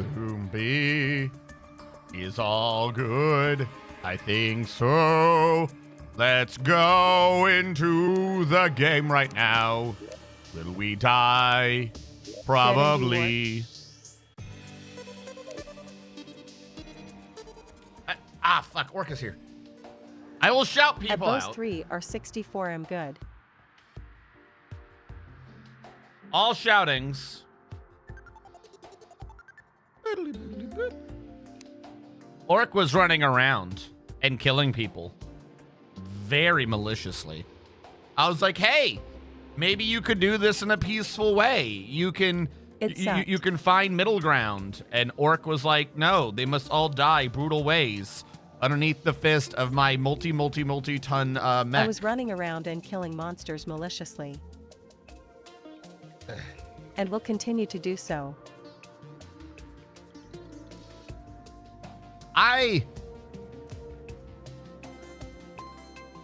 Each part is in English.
Boomby is all good. I think so. Let's go into the game right now. Will we die? Probably. Fuck, Orca's here. I will shout people At out. those 3 are 64 good. All shoutings. Orc was running around and killing people very maliciously. I was like, hey, maybe you could do this in a peaceful way. You can you can find middle ground. And Orc was like, no, they must all die brutal ways underneath the fist of my multi-ton mech. I was running around and killing monsters maliciously. And will continue to do so. I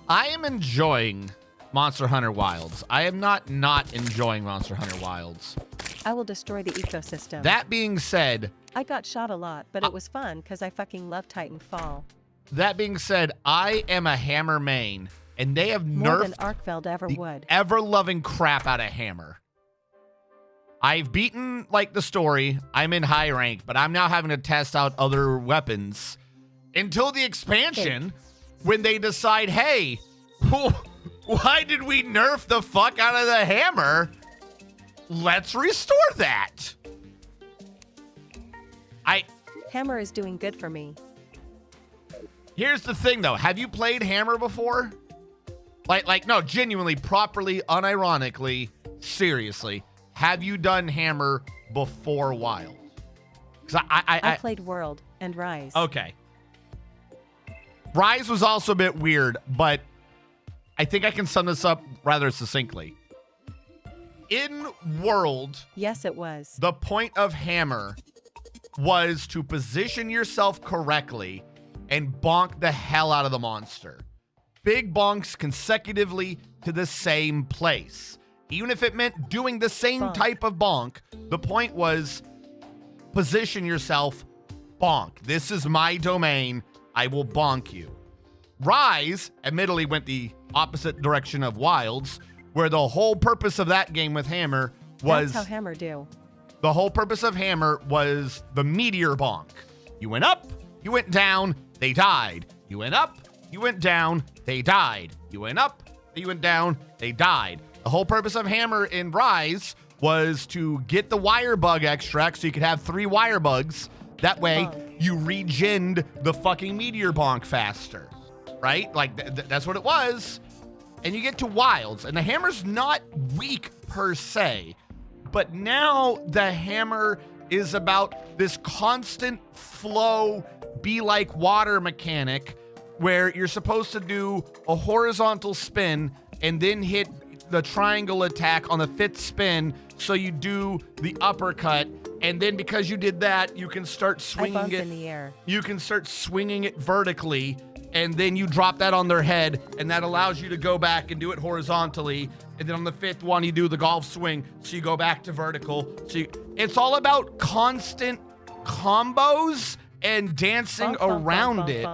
am enjoying Monster Hunter Wilds. I am not enjoying Monster Hunter Wilds. I will destroy the ecosystem. That being said, I got shot a lot, but it was fun because I fucking love Titanfall. That being said, I am a Hammer main, and they have More nerfed than Arkfeld ever the would. ever-loving crap out of Hammer. I've beaten, like, the story. I'm in high rank, but I'm now having to test out other weapons until the expansion when they decide, hey, why did we nerf the fuck out of the Hammer? Let's restore that. Hammer is doing good for me. Here's the thing, though. Have you played Hammer before? Like, no, genuinely, properly, unironically, seriously. Have you done Hammer before Wild? Because I played World and Rise. Okay. Rise was also a bit weird, but I think I can sum this up rather succinctly. In World, yes, it was. The point of Hammer was to position yourself correctly and bonk the hell out of the monster. Big bonks consecutively to the same place. Even if it meant doing the same type of bonk, the point was position yourself, bonk. This is my domain. I will bonk you. Rise, admittedly, went the opposite direction of Wilds, where the whole purpose of that game with Hammer was... That's how Hammer do. The whole purpose of Hammer was the meteor bonk. You went up, you went down, they died. You went up, you went down, they died. You went up, you went down, they died. The whole purpose of Hammer in Rise was to get the wire bug extract so you could have 3 wire bugs. That way, you regened the fucking meteor bonk faster, right? Like, that's what it was. And you get to Wilds, and the Hammer's not weak per se, but now the Hammer is about this constant flow, be like water mechanic, where you're supposed to do a horizontal spin and then hit the triangle attack on the 5th spin, so you do the uppercut, and then because you did that, you can start swinging it in the air. You can start swinging it vertically, and then you drop that on their head, and that allows you to go back and do it horizontally, and then on the 5th one, you do the golf swing, so you go back to vertical. It's all about constant combos and dancing around it.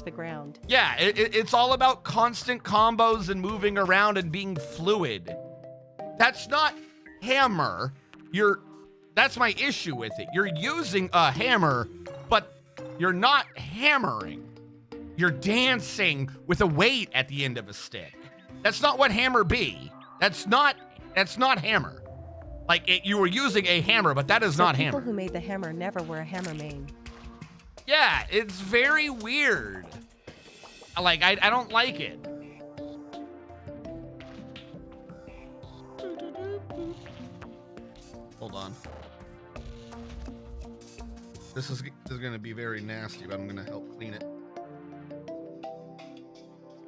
The ground. Yeah, it's all about constant combos and moving around and being fluid. That's not Hammer. That's my issue with it. You're using a hammer, but you're not hammering. You're dancing with a weight at the end of a stick. That's not what Hammer be. That's not Hammer. Like, you were using a hammer, but that is not Hammer. People who made the Hammer never were a Hammer main. Yeah, it's very weird. Like, I don't like it. Hold on. This is going to be very nasty, but I'm going to help clean it.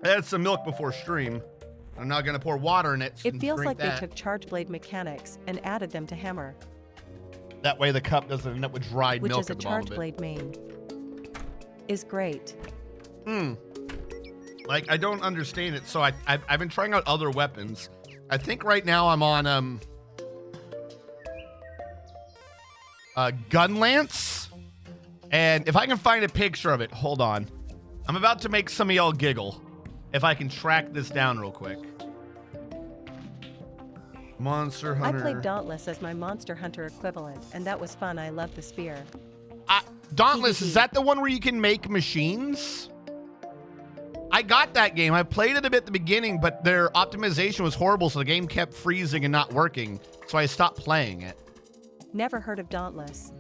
I had some milk before stream. I'm now going to pour water in it. So it feels like they took Charge Blade mechanics and added them to Hammer. That way the cup doesn't end up with dried milk at the bottom of it. Which is a Charge Blade main. Is great. Like, I don't understand it. So I've been trying out other weapons. I think right now I'm on gun lance. And if I can find a picture of it, hold on. I'm about to make some of y'all giggle. If I can track this down real quick. Monster Hunter. I played Dauntless as my Monster Hunter equivalent, and that was fun. I loved the spear. Dauntless, is that the one where you can make machines? I got that game. I played it a bit at the beginning, but their optimization was horrible, so the game kept freezing and not working. So I stopped playing it. Never heard of Dauntless.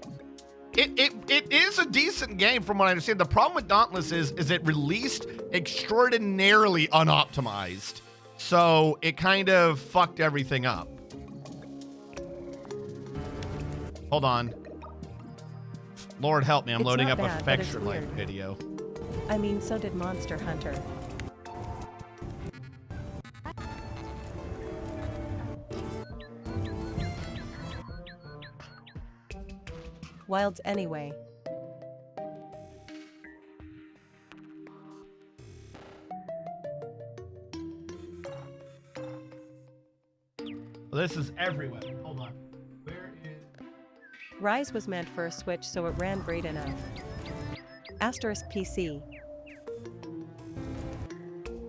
It is a decent game from what I understand. The problem with Dauntless is it released extraordinarily unoptimized. So it kind of fucked everything up. Hold on. Lord help me, I'm It's loading not up bad, a but it's Fexture Life weird. video. I mean, so did Monster Hunter. Wilds anyway. Well, this is everywhere. Hold on. Where is... Rise was meant for a Switch, so it ran great enough. Asterisk PC.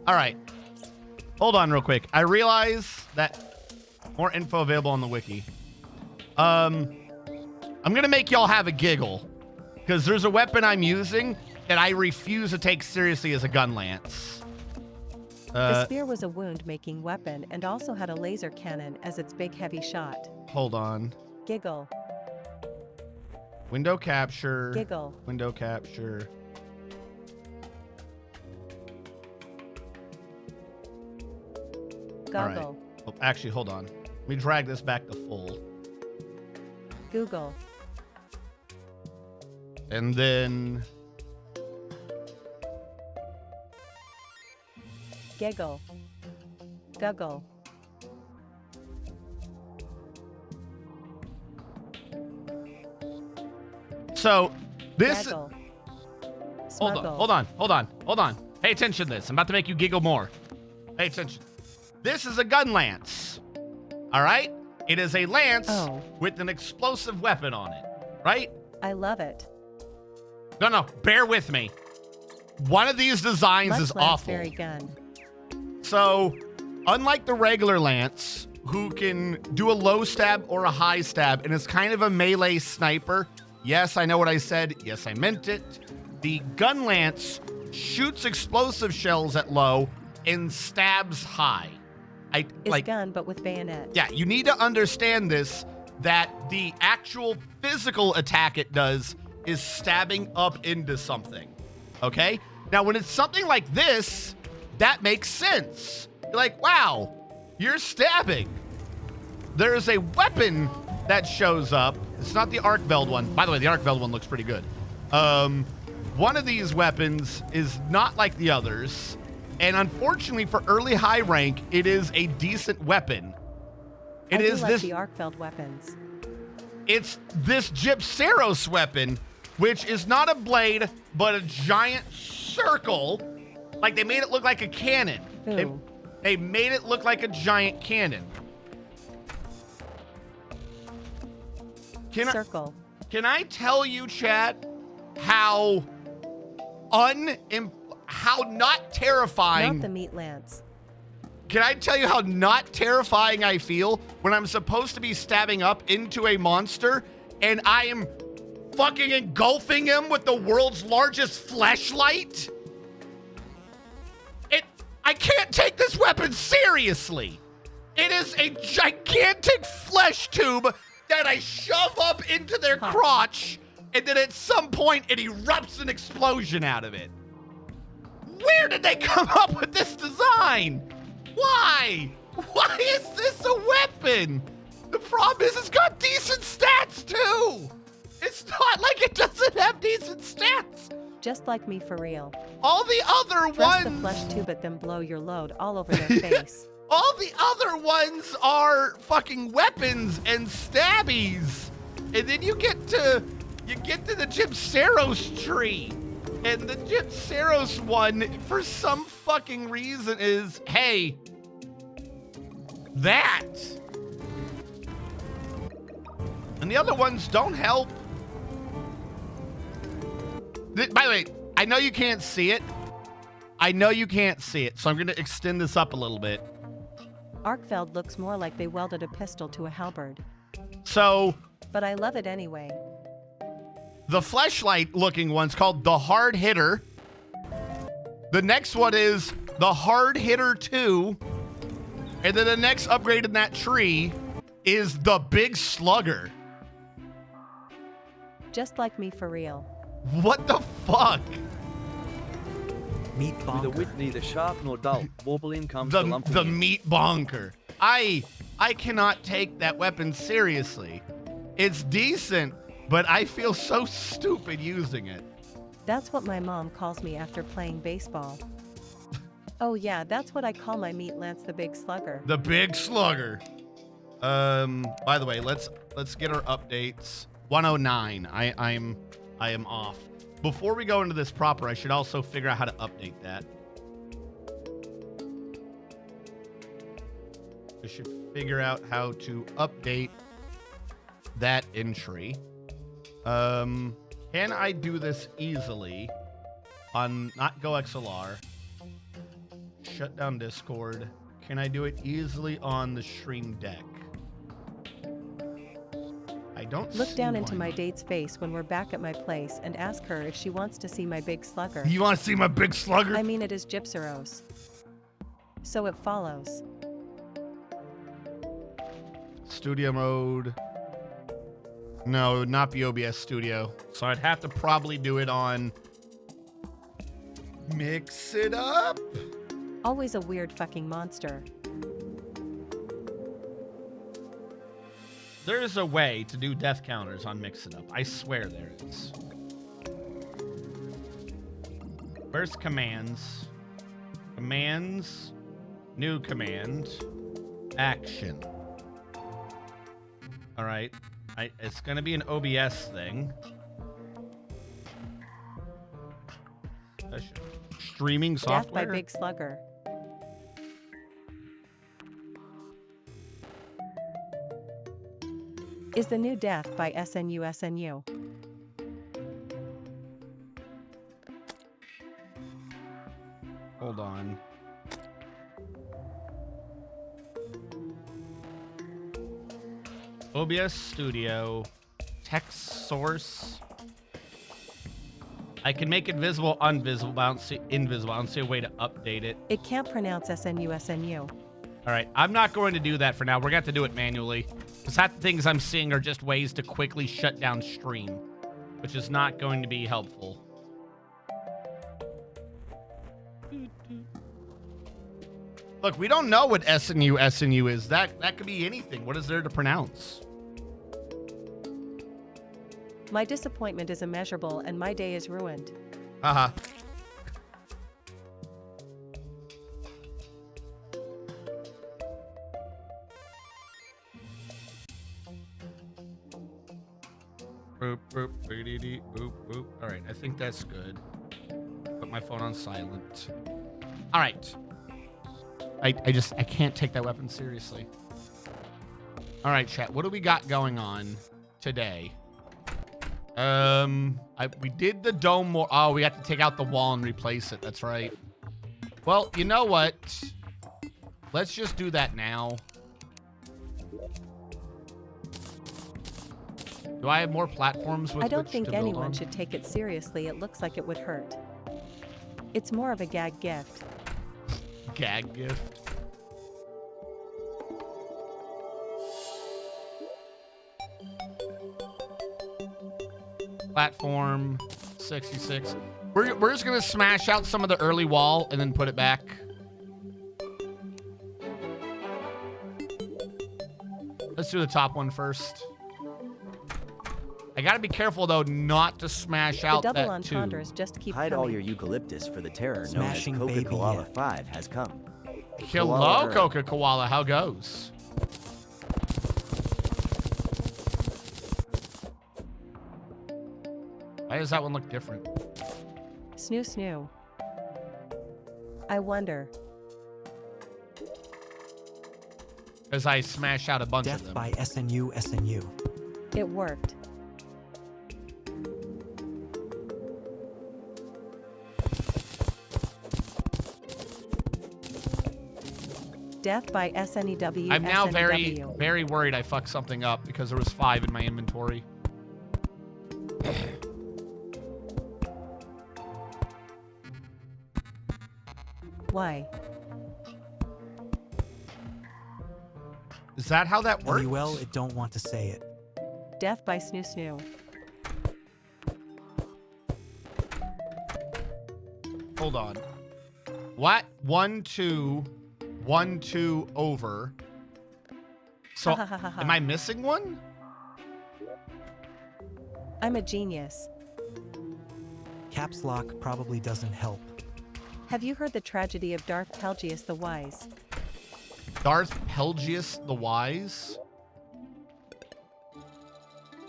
All right. Hold on real quick. I realize that more info available on the wiki. I'm going to make y'all have a giggle because there's a weapon I'm using that I refuse to take seriously as a gun lance. The spear was a wound-making weapon and also had a laser cannon as its big heavy shot. Hold on. Giggle. Window capture. Giggle. Window capture. Goggle. Right. Oh, actually, hold on. Let me drag this back to full. Google. And then... Giggle. Guggle. So, this... Gaggle. Hold on, hold on. Pay attention to this. I'm about to make you giggle more. Pay attention. This is a gun lance. All right? It is a lance with an explosive weapon on it. Right? I love it. No, bear with me. One of these designs is awful. Fairy gun. So, unlike the regular lance, who can do a low stab or a high stab, and it's kind of a melee sniper. Yes, I know what I said. Yes, I meant it. The gun lance shoots explosive shells at low and stabs high. It's gun, but with bayonet. Yeah, you need to understand this, that the actual physical attack it does is stabbing up into something. Okay? Now, when it's something like this, that makes sense. You're like, wow, you're stabbing. There's a weapon that shows up. It's not the Arcveld one. By the way, the Arcveld one looks pretty good. One of these weapons is not like the others. And unfortunately for early high rank, it is a decent weapon. It is like this the Arcveld weapons. It's this Gypceros weapon, which is not a blade, but a giant circle. Like they made it look like a cannon. They made it look like a giant cannon. Circle. Can I tell you, chat, how not terrifying... Not the meat lance. Can I tell you how not terrifying I feel when I'm supposed to be stabbing up into a monster and I am fucking engulfing him with the world's largest fleshlight? I can't take this weapon seriously. It is a gigantic flesh tube that I shove up into their crotch, and then at some point it erupts an explosion out of it. Where did they come up with this design? Why? Why is this a weapon? The problem is it's got decent stats too. It's not like it doesn't have decent stats. Just like me for real. All the other Press ones... the flesh tube at them, blow your load all over their face. All the other ones are fucking weapons and stabbies. And then you get to the Gypceros tree. And the Gypceros one, for some fucking reason, is, hey, that. And And the other ones don't help. By the way, I know you can't see it. I know you can't see it, so I'm going to extend this up a little bit. Arkfeld looks more like they welded a pistol to a halberd. So... But I love it anyway. The fleshlight looking one's called the Hard Hitter. The next one is the Hard Hitter 2. And then the next upgrade in that tree is the Big Slugger. Just like me for real. What the fuck? Meat bonker. With a wit neither sharp nor dull, warble in comes the lump. The meat bonker. I cannot take that weapon seriously. It's decent, but I feel so stupid using it. That's what my mom calls me after playing baseball. Oh yeah, that's what I call my meat lance, the Big Slugger. The Big Slugger. By the way, let's get our updates. 109. I am off. Before we go into this proper, I should also figure out how to update that. I should figure out how to update that entry. Can I do this easily on not Go XLR? Shut down Discord. Can I do it easily on the Stream Deck? I don't Look down why into my not. date's face when we're back at my place and ask her if she wants to see my Big Slugger. You want to see my Big Slugger? I mean, it is Gypseros. So it follows. Studio mode. No, it would not be OBS Studio. So I'd have to probably do it on Mix It Up. Always a weird fucking monster. There's a way to do death counters on Mix It Up. I swear there is. Where's commands? Commands. New command. Action. All right. It's going to be an OBS thing. Streaming Death software. by Big Slugger. Is the new Death by SNU. Hold on. OBS Studio, text source. I can make it visible, invisible. I don't see invisible. I don't see a way to update it. It can't pronounce SNU. All right, I'm not going to do that for now. We're going to have to do it manually. Because half the things I'm seeing are just ways to quickly shut down stream, which is not going to be helpful. Look, we don't know what SNU is. That could be anything. What is there to pronounce? My disappointment is immeasurable and my day is ruined. Uh-huh. Boop, boop, boop, boop, boop. All right, I think that's good. Put my phone on silent. All right. I can't take that weapon seriously. All right, chat. What do we got going on today? We did the dome more. Oh, we got to take out the wall and replace it. That's right. Well, you know what? Let's just do that now. Do I have more platforms with I don't which think to build anyone on? should take it seriously. It looks like it would hurt. It's more of a gag gift. Gag gift. Platform 66. We're just gonna smash out some of the early wall and then put it back. Let's do the top one first. I gotta be careful though not to smash out The double that two. entendres just keep Hide coming. all your eucalyptus, for the terror known as Smashing baby Coca-Cola hit. 5 has come. Hello, Koala. Coca Koala. How goes? Why does that one look different? Snoo. I wonder. Because I smash out a bunch of Death them. by SNU. It worked. Death by SNEW. I'm now SNEW. very worried I fucked something up because there was 5 in my inventory. Why? Is that how that works? Well, it don't want to say it. Death by Snoo Snoo. Hold on. What? 1, 2, 1, 2 over. So, am I missing one? I'm a genius. Caps lock probably doesn't help. Have you heard the tragedy of Darth Pelgius the Wise? Darth Pelgius the Wise?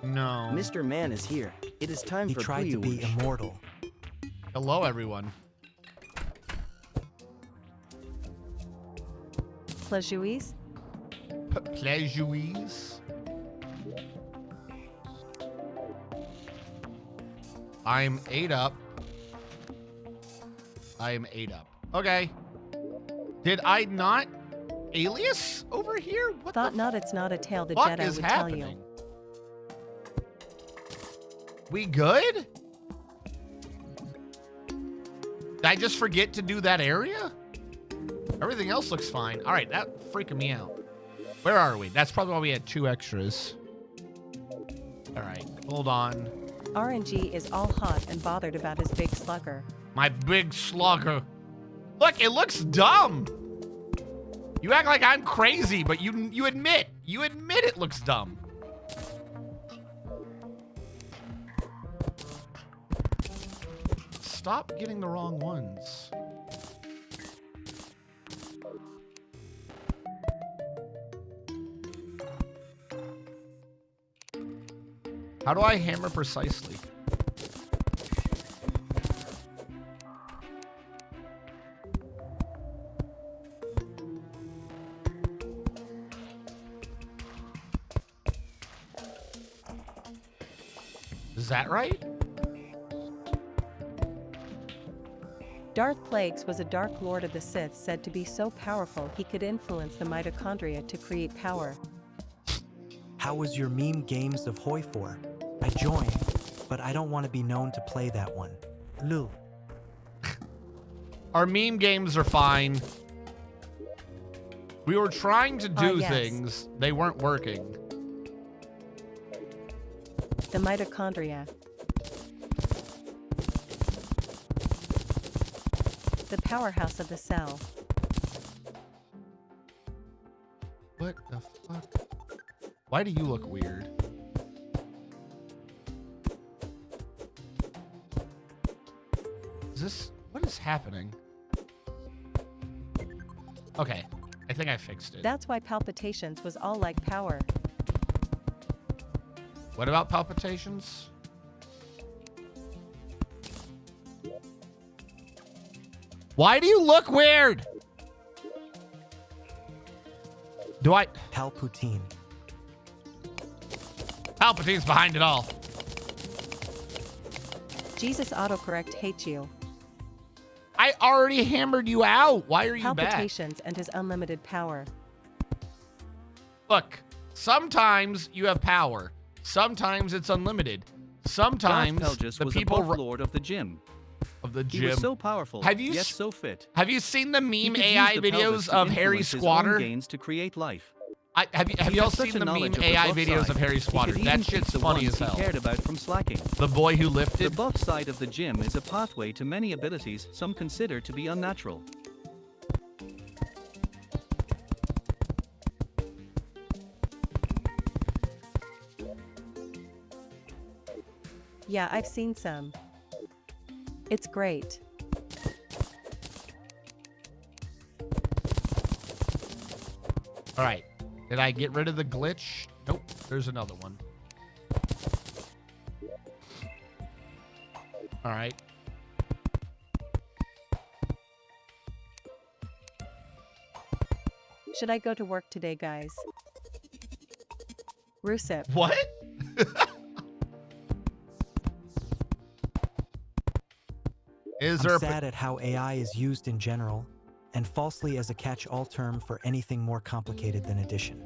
No. Mr. Man is here. It is time He for tried to be Puyush. immortal. Hello, everyone. Plajuis? Plajuis. I'm 8 up. I'm 8 up. Okay. Did I not alias over here? What Thought the not, it's not a tale the fuck Jedi is would happening? tell you. We good? Did I just forget to do that area? Everything else looks fine. All right, that freaking me out. Where are we? That's probably why we had 2 extras. All right, hold on. RNG is all hot and bothered about his big slugger. My big slugger. Look, it looks dumb. You act like I'm crazy, but you admit it looks dumb. Stop getting the wrong ones. How do I hammer precisely? Is that right? Darth Plagues was a Dark Lord of the Sith said to be so powerful he could influence the mitochondria to create power. How was your meme games of Hoi for? I joined, but I don't want to be known to play that one. Lou. Our meme games are fine. We were trying to do yes. things. They weren't working. The mitochondria. The powerhouse of the cell. What the fuck? Why do you look weird? What is happening? Okay, I think I fixed it. That's why palpitations was all like power. What about palpitations? Why do you look weird? Do I? Palpatine. Palpatine's behind it all. Jesus autocorrect hates you. I already hammered you out. Why are you back? Palpitations and his unlimited power. Look, sometimes you have power. Sometimes it's unlimited. Sometimes Darth Pelgus the was people a buff lord of the gym. of the He gym. was so powerful, Have you yet s- so fit. Have you seen the He meme could AI use the pelvis videos to of Harry influence his own Squatter? gains to create life. Have He y'all had such seen a the meme knowledge of the AI buff videos side, of Harry he Squatter? could That even shit's teach the funny ones as hell. he cared about from slacking. The boy who The lifted. buff side of the gym is a pathway to many abilities some consider to be unnatural. Yeah, I've seen some. It's great. All right. Did I get rid of the glitch? Nope. There's another one. All right. Should I go to work today, guys? Rusev. What? Is I'm there a sad at how AI is used in general, and falsely as a catch-all term for anything more complicated than addition.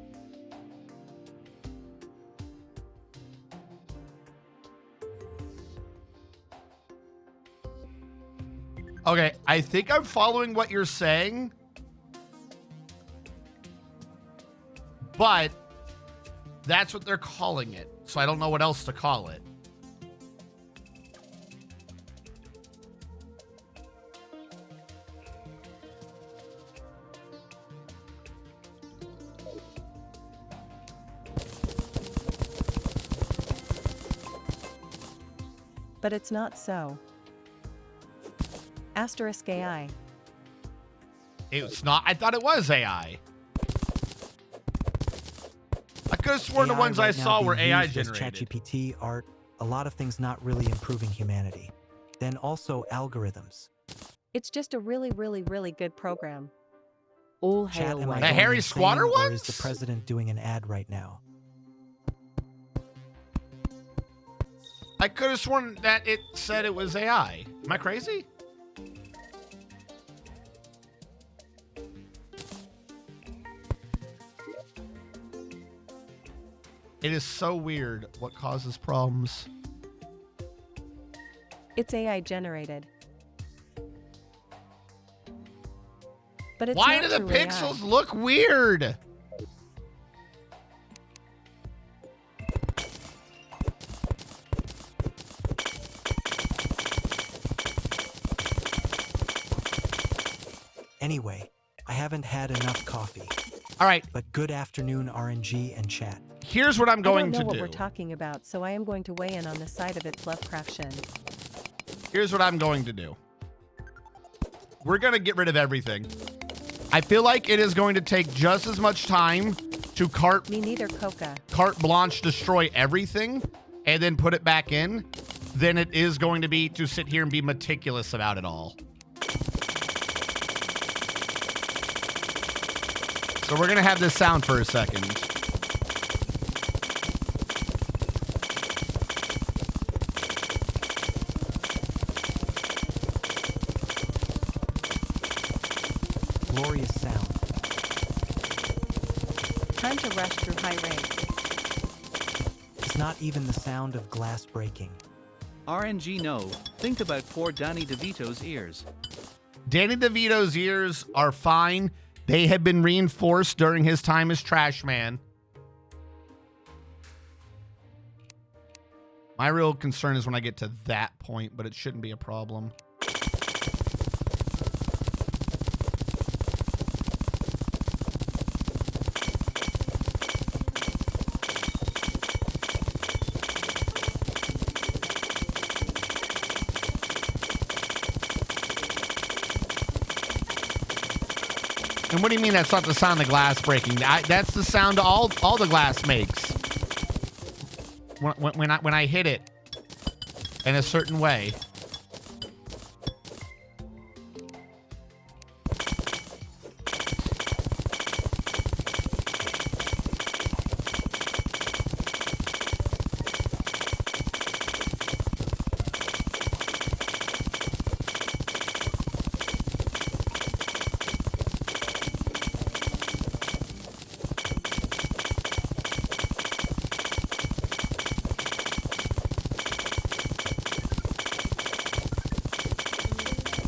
Okay, I think I'm following what you're saying. But that's what they're calling it. So I don't know what else to call it. But it's not so. Asterisk AI. It's not. I thought it was AI. I could have sworn the ones I right now saw were being AI used as generated. ChatGPT, art, a lot of things not really improving humanity. Then also algorithms. It's just a really, really, really good program. All Chat, hail am I white. The going Harry insane, Squatter or is the ones? president doing an ad right now? I could have sworn that it said it was AI. Am I crazy? It is so weird what causes problems. It's AI generated. But it's Why not do the true pixels AI. look weird? Anyway, I haven't had enough coffee. All right, But good afternoon, RNG and chat. here's what I'm going I don't know to what do. we're talking about, so I am going to weigh in on the side of its Lovecraftian. Here's what I'm going to do. We're going to get rid of everything. I feel like it is going to take just as much time to carte Me neither, Coca. blanche destroy everything and then put it back in than it is going to be to sit here and be meticulous about it all. So we're going to have this sound for a second. Glorious sound. Time to rush through high rate. It's not even the sound of glass breaking. RNG no. Think about poor Danny DeVito's ears. Danny DeVito's ears are fine. They have been reinforced during his time as Trash Man. My real concern is when I get to that point, but it shouldn't be a problem. And what do you mean that's not the sound of glass breaking? That's the sound all the glass makes. When I hit it in a certain way.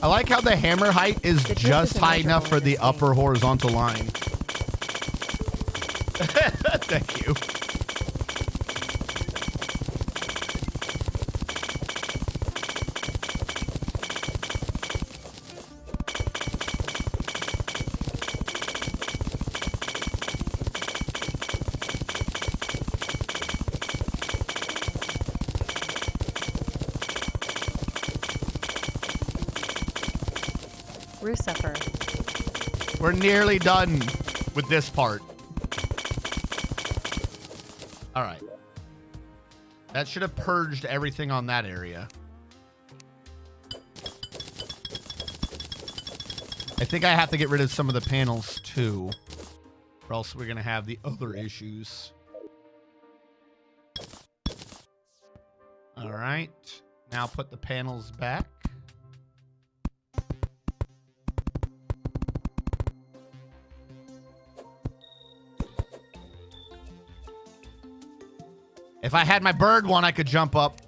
I like how the hammer height is The drift just is high enough immeasurable for in the this game. upper horizontal line. Thank you. Rusuffer. We're nearly done with this part. All right. That should have purged everything on that area. I think I have to get rid of some of the panels too, or else we're going to have the other issues. All right. Now put the panels back. If I had my bird one, I could jump up.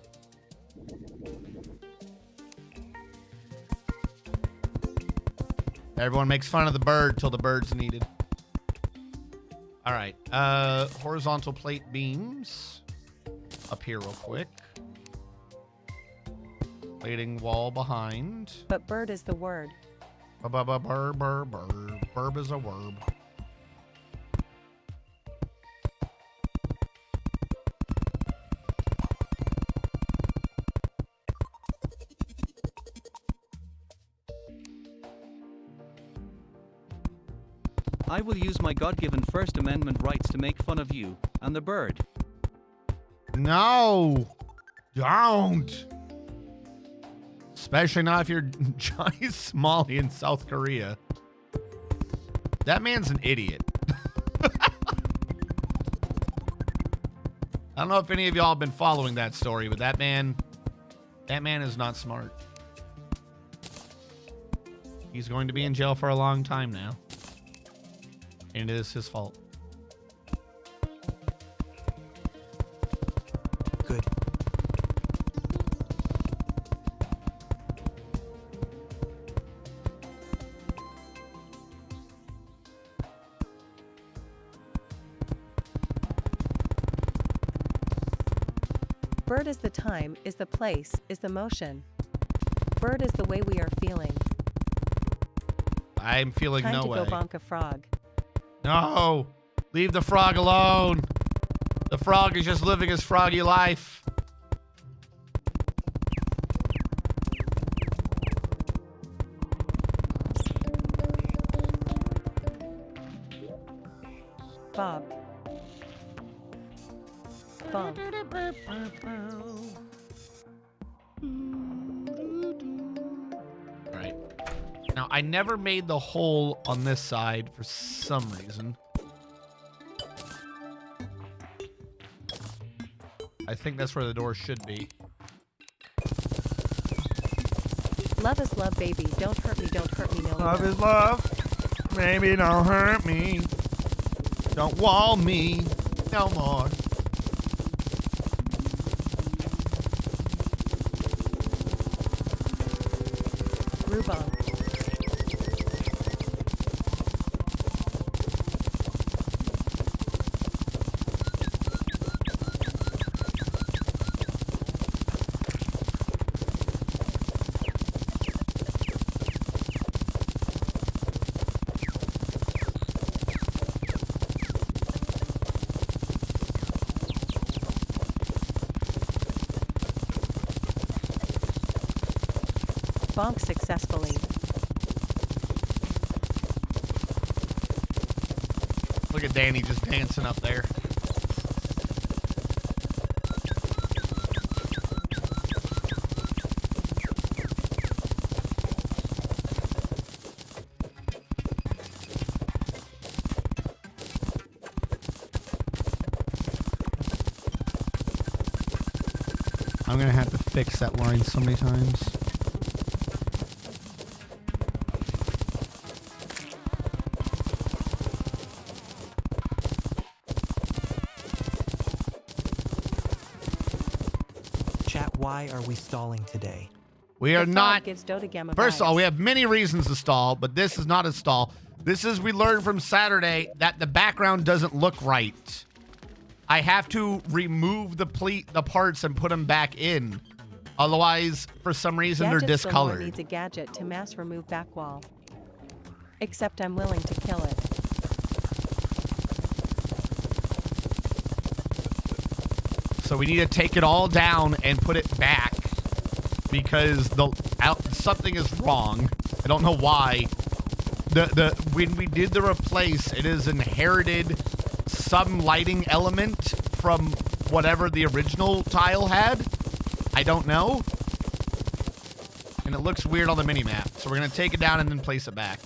Everyone makes fun of the bird till the bird's needed. All right. Horizontal plate beams. Up here real quick. Plating wall behind. But bird is the word. Burb is a verb. I will use my God-given First Amendment rights to make fun of you and the bird. No, don't. Especially not if you're Johnny Smalley in South Korea. That man's an idiot. I don't know if any of y'all have been following that story, but that man is not smart. He's going to be in jail for a long time now. And it is his fault. Good. Bird is the time, is the place, is the motion. Bird is the way we are feeling. I'm feeling Time no to way. go bonk a frog. No, leave the frog alone. The frog is just living his froggy life. Bob. Bonk. All right. Now, I never made the hole on this side for some reason. I think that's where the door should be. Love is love, baby. Don't hurt me no more. Love is love. Baby, don't hurt me. Don't wall me no more. Rubon. Bonk successfully. Look at Danny just dancing up there. I'm gonna have to fix that line so many times. Why are we stalling today? We are The frog not. gives Dota Gamma First of all, vibes. we have many reasons to stall, but this is not a stall. This is, we learned from Saturday that the background doesn't look right. I have to remove the parts and put them back in. Otherwise, for some reason, Gadget's they're Galore discolored. needs a gadget to mass remove back wall. Except I'm willing to kill it. So we need to take it all down and put it back because something is wrong. I don't know why. When we did the replace, it is inherited some lighting element from whatever the original tile had. I don't know. And it looks weird on the mini-map. So we're going to take it down and then place it back.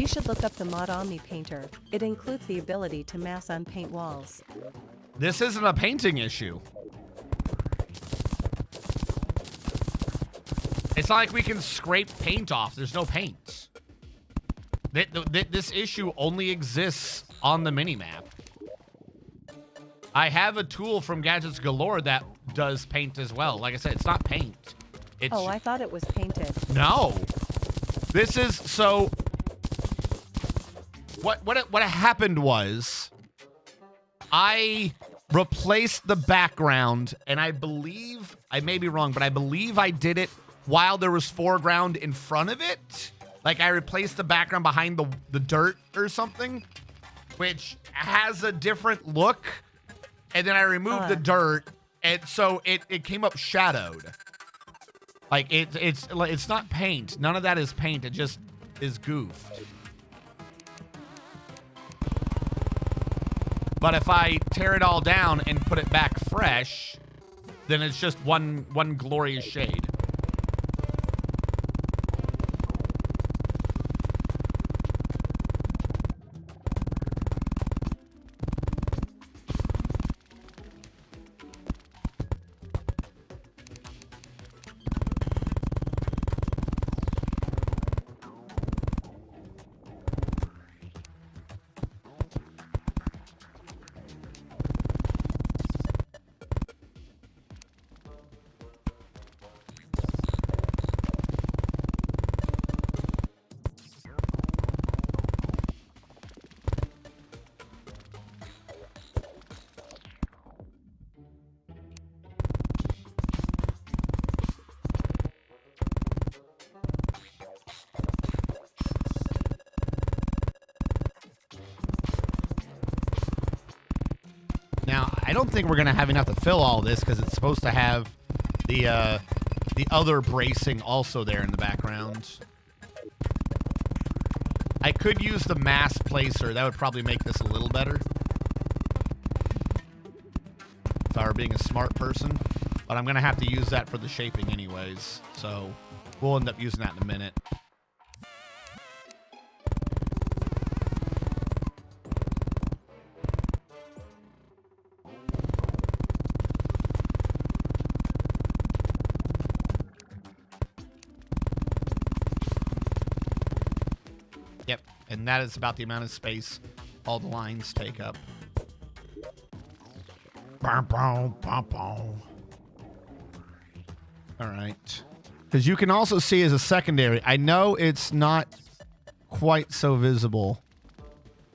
You should look up the mod Omni Painter. It includes the ability to mass unpaint walls. This isn't a painting issue. It's not like we can scrape paint off. There's no paint. This issue only exists on the minimap. I have a tool from Gadget's Galore that does paint as well. Like I said, it's not paint. It's, Oh, I thought it was painted. no. This is so. What happened was, I replaced the background, and I believe I may be wrong, but I believe I did it while there was foreground in front of it. Like I replaced the background behind the dirt or something, which has a different look. And then I removed the dirt, and so it came up shadowed. Like it's not paint. None of that is paint. It just is goofed. But if I tear it all down and put it back fresh, then it's just one glorious shade. Now, I don't think we're going to have enough to fill all this because it's supposed to have the other bracing also there in the background. I could use the mass placer. That would probably make this a little better. If I were being a smart person. But I'm going to have to use that for the shaping anyways. So we'll end up using that in a minute. Yep, and that is about the amount of space all the lines take up. All right. Because you can also see as a secondary, I know it's not quite so visible,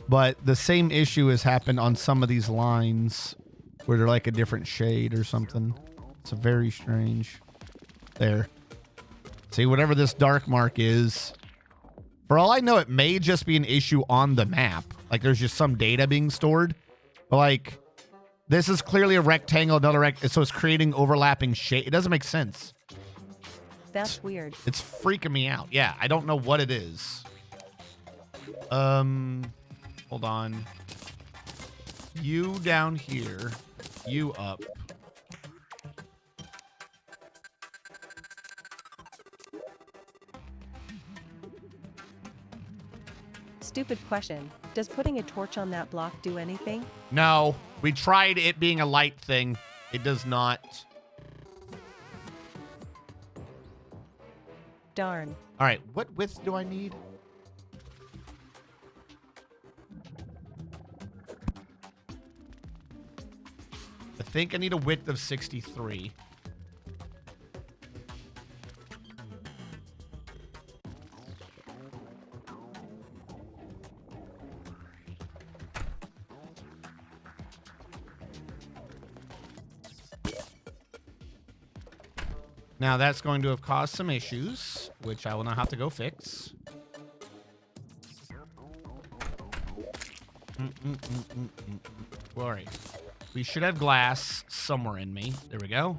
but the same issue has happened on some of these lines where they're like a different shade or something. It's a very strange. There. See, whatever this dark mark is, for all I know, it may just be an issue on the map. Like there's just some data being stored. But like, this is clearly a rectangle, another so it's creating overlapping shade. It doesn't make sense. That's weird. It's freaking me out. Yeah, I don't know what it is. Hold on. You down here. You up. Stupid question. Does putting a torch on that block do anything? No. We tried it being a light thing. It does not. Darn. All right. What width do I need? I think I need a width of 63. Now that's going to have caused some issues, which I will now have to go fix. All right. We should have glass somewhere in me. There we go.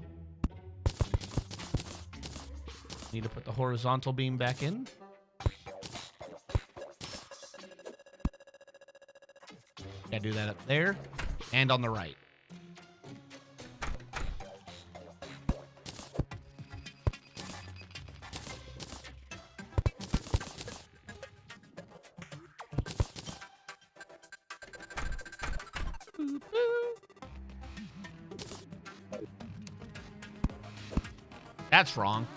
Need to put the horizontal beam back in. Gotta do that up there and on the right. That's wrong.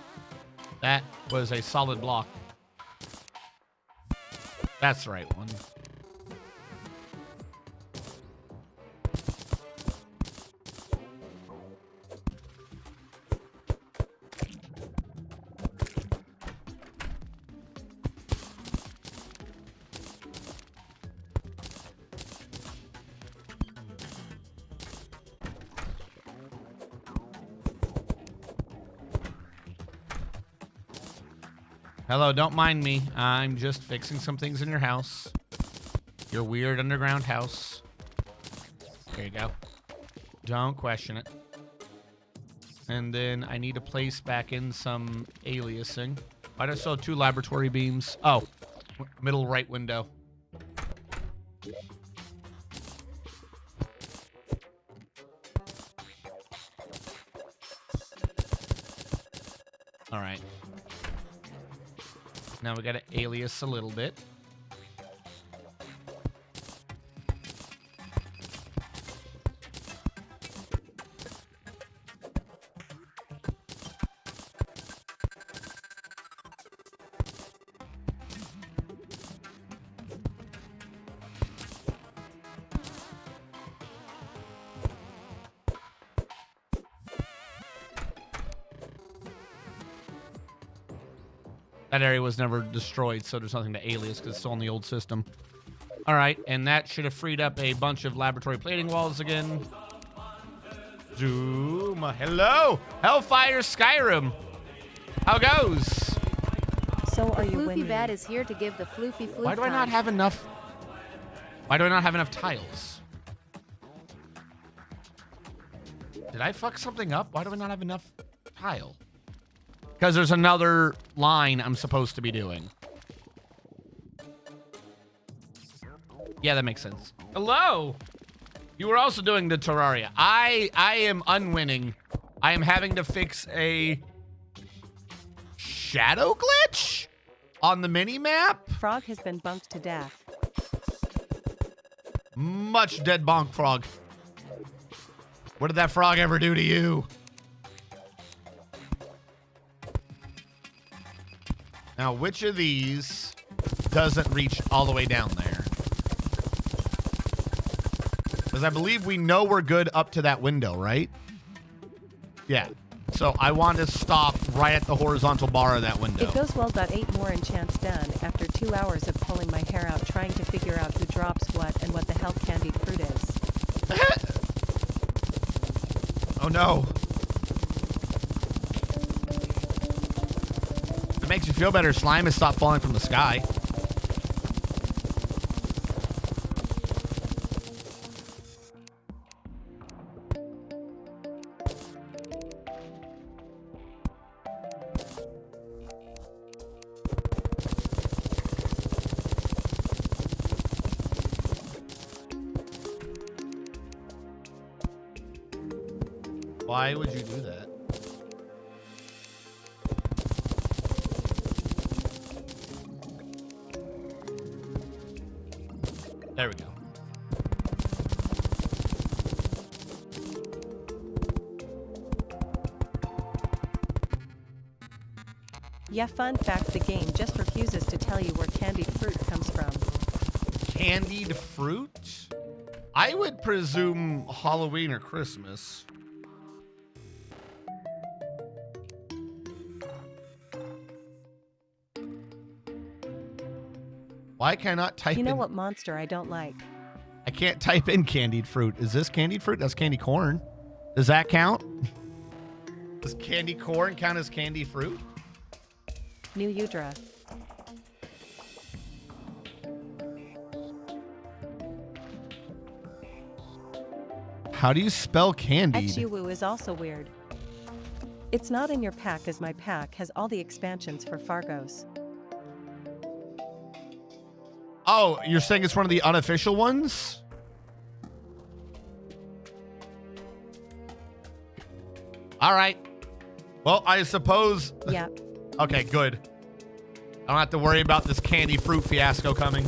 That was a solid block. That's the right one. Hello, don't mind me. I'm just fixing some things in your house. Your weird underground house. There you go. Don't question it. And then I need to place back in some aliasing. Why do I still have 2 laboratory beams? Oh, middle right window. All right. Now we got to alias a little bit. That area was never destroyed, so there's nothing to alias because it's still in the old system. All right, and that should have freed up a bunch of laboratory plating walls again. Zoom. Hello, Hellfire Skyrim. How goes? So are you Floofy winning? Bat is here to give the floofy floof. Why do I not have enough? Why do I not have enough tiles? Did I fuck something up? Why do I not have enough tile? Because there's another line I'm supposed to be doing. Yeah, that makes sense. Hello! You were also doing the Terraria. I am unwinning. I am having to fix a shadow glitch on the mini-map. Frog has been bunked to death. Much dead bonk, Frog. What did that frog ever do to you? Now, which of these doesn't reach all the way down there? Because I believe we know we're good up to that window, right? Yeah. So I want to stop right at the horizontal bar of that window. It goes well. Got 8 more enchants done after 2 hours of pulling my hair out trying to figure out who drops what and what the hell candied fruit is. Oh no. It makes you feel better. Slime has stopped falling from the sky. Why would you do that? There we go. Yeah, fun fact, the game just refuses to tell you where candied fruit comes from. Candied fruit? I would presume Halloween or Christmas. Why can I not type You know in? what monster I don't like? I can't type in candied fruit. Is this candied fruit? That's candy corn. Does that count? Does candy corn count as candy fruit? New Udra. How do you spell candied? XUWU is also weird. It's not in your pack as my pack has all the expansions for Fargos. Oh, you're saying it's one of the unofficial ones? All right. Well, I suppose... Yeah. Okay, good. I don't have to worry about this candy fruit fiasco coming.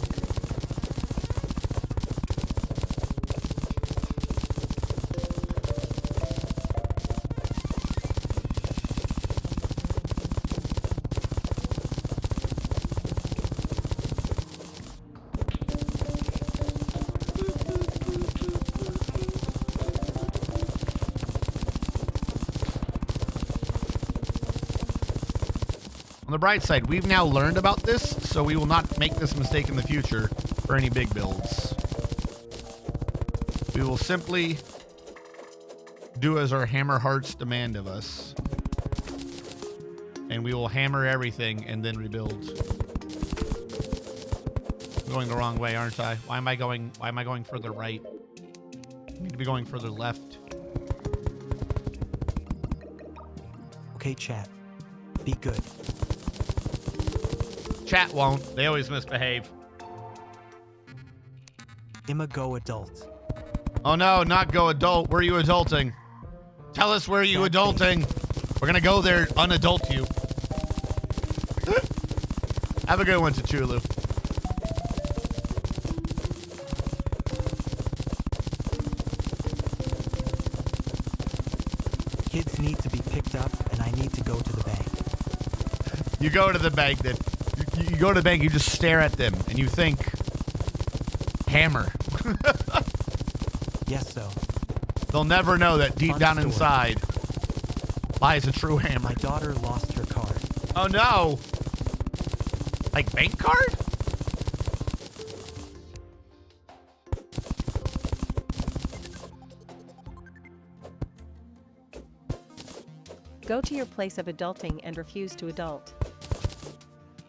On the bright side, we've now learned about this, so we will not make this mistake in the future for any big builds. We will simply do as our hammer hearts demand of us. And we will hammer everything and then rebuild. I'm going the wrong way, aren't I? Why am I going further right? I need to be going further left. Okay, chat. Be good. Chat won't. They always misbehave. Imma go adult. Oh no, not go adult. Where are you adulting? Tell us where you adulting. We're gonna go there, unadult you. Have a good one, Chulu. Kids need to be picked up, and I need to go to the bank. You go to the bank, then. You go to the bank, you just stare at them, and you think, hammer. Yes, so. They'll never know that deep Fun down story. inside lies a true hammer. My daughter lost her card. Oh no! Like bank card? Go to your place of adulting and refuse to adult.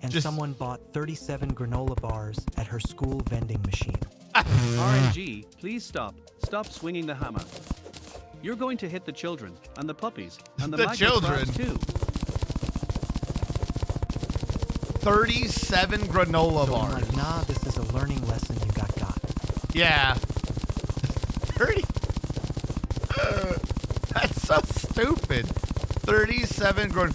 And Just- someone bought 37 granola bars at her school vending machine. RNG, please stop. Stop swinging the hammer. You're going to hit the children, and the puppies, and the The maggot children? crabs too. 37 granola So I'm bars. like, nah, this is a learning lesson you got. Yeah. 30. That's so stupid. 37 gran.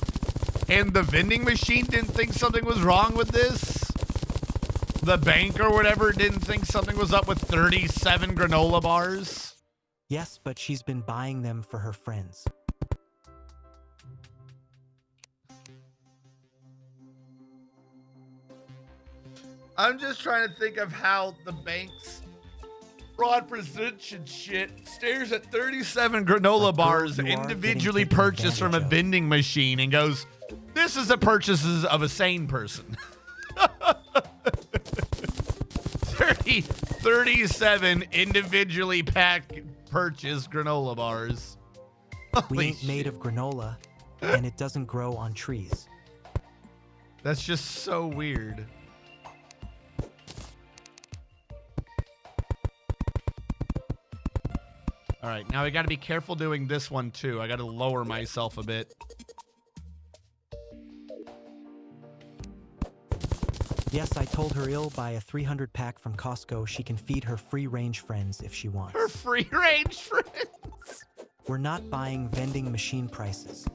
And the vending machine didn't think something was wrong with this? The bank or whatever didn't think something was up with 37 granola bars? Yes, but she's been buying them for her friends. I'm just trying to think of how the bank's fraud prevention shit stares at 37 granola But girl, bars you are individually getting taken purchased from a advantage of. vending machine and goes, this is the purchases of a sane person. 37 individually packed purchased granola bars. We Holy ain't made shit. of granola, and it doesn't grow on trees. That's just so weird. All right, now I got to be careful doing this one too. I got to lower myself a bit. Yes, I told her ill buy a 300 pack from Costco. She can feed her free-range friends if she wants. Her free range friends. We're not buying vending machine prices.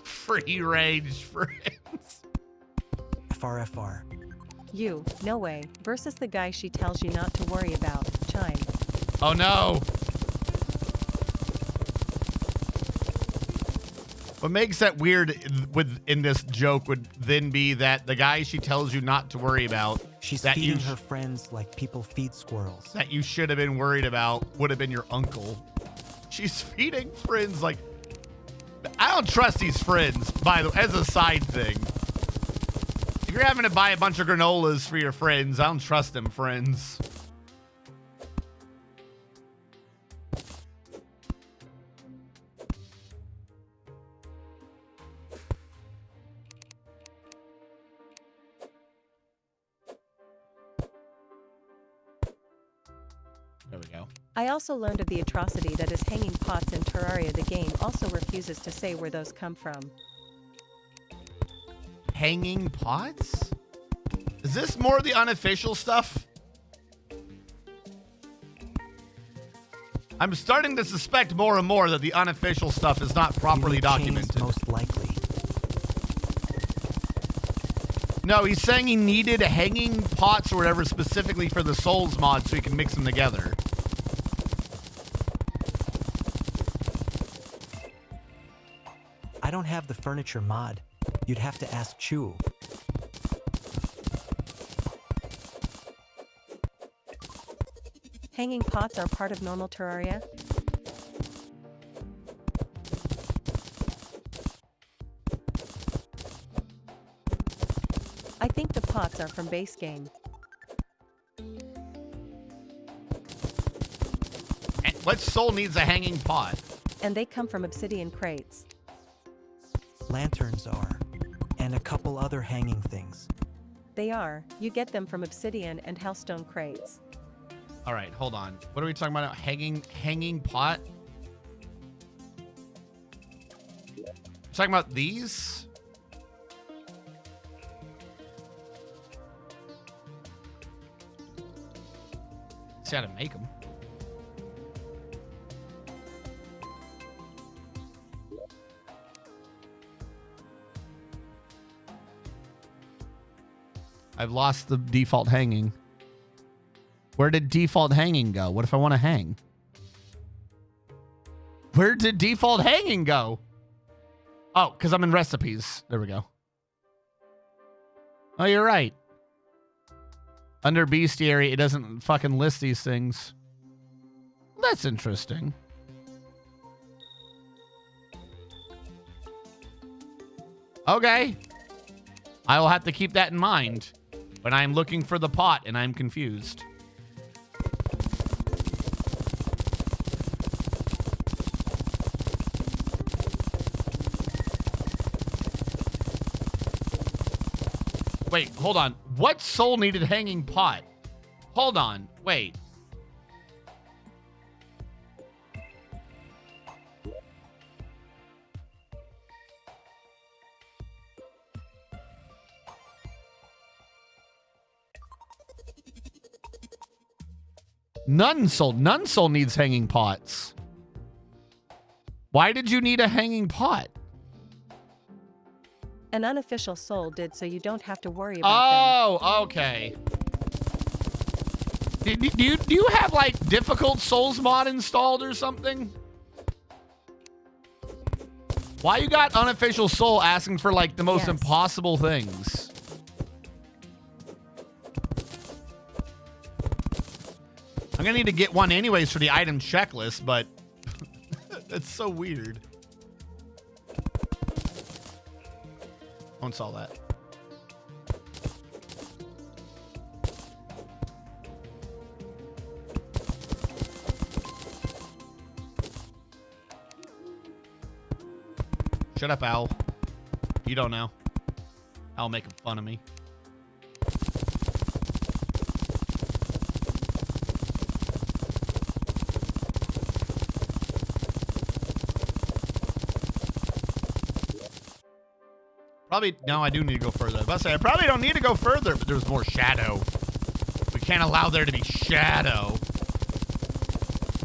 Free range friends. FRFR. You, no way, versus the guy she tells you not to worry about, Chime. Oh no. What makes that weird in this joke would then be that the guy she tells you not to worry about, She's that feeding you her friends like people feed squirrels. that you should have been worried about would have been your uncle. She's feeding friends like, I don't trust these friends, by the way, as a side thing. If you're having to buy a bunch of granolas for your friends, I don't trust them friends. There we go. I also learned of the atrocity that is hanging pots in Terraria. The game also refuses to say where those come from. Hanging pots? Is this more of the unofficial stuff? I'm starting to suspect more and more that the unofficial stuff is not properly Unique chains, documented. most likely. No, he's saying he needed hanging pots or whatever specifically for the Souls mod so he can mix them together. I don't have the furniture mod. You'd have to ask Chu. Hanging pots are part of normal Terraria? pots are from base game. And what soul needs a hanging pot? And they come from obsidian crates. Lanterns are. And a couple other hanging things. They are. You get them from obsidian and hellstone crates. All right, hold on. What are we talking about now? Hanging pot? Talking about these? See how to make them. I've lost the default hanging. Where did default hanging go? What if I want to hang? Where did default hanging go? Oh, because I'm in recipes. There we go. Oh, you're right. Under bestiary, it doesn't fucking list these things. That's interesting. Okay. I will have to keep that in mind when I'm looking for the pot and I'm confused. Wait, hold on. What soul needed hanging pot? Hold on. Wait. None soul needs hanging pots. Why did you need a hanging pot? An unofficial soul did, so you don't have to worry about them. Oh, okay. Do you have like difficult souls mod installed or something? Why you got unofficial soul asking for like the most impossible things? I'm gonna need to get one anyways for the item checklist, but that's so weird. Won't solve that. Shut up, Owl. You don't know. Owl making fun of me. Probably, no, I do need to go further. I was about to say, I probably don't need to go further, but there's more shadow. We can't allow there to be shadow.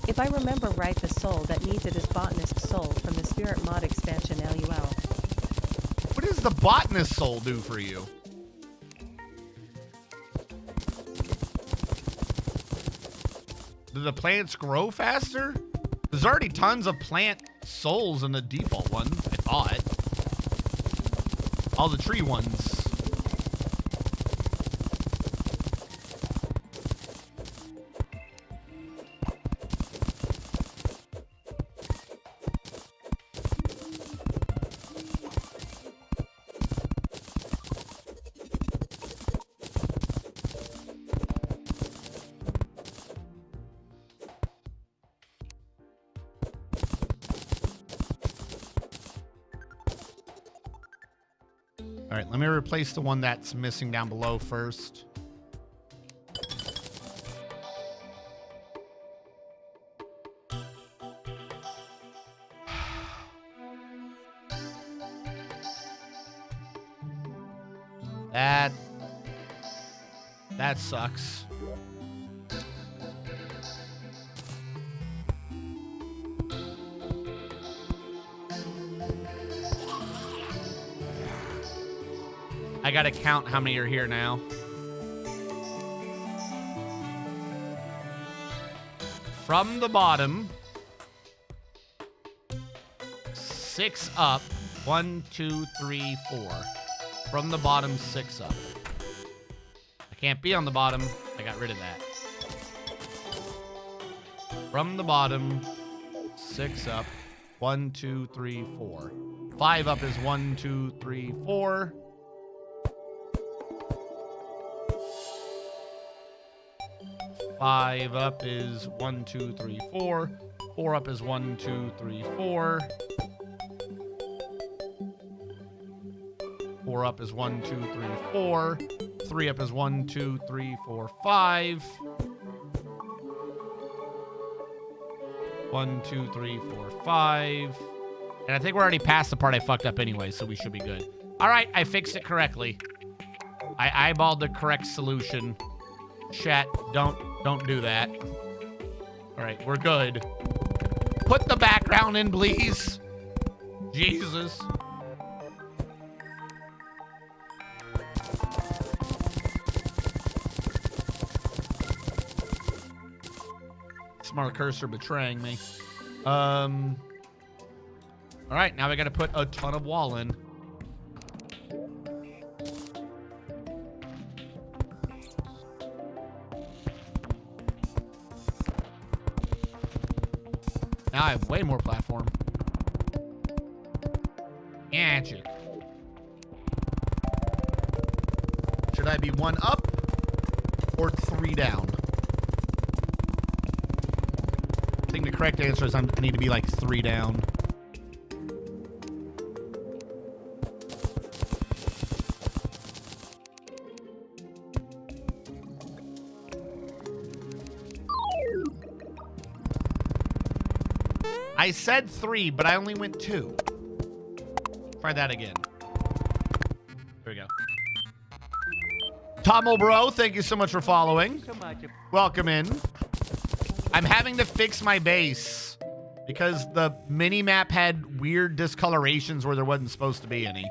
If I remember right, the soul that needs it is Botanist Soul from the Spirit Mod expansion LUL. What does the Botanist Soul do for you? Do the plants grow faster? There's already tons of plant souls in the default one, I thought. All the tree ones. All right, let me replace the one that's missing down below first. That sucks. I gotta count how many are here now. From the bottom, 6 up. 1, 2, 3, 4. From the bottom, 6 up. I can't be on the bottom. I got rid of that. From the bottom, 6 up. 1, 2, 3, 4. 5 up is 1, 2, 3, 4. 5 up is 1, 2, 3, 4. 4 up is 1, 2, 3, 4. 4 up is 1, 2, 3, 4. 3 up is 1, 2, 3, 4, 5. 1, 2, 3, 4, 5. And I think we're already past the part I fucked up anyway, so we should be good. All right, I fixed it correctly. I eyeballed the correct solution. Chat, don't do that. All right, we're good. Put the background in, please. Jesus. Smart cursor betraying me. All right, now we got to put a ton of wall in. Now I have way more platform. Magic. Should I be 1 up or 3 down? I think the correct answer is I need to be like 3 down. I said 3, but I only went 2. Try that again. There we go. Tomo Bro, thank you so much for following. Welcome in. I'm having to fix my base because the mini-map had weird discolorations where there wasn't supposed to be any.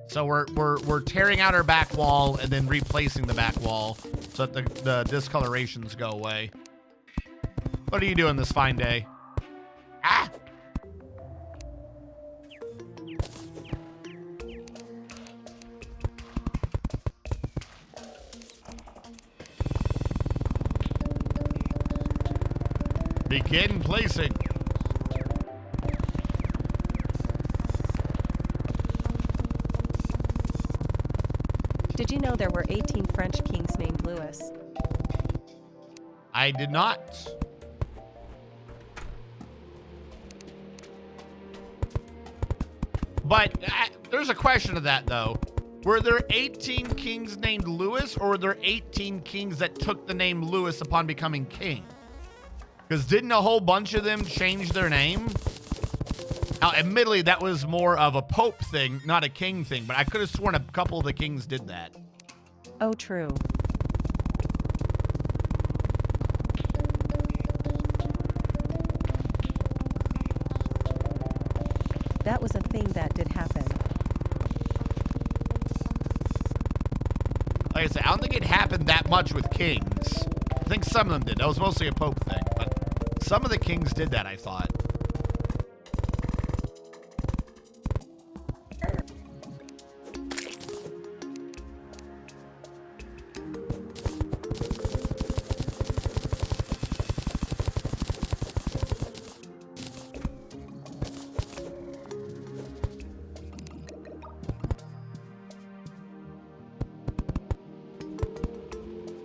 So we're tearing out our back wall and then replacing the back wall so that the discolorations go away. What are you doing this fine day? Ah! Begin placing. Did you know there were 18 French kings named Louis? I did not. But there's a question to that, though. Were there 18 kings named Louis, or were there 18 kings that took the name Louis upon becoming king? Because didn't a whole bunch of them change their name? Now, admittedly, that was more of a pope thing, not a king thing, but I could have sworn a couple of the kings did that. Oh, true. That was a thing that did happen. Like I said, I don't think it happened that much with kings. I think some of them did. That was mostly a pope thing, but some of the kings did that, I thought.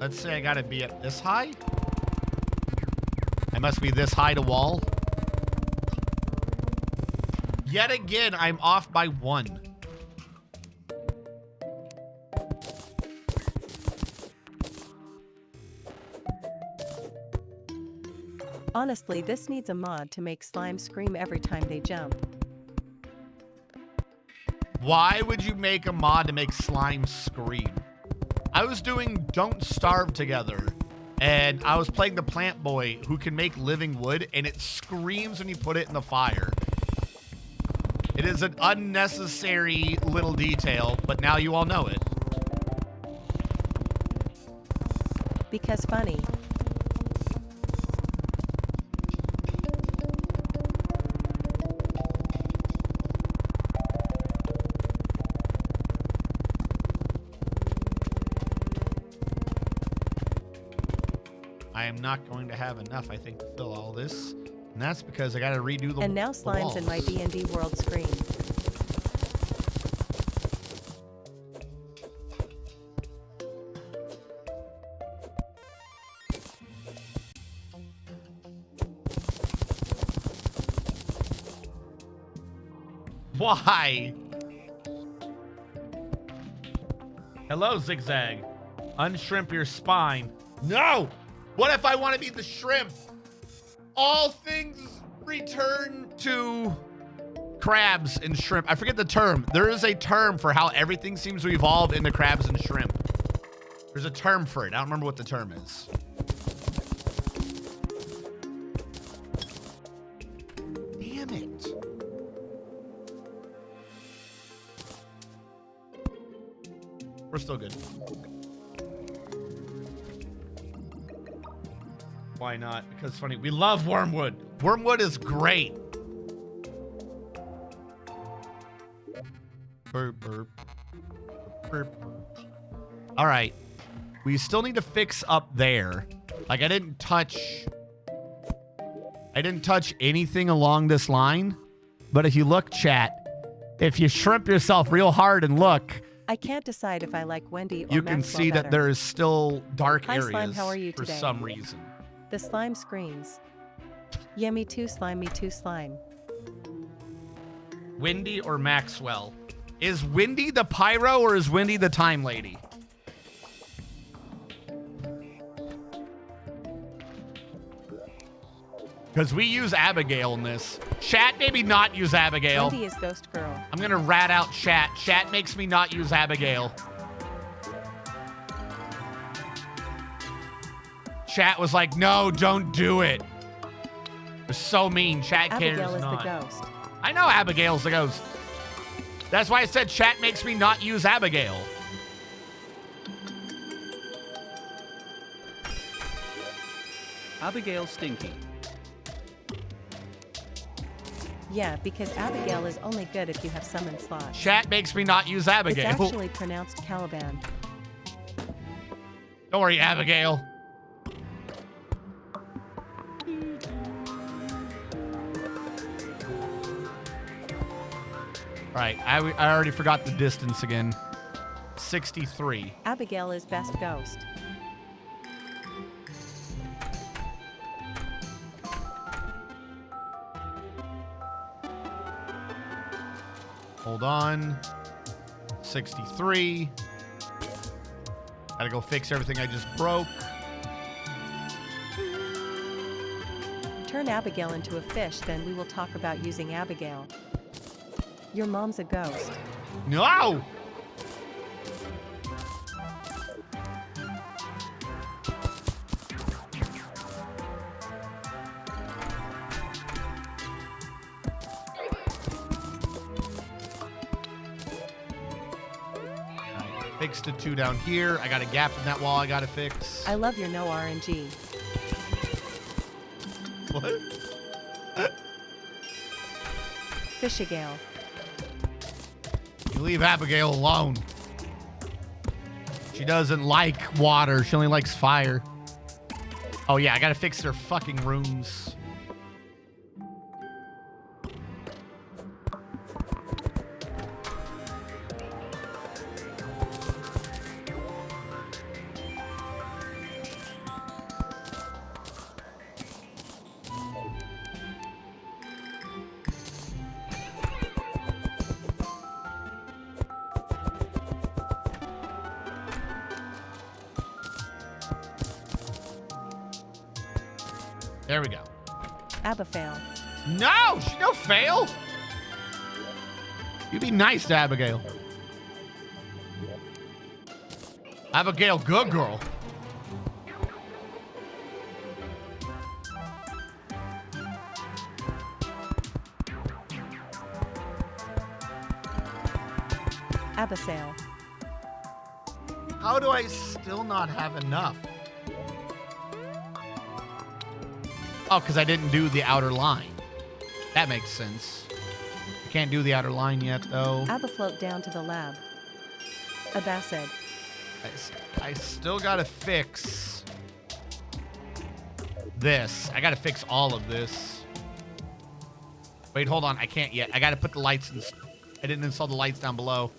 Let's say I gotta be up this high. I must be this high to wall. Yet again, I'm off by 1. Honestly, this needs a mod to make slime scream every time they jump. Why would you make a mod to make slime scream? I was doing Don't Starve Together, and I was playing the plant boy who can make living wood, and it screams when you put it in the fire. It is an unnecessary little detail, but now you all know it. Because funny. I am not going to have enough, I think, to fill all this. And that's because I got to redo the And now slime's in my D&D world screen. Why? Hello, Zigzag. Unshrimp your spine. No! What if I want to be the shrimp? All things return to crabs and shrimp. I forget the term. There is a term for how everything seems to evolve into crabs and shrimp. There's a term for it. I don't remember what the term is. Damn it. We're still good. Why not? Because funny. We love wormwood. Wormwood is great. Burp, burp. Burp, burp. All right. We still need to fix up there. Like I didn't touch anything along this line. But if you look, chat, if you shrimp yourself real hard and look, I can't decide if I like Wendy or you can Maxwell see that better. there is still dark Hi, areas Slime, how are you for today? some reason. The slime screams. Yeah, me too, slime, me too, slime. Wendy or Maxwell? Is Wendy the pyro or is Wendy the time lady? Because we use Abigail in this. Chat, maybe not use Abigail. Wendy is ghost girl. I'm going to rat out chat. Chat makes me not use Abigail. Chat was like, no, don't do it. They're so mean. Chat cares Abigail is not. the ghost. I know Abigail's the ghost. That's why I said chat makes me not use Abigail. Abigail Stinky. Yeah, because Abigail is only good if you have summon slots. Chat makes me not use Abigail. It's actually pronounced Caliban. Don't worry, Abigail. Right, I already forgot the distance again. 63. Abigail is best ghost. Hold on. 63. Gotta go fix everything I just broke. Turn Abigail into a fish, then we will talk about using Abigail. Your mom's a ghost. No! Fix the 2 down here. I got a gap in that wall I gotta fix. I love your no RNG. What? Fishigale. You leave Abigail alone. She doesn't like water. She only likes fire. Oh yeah, I gotta fix their fucking rooms. There we go. Abifail. No, she no fail. You be nice to Abigail. Abigail, good girl. Abisail. How do I still not have enough? Oh, because I didn't do the outer line. That makes sense. I can't do the outer line yet, though. Abafloat down to the lab. Abacid. I still gotta fix this. I gotta fix all of this. Wait, hold on. I can't yet. I gotta put the lights in. I didn't install the lights down below.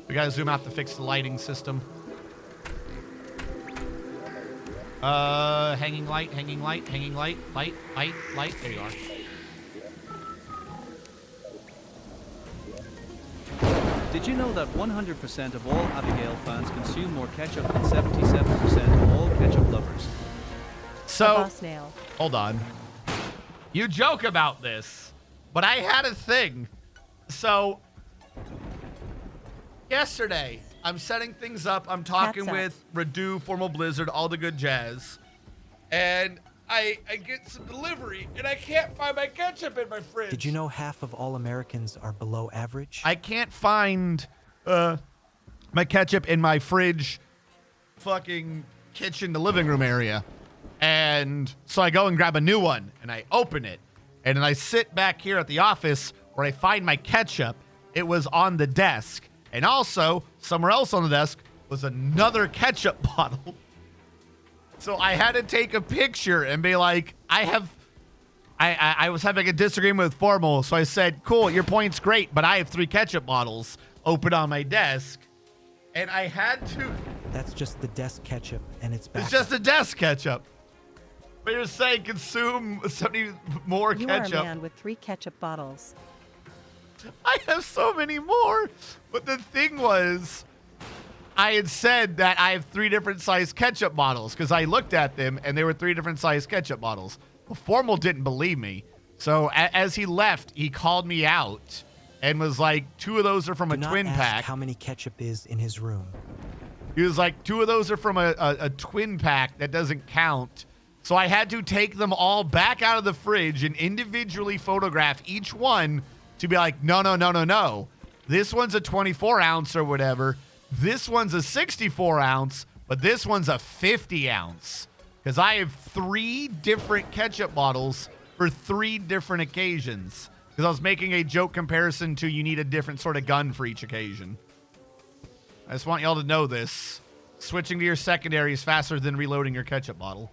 We gotta zoom out to fix the lighting system. Hanging light, hanging light, hanging light, light, light, light. There you are. Did you know that 100% of all Abigail fans consume more ketchup than 77% of all ketchup lovers? So, boss nail. hold on. You joke about this, but I had a thing. So, yesterday, I'm setting things up. I'm talking with Redu, Formal Blizzard, all the good jazz. And I get some delivery, and I can't find my ketchup in my fridge. Did you know half of all Americans are below average? I can't find my ketchup in my fridge, fucking kitchen, the living room area. And so I go and grab a new one, and I open it. And then I sit back here at the office where I find my ketchup. It was on the desk. And also, somewhere else on the desk was another ketchup bottle. So I had to take a picture and be like, I was having a disagreement with Formal. So I said, cool, your point's great, but I have 3 ketchup bottles open on my desk. And I had to... That's just the desk ketchup, and it's back. It's just a desk ketchup. But you're saying consume 70 more You ketchup. are a man with 3 ketchup bottles. I have so many more. But the thing was, I had said that I have 3 different size ketchup bottles because I looked at them and they were 3 different size ketchup bottles. Well, Formal didn't believe me. So as he left, he called me out and was like, 2 of those are from a twin pack. How many ketchup is in his room? He was like, 2 of those are from a twin pack that doesn't count. So I had to take them all back out of the fridge and individually photograph each one to be like, no. This one's a 24 ounce or whatever. This one's a 64 ounce, but this one's a 50 ounce. Because I have 3 different ketchup bottles for 3 different occasions. Because I was making a joke comparison to you need a different sort of gun for each occasion. I just want y'all to know this. Switching to your secondary is faster than reloading your ketchup bottle.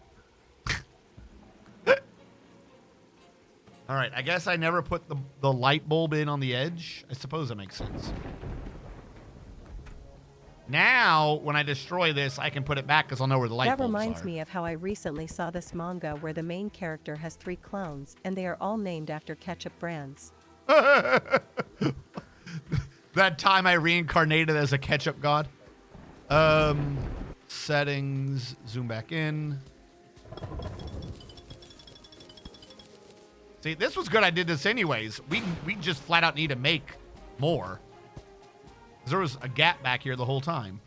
All right, I guess I never put the light bulb in on the edge. I suppose that makes sense. Now, when I destroy this, I can put it back because I'll know where the light bulbs are. That reminds me of how I recently saw this manga where the main character has 3 clones, and they are all named after ketchup brands. That time I reincarnated as a ketchup god. Settings, zoom back in. See, this was good. I did this anyways. We just flat out need to make more. There was a gap back here the whole time.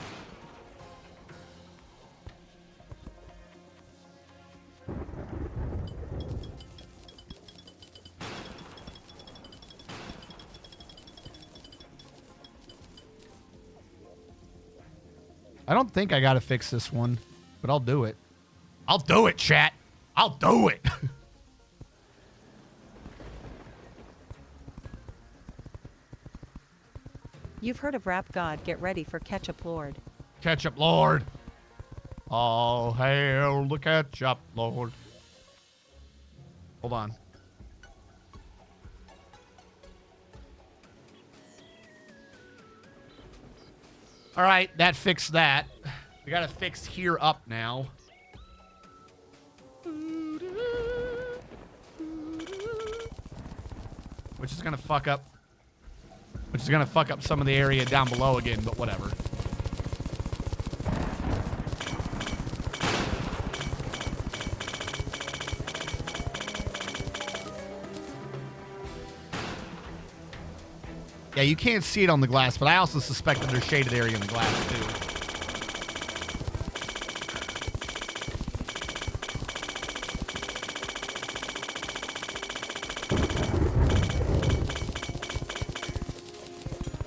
I don't think I got to fix this one, but I'll do it. I'll do it, chat. I'll do it. You've heard of Rap God, get ready for Ketchup Lord. Ketchup Lord. All hail the Ketchup Lord. Hold on. All right, that fixed that. We got to fix here up now. Which is going to fuck up. Which is going to fuck up some of the area down below again, but whatever. Yeah, you can't see it on the glass, but I also suspect that there's shaded area in the glass, too.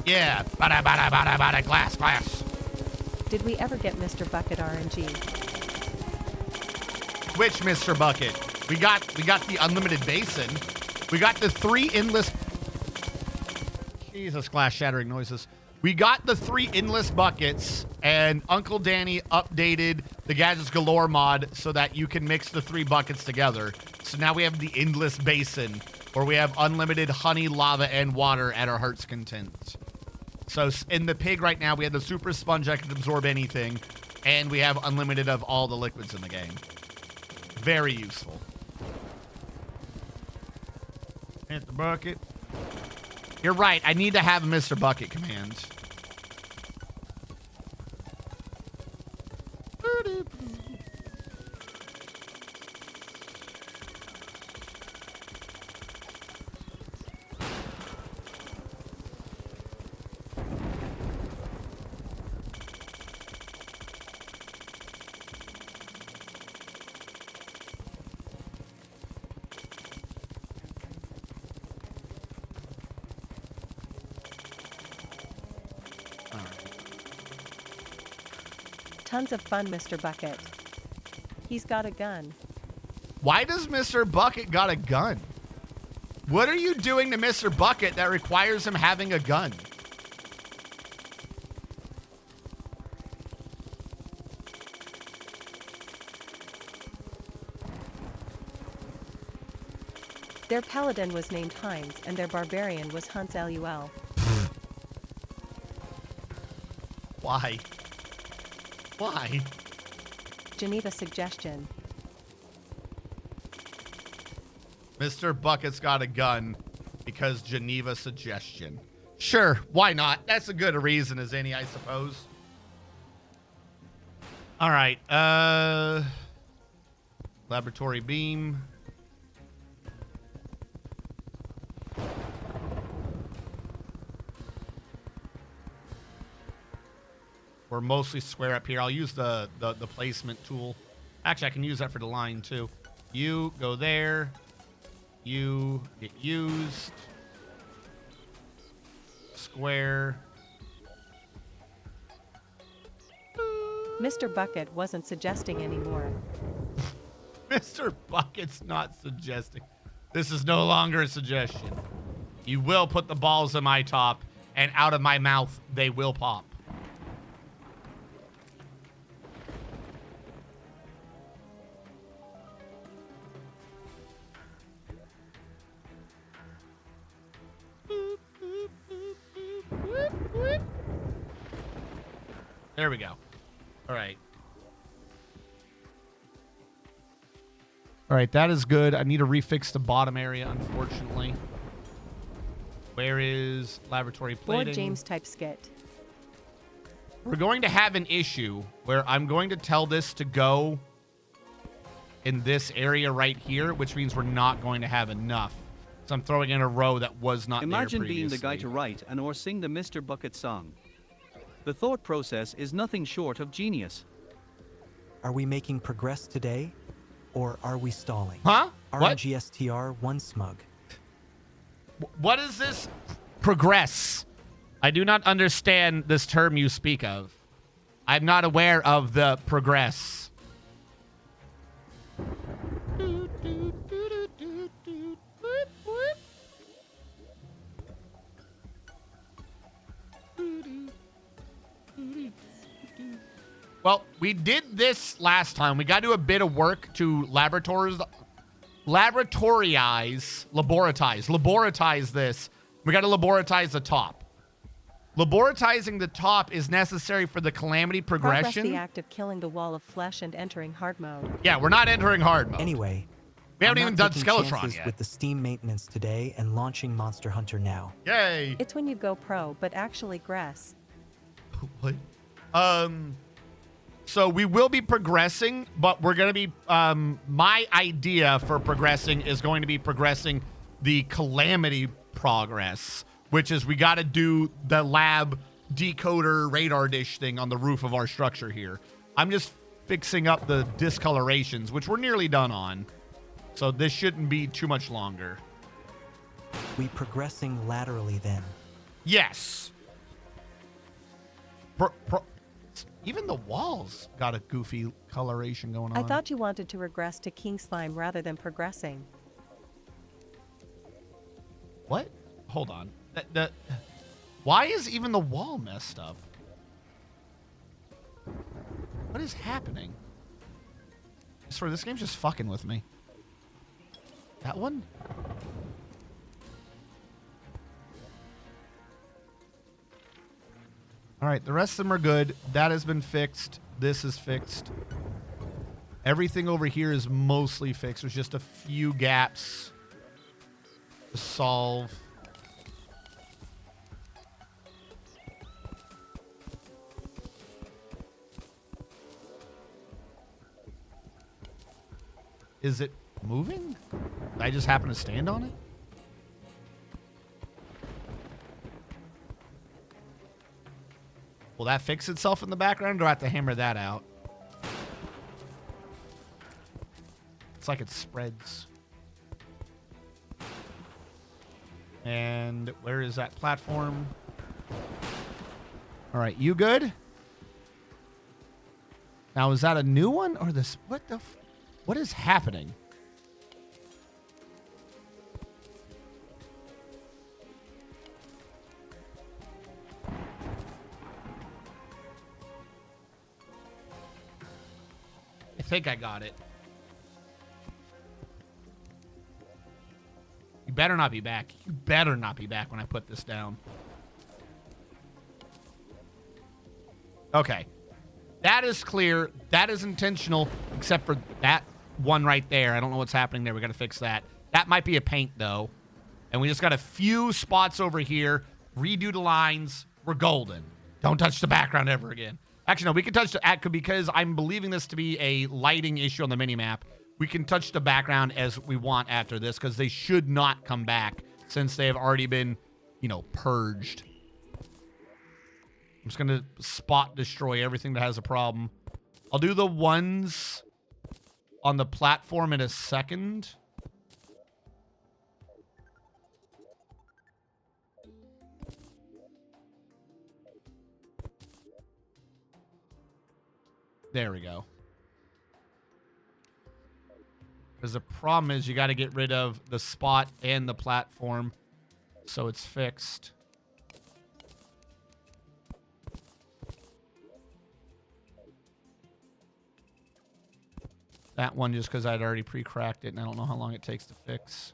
Yeah, bada, glass. Did we ever get Mr. Bucket RNG? Which Mr. Bucket? We got the unlimited basin. We got the 3 endless. Jesus, glass shattering noises. We got the 3 endless buckets, and Uncle Danny updated the Gadget's Galore mod so that you can mix the 3 buckets together. So now we have the endless basin, where we have unlimited honey, lava, and water at our heart's content. So in the pig right now, we have the super sponge that can absorb anything, and we have unlimited of all the liquids in the game. Very useful. Hit the bucket. You're right. I need to have a Mr. Bucket command. Tons of fun, Mr. Bucket. He's got a gun. Why does Mr. Bucket got a gun? What are you doing to Mr. Bucket that requires him having a gun? Their paladin was named Heinz, and their barbarian was Hunts LUL. Why? Why? Geneva suggestion. Mr. Bucket's got a gun because Geneva suggestion. Sure, why not? That's as good a reason as any, I suppose. All right. Laboratory beam. We're mostly square up here. I'll use the placement tool. Actually, I can use that for the line too. You go there. You get used. Square. Mr. Bucket wasn't suggesting anymore. Mr. Bucket's not suggesting. This is no longer a suggestion. You will put the balls in my top, and out of my mouth, they will pop. There we go. All right. All right, that is good. I need to refix the bottom area, unfortunately. Where is laboratory plating? Board James type skit. We're going to have an issue where I'm going to tell this to go in this area right here, which means we're not going to have enough. So I'm throwing in a row that was not Imagine there being the previously. guy to write and or sing the Mr. Bucket song. The thought process is nothing short of genius. Are we making progress today? Or are we stalling? Huh? What? RNGSTR 1 smug. What is this? Progress. I do not understand this term you speak of. I'm not aware of the progress. Well, we did this last time. We got to do a bit of work to laboratize this. We got to laboratize the top. Laboratizing the top is necessary for the Calamity Progress progression. the act of killing the wall of flesh and entering hard mode. Yeah, we're not entering hard mode. Anyway, we haven't I'm even not done taking Skeletron chances yet. with the Steam maintenance today and launching Monster Hunter now. Yay. It's when you go pro, but actually gress. What? So we will be progressing, but we're going to be, my idea for progressing is going to be progressing the Calamity progress, which is we got to do the lab decoder radar dish thing on the roof of our structure here. I'm just fixing up the discolorations, which we're nearly done on. So this shouldn't be too much longer. We progressing laterally then. Yes. Even the walls got a goofy coloration going on. I thought you wanted to regress to King Slime rather than progressing. What? Hold on. Why is even the wall messed up? What is happening? This game's just fucking with me. That one? All right, the rest of them are good. That has been fixed. This is fixed. Everything over here is mostly fixed. There's just a few gaps to solve. Is it moving? Did I just happen to stand on it? Will that fix itself in the background, or do I have to hammer that out? It's like it spreads. And where is that platform? All right, you good? Now, is that a new one or this? What is happening? I think I got it. You better not be back. You better not be back when I put this down. Okay. That is clear. That is intentional, except for that one right there. I don't know what's happening there. We got to fix that. That might be a paint, though. And we just got a few spots over here. Redo the lines. We're golden. Don't touch the background ever again. Actually, no, we can touch the... Because I'm believing this to be a lighting issue on the minimap, we can touch the background as we want after this, because they should not come back since they have already been, you know, purged. I'm just going to spot destroy everything that has a problem. I'll do the ones on the platform in a second. There we go. Because the problem is you got to get rid of the spot and the platform so it's fixed. That one just because I'd already pre-cracked it and I don't know how long it takes to fix.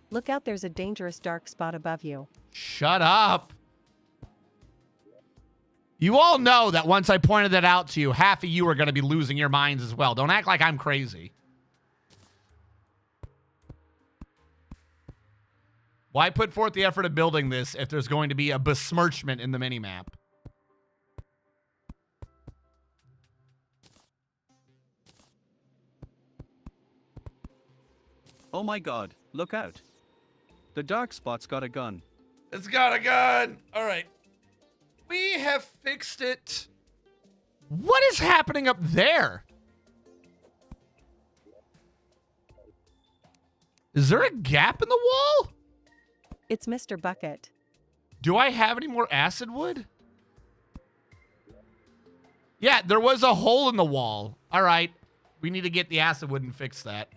Look out, there's a dangerous dark spot above you. Shut up. You all know that once I pointed that out to you, half of you are going to be losing your minds as well. Don't act like I'm crazy. Why put forth the effort of building this if there's going to be a besmirchment in the minimap? Oh my god, look out. The dark spot's got a gun. It's got a gun. All right. We have fixed it. What is happening up there? Is there a gap in the wall? It's Mr. Bucket. Do I have any more acid wood? Yeah, there was a hole in the wall. All right. We need to get the acid wood and fix that.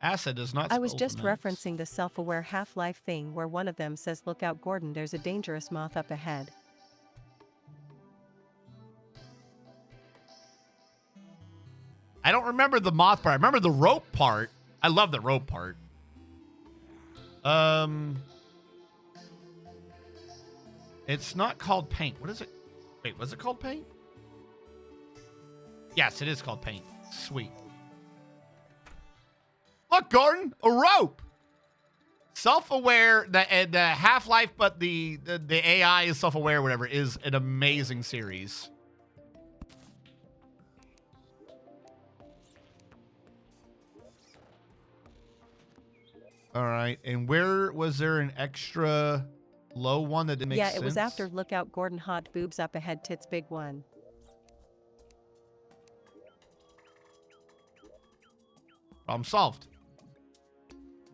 Acid is not. I was just referencing the self-aware Half-Life thing where one of them says, "Look out, Gordon, there's a dangerous moth up ahead." I don't remember the moth part. I remember the rope part. I love the rope part. It's not called paint. What is it? Wait, was it called paint? Yes, it is called paint. Sweet. Look, Gordon, a rope. Self-aware, the Half-Life, but the AI is self-aware, whatever, is an amazing series. All right, and where was there an extra low one that didn't make sense? Yeah, it was after "Look out, Gordon, hot boobs up ahead, tits big one." Problem solved.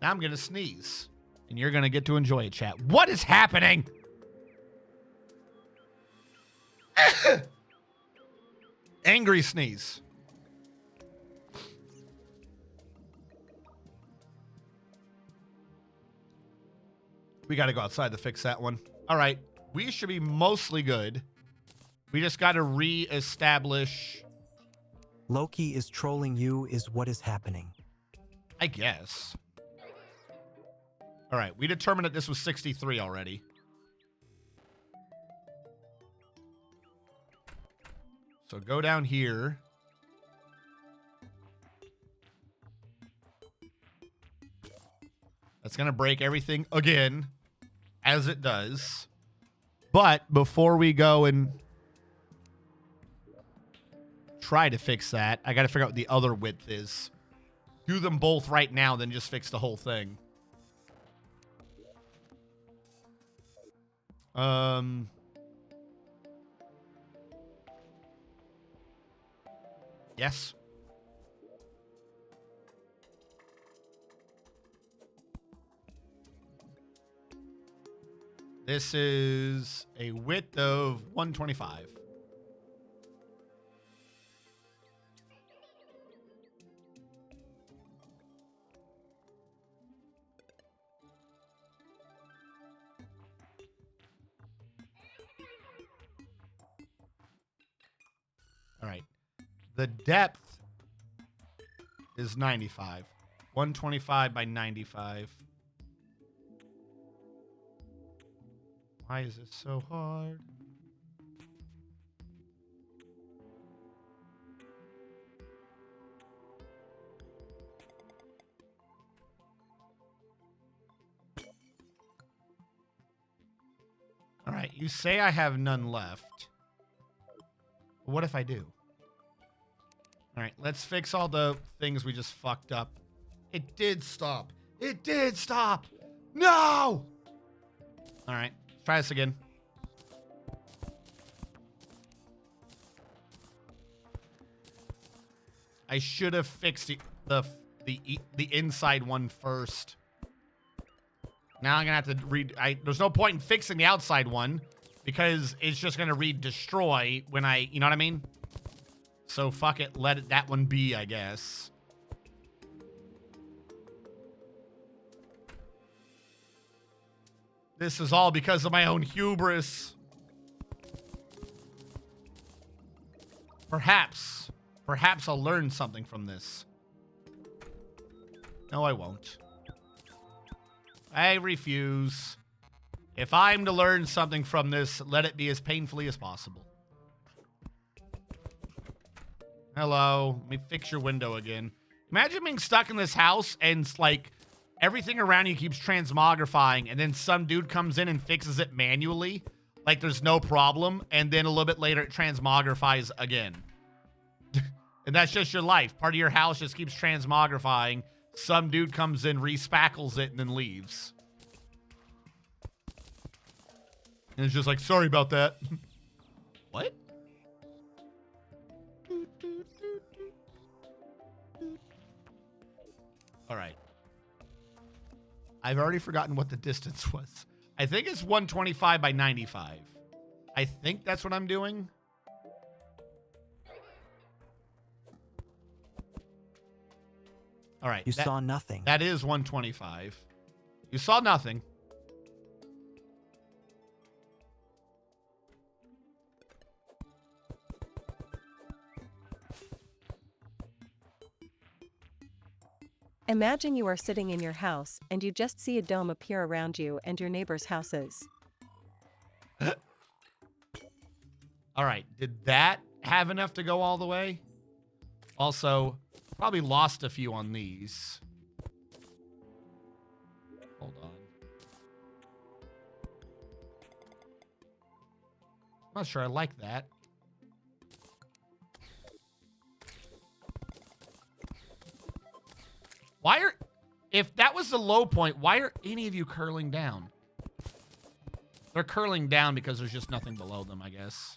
Now I'm going to sneeze. And you're going to get to enjoy it, chat. What is happening? Angry sneeze. We got to go outside to fix that one. All right. We should be mostly good. We just got to reestablish. Loki is trolling you is what is happening. I guess. All right, we determined that this was 63 already. So go down here. That's going to break everything again, as it does. But before we go and try to fix that, I got to figure out what the other width is. Do them both right now, then just fix the whole thing. Yes. This is a width of 125. All right. The depth is 95. 125 by 95. Why is it so hard? All right, you say I have none left. What if I do? All right, let's fix all the things we just fucked up. It did stop. It did stop. No! All right, try this again. I should have fixed the inside one first. Now I'm gonna have to read. There's no point in fixing the outside one because it's just gonna read destroy when you know what I mean? So fuck it, that one be, I guess. This is all because of my own hubris. Perhaps I'll learn something from this. No, I won't. I refuse. If I'm to learn something from this, let it be as painfully as possible. Hello. Let me fix your window again. Imagine being stuck in this house and like everything around you keeps transmogrifying and then some dude comes in and fixes it manually. Like there's no problem. And then a little bit later it transmogrifies again. And that's just your life. Part of your house just keeps transmogrifying. Some dude comes in, respackles it, and then leaves. And it's just like, sorry about that. What? All right. I've already forgotten what the distance was. I think it's 125 by 95. I think that's what I'm doing. All right. You saw nothing. That is 125. You saw nothing. Imagine you are sitting in your house and you just see a dome appear around you and your neighbors' houses. All right. Did that have enough to go all the way? Also, probably lost a few on these. Hold on. Not sure I like that. If that was the low point, why are any of you curling down? They're curling down because there's just nothing below them, I guess.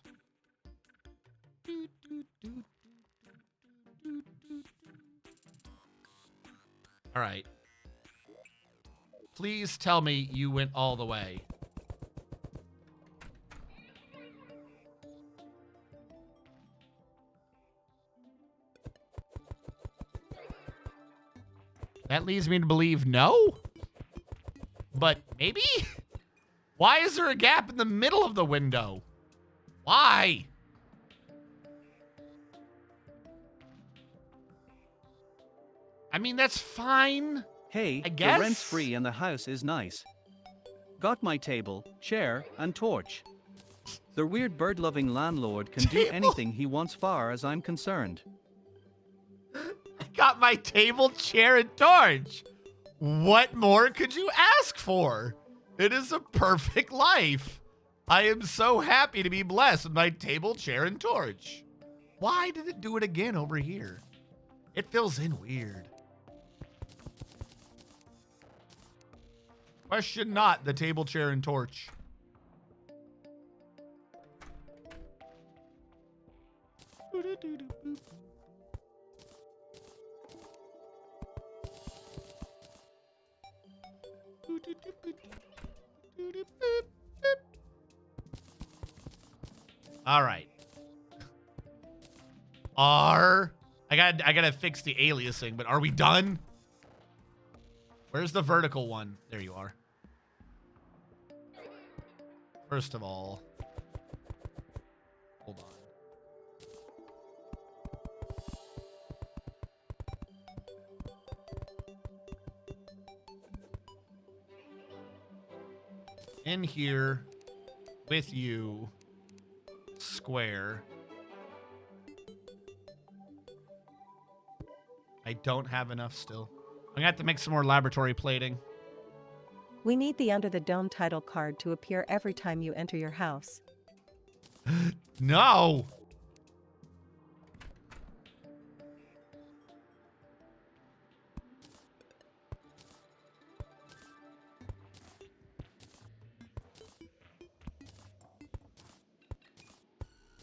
All right. Please tell me you went all the way. That leads me to believe no. But maybe? Why is there a gap in the middle of the window? Why? I mean, that's fine. Hey, I guess. the rent's free and the house is nice. Got my table, chair, and torch. The weird bird-loving landlord can do anything he wants far as I'm concerned. Got my table, chair, and torch. What more could you ask for? It is a perfect life. I am so happy to be blessed with my table, chair, and torch. Why did it do it again over here? It fills in weird. Question not the table, chair, and torch. All right. I gotta fix the aliasing, but are we done? Where's the vertical one? There you are. First of all, hold on. In here with you, square. I don't have enough still. I'm gonna have to make some more laboratory plating. We need the Under the Dome title card to appear every time you enter your house. No!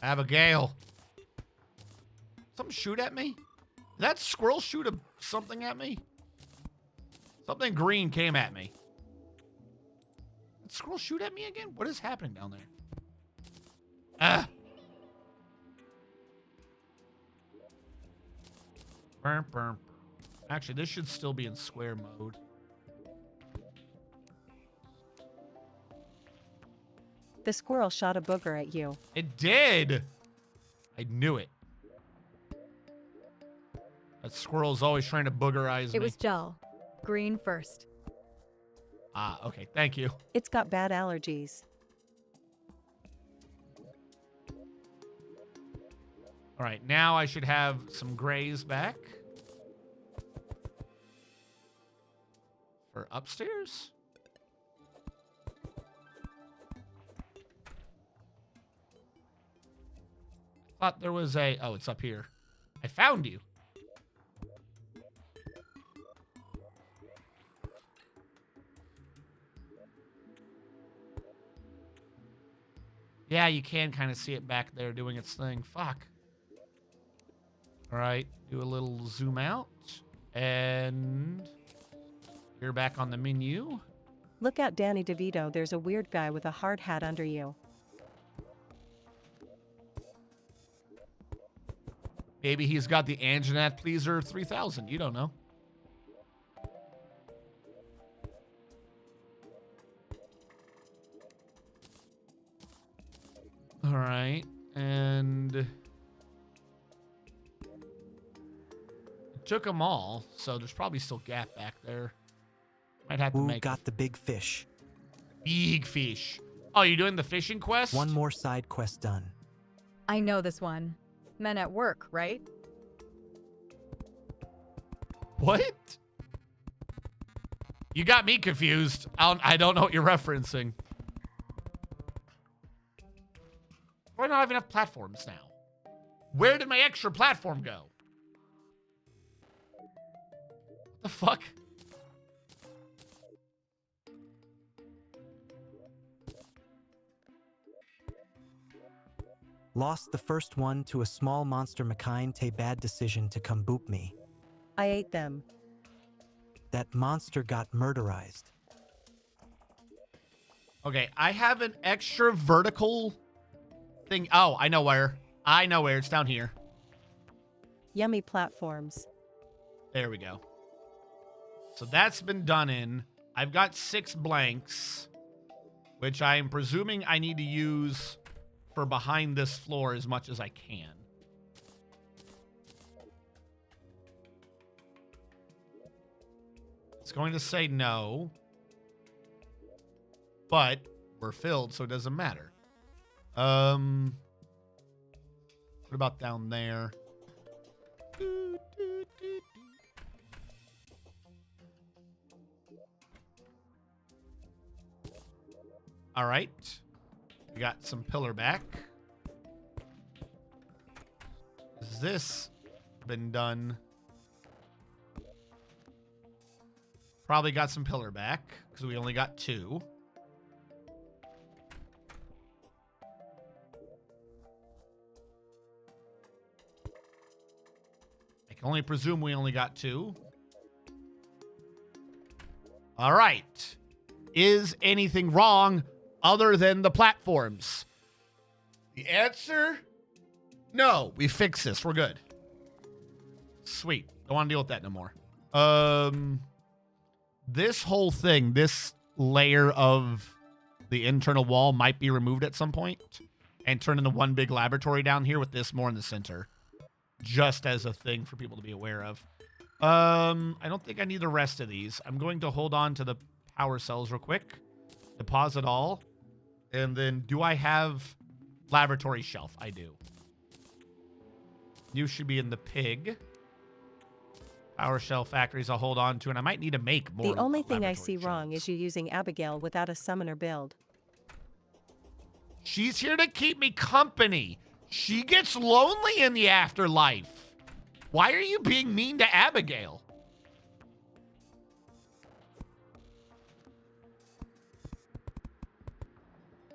Abigail. Something shoot at me? Did that squirrel shoot something at me? Something green came at me. Did squirrel shoot at me again? What is happening down there? Ah. Burp, burp. Actually, this should still be in square mode. The squirrel shot a booger at you. It did. I knew it. That squirrel's always trying to boogerize me. It was gel. Green first. Ah, okay. Thank you. It's got bad allergies. All right, now I should have some grays back. For upstairs? Thought there was a... Oh, it's up here. I found you. Yeah, you can kind of see it back there doing its thing. Fuck. All right, do a little zoom out. And you're back on the menu. Look out, Danny DeVito. There's a weird guy with a hard hat under you. Maybe he's got the Anjanat Pleaser 3000. You don't know. All right, and it took them all, so there's probably still gap back there. Might have to Who make got the big fish? big fish. Oh, you doing the fishing quest? One more side quest done. I know this one. Men at work, right? What? You got me confused. I don't know what you're referencing. Why not have enough platforms now? Where did my extra platform go? What the fuck? Lost the first one to a small monster McKind te bad decision to come boop me. I ate them. That monster got murderized. Okay, I have an extra vertical thing. Oh, I know where. I know where. It's down here. Yummy platforms. There we go. So that's been done in. I've got 6 blanks, which I'm presuming I need to use for behind this floor as much as I can. It's going to say no, but we're filled, so it doesn't matter. What about down there? All right. We got some pillar back. Has this been done? Probably got some pillar back because we only got 2. I can only presume we only got 2. All right. Is anything wrong other than the platforms? The answer? No. We fixed this. We're good. Sweet. Don't want to deal with that no more. This whole thing, this layer of the internal wall might be removed at some point and turn into one big laboratory down here with this more in the center. Just as a thing for people to be aware of. I don't think I need the rest of these. I'm going to hold on to the power cells real quick. Deposit all. And then do I have laboratory shelf? I do. You should be in the pig. Power shell factories I'll hold on to, and I might need to make more. The only thing I laboratory see wrong shelves. is you using Abigail without a summoner build. She's here to keep me company. She gets lonely in the afterlife. Why are you being mean to Abigail?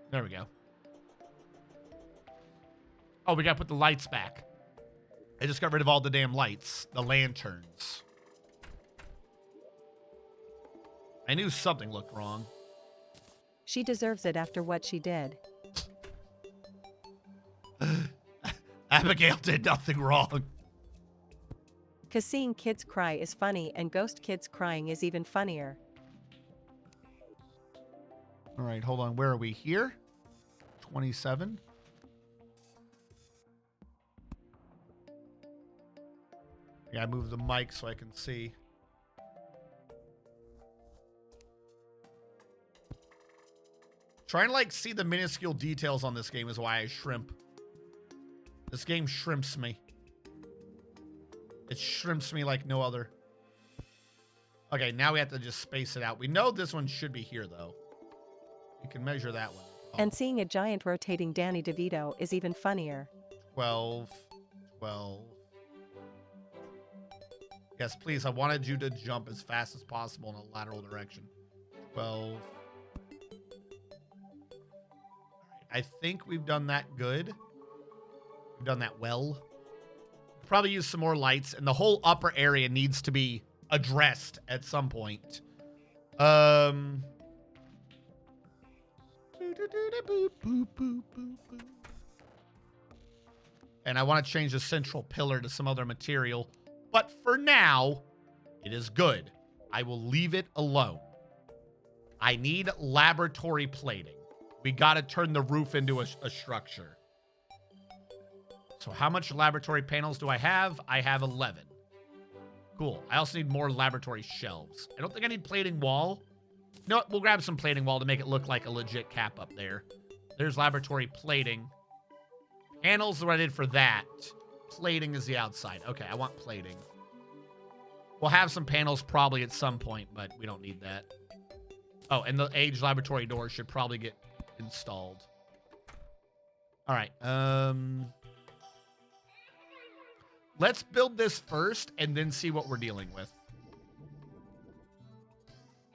There we go. Oh, we got to put the lights back. I just got rid of all the damn lights. The lanterns. I knew something looked wrong. She deserves it after what she did. Abigail did nothing wrong. 'Cause seeing kids cry is funny and ghost kids crying is even funnier. All right, hold on. Where are we here? 27. Yeah, I moved the mic so I can see. Trying to like see the minuscule details on this game is why I shrimp. This game shrimps me. It shrimps me like no other. Okay, now we have to just space it out. We know this one should be here, though. We can measure that one. Oh, And seeing a giant rotating Danny DeVito is even funnier. 12. 12. Yes, please. I wanted you to jump as fast as possible in a lateral direction. 12. I think we've done that good. We've done that well. Probably use some more lights, and the whole upper area needs to be addressed at some point. And I want to change the central pillar to some other material. But for now, it is good. I will leave it alone. I need laboratory plating. We got to turn the roof into a structure. So how much laboratory panels do I have? I have 11. Cool. I also need more laboratory shelves. I don't think I need plating wall. You know what? We'll grab some plating wall to make it look like a legit cap up there. There's laboratory plating. Panels is what I did for that. Plating is the outside. Okay, I want plating. We'll have some panels probably at some point, but we don't need that. Oh, and the age laboratory door should probably get installed. All right. Let's build this first and then see what we're dealing with.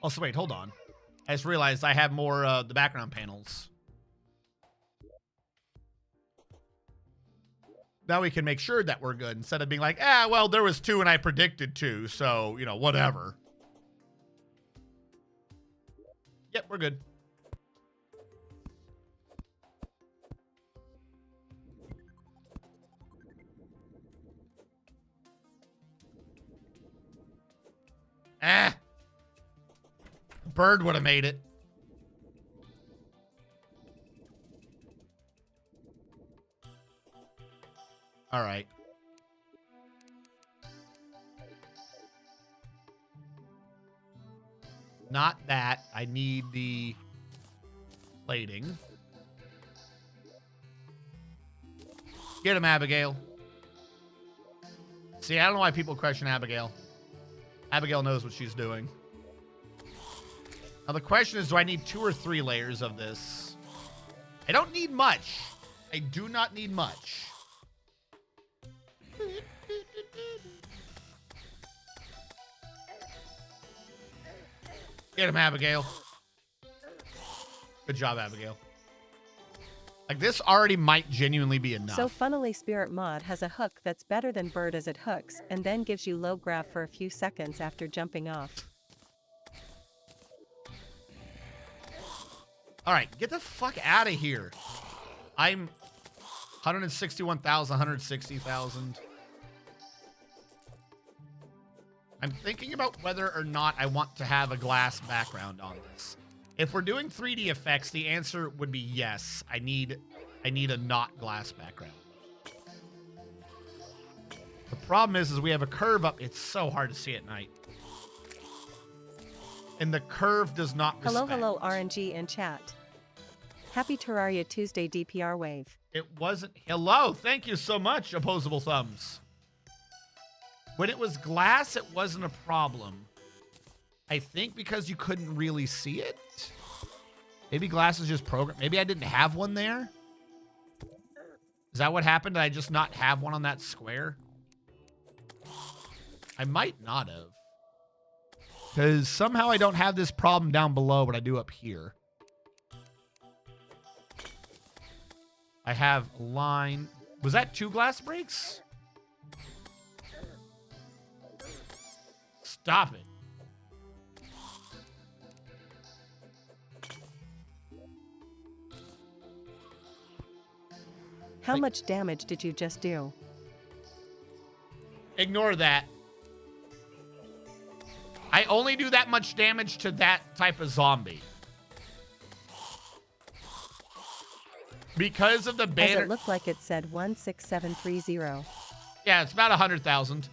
Also, wait, hold on. I just realized I have more the background panels. Now we can make sure that we're good instead of being like, well, there was 2 and I predicted 2, so, you know, whatever. Yep, we're good. Bird would have made it. All right. Not that. I need the plating. Get him, Abigail. See, I don't know why people question Abigail. Abigail knows what she's doing. Now the question is, do I need 2 or 3 layers of this? I don't need much. I do not need much. Get him, Abigail. Good job, Abigail. Like, this already might genuinely be enough. So Funnily Spirit Mod has a hook that's better than Bird as it hooks and then gives you low grav for a few seconds after jumping off. All right, get the fuck out of here. I'm 161,000, 160,000. I'm thinking about whether or not I want to have a glass background on this. If we're doing 3D effects, the answer would be yes. I need a not glass background. The problem is we have a curve up. It's so hard to see at night. And the curve does not respect. Hello RNG in chat. Happy Terraria Tuesday DPR wave. It wasn't. Hello. Thank you so much, Opposable Thumbs. When it was glass, it wasn't a problem. I think because you couldn't really see it. Maybe glass is just programmed. Maybe I didn't have one there. Is that what happened? Did I just not have one on that square? I might not have. Because somehow I don't have this problem down below, but I do up here. I have a line. Was that 2 glass breaks? Stop it. How much damage did you just do? Ignore that. I only do that much damage to that type of zombie. Because of the banner. As it looked like it said 16730. Yeah, it's about 100,000.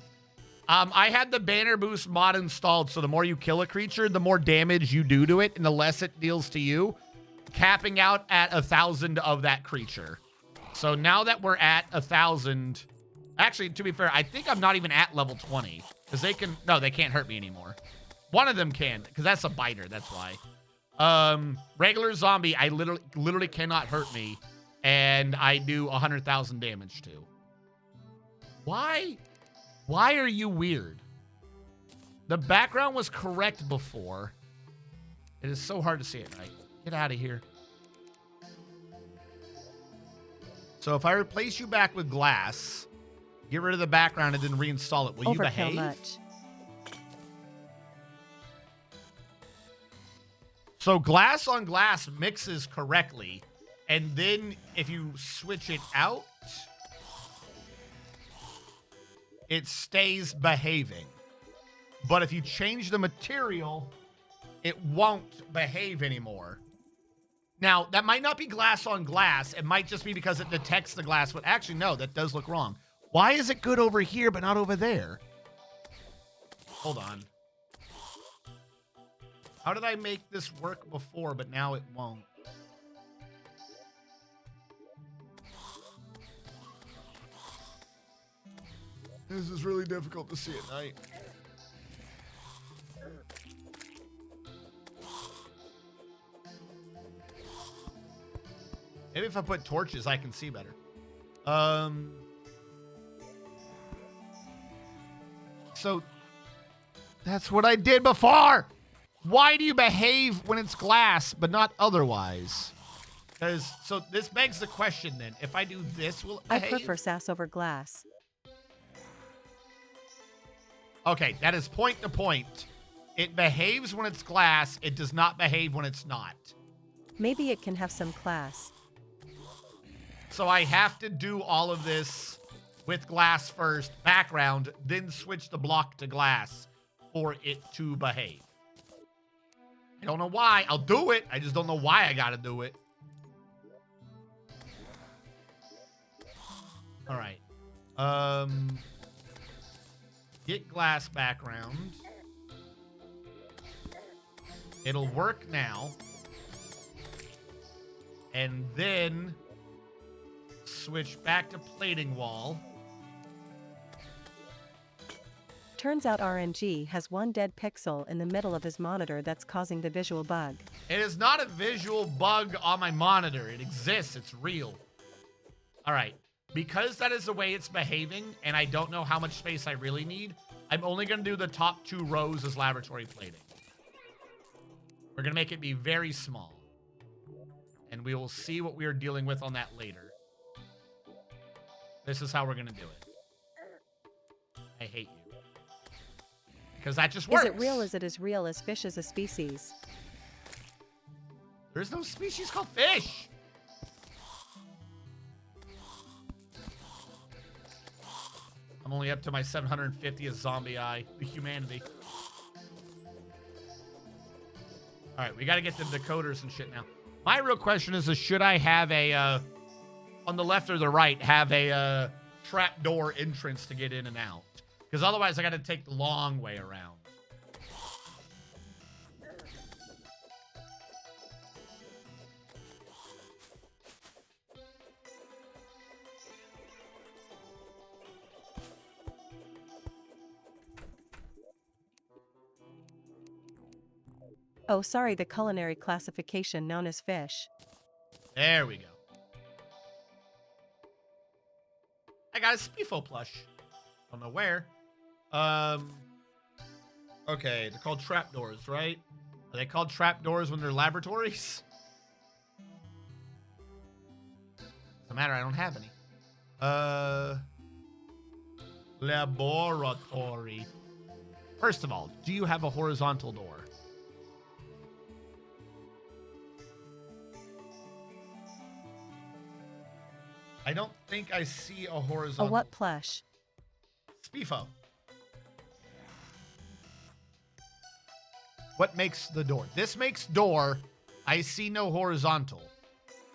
I had the banner boost mod installed, so the more you kill a creature, the more damage you do to it, and the less it deals to you, capping out at 1,000 of that creature. So now that we're at 1,000, actually, to be fair, I think I'm not even at level 20, because they can, no, they can't hurt me anymore. One of them can, because that's a biter, that's why. Regular zombie, I literally cannot hurt me, and I do 100,000 damage to. Why? Why are you weird? The background was correct before. It is so hard to see at night. Get out of here. So if I replace you back with glass, get rid of the background and then reinstall it, will you behave? Much. So glass on glass mixes correctly, and then if you switch it out, it stays behaving. But if you change the material, it won't behave anymore. Now, that might not be glass on glass. It might just be because it detects the glass. But actually, no, that does look wrong. Why is it good over here but not over there? Hold on. How did I make this work before, but now it won't? This is really difficult to see at night. Maybe if I put torches, I can see better. So that's what I did before. Why do you behave when it's glass, but not otherwise? Because, so this begs the question then. If I do this, will it I behave? prefer sass over glass. Okay, that is point to point. It behaves when it's glass. It does not behave when it's not. Maybe it can have some class. So I have to do all of this with glass first, background, then switch the block to glass for it to behave. I don't know why. I'll do it. I just don't know why I gotta do it. All right. Get glass background. It'll work now. And then switch back to plating wall. Turns out RNG has one dead pixel in the middle of his monitor that's causing the visual bug. It is not a visual bug on my monitor. It exists. It's real. All right. Because that is the way it's behaving, and I don't know how much space I really need, I'm only going to do the top 2 rows as laboratory plating. We're going to make it be very small. And we will see what we are dealing with on that later. This is how we're going to do it. I hate you. Because that just works. Is it real? Is it as real as fish as a species? There's no species called fish. I'm only up to my 750th zombie eye. The humanity. All right, we got to get the decoders and shit now. My real question is should I have a, on the left or the right, have a trapdoor entrance to get in and out? Because otherwise I got to take the long way around. Oh, sorry, the culinary classification known as fish. There we go. I got a Spifo plush. Don't know where. Okay, they're called trapdoors, right? Are they called trapdoors when they're laboratories? Doesn't matter, I don't have any. Laboratory. First of all, do you have a horizontal door? I don't think I see a horizontal. A what plush? Spifo. What makes the door? This makes door. I see no horizontal.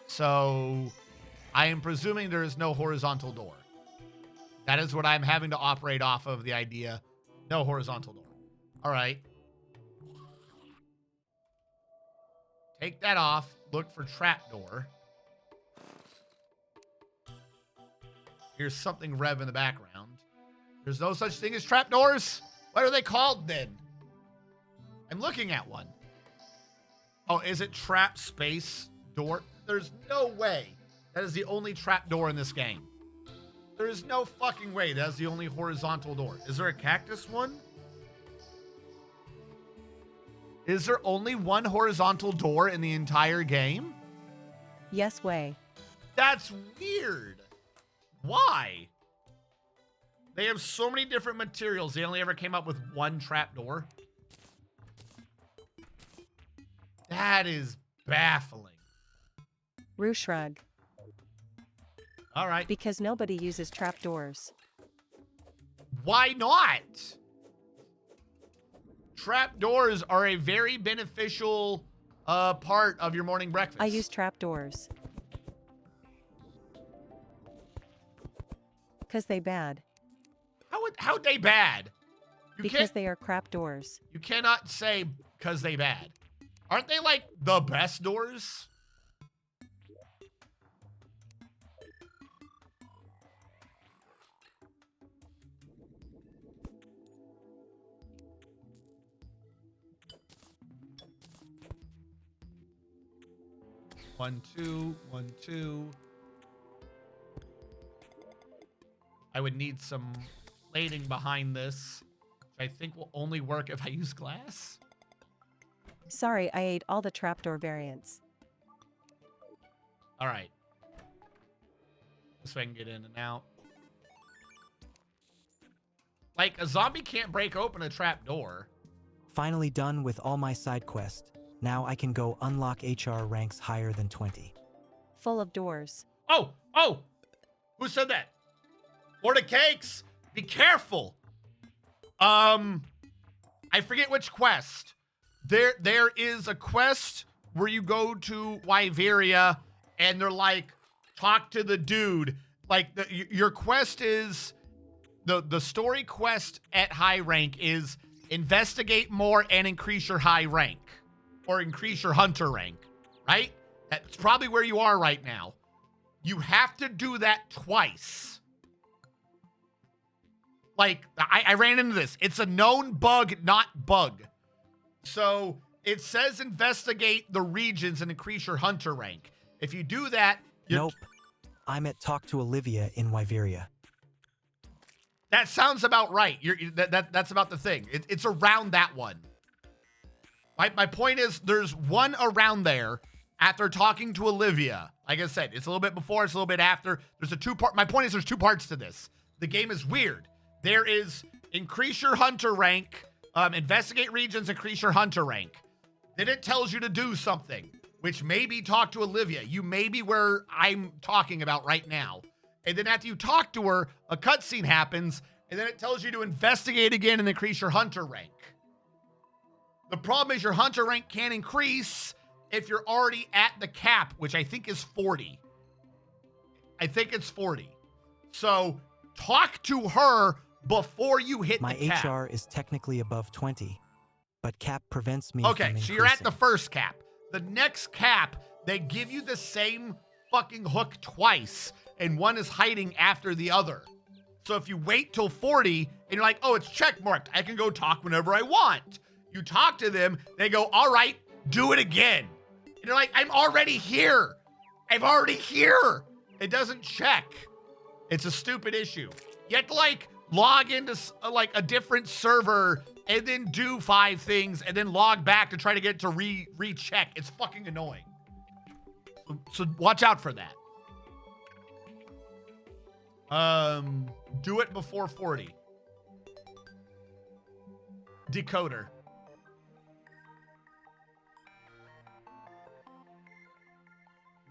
So I am presuming there is no horizontal door. That is what I'm having to operate off of, the idea. No horizontal door. All right. Take that off. Look for trapdoor. Here's something rev in the background. There's no such thing as trapdoors? What are they called then? I'm looking at one. Oh, is it trap space door? There's no way. That is the only trap door in this game. There is no fucking way that's the only horizontal door. Is there a cactus one? Is there only one horizontal door in the entire game? Yes way. That's weird. Why? They have so many different materials. They only ever came up with one trapdoor. That is baffling. Rue shrug. All right. Because nobody uses trapdoors. Why not? Trapdoors are a very beneficial part of your morning breakfast. I use trapdoors. Because they bad. How they bad? Because they are crap doors. You cannot say because they bad. Aren't they like the best doors? One, two, 1, 2. I would need some plating behind this, which I think will only work if I use glass. Sorry, I ate all the trapdoor variants. All right. This way I can get in and out. Like, a zombie can't break open a trap door. Finally done with all my side quests. Now I can go unlock HR ranks higher than 20. Full of doors. Oh! Who said that? Order cakes! Be careful! I forget which quest. There is a quest where you go to Wyveria and they're like, talk to the dude. Like, your quest is, the story quest at high rank is investigate more and increase your high rank. Or increase your hunter rank, right? That's probably where you are right now. You have to do that twice. Like, I ran into this. It's a known bug, not bug. So it says investigate the regions and increase your hunter rank. If you do that, Nope. I'm at Talk to Olivia in Wyveria. that sounds about right. That's about the thing. It's around that one. My point is, there's one around there after talking to Olivia. Like I said, it's a little bit before, it's a little bit after. There's a two-part. My point is, there's two parts to this. The game is weird. There is increase your hunter rank, investigate regions, increase your hunter rank. Then it tells you to do something, which maybe talk to Olivia. You may be where I'm talking about right now. And then after you talk to her, a cutscene happens, and then it tells you to investigate again and increase your hunter rank. The problem is your hunter rank can't increase if you're already at the cap, which I think is 40. I think it's 40. So talk to her before you hit My the cap. HR is technically above 20, but cap prevents me Okay, from so you're at increasing. the first cap. The next cap, they give you the same fucking hook twice, and one is hiding after the other. So if you wait till 40, and you're like, oh, it's checkmarked, I can go talk whenever I want. You talk to them, they go, all right, do it again. And you're like, I'm already here. I'm already here. It doesn't check. It's a stupid issue. You have to like log into like a different server and then do 5 things and then log back to try to get it to recheck. It's fucking annoying. So watch out for that. Do it before 40. Decoder.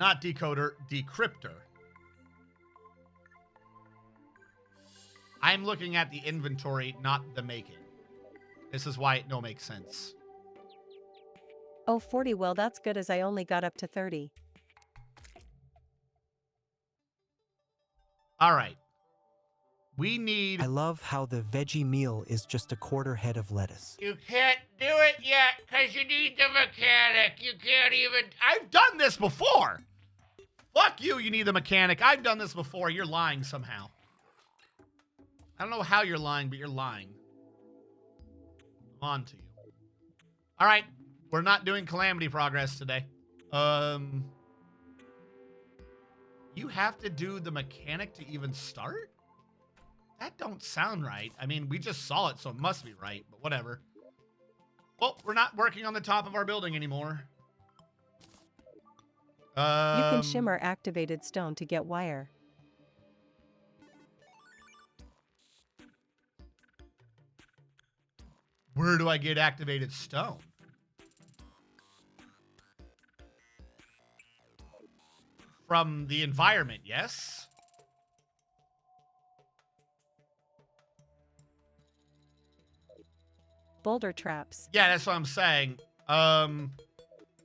Not decoder, decryptor. I'm looking at the inventory, not the making. This is why it don't make sense. Oh, 40. Well, that's good as I only got up to 30. All right. We need... I love how the veggie meal is just a quarter head of lettuce. You can't do it yet because you need the mechanic. You can't even... I've done this before. Fuck you, you need the mechanic. I've done this before. You're lying somehow. I don't know how you're lying, but you're lying. I'm on to you. All right. We're not doing Calamity progress today. You have to do the mechanic to even start? That don't sound right. I mean, we just saw it, so it must be right, but whatever. Well, we're not working on the top of our building anymore. You can shimmer activated stone to get wire. Where do I get activated stone? From the environment, yes? Boulder traps. Yeah, that's what I'm saying.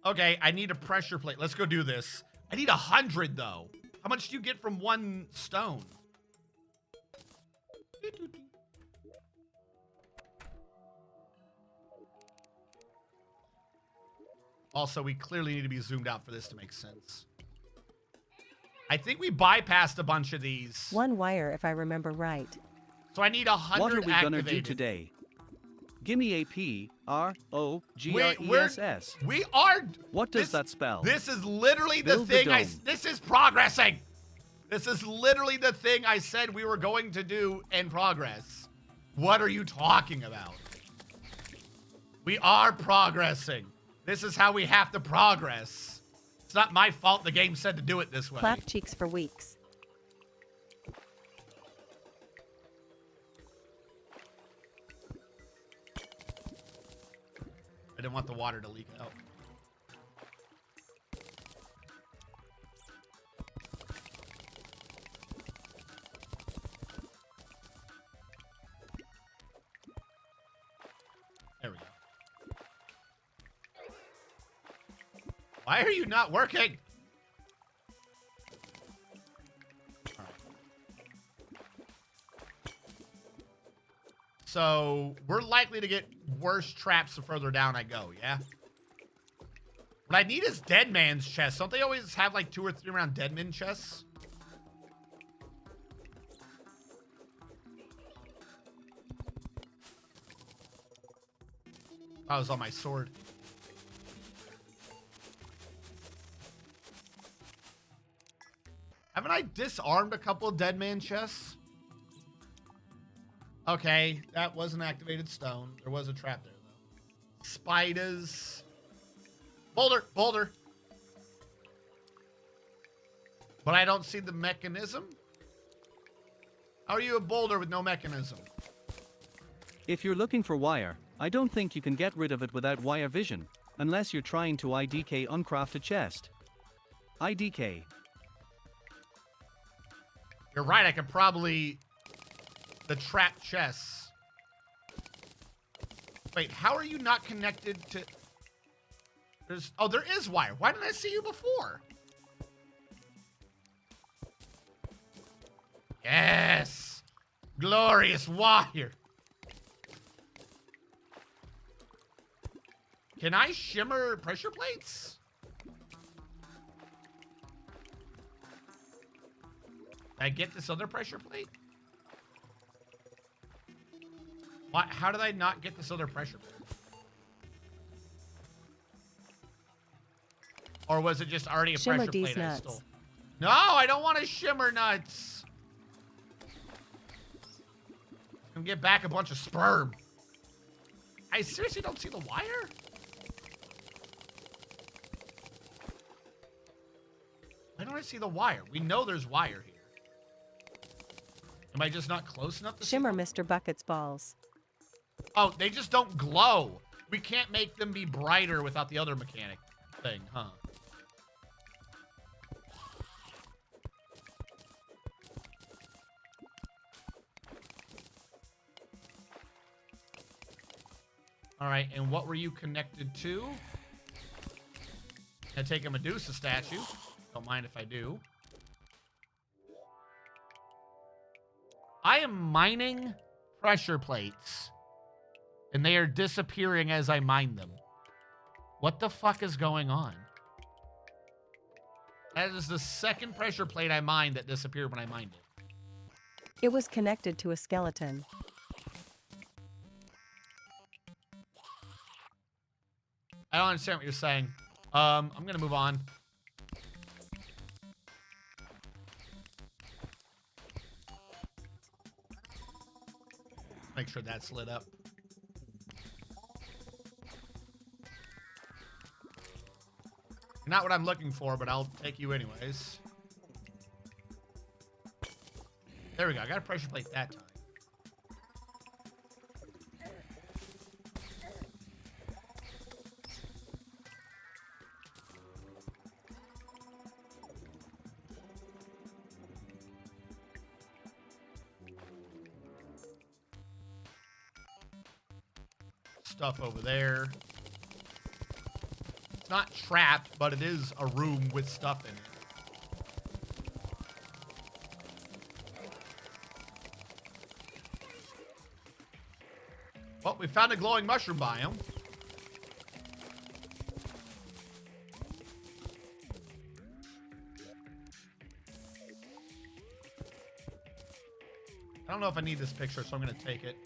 Okay, I need a pressure plate. Let's go do this. I need 100, though. How much do you get from 1 stone? Also, we clearly need to be zoomed out for this to make sense. I think we bypassed a bunch of these. 1 wire if I remember right. So I need 100 What are we gonna do activated. today? Gimme a Progress. We are. What does that spell? This is literally the Build the thing dome. This is progressing. This is literally the thing I said we were going to do in progress. What are you talking about? We are progressing. This is how we have to progress. It's not my fault the game said to do it this way. Clap cheeks for weeks. I didn't want the water to leak out. There we go. Why are you not working? All right. So we're likely to get worse traps the further down I go, yeah? What I need is Dead Man's chest. Don't they always have like 2 or 3 around Dead Man chests? I was on my sword. Haven't I disarmed a couple of dead man chests? Okay, that was an activated stone. There was a trap there, though. Spiders. Boulder, boulder. But I don't see the mechanism. How are you a boulder with no mechanism? If you're looking for wire, I don't think you can get rid of it without wire vision, unless you're trying to IDK uncraft a chest. IDK. You're right, I could probably... The trap chests. Wait, how are you not connected to... There's... Oh, there is wire. Why didn't I see you before? Yes! Glorious wire! Can I shimmer pressure plates? Did I get this other pressure plate? What? How did I not get this other pressure plate? Or was it just already a Shimmer pressure these plate I nuts. stole? No, I don't want to shimmer nuts. And get back a bunch of sperm. I seriously don't see the wire? Why don't I see the wire? We know there's wire here. Am I just not close enough to Shimmer see? Mr. Bucket's balls. Oh, they just don't glow. We can't make them be brighter without the other mechanic thing, huh? All right, and what were you connected to? I take a Medusa statue. Don't mind if I do. I am mining pressure plates, and they are disappearing as I mine them. What the fuck is going on? That is the second pressure plate I mined that disappeared when I mined it. It was connected to a skeleton. I don't understand what you're saying. I'm gonna move on. Make sure that's lit up. Not what I'm looking for, but I'll take you anyways. There we go. I got a pressure plate that time. Stuff over there. It's not trapped, but it is a room with stuff in it. Well, we found a glowing mushroom biome. I don't know if I need this picture, so I'm going to take it.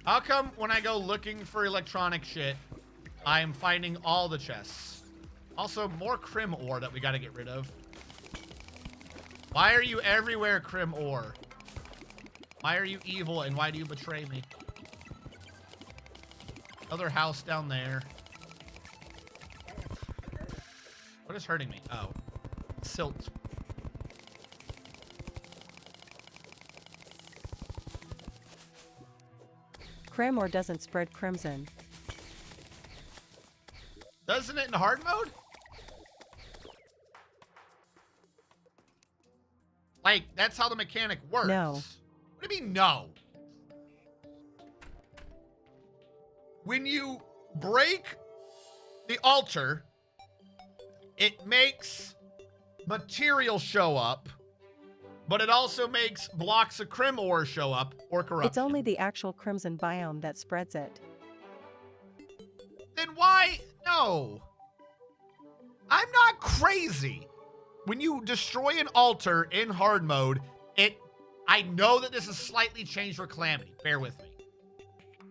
How come when I go looking for electronic shit, I am finding all the chests? Also, more crim ore that we gotta get rid of. Why are you everywhere, crim ore? Why are you evil and why do you betray me? Other house down there. What is hurting me? Oh. Silt. Crim or doesn't spread crimson. Doesn't it in hard mode? Like, that's how the mechanic works. No. What do you mean, no? When you break the altar, it makes material show up, but it also makes blocks of crim ore show up, or corruption. It's only the actual crimson biome that spreads it. Then why? No. I'm not crazy. when you destroy an altar in hard mode, I know that this is slightly changed for Calamity. Bear with me.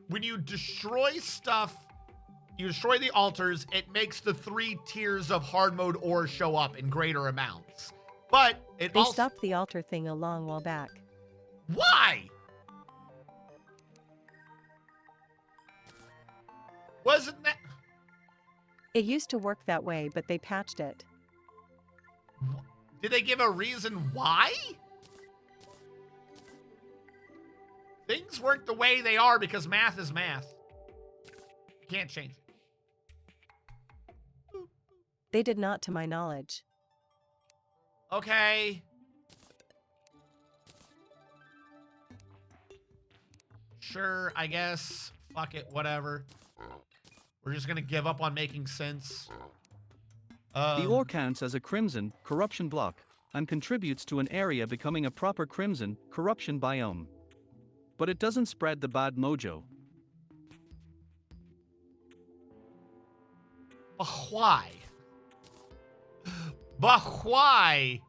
When you destroy stuff, you destroy the altars, it makes the 3 tiers of hard mode ores show up in greater amounts. But it They also... stopped the altar thing a long while back. Why? Wasn't that... It used to work that way, but they patched it. Did they give a reason why? Things work the way they are because math is math. Can't change it. They did not, to my knowledge. Okay. Sure, I guess. Fuck it, whatever. We're just gonna give up on making sense. The ore counts as a crimson corruption block and contributes to an area becoming a proper crimson corruption biome. But it doesn't spread the bad mojo. But why? But why?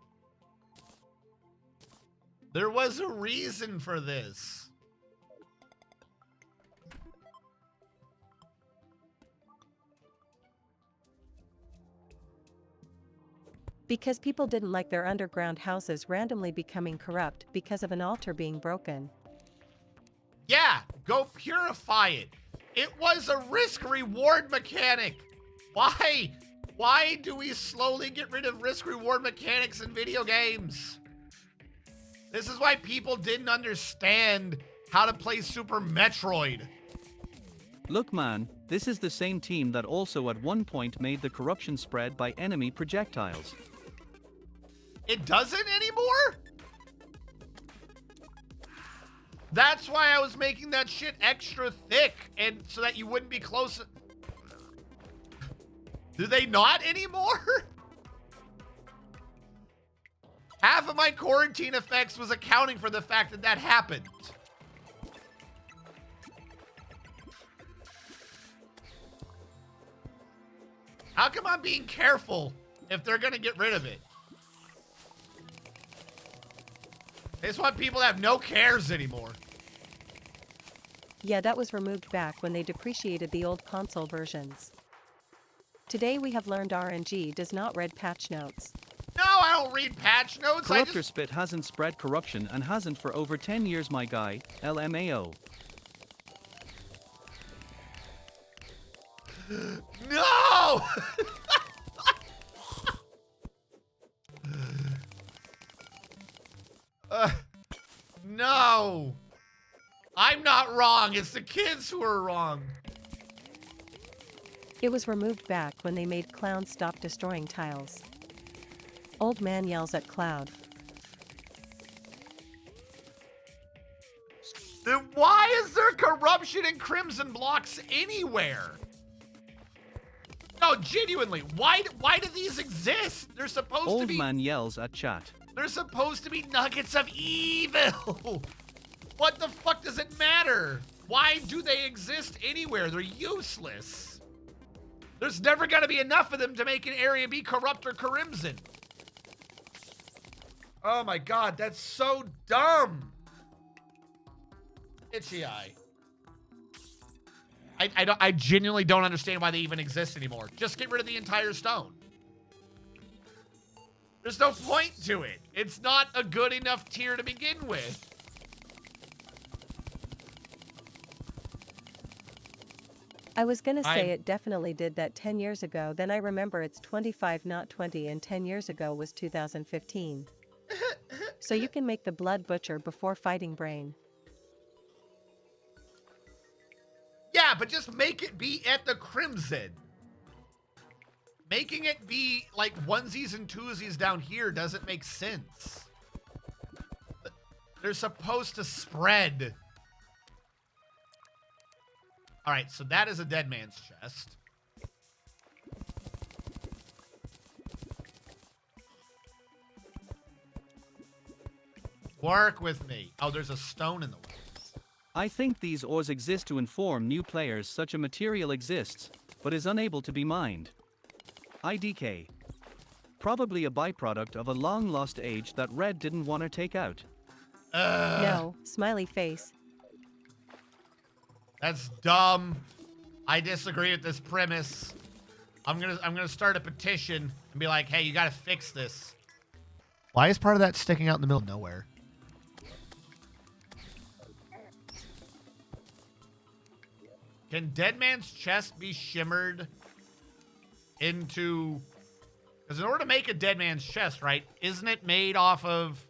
There was a reason for this. Because people didn't like their underground houses randomly becoming corrupt because of an altar being broken. Yeah, go purify it. It was a risk-reward mechanic. Why? Why do we slowly get rid of risk-reward mechanics in video games? This is why people didn't understand how to play Super Metroid. Look man, this is the same team that also at one point made the corruption spread by enemy projectiles. It doesn't anymore? That's why I was making that shit extra thick, and so that you wouldn't be close. Do they not anymore? Half of my quarantine effects was accounting for the fact that that happened. How come I'm being careful if they're gonna get rid of it? I just want people to have no cares anymore. Yeah, that was removed back when they depreciated the old console versions. Today we have learned RNG does not read patch notes. No, I don't read patch notes. Corruptor Spit hasn't spread corruption and hasn't for over 10 years, my guy. LMAO. No! No! I'm not wrong. It's the kids who are wrong. It was removed back when they made Clown stop destroying tiles. Old man yells at Cloud. Then why is there corruption in Crimson blocks anywhere? No, genuinely, why do these exist? They're supposed to Old be... man yells at chat. They're supposed to be nuggets of evil. What the fuck does it matter? Why do they exist anywhere? They're useless. There's never gonna be enough of them to make an area be corrupt or crimson. Oh my god, that's so dumb. Itchy eye. I genuinely don't understand why they even exist anymore. Just get rid of the entire stone. There's no point to it. It's not a good enough tier to begin with. I was gonna say it definitely did that 10 years ago, then I remember it's 25 not 20 and 10 years ago was 2015. So you can make the blood butcher before fighting brain. Yeah, but just make it be at the crimson. Making it be like onesies and twosies down here doesn't make sense. They're supposed to spread. All right, so that is a dead man's chest. Work with me. Oh, there's a stone in the way. I think these ores exist to inform new players such a material exists, but is unable to be mined. IDK. Probably a byproduct of a long-lost age that Red didn't want to take out. No, smiley face. That's dumb. I disagree with this premise. I'm gonna start a petition and be like, hey, you gotta fix this. Why is part of that sticking out in the middle of nowhere? Can Dead Man's chest be shimmered into... Because in order to make a Dead Man's chest, right, isn't it made off of...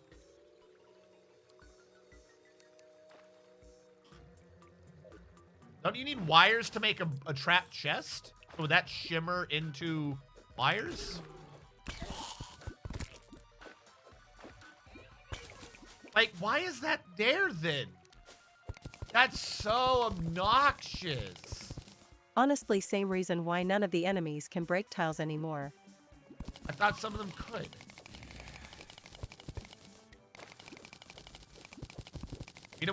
Don't you need wires to make a trapped chest? So would that shimmer into wires? Like, why is that there then? That's so obnoxious. Honestly, same reason why none of the enemies can break tiles anymore. I thought some of them could.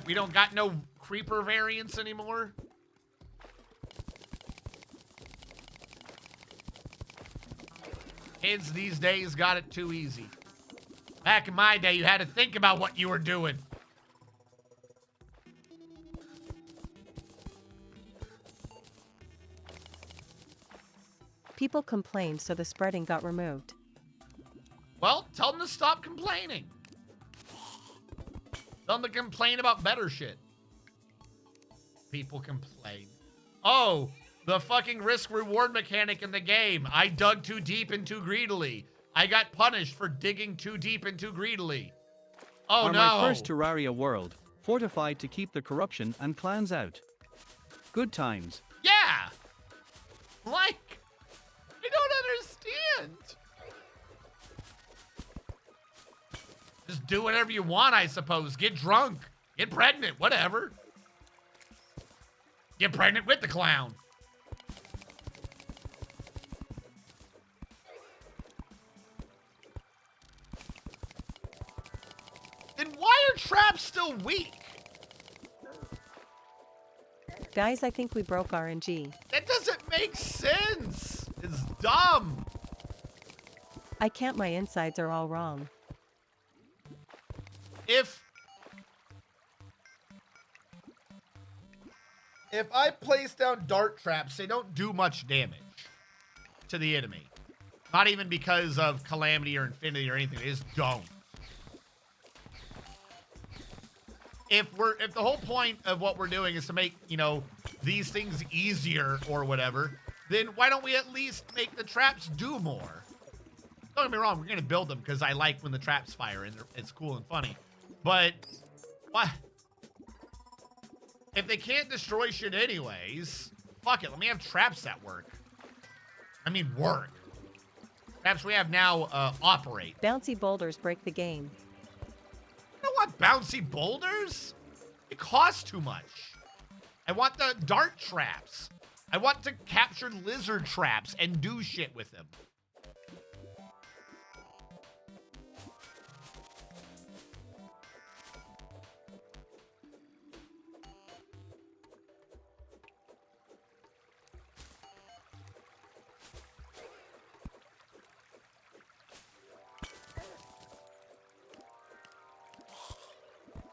We don't got no creeper variants anymore. Kids these days got it too easy. Back in my day, you had to think about what you were doing. People complained, so the spreading got removed. Well, tell them to stop complaining. Tell them to complain about better shit. People complain. Oh, the fucking risk-reward mechanic in the game. I dug too deep and too greedily. I got punished for digging too deep and too greedily. Oh, no. My first Terraria world, fortified to keep the corruption and clans out. Good times. Yeah. Like, I don't understand. Just do whatever you want, I suppose. Get drunk. Get pregnant. Whatever. Get pregnant with the clown. Then why are traps still weak? Guys, I think we broke RNG. That doesn't make sense. It's dumb. I can't, my insides are all wrong. If I place down dart traps, they don't do much damage to the enemy. Not even because of Calamity or Infinity or anything. They just don't. If the whole point of what we're doing is to make, you know, these things easier or whatever, then why don't we at least make the traps do more? Don't get me wrong, we're going to build them because I like when the traps fire and it's cool and funny. But why? If they can't destroy shit anyways, fuck it. Let me have traps that work. I mean, work. Traps we have now operate. Bouncy boulders break the game. I don't want bouncy boulders. It costs too much. I want the dart traps. I want to capture lizard traps and do shit with them.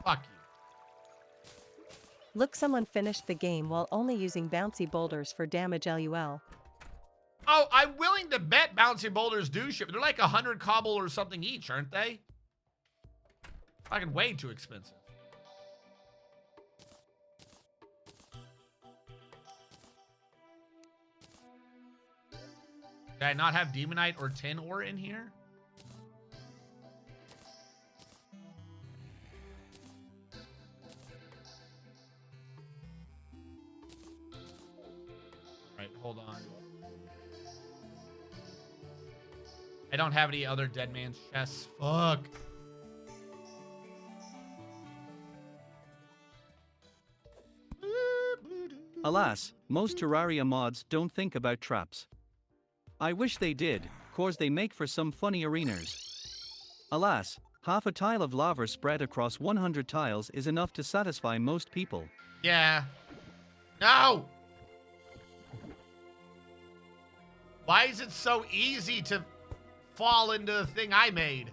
Fuck you. Look, someone finished the game while only using bouncy boulders for damage LUL. Oh, I'm willing to bet bouncy boulders do shit, but they're like 100 cobble or something each, aren't they? Fucking way too expensive. Did I not have Demonite or Tin ore in here? Hold on. I don't have any other Dead Man's chests. Fuck. Alas, most Terraria mods don't think about traps. I wish they did, cause they make for some funny arenas. Alas, half a tile of lava spread across 100 tiles is enough to satisfy most people. Yeah. No! Why is it so easy to fall into the thing I made.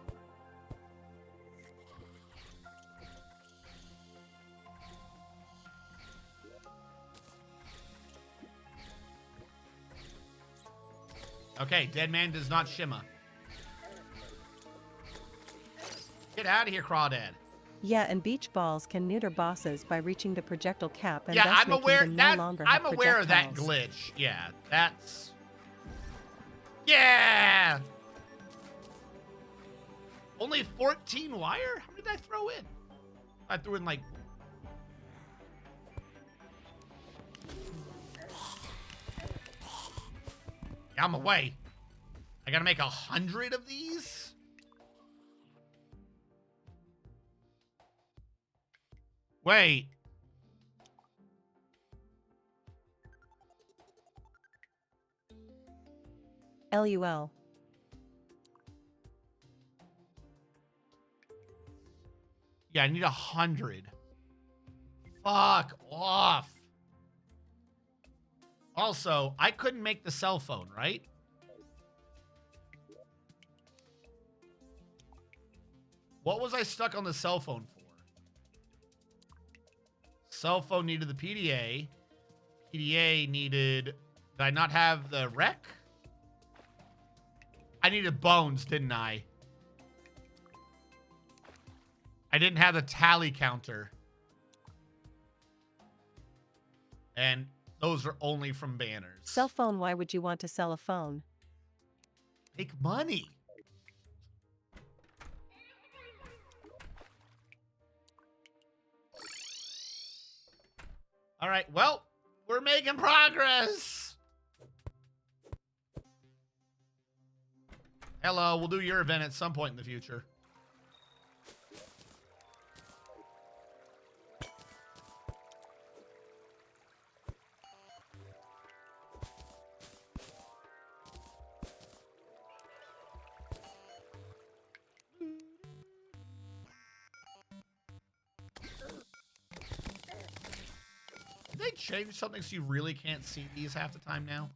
Okay, dead man does not shimmer. Get out of here, Crawdad. Yeah, and beach balls can neuter bosses by reaching the projectile cap and Yeah, thus I'm making aware them that no longer have I'm aware of that projectiles. glitch. Yeah, that's yeah. Only 14 wire? How many did I throw in? I threw in like yeah, I'm away. I gotta make 100 of these? Wait. LUL. Yeah, I need 100. Fuck off. Also, I couldn't make the cell phone, right? What was I stuck on the cell phone for? Cell phone needed the PDA. PDA needed... Did I not have the rec? I needed bones, didn't I? I didn't have the tally counter. And those are only from banners. Cell phone, why would you want to sell a phone? Make money. All right, well, we're making progress. Hello, we'll do your event at some point in the future. Did they change something so you really can't see these half the time now?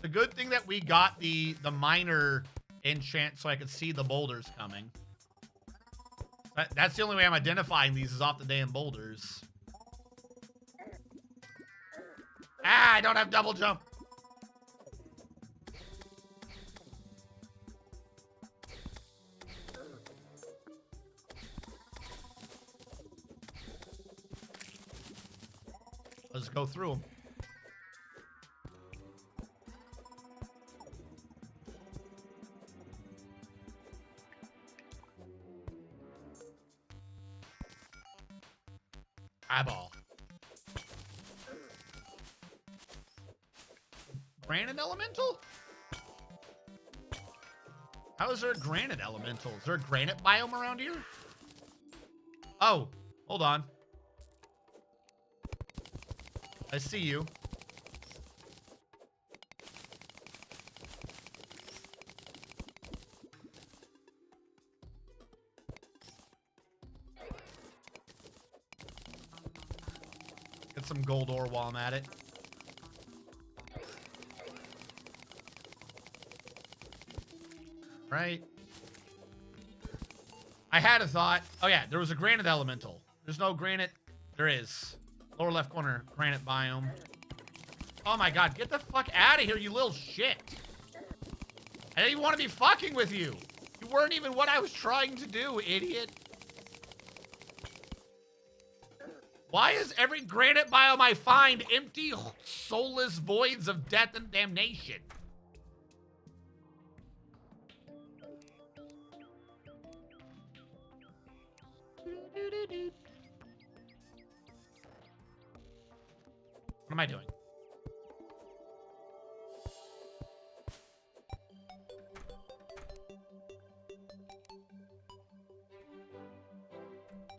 The good thing that we got the miner enchant so I could see the boulders coming. That's the only way I'm identifying these is off the damn boulders. Ah, I don't have double jump. Let's go through them. Eyeball. Granite elemental? How is there a granite elemental? Is there a granite biome around here? Oh, hold on. I see you. Get some gold ore while I'm at it. Right. I had a thought. Oh yeah, there was a granite elemental. There's no granite. There is. Lower left corner, granite biome. Oh my god, get the fuck out of here, you little shit. I didn't even want to be fucking with you. You weren't even what I was trying to do, idiot. Why is every granite biome I find empty, soulless voids of death and damnation? What am I doing?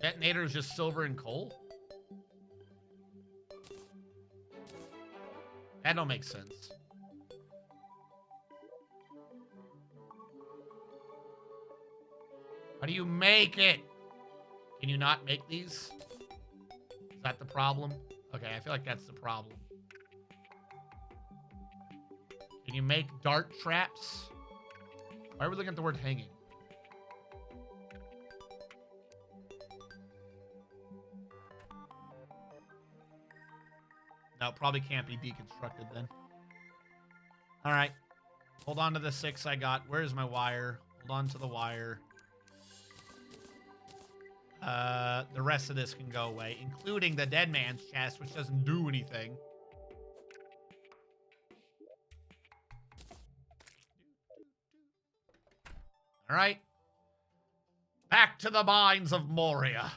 Detonator is just silver and coal? That don't make sense. How do you make it? Can you not make these? Is that the problem? Okay, I feel like that's the problem. Can you make dart traps? Why are we looking at the word hanging? No, probably can't be deconstructed then. All right. Hold on to the 6 I got. Where's my wire? Hold on to the wire. The rest of this can go away, including the dead man's chest, which doesn't do anything. All right. Back to the mines of Moria.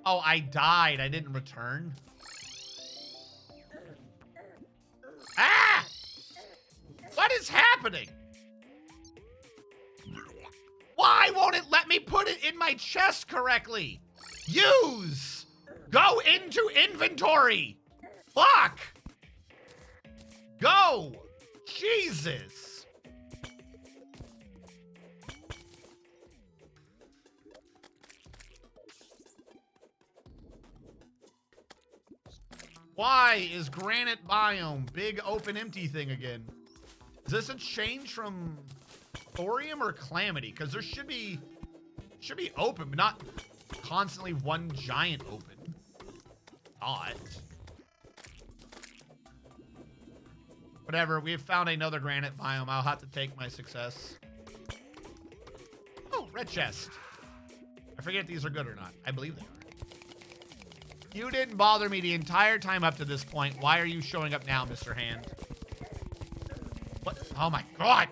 Oh, I died. I didn't return. Ah! What is happening? Why won't it let me put it in my chest correctly? Use! Go into inventory! Fuck! Go! Jesus! Why is granite biome big open empty thing again? Is this a change from Thorium or Calamity? Because there should be open, but not constantly one giant open. Not. Whatever, we have found another granite biome. I'll have to take my success. Oh, red chest. I forget if these are good or not. I believe they are. You didn't bother me the entire time up to this point. Why are you showing up now, Mr. Hand? What? Oh my god!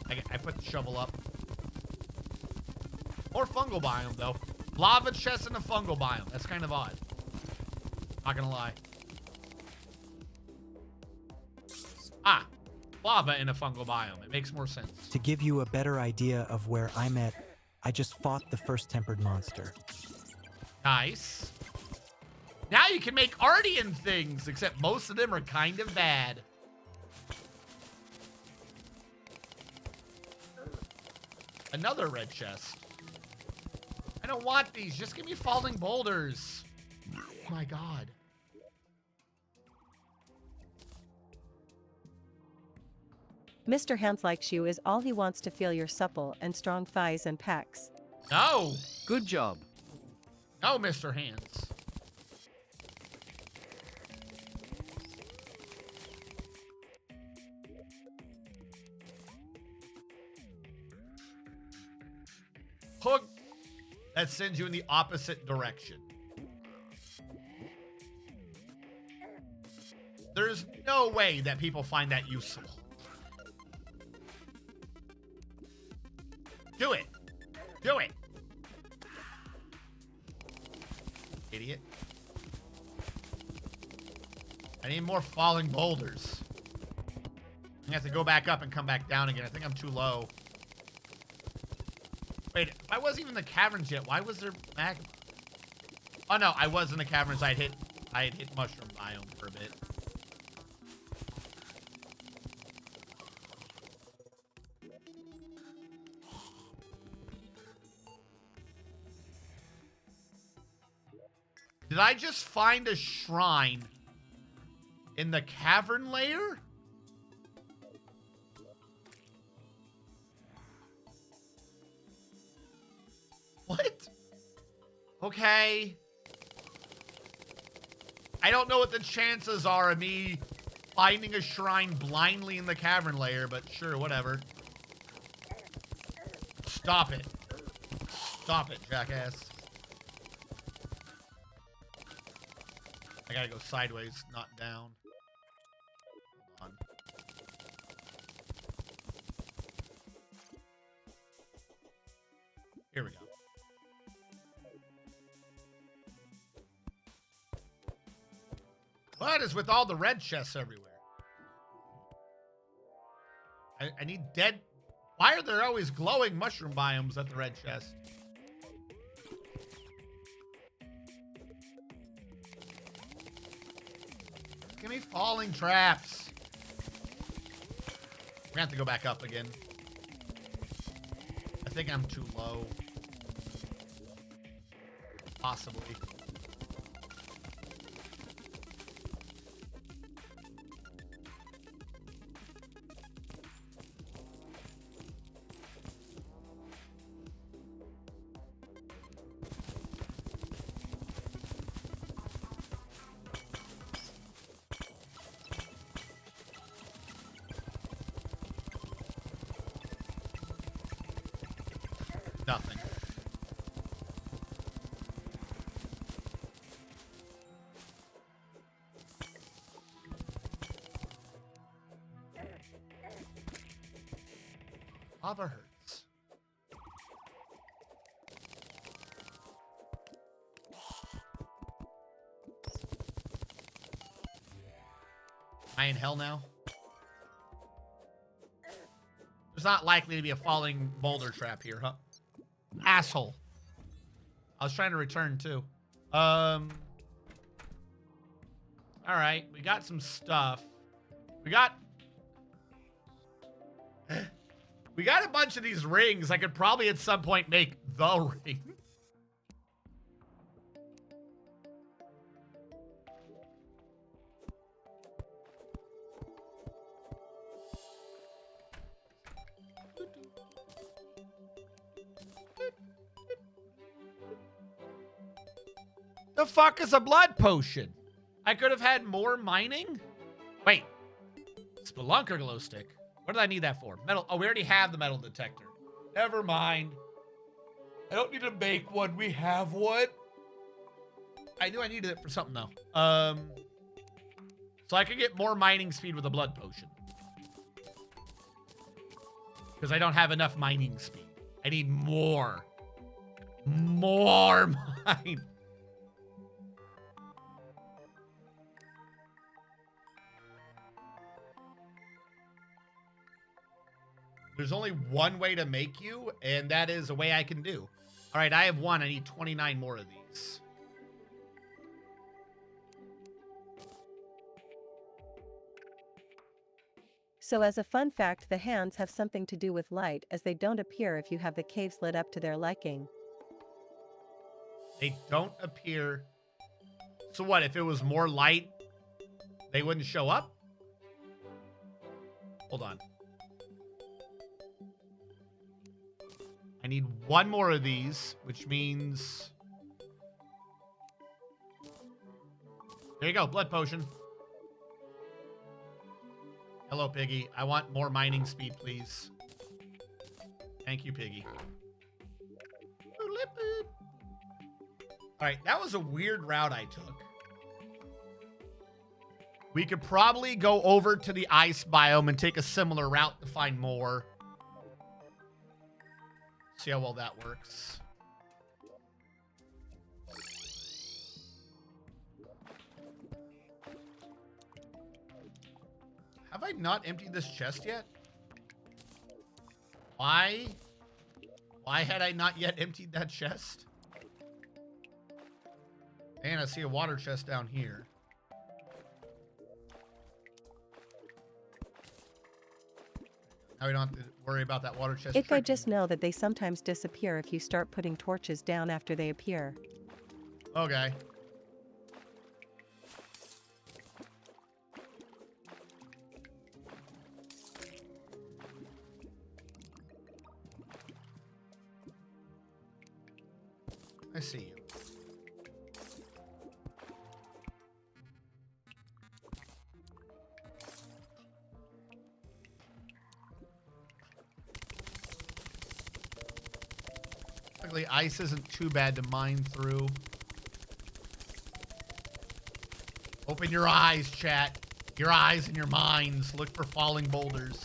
I put the shovel up. Or fungal biome, though. Lava chest in a fungal biome. That's kind of odd. Not gonna lie. Ah, lava in a fungal biome. It makes more sense. To give you a better idea of where I'm at, I just fought the first tempered monster. Nice. Now you can make Ardian things, except most of them are kind of bad. Another red chest. I don't want these. Just give me falling boulders. Oh my god. Mr. Hands likes you is all he wants to feel your supple and strong thighs and pecs. No. Good job. No, Mr. Hands. Hook. That sends you in the opposite direction. There's no way that people find that useful. Do it. Do it. Idiot. I need more falling boulders. I have to go back up and come back down again. I think I'm too low. Wait, if I wasn't even in the caverns yet, why was there magma? Oh no, I was in the caverns. I had hit mushroom biome for a bit. Did I just find a shrine in the cavern layer? What? Okay. I don't know what the chances are of me finding a shrine blindly in the cavern layer, but sure, whatever. Stop it. Stop it, jackass. I gotta go sideways, not down. Hold on. Here we go. What is with all the red chests everywhere? I need dead... Why are there always glowing mushroom biomes at the red chest? Give me falling traps. We're gonna have to go back up again. I think I'm too low. Possibly. Nothing. Lava hurts. Am I in hell now? There's not likely to be a falling boulder trap here, huh? Asshole. I was trying to return too. All right, we got some stuff. We got a bunch of these rings. I could probably at some point make the ring. The fuck is a blood potion? I could have had more mining? Wait. Spelunker glow stick. What did I need that for? Metal. Oh, we already have the metal detector. Never mind. I don't need to make one. We have one. I knew I needed it for something though. So I could get more mining speed with a blood potion. Because I don't have enough mining speed. I need more. More mine. There's only one way to make you, and that is a way I can do. All right, I have one. I need 29 more of these. So as a fun fact, the hands have something to do with light, as they don't appear if you have the caves lit up to their liking. They don't appear. So what, if it was more light, they wouldn't show up? Hold on. I need one more of these, which means... There you go, blood potion. Hello, Piggy. I want more mining speed, please. Thank you, Piggy. All right, that was a weird route I took. We could probably go over to the ice biome and take a similar route to find more. See how well that works. Have I not emptied this chest yet? Why? Why had I not yet emptied that chest? And I see a water chest down here. Now we don't have to worry about that water chest. I just know that they sometimes disappear if you start putting torches down after they appear. Okay. I see you. Luckily, ice isn't too bad to mine through. Open your eyes, chat. Your eyes and your minds. Look for falling boulders.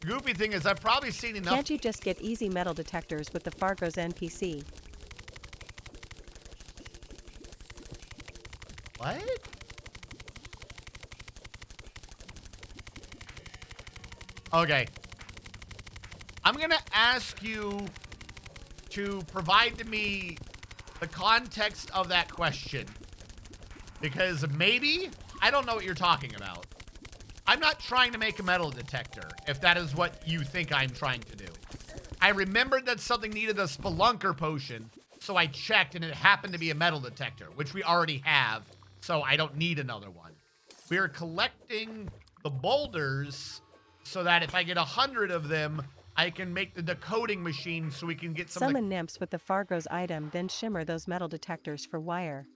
The goofy thing is I've probably seen enough. Can't you just get easy metal detectors with the Fargo's NPC? What? Okay. I'm going to ask you to provide to me the context of that question. Because maybe I don't know what you're talking about. I'm not trying to make a metal detector, if that is what you think I'm trying to do. I remembered that something needed a spelunker potion, so I checked and it happened to be a metal detector, which we already have, so I don't need another one. We're collecting the boulders so that if I get 100 of them, I can make the decoding machine so we can get some... Summon nymphs with the Fargo's item, then shimmer those metal detectors for wire.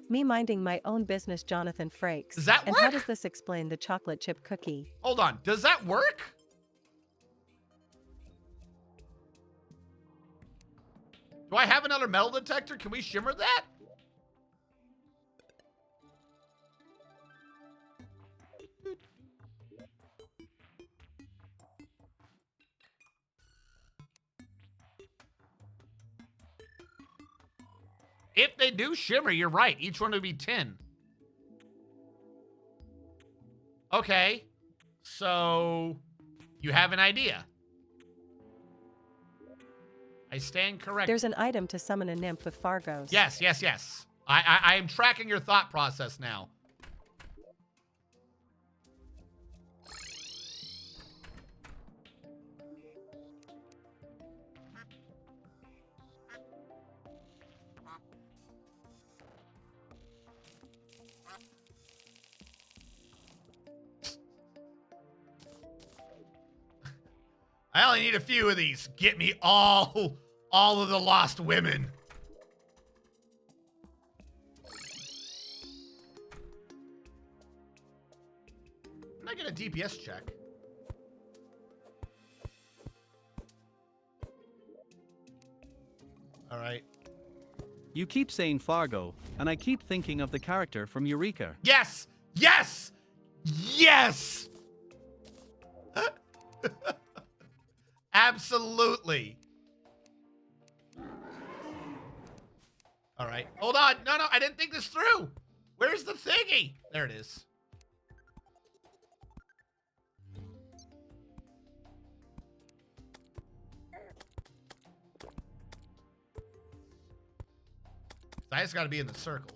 Me minding my own business, Jonathan Frakes. Does that And work? how does this explain the chocolate chip cookie? Hold on, does that work? Do I have another metal detector? Can we shimmer that? If they do shimmer, you're right. Each one would be 10. Okay. So, you have an idea. I stand corrected. There's an item to summon a nymph with Fargo's. Yes, yes, yes. I am tracking your thought process now. I only need a few of these. Get me all of the lost women. Can I get a DPS check? All right. You keep saying Fargo, and I keep thinking of the character from Eureka. Yes! Yes! Yes! Absolutely. All right. Hold on. No, I didn't think this through. Where's the thingy? There it is. I just got to be in the circle.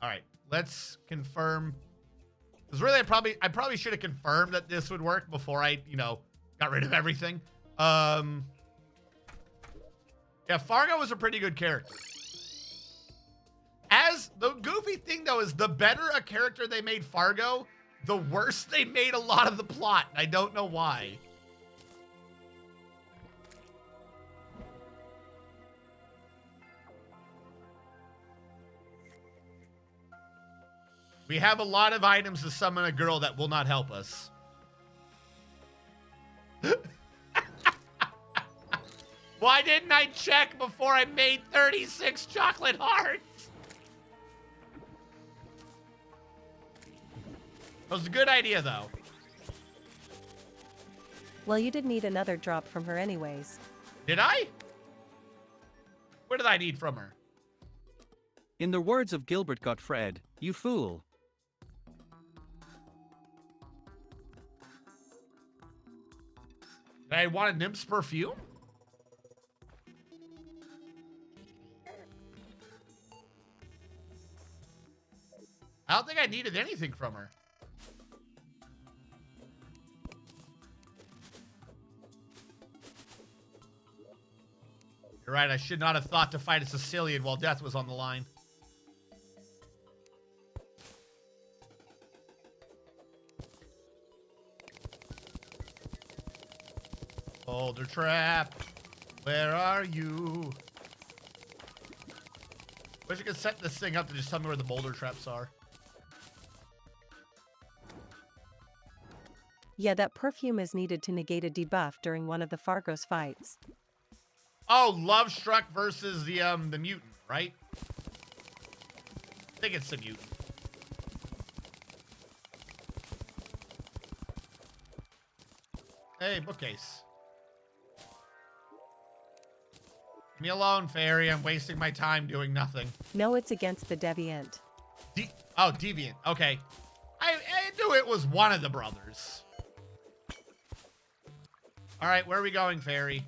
All right, let's confirm. Because really, I probably should have confirmed that this would work before I, got rid of everything. Yeah, Fargo was a pretty good character. As the goofy thing though is the better a character they made Fargo, the worse they made a lot of the plot. I don't know why. We have a lot of items to summon a girl that will not help us. Why didn't I check before I made 36 chocolate hearts? That was a good idea, though. Well, you did need another drop from her anyways. Did I? What did I need from her? In the words of Gilbert Gottfried, you fool. Did I want a nymph's perfume? I don't think I needed anything from her. You're right, I should not have thought to fight a Sicilian while death was on the line. Boulder trap, where are you? Wish I could set this thing up to just tell me where the boulder traps are. Yeah, that perfume is needed to negate a debuff during one of the Fargo's fights. Oh, Love Struck versus the mutant, right? I think it's the mutant. Hey, bookcase. Leave me alone, fairy. I'm wasting my time doing nothing. No, it's against the Deviant. Oh, Deviant. Okay. I knew it was one of the brothers. All right, where are we going, fairy?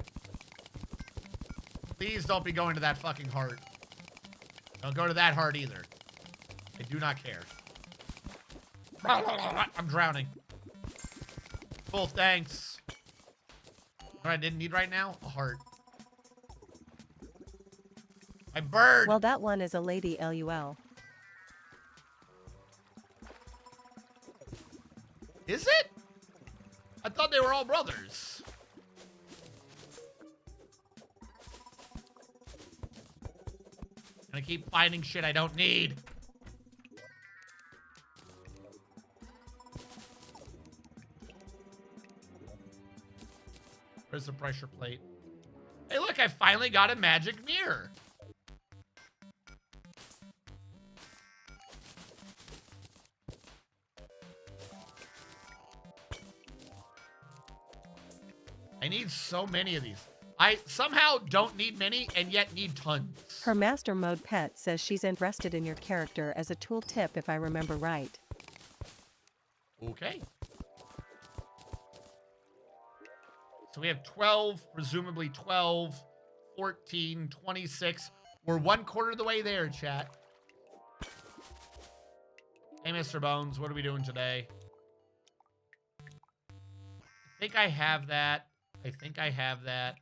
Please don't be going to that fucking heart. Don't go to that heart either. I do not care. I'm drowning. Cool, thanks. What I didn't need right now? A heart. My bird! Well, that one is a lady LUL. Is it? I thought they were all brothers. I keep finding shit I don't need. Where's the pressure plate? Hey, look, I finally got a magic mirror. I need so many of these. I somehow don't need many and yet need tons. Her master mode pet says she's interested in your character as a tool tip if I remember right. Okay. So we have 12, presumably 12, 14, 26. We're 1/4 of the way there, chat. Hey, Mr. Bones, what are we doing today? I think I have that. I think I have that.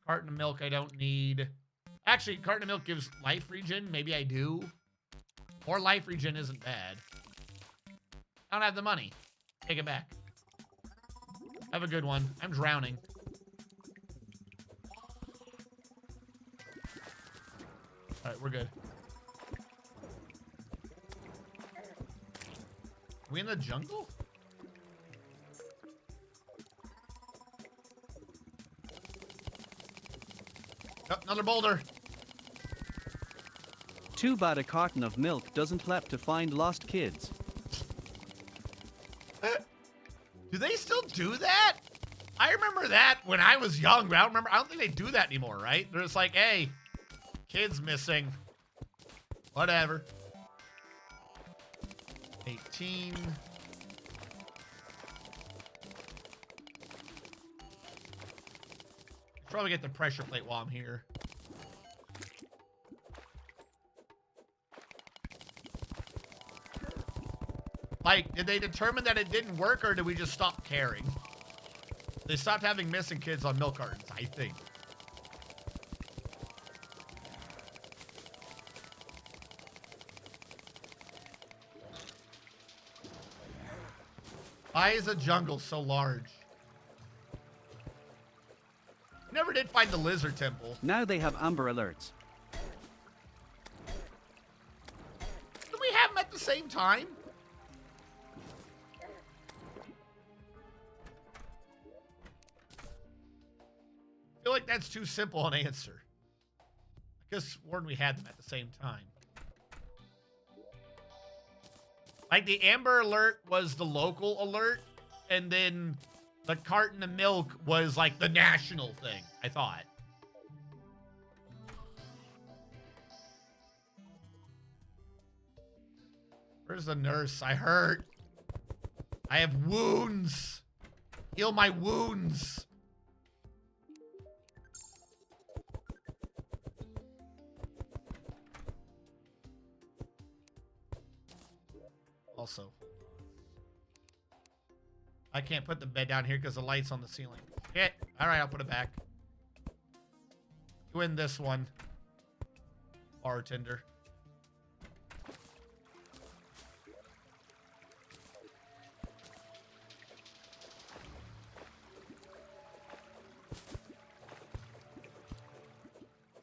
Carton of milk I don't need. Actually, carton of milk gives life regen. Maybe I do. More life regen isn't bad. I don't have the money. Take it back. Have a good one. I'm drowning. Alright, we're good. Are we in the jungle? Oh, another boulder. Too bad a carton of milk doesn't help to find lost kids. Do they still do that? I remember that when I was young, but I don't think they do that anymore, right? They're just like, hey, kid's missing. Whatever. 18. Probably get the pressure plate while I'm here. Like, did they determine that it didn't work, or did we just stop caring? They stopped having missing kids on milk cartons, I think. Why is a jungle so large? Never did find the lizard temple. Now they have amber alerts. Did we have them at the same time? I feel like that's too simple an answer. I guess sworn we had them at the same time. Like the amber alert was the local alert, and then the carton of milk was like the national thing, I thought. Where's the nurse? I hurt. I have wounds. Heal my wounds. Also, I can't put the bed down here because the light's on the ceiling. Shit. All right, I'll put it back. You win this one, bartender.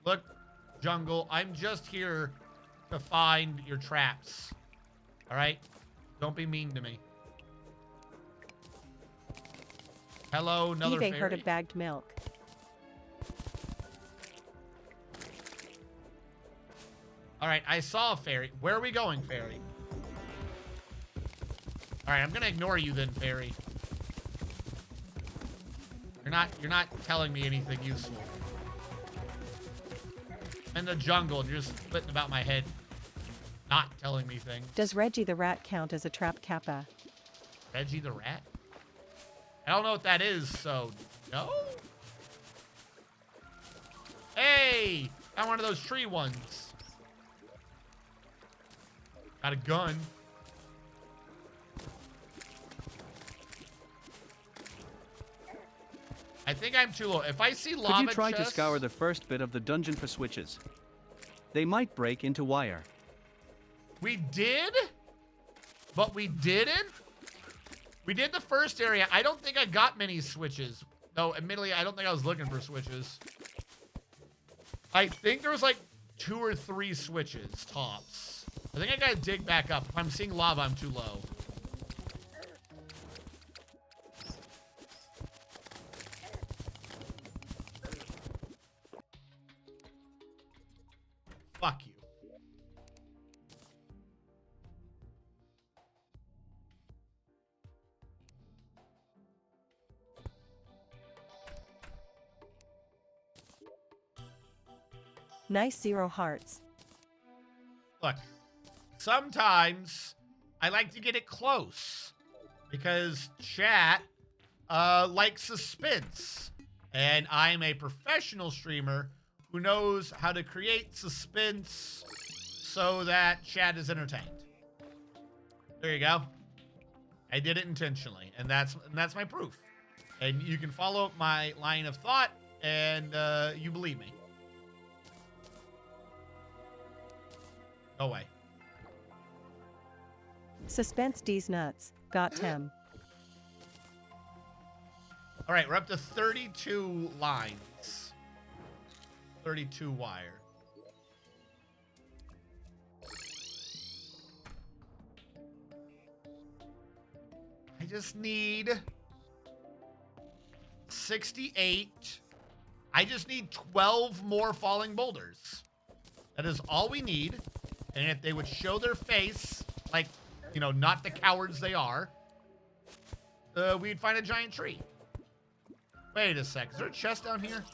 Look, jungle, I'm just here to find your traps. All right? Don't be mean to me. Hello, another eBay fairy. heard of bagged milk. All right, I saw a fairy. Where are we going, fairy? All right, I'm gonna ignore you then, fairy. You're not telling me anything useful. I'm in the jungle and you're just flitting about my head, not telling me things. Does Reggie the rat count as a trap kappa? Reggie the rat? I don't know what that is, so no? Hey, got one of those tree ones. Got a gun. I think I'm too low. If I see lava Could you try to chests- scour the first bit of the dungeon for switches? They might break into wire. We did, but we didn't. We did the first area. I don't think I got many switches. Though, admittedly, I don't think I was looking for switches. I think there was like 2 or 3 switches, tops. I think I gotta dig back up. If I'm seeing lava, I'm too low. Fuck you. Nice 0 hearts. Look, sometimes I like to get it close because chat likes suspense. And I'm a professional streamer who knows how to create suspense so that chat is entertained. There you go. I did it intentionally, and that's my proof. And you can follow my line of thought, and you believe me. Go away. Suspense D's nuts. Got Tem. All right, we're up to 32 lines. 32 wire. I just need 68. I just need 12 more falling boulders. That is all we need. And if they would show their face, like, you know, not the cowards they are, we'd find a giant tree. Wait a sec. Is there a chest down here?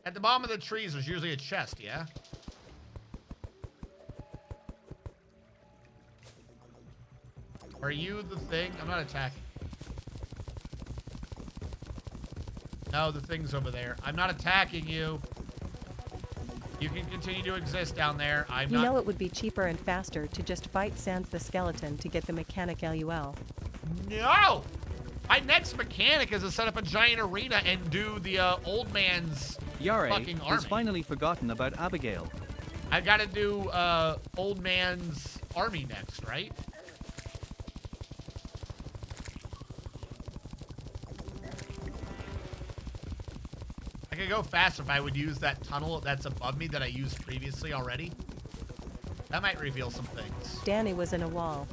At the bottom of the trees, there's usually a chest, yeah? Are you the thing? I'm not attacking. No, the thing's over there. I'm not attacking you. You can continue to exist down there. I'm You not... know it would be cheaper and faster to just fight Sans the skeleton to get the mechanic LUL. No! My next mechanic is to set up a giant arena and do the old man's Yare fucking army. has finally forgotten about Abigail. I gotta do old man's army next, right? I could go faster if I would use that tunnel that's above me that I used previously already. That might reveal some things. Danny was in a wall.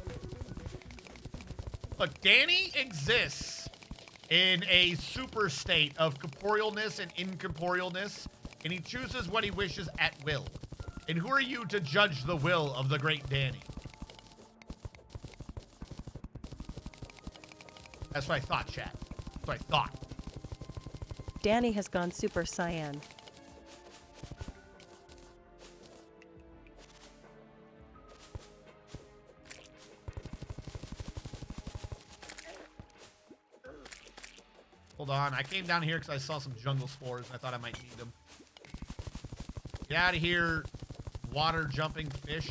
Look, Danny exists in a super state of corporealness and incorporealness, and he chooses what he wishes at will. And who are you to judge the will of the great Danny? That's what I thought, chat. That's what I thought. Danny has gone Super Saiyan. Hold on, I came down here because I saw some jungle spores and I thought I might need them. Get out of here, water jumping fish.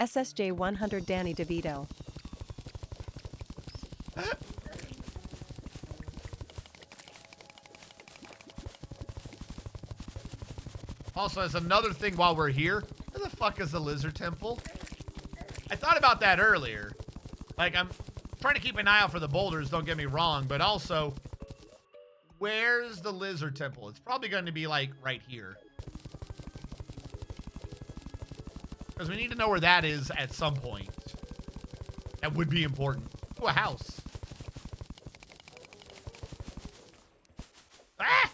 SSJ 100 Danny DeVito. Also, as another thing while we're here, where the fuck is the lizard temple? I thought about that earlier. Like, I'm trying to keep an eye out for the boulders, don't get me wrong, but also, where's the lizard temple? It's probably going to be, like, right here. Because we need to know where that is at some point. That would be important. Ooh, a house. Ah!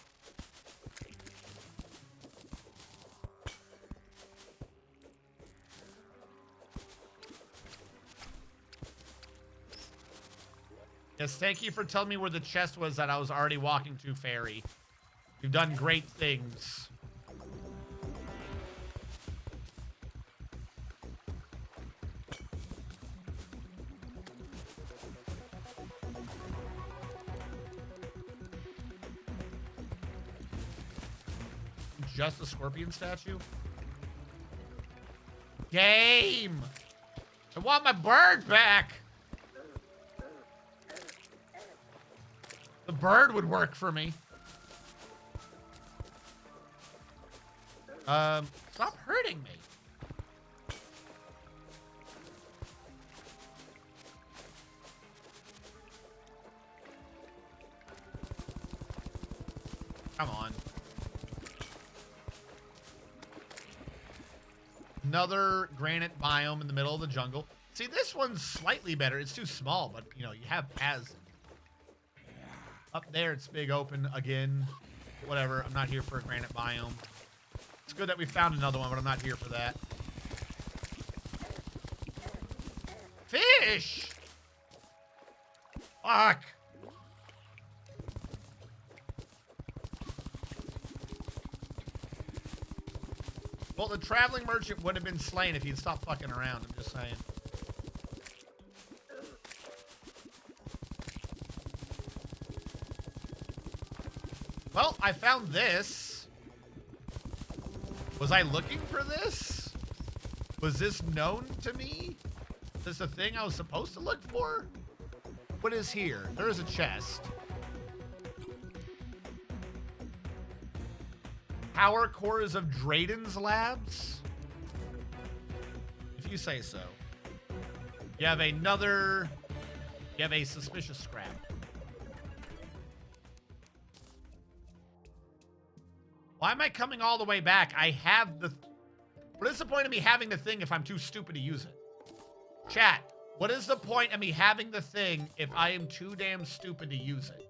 Yes, thank you for telling me where the chest was that I was already walking to, Fairy. You've done great things. just a scorpion statue? Game! I want my bird back! The bird would work for me. Stop hurting me. Come on. Another granite biome in the middle of the jungle. See, this one's slightly better. It's too small, but, you know, you have paths. Up there, it's big open again. Whatever, I'm not here for a granite biome. It's good that we found another one, but I'm not here for that. Fish! Fuck. Well, the traveling merchant would have been slain if he'd stopped fucking around, I'm just saying. Well, I found this. Was I looking for this? Was this known to me? Is this a thing I was supposed to look for? What is here? There is a chest. Power cores of Drayden's labs? If you say so. You have another... You have a suspicious scrap. Why am I coming all the way back? I have the... What is the point of me having the thing if I'm too stupid to use it? Chat, what is the point of me having the thing if I am too damn stupid to use it?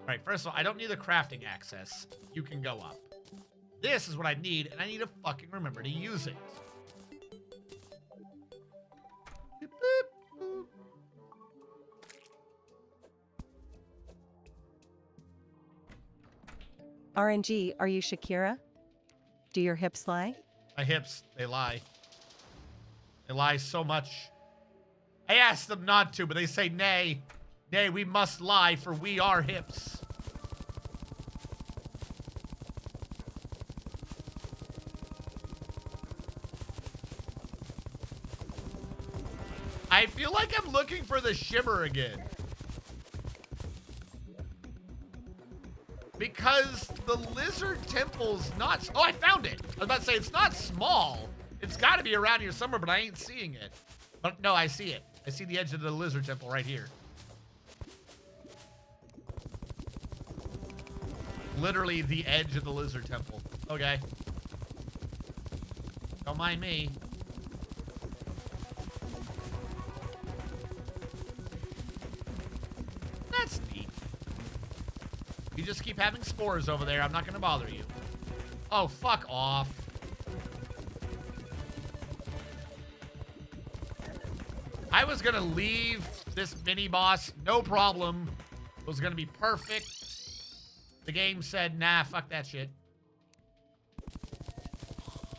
Alright, first of all, I don't need the crafting access. You can go up. This is what I need, and I need to fucking remember to use it. Beep, beep, boop. RNG, are you Shakira? Do your hips lie? My hips, they lie. They lie so much. I asked them not to, but they say nay. Nay, we must lie, for we are hips. I feel like I'm looking for the shimmer again. Because the lizard temple's not... Oh, I found it. I was about to say, it's not small. It's got to be around here somewhere, but I ain't seeing it. But no, I see it. I see the edge of the lizard temple right here. Literally the edge of the lizard temple. Okay. Don't mind me. That's neat. You just keep having spores over there. I'm not going to bother you. Oh, fuck off. I was going to leave this mini-boss. No problem. It was going to be perfect. The game said, nah, fuck that shit.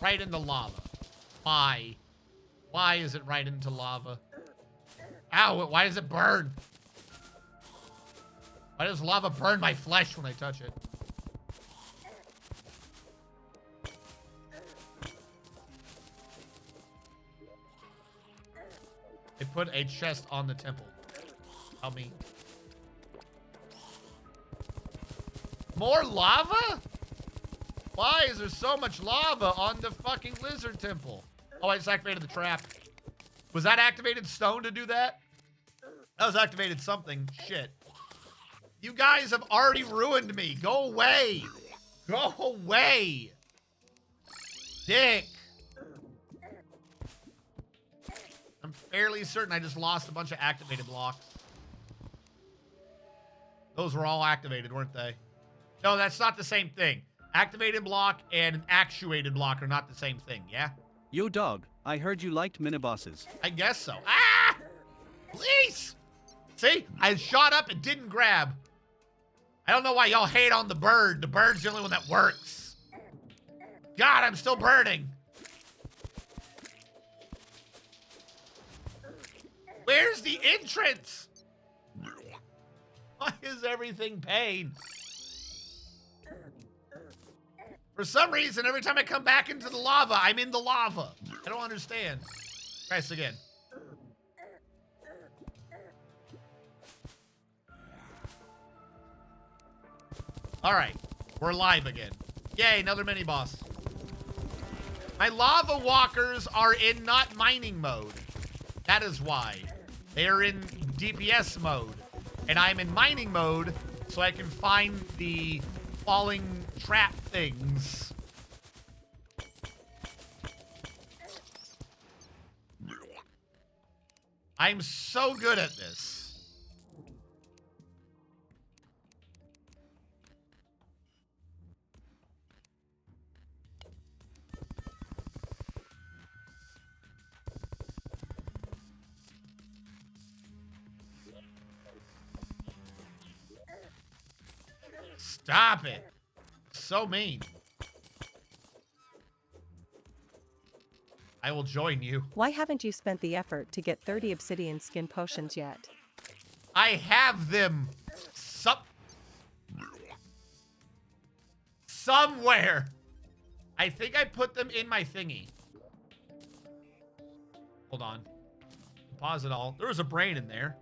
Right into lava. Why? Why is it right into lava? Ow, why does it burn? Why does lava burn my flesh when I touch it? They put a chest on the temple. Tell me. More lava? Why is there so much lava on the fucking lizard temple? Oh, I just activated the trap. Was that activated stone to do that? That was activated something. Shit. You guys have already ruined me. Go away. Go away. Dick. I'm fairly certain I just lost a bunch of activated blocks. Those were all activated, weren't they? No, that's not the same thing. Activated block and an actuated block are not the same thing, yeah? Yo dog, I heard you liked minibosses. I guess so. Ah! Please! See? I shot up and didn't grab. I don't know why y'all hate on the bird. The bird's the only one that works. God, I'm still burning. Where's the entrance? Why is everything pain? For some reason, every time I come back into the lava, I'm in the lava. I don't understand. Try this again. All right, we're live again. Yay, another mini boss. My lava walkers are in not mining mode. That is why. They are in DPS mode. And I'm in mining mode so I can find the falling trap things. I'm so good at this. Stop it. So mean. I will join you. Why haven't you spent the effort to get 30 obsidian skin potions yet? I have them somewhere. I think I put them in my thingy. Hold on. Pause it all. There was a brain in there.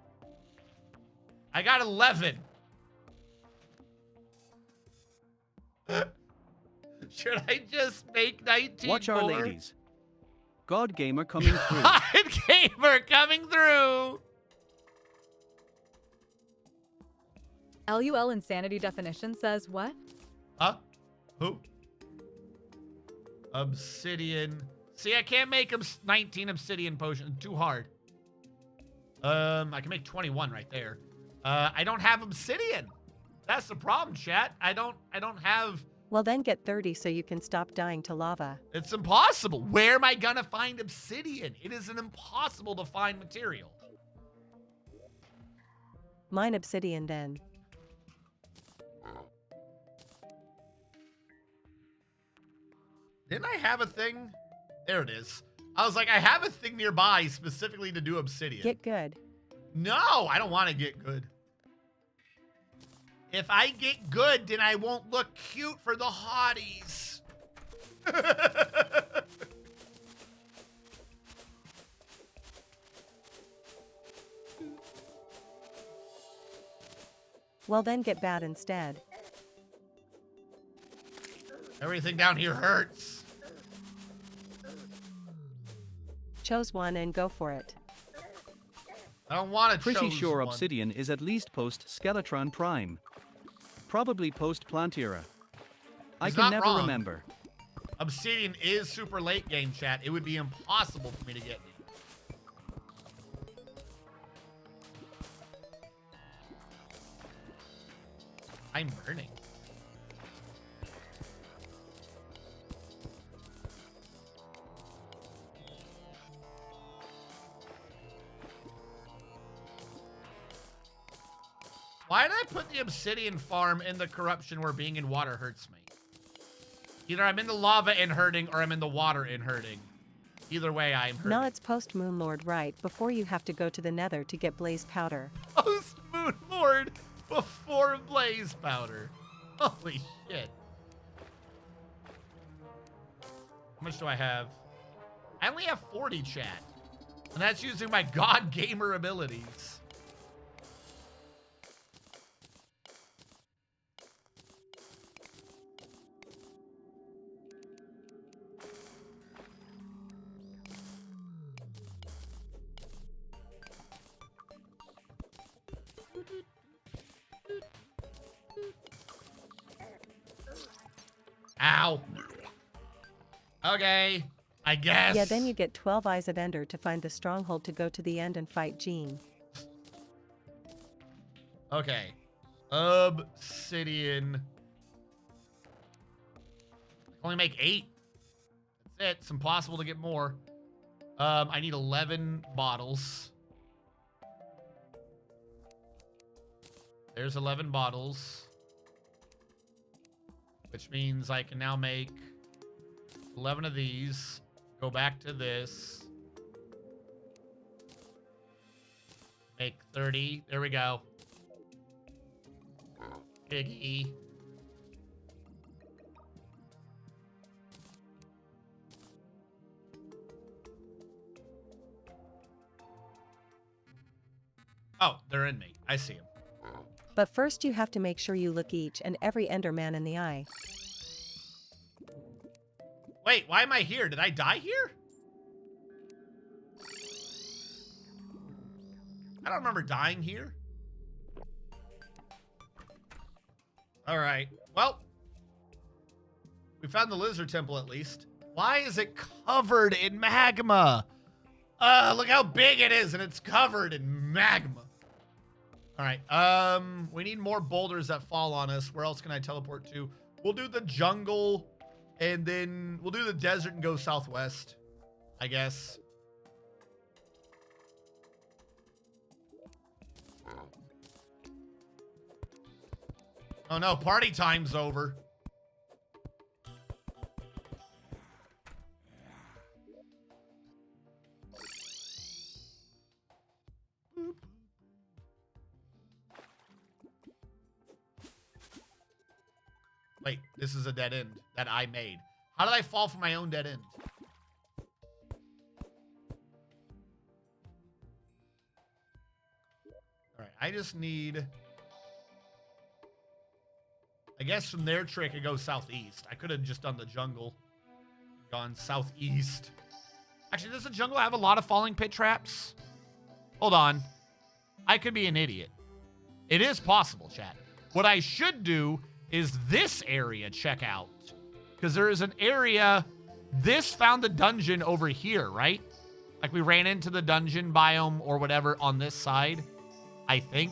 I got 11. Should I just make 19 Watch our more? ladies. God Gamer coming through. God Gamer coming through. LUL Insanity definition says what? Huh? Who? Obsidian. See, I can't make 19 obsidian potions. Too hard. I can make 21 right there. I don't have obsidian. That's the problem, chat. I don't have... Well, then get 30 so you can stop dying to lava. It's impossible. Where am I gonna find obsidian? It is an impossible to find material. Mine obsidian then. Didn't I have a thing? There it is. I was like, I have a thing nearby specifically to do obsidian. Get good. No, I don't want to get good. If I get good, then I won't look cute for the hotties. Well, then get bad instead. Everything down here hurts. Chose one and go for it. I don't want to Pretty choose sure one. Obsidian is at least post Skeletron Prime. Probably post Plantera. I He's can not never wrong. remember. Obsidian is super late game, chat. It would be impossible for me to get. I'm burning. Why did I put the obsidian farm in the corruption where being in water hurts me? Either I'm in the lava and hurting, or I'm in the water and hurting. Either way, I'm hurting. No, it's post Moon Lord right before you have to go to the nether to get blaze powder. Post Moon Lord before blaze powder. Holy shit. How much do I have? I only have 40, chat. And that's using my God Gamer abilities. Ow. Okay, I guess. Yeah, then you get 12 Eyes of Ender to find the stronghold to go to the end and fight Jean. Okay. Obsidian. Only make 8. That's it. It's impossible to get more. I need 11 bottles. There's 11 bottles. Which means I can now make 11 of these. Go back to this. Make 30. There we go. Big E. they're in me. I see them. But first you have to make sure you look each and every Enderman in the eye. Wait, why am I here? Did I die here? I don't remember dying here. All right. Well, we found the lizard temple at least. Why is it covered in magma? Look how big it is, and it's covered in magma. All right. We need more boulders that fall on us. Where else can I teleport to? We'll do the jungle, and then we'll do the desert and go southwest, I guess. Oh no, party time's over. Wait, this is a dead end that I made. How did I fall from my own dead end? All right, I just need... I guess from their trick, it goes southeast. I could have just done the jungle. Gone southeast. Actually, does the jungle have a lot of falling pit traps? Hold on. I could be an idiot. It is possible, chat. What I should do is this area check out. Because there is an area... This found the dungeon over here, right? Like we ran into the dungeon biome or whatever on this side, I think.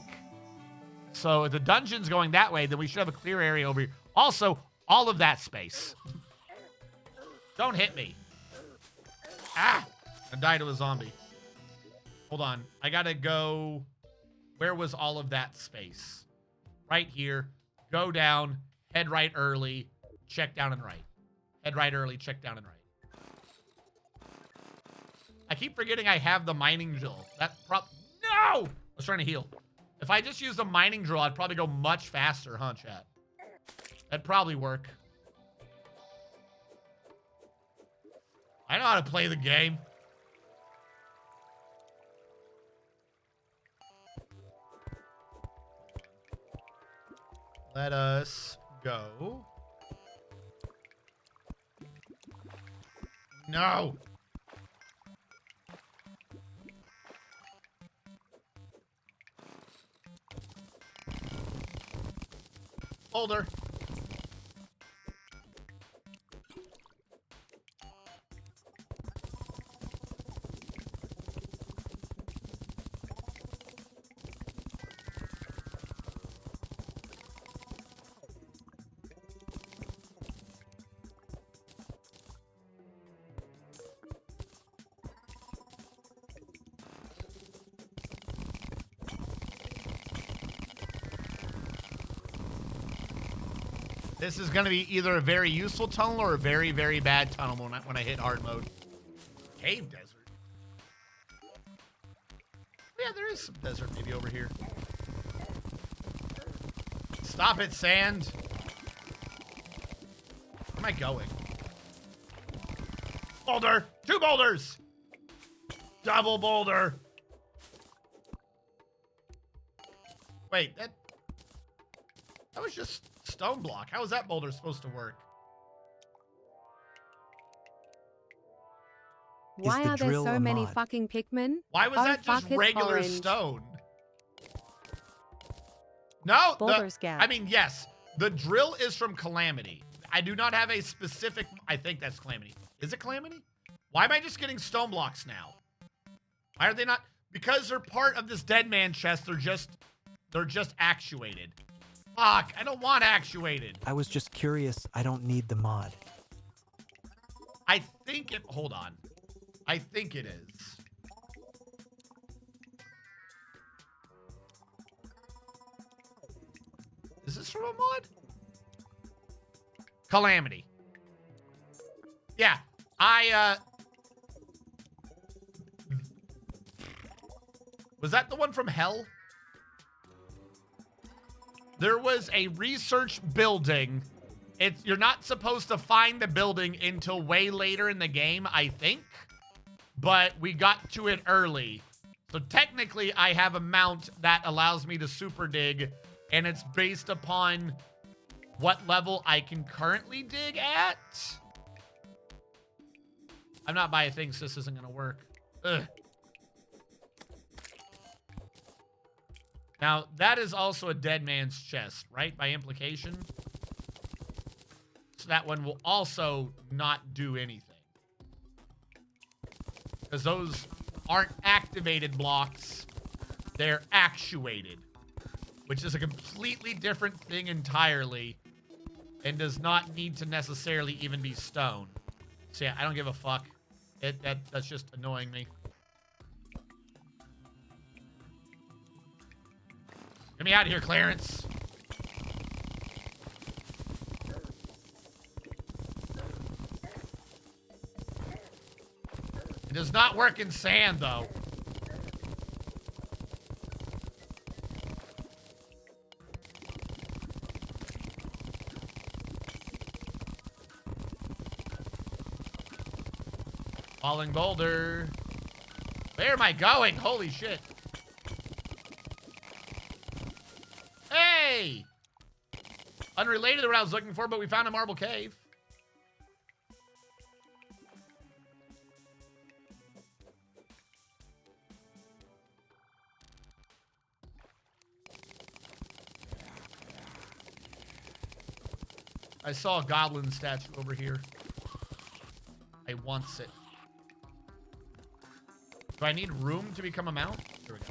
So if the dungeon's going that way, then we should have a clear area over here. Also, all of that space. Don't hit me. Ah! I died to a zombie. Hold on. I gotta go... Where was all of that space? Right here. Go down. Head right early. Check down and right. Head right early. Check down and right. I keep forgetting I have the mining drill. That No! I was trying to heal. If I just used a mining drill, I'd probably go much faster, huh, chat? That'd probably work. I know how to play the game. Let us go. No! Boulder. This is going to be either a very useful tunnel or a very, very bad tunnel when I hit hard mode. Cave desert. Yeah, there is some desert maybe over here. Stop it, sand. Where am I going? Boulder. 2 boulders. Double boulder. Wait, that was just stone block. How is that boulder supposed to work? Why are there so many fucking Pikmin? Why was that just regular orange. stone? No, Boulder's Gap. I mean, yes, the drill is from Calamity. I do not have a specific, I think that's Calamity. Is it Calamity? Why am I just getting stone blocks now? Why are they not? Because they're part of this dead man chest. They're just actuated. Fuck, I don't want actuated. I was just curious. I don't need the mod. I think it, hold on. I think it is. Is this from a mod? Calamity. Yeah, was that the one from Hell? There was a research building. You're not supposed to find the building until way later in the game, I think. But we got to it early. So technically, I have a mount that allows me to super dig, and it's based upon what level I can currently dig at. I'm not buying things. This isn't going to work. Ugh. Now, that is also a dead man's chest, right? By implication. So that one will also not do anything. Because those aren't activated blocks. They're actuated. Which is a completely different thing entirely. And does not need to necessarily even be stone. So yeah, I don't give a fuck. That's just annoying me. Get me out of here, Clarence. It does not work in sand, though. Falling boulder. Where am I going? Holy shit. Hey! Unrelated to what I was looking for, but we found a marble cave. I saw a goblin statue over here. I wants it. Do I need room to become a mount? Here we go.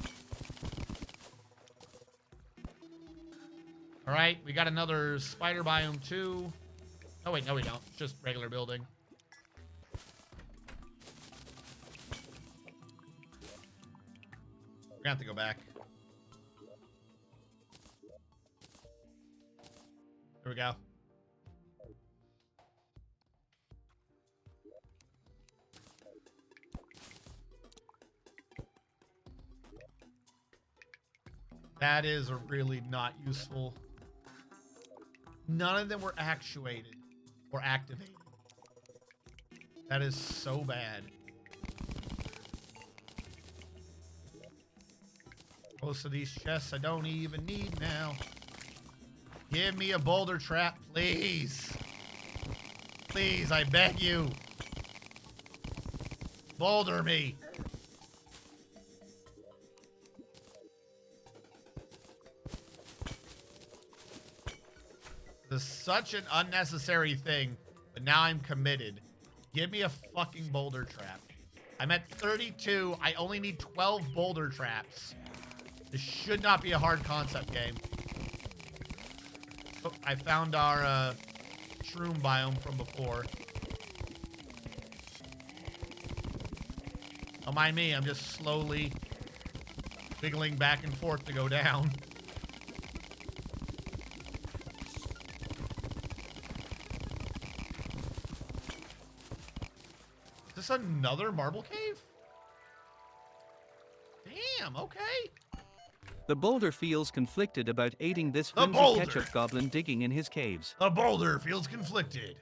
All right, we got another spider biome too. Oh wait, no we don't. It's just regular building. We're gonna have to go back. Here we go. That is a really not useful. None of them were actuated or activated. That is so bad. Most of these chests I don't even need now. Give me a boulder trap, please. Please, I beg you. Boulder me. This is such an unnecessary thing, but now I'm committed. Give me a fucking boulder trap. I'm at 32. I only need 12 boulder traps. This should not be a hard concept game. Oh, I found our shroom biome from before. Don't mind me, I'm just slowly wiggling back and forth to go down. Is this another marble cave? Damn, okay. The boulder feels conflicted about aiding this flimsy ketchup goblin digging in his caves. The boulder feels conflicted.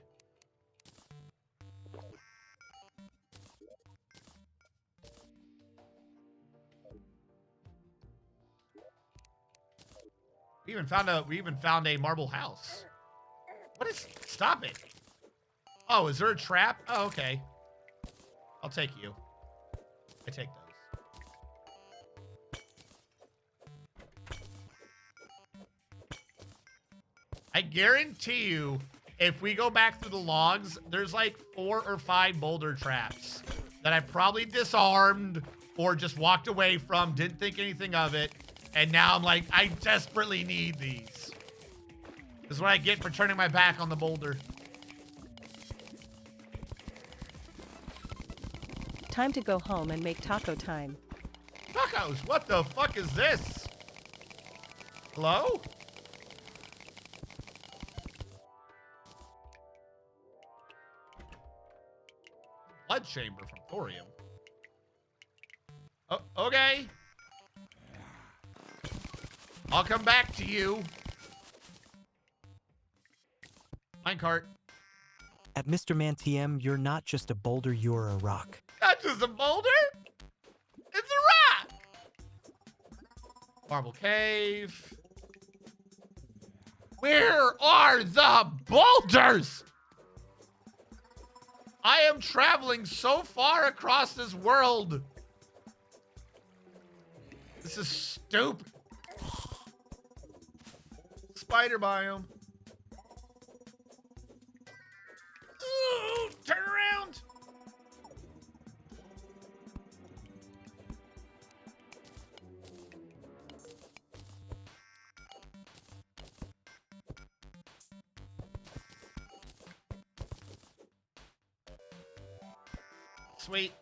We even found a marble house. What is? Stop it. Oh, is there a trap? Oh, okay. I'll take you. I take those. I guarantee you, if we go back through the logs, there's like 4 or 5 boulder traps that I probably disarmed or just walked away from, didn't think anything of it, and now I'm like, I desperately need these. This is what I get for turning my back on the boulder. Time to go home and make taco time. Tacos? What the fuck is this? Hello? Blood chamber from Thorium. Oh, okay. I'll come back to you. Minecart. At Mr. Man TM, you're not just a boulder, you're a rock. Not just a boulder. It's a rock. Marble cave. Where are the boulders? I am traveling so far across this world. This is stupid. Spider biome. Ooh, turn around. Sweet.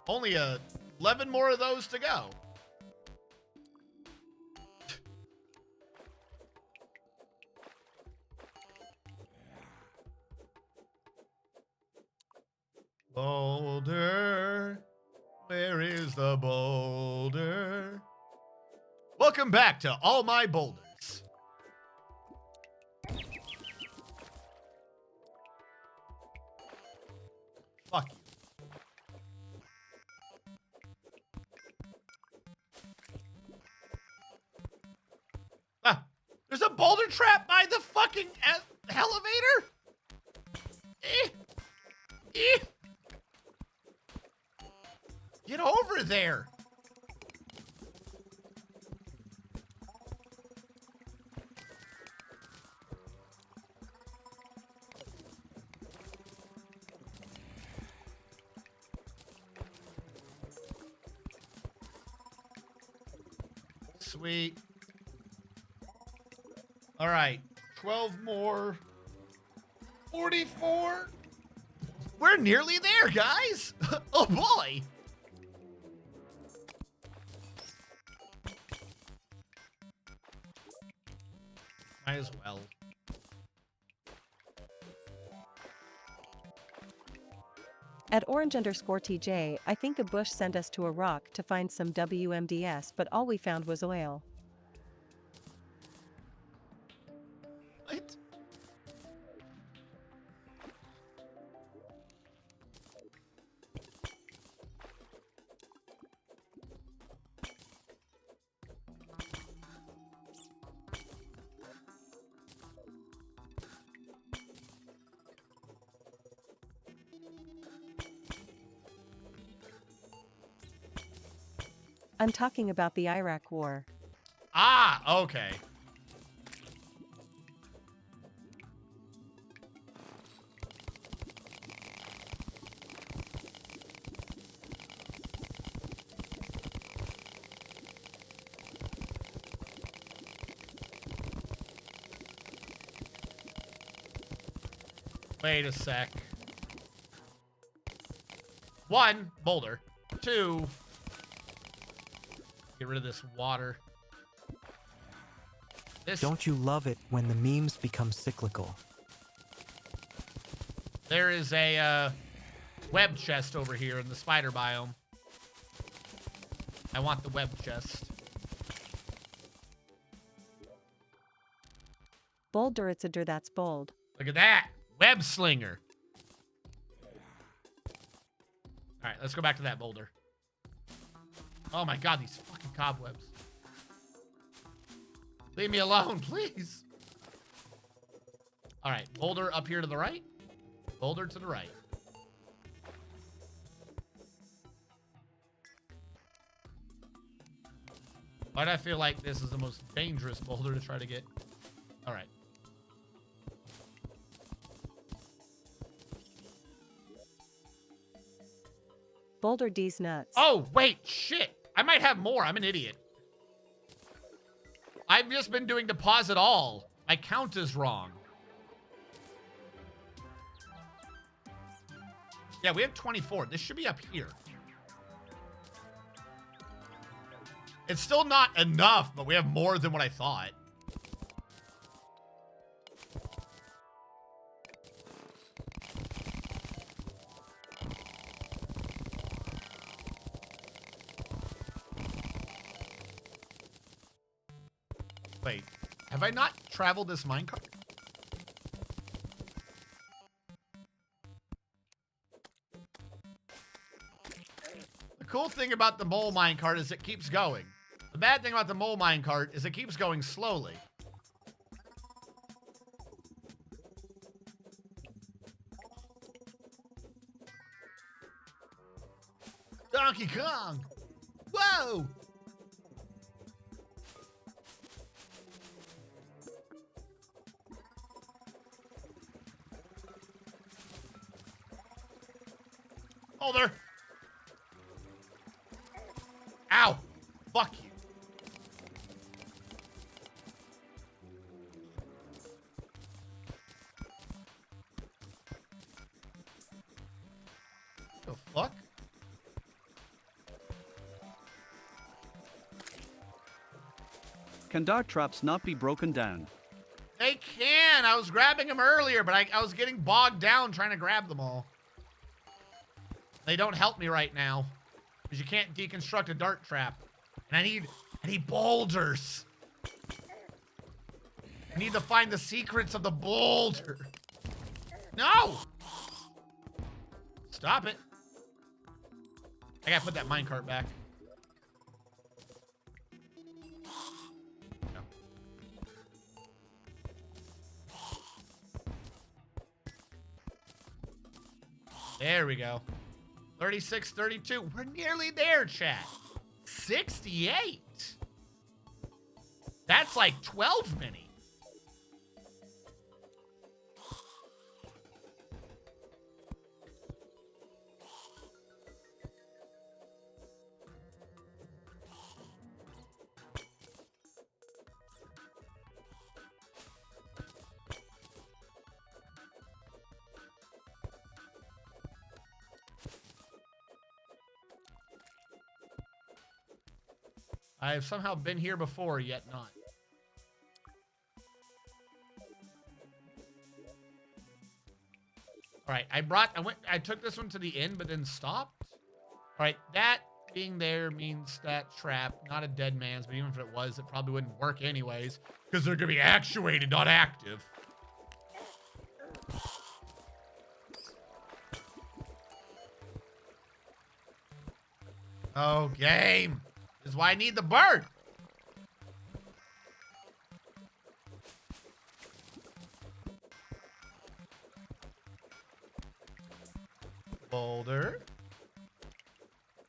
Only 11 more of those to go. Boulder, where is the boulder? Welcome back to All My Boulders. Fuck you. Ah, there's a boulder trap by the fucking elevator? Get over there. Sweet. All right. 12 more. 44. We're nearly there, guys. Oh, boy. Might as well. At orange_TJ, I think a bush sent us to a rock to find some WMDS, but all we found was oil. What? I'm talking about the Iraq War. Ah, okay. Wait a sec. 1, boulder. 2, get rid of this water. Don't you love it when the memes become cyclical? There is a web chest over here in the spider biome. I want the web chest. Boulder, it's a dir that's bold. Look at that. Web slinger. All right, let's go back to that boulder. Oh my God, these fucking cobwebs. Leave me alone, please. All right, boulder up here to the right. Boulder to the right. Why do I feel like this is the most dangerous boulder to try to get? All right. Boulder D's nuts. Oh, wait, shit. I might have more. I'm an idiot. I've just been doing deposit all. My count is wrong. Yeah, we have 24. This should be up here. It's still not enough, but we have more than what I thought. Wait, have I not traveled this minecart? The cool thing about the mole minecart is it keeps going. The bad thing about the mole minecart is it keeps going slowly. Donkey Kong! Whoa! Holder! Ow! Fuck you. The fuck? Can dart traps not be broken down? They can! I was grabbing them earlier, but I was getting bogged down trying to grab them all. They don't help me right now. Because you can't deconstruct a dart trap. And I need boulders. I need to find the secrets of the boulder. No! Stop it. I gotta put that minecart back. No. There we go. 36, 32. We're nearly there, chat. 68. That's like 12 mini. I have somehow been here before, yet not. All right, I took this one to the inn, but then stopped. All right, that being there means that trap, not a dead man's, but even if it was, it probably wouldn't work anyways, because they're gonna be actuated, not active. Oh, game. This is why I need the bird. Boulder.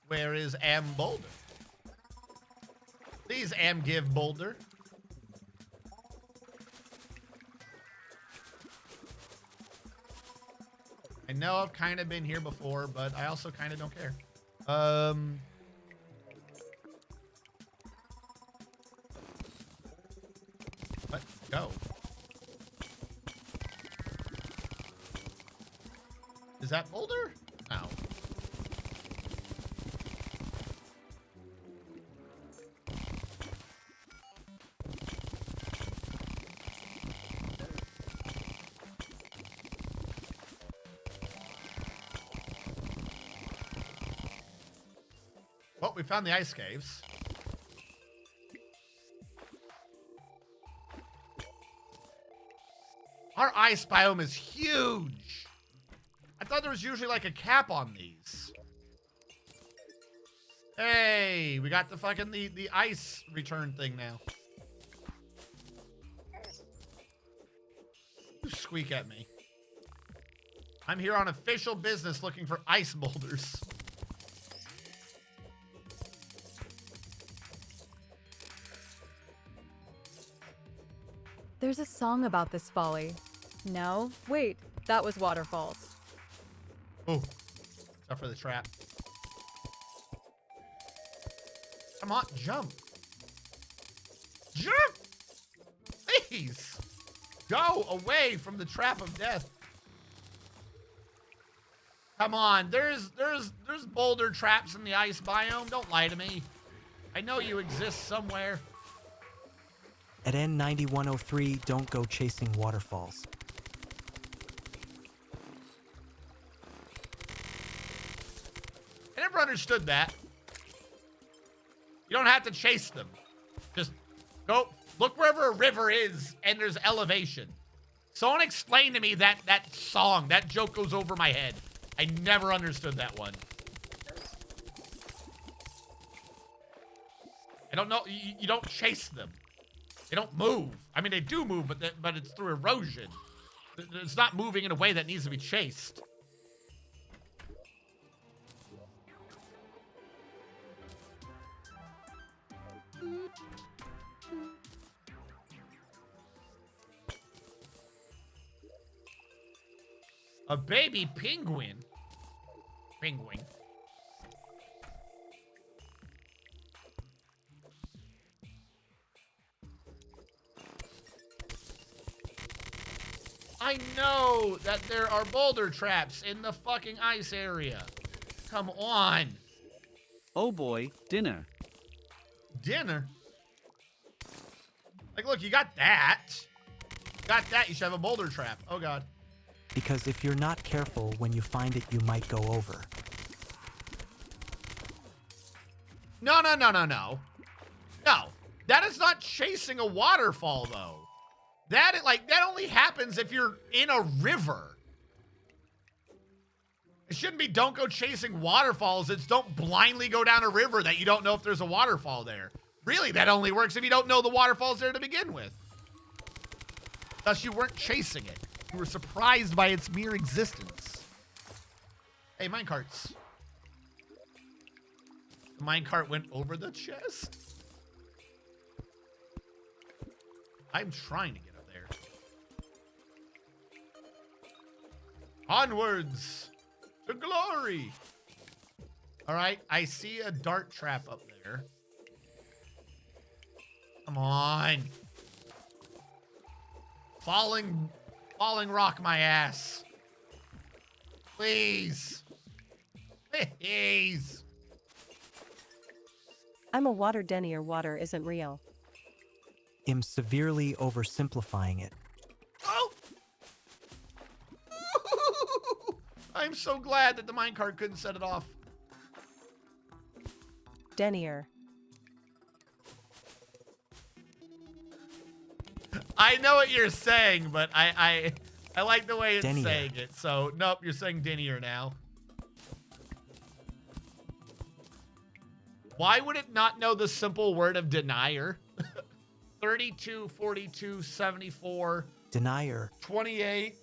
Where is Am Boulder? Please, Am, give Boulder. I know I've kind of been here before, but I also kind of don't care. Let's go. Is that Boulder? No. Well, we found the ice caves. Our ice biome is huge. I thought there was usually like a cap on these. Hey, we got the fucking the ice return thing now. You squeak at me. I'm here on official business looking for ice boulders. There's a song about this folly. No? Wait, that was waterfalls. Oh, except for the trap. Come on, jump. Jump! Please! Go away from the trap of death. Come on, there's boulder traps in the ice biome. Don't lie to me. I know you exist somewhere. At N9103, don't go chasing waterfalls. I never understood that. You don't have to chase them. Just go look wherever a river is and there's elevation. Someone explain to me that song. That joke goes over my head. I never understood that one. I don't know. You don't chase them. They don't move. I mean, they do move, but it's through erosion. It's not moving in a way that needs to be chased. A baby penguin. Penguin. I know that there are boulder traps in the fucking ice area. Come on. Oh boy, dinner. Dinner? Like, look, you got that. Got that, you should have a boulder trap. Oh, God. Because if you're not careful, when you find it, you might go over. No. No, that is not chasing a waterfall, though. That only happens if you're in a river. It shouldn't be don't go chasing waterfalls. It's don't blindly go down a river that you don't know if there's a waterfall there. Really, that only works if you don't know the waterfall's there to begin with. Thus, you weren't chasing it. You were surprised by its mere existence. Hey, minecarts. The minecart went over the chest? I'm trying to get up there. Onwards to glory. All right, I see a dart trap up there. Come on. Falling rock my ass. Please. Please. I'm a water denier. Water isn't real. I'm severely oversimplifying it. Oh! I'm so glad that the minecart couldn't set it off. Denier. I know what you're saying, but I like the way it's Denier. saying it. So, nope, you're saying denier now. Why would it not know the simple word of denier? 32, 42, 74. Denier. 28,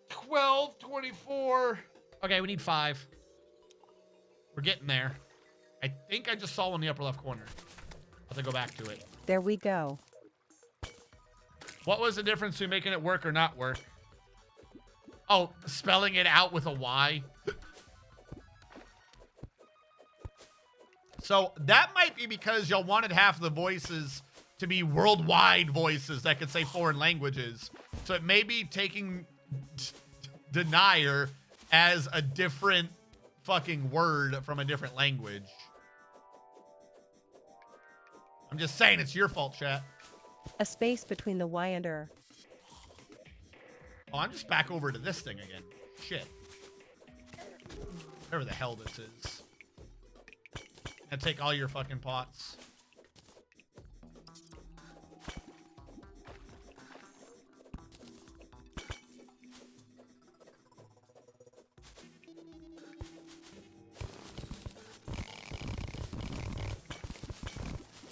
12, 24. Okay, we need 5. We're getting there. I think I just saw one in the upper left corner. I'll have to go back to it. There we go. What was the difference between making it work or not work? Oh, spelling it out with a Y. So that might be because y'all wanted half the voices to be worldwide voices that could say foreign languages. So it may be taking denier as a different fucking word from a different language. I'm just saying it's your fault, chat. A space between the Y and er. Oh, I'm just back over to this thing again. Shit. Whatever the hell this is. And take all your fucking pots.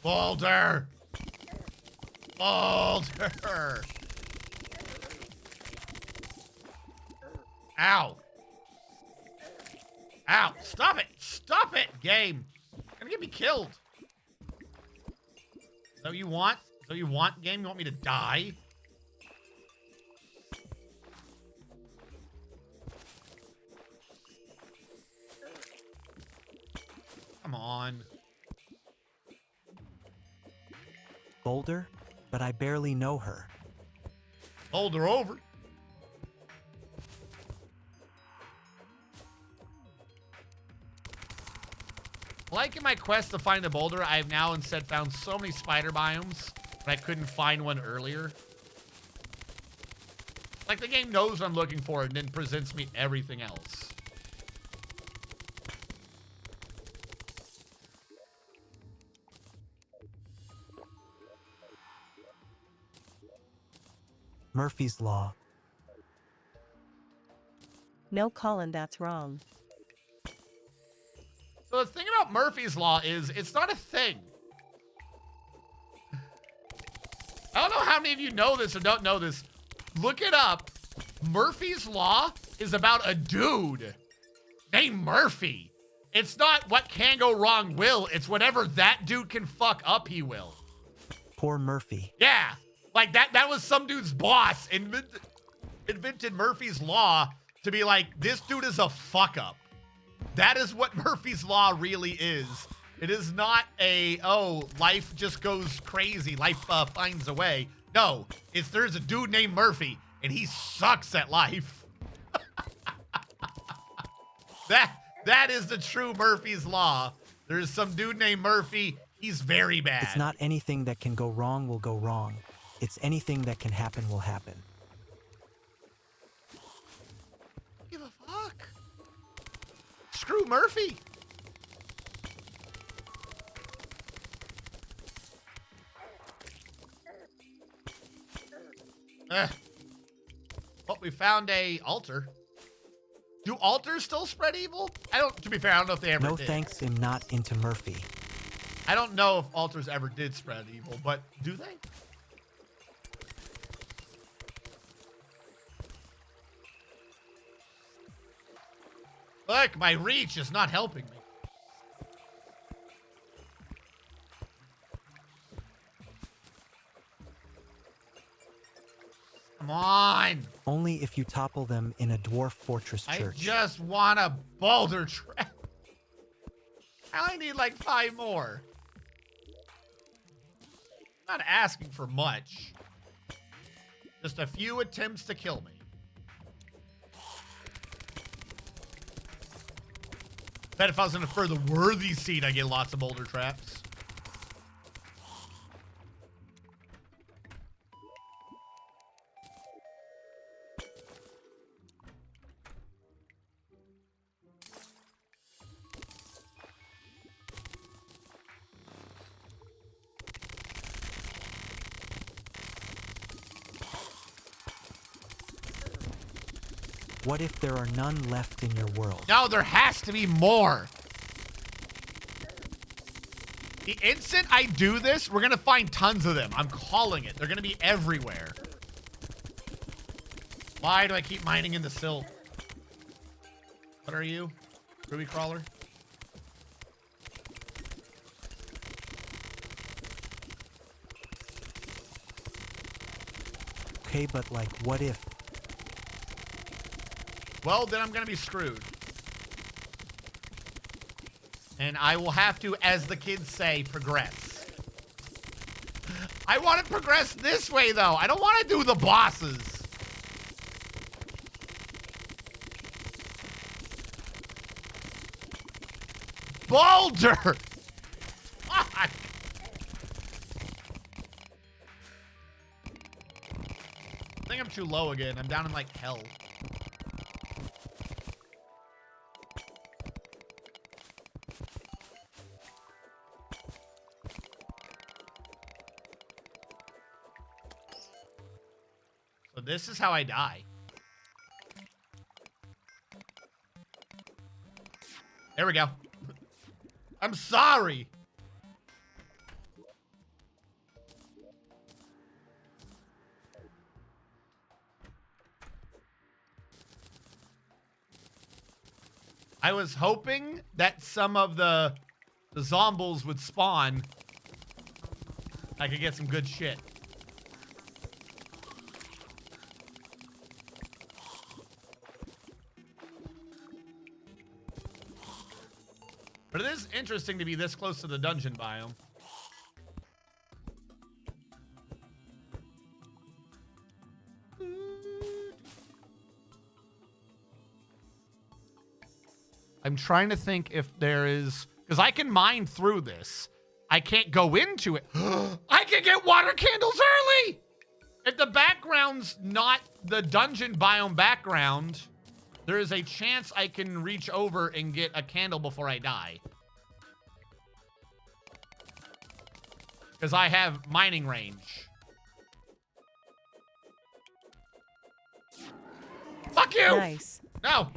Boulder! Boulder! Ow. Ow. Stop it. Stop it, game. You're gonna get me killed. Is that what you want? Is that what you want, game? You want me to die? Come on. Boulder, but I barely know her. Boulder over. Like in my quest to find the boulder, I have now instead found so many spider biomes, but I couldn't find one earlier. Like the game knows what I'm looking for and then presents me everything else. Murphy's Law. No, Colin, that's wrong. So the thing about Murphy's Law is it's not a thing. don't know how many of you know this or don't know this. Look it up. Murphy's Law is about a dude named Murphy. It's not what can go wrong will. It's whatever that dude can fuck up, he will. Poor Murphy. Yeah. Like that was some dude's boss invented Murphy's Law to be like, this dude is a fuck up. That is what Murphy's Law really is. It is not a, oh, life just goes crazy. Life finds a way. No, there's a dude named Murphy, and he sucks at life. That is the true Murphy's Law. There's some dude named Murphy. He's very bad. It's not anything that can go wrong will go wrong. It's anything that can happen will happen. Give a fuck. Screw Murphy. Well, we found a altar. Do altars still spread evil? To be fair, I don't know if they ever No did. thanks, I'm not into Murphy. I don't know if altars ever did spread evil, but do they? Look, my reach is not helping me. Come on. Only if you topple them in a dwarf fortress I church. just want a boulder trap. I only need like 5 more. Not asking for much. Just a few attempts to kill me. Bet if I was in a further worthy seat, I'd get lots of boulder traps. What if there are none left in your world? No, there has to be more. The instant I do this, we're going to find tons of them. I'm calling it. They're going to be everywhere. Why do I keep mining in the silt? What are you? Ruby crawler? Okay, but like, what if? Well, then I'm going to be screwed. And I will have to, as the kids say, progress. I want to progress this way, though. I don't want to do the bosses. Boulder! Fuck! I think I'm too low again. I'm down in, like, hell. So this is how I die. There we go. I'm sorry. I was hoping that some of the zombies would spawn. I could get some good shit. But it is interesting to be this close to the dungeon biome. I'm trying to think if there is... Because I can mine through this. I can't go into it. I can get water candles early! If the background's not the dungeon biome background... There is a chance I can reach over and get a candle before I die. Because I have mining range. Fuck you! Nice. No.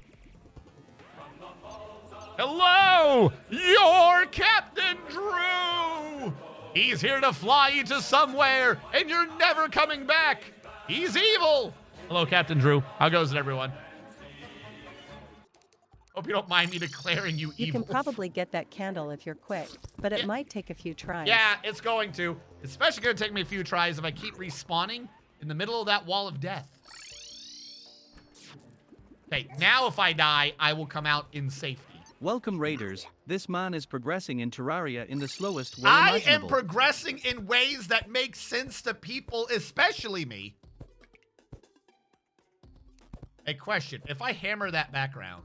Hello! Your Captain Drew! He's here to fly you to somewhere, and you're never coming back. He's evil. Hello, Captain Drew. How goes it, everyone? Hope you don't mind me declaring you evil. You can probably get that candle if you're quick, but it might take a few tries. Yeah, it's going to. Especially going to take me a few tries if I keep respawning in the middle of that wall of death. Okay, now if I die, I will come out in safety. Welcome, Raiders. This man is progressing in Terraria in the slowest way I imaginable. am progressing in ways that make sense to people, especially me. A question. If I hammer that background,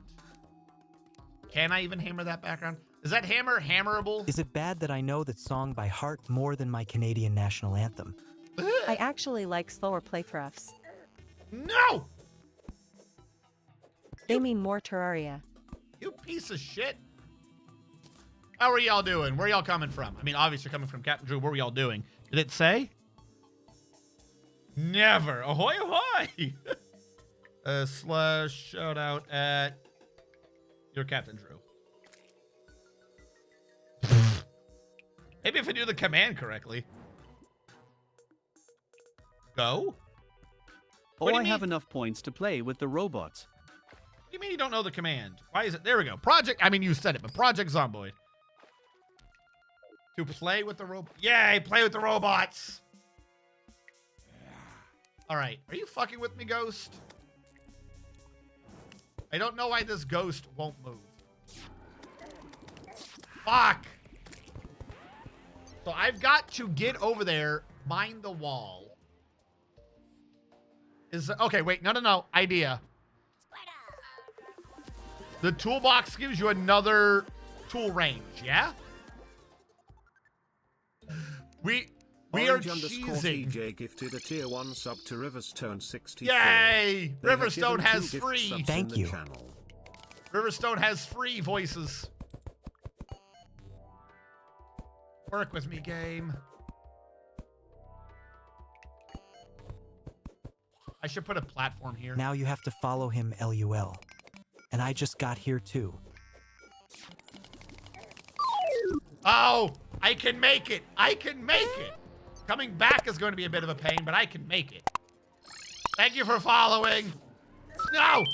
can I even hammer that background? Is that hammer hammerable? Is it bad that I know that song by heart more than my Canadian national anthem? I actually like slower playthroughs. No! They mean more Terraria. You piece of shit. How are y'all doing? Where y'all coming from? I mean, obviously coming from Captain Drew. What were y'all doing? Did it say? Never. Ahoy, ahoy! Slash shout out at your Captain Drew. Maybe if I do the command correctly. Go? Oh, I have enough points to play with the robots. What do you mean you don't know the command? Why is it? There we go. Project, I mean, you said it, but Project Zomboid. To play with the robot. Yay, play with the robots. All right. Are you fucking with me, Ghost? I don't know why this ghost won't move. Fuck. So I've got to get over there, mine the wall. Okay, wait. No. Idea. The toolbox gives you another tool range, yeah? We are cheesing. CJ gifted a tier 1 sub to Riverstone 64. Yay! Riverstone has free. Thank you. Riverstone has free voices. Work with me, game. I should put a platform here. Now you have to follow him, LUL. And I just got here too. Oh, I can make it. I can make it. Coming back is going to be a bit of a pain, but I can make it. Thank you for following. No.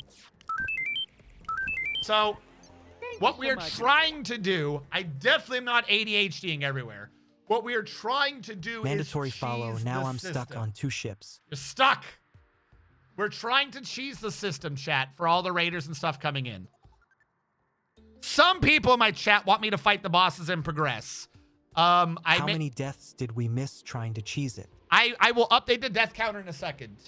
So, what we are trying to do, I definitely am not ADHDing everywhere. What we are trying to do Mandatory is follow. cheese Now the I'm stuck system. on 2 ships. You're stuck. We're trying to cheese the system, chat, for all the raiders and stuff coming in. Some people in my chat want me to fight the bosses and progress. How many deaths did we miss trying to cheese it? I will update the death counter in a second.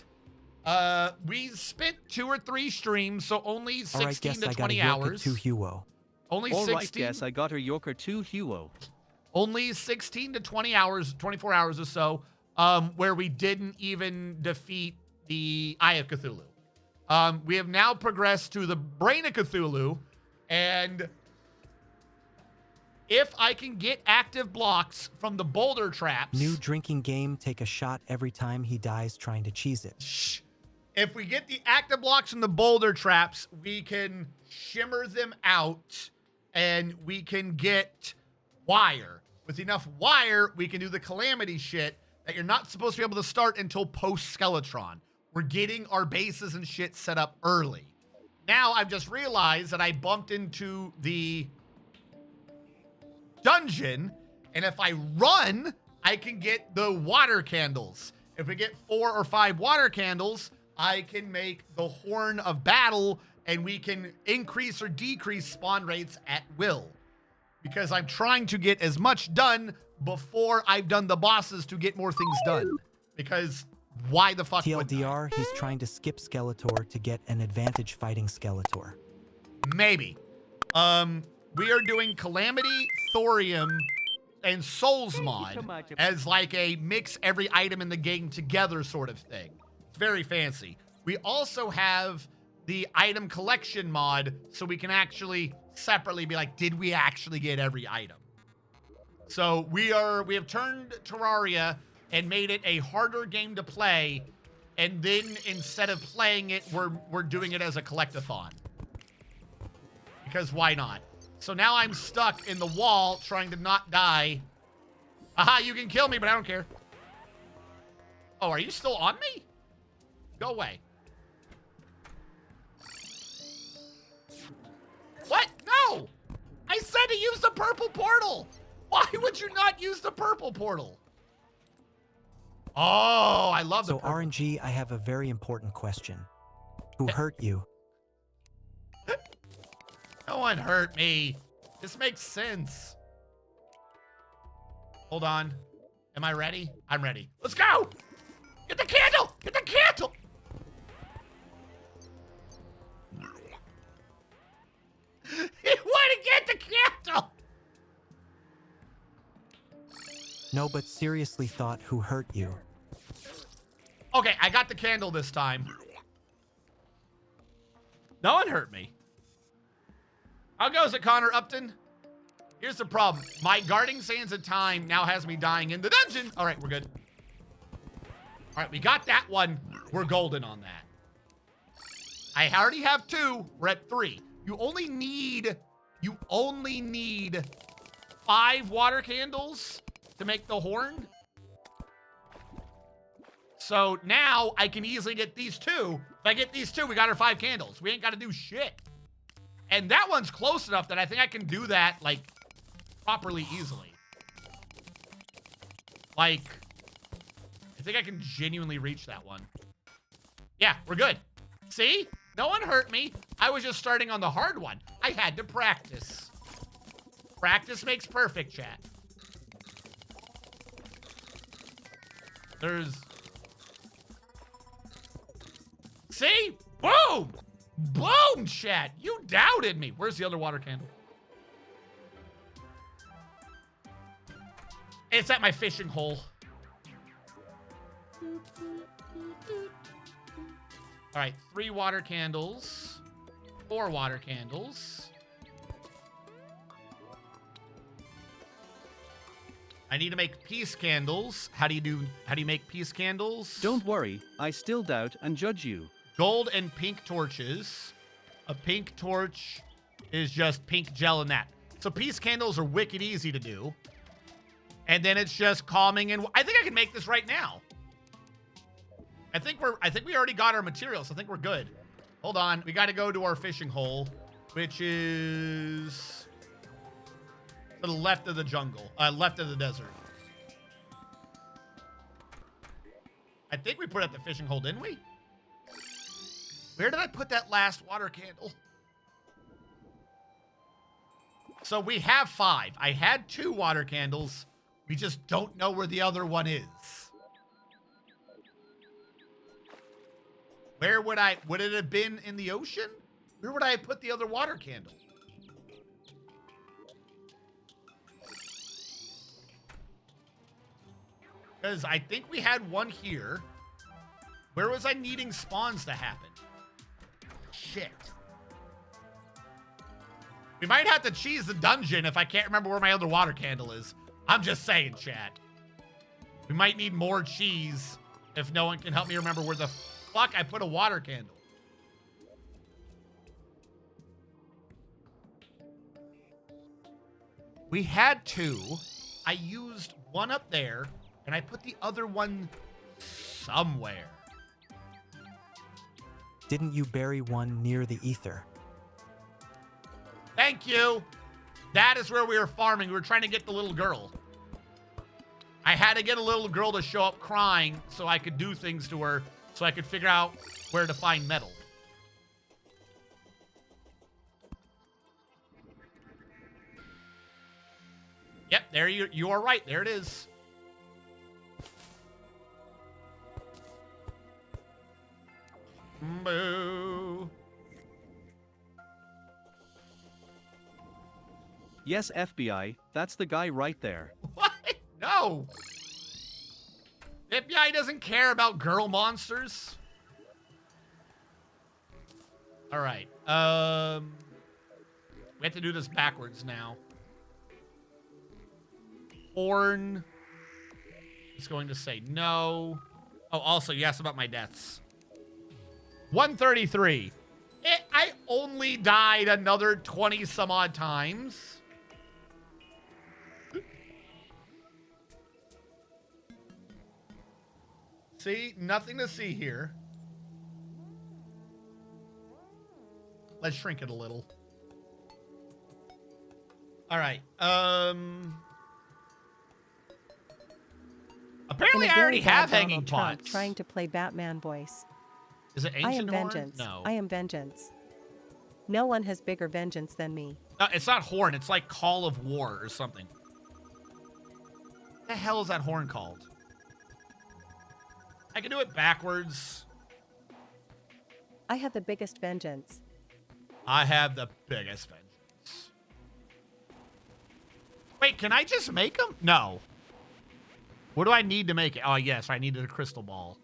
We spent 2 or 3 streams, so only 16 to 20 hours. To Huo. Only All 16. right, yes, I got her Yorker 2 Huo. Only 16 to 20 hours, 24 hours or so, where we didn't even defeat the Eye of Cthulhu. We have now progressed to the Brain of Cthulhu, and if I can get active blocks from the boulder traps... New drinking game, take a shot every time he dies trying to cheese it. Shh. If we get the active blocks from the boulder traps, we can shimmer them out, and we can get wire. With enough wire, we can do the Calamity shit that you're not supposed to be able to start until post-Skeletron. We're getting our bases and shit set up early. Now, I've just realized that I bumped into the dungeon, and if I run, I can get the water candles. If we get 4 or 5 water candles, I can make the Horn of Battle, and we can increase or decrease spawn rates at will. Because I'm trying to get as much done before I've done the bosses to get more things done. Because why the fuck would TLDR, he's trying to skip Skeletor to get an advantage fighting Skeletor. Maybe. We are doing Calamity, Thorium, and Souls mod as like a mix every item in the game together sort of thing. It's very fancy. We also have the item collection mod, so we can actually separately be like, did we actually get every item? So we have turned Terraria and made it a harder game to play, and then instead of playing it, we're doing it as a collect-a-thon. Because why not? So now I'm stuck in the wall trying to not die. Aha, you can kill me, but I don't care. Oh, are you still on me? Go away. What? No! I said to use the purple portal! Why would you not use the purple portal? Oh, I love the So purple. RNG, I have a very important question. Who hurt you? No one hurt me. This makes sense. Hold on. Am I ready? I'm ready. Let's go! Get the candle! Get the candle! You want to get the candle! No, but seriously thought, who hurt you? Okay, I got the candle this time. No one hurt me. How goes it, Connor Upton? Here's the problem. My guarding sands of time now has me dying in the dungeon. All right, we're good. All right, we got that one. We're golden on that. I already have 2. We're at 3. You only need 5 water candles to make the horn. So now I can easily get these 2. If I get these 2, we got our 5 candles. We ain't got to do shit. And that one's close enough that I think I can do that, like, properly easily. Like, I think I can genuinely reach that one. Yeah, we're good. See? No one hurt me. I was just starting on the hard one. I had to practice. Practice makes perfect, chat. There's... See? Boom! Boom, chat! You doubted me. Where's the other water candle? It's at my fishing hole. All right, 3 water candles. 4 water candles. I need to make peace candles. How do you make peace candles? Don't worry, I still doubt and judge you. Gold and pink torches. A pink torch is just pink gel in that. So peace candles are wicked easy to do. And then it's just calming, and I think I can make this right now. I think we already got our materials. I think we're good. Hold on. We got to go to our fishing hole, which is to the left of the jungle, left of the desert. I think we put it at the fishing hole, didn't we? Where did I put that last water candle? So we have 5. I had 2 water candles. We just don't know where the other one is. Where would it have been in the ocean? Where would I have put the other water candle? Because I think we had one here. Where was I needing spawns to happen? Shit. We might have to cheese the dungeon if I can't remember where my other water candle is. I'm just saying, chat. We might need more cheese if no one can help me remember where the fuck I put a water candle. We had 2. I used one up there, and I put the other one somewhere. Didn't you bury one near the ether? Thank you. That is where we were farming. We were trying to get the little girl. I had to get a little girl to show up crying so I could do things to her, so I could figure out where to find metal. Yep, there you are right. There it is. Boo. Yes, FBI, that's the guy right there. What? No. FBI doesn't care about girl monsters. All right. We have to do this backwards now. Horn is going to say no. Oh, also, you asked about my deaths. 133. I only died another 20 some odd times. See, nothing to see here. Let's shrink it a little. All right. Apparently, I already have hanging Trump pots. trying to play Batman voice. Is it I am ancient horn? vengeance. No. I am vengeance. No one has bigger vengeance than me. It's not horn. It's like Call of War or something. What the hell is that horn called? I can do it backwards. I have the biggest vengeance. I have the biggest vengeance. Wait, can I just make them? No. What do I need to make it? Oh, yes, I needed a crystal ball.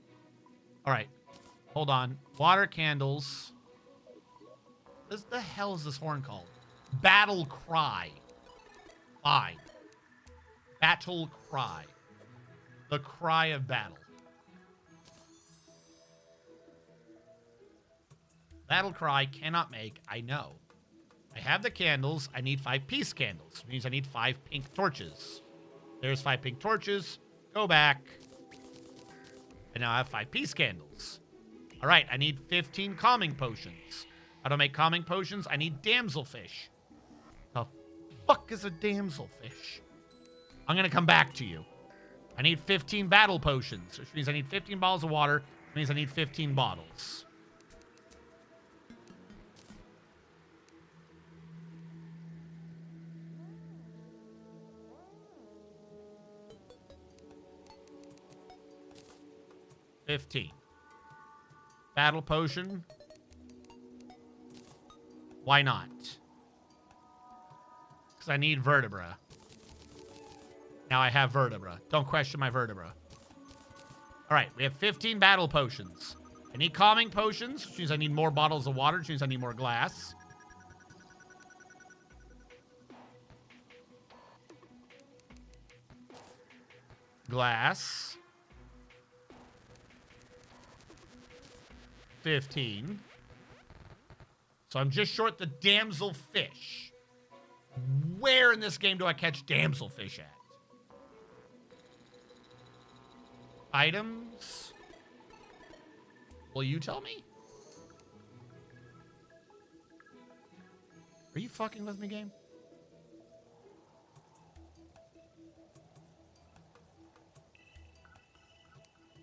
All right. Hold on. Water candles. What the hell is this horn called? Battle cry. Fine. Battle cry. The cry of battle. Battle cry cannot make. I know. I have the candles. I need 5 peace candles. Which means I need 5 pink torches. There's 5 pink torches. Go back. And now I have 5 peace candles. All right, I need 15 calming potions. How do I make calming potions? I need damselfish. The fuck is a damselfish? I'm going to come back to you. I need 15 battle potions, which means I need 15 bottles of water, which means I need 15 bottles. Battle potion. Why not? Because I need vertebra. Now I have vertebra. Don't question my vertebra. All right, we have 15 battle potions. I need calming potions, which means I need more bottles of water, which means I need more glass. Glass. 15. So I'm just short the damselfish. Where in this game do I catch damselfish at? Items? Will you tell me? Are you fucking with me, game?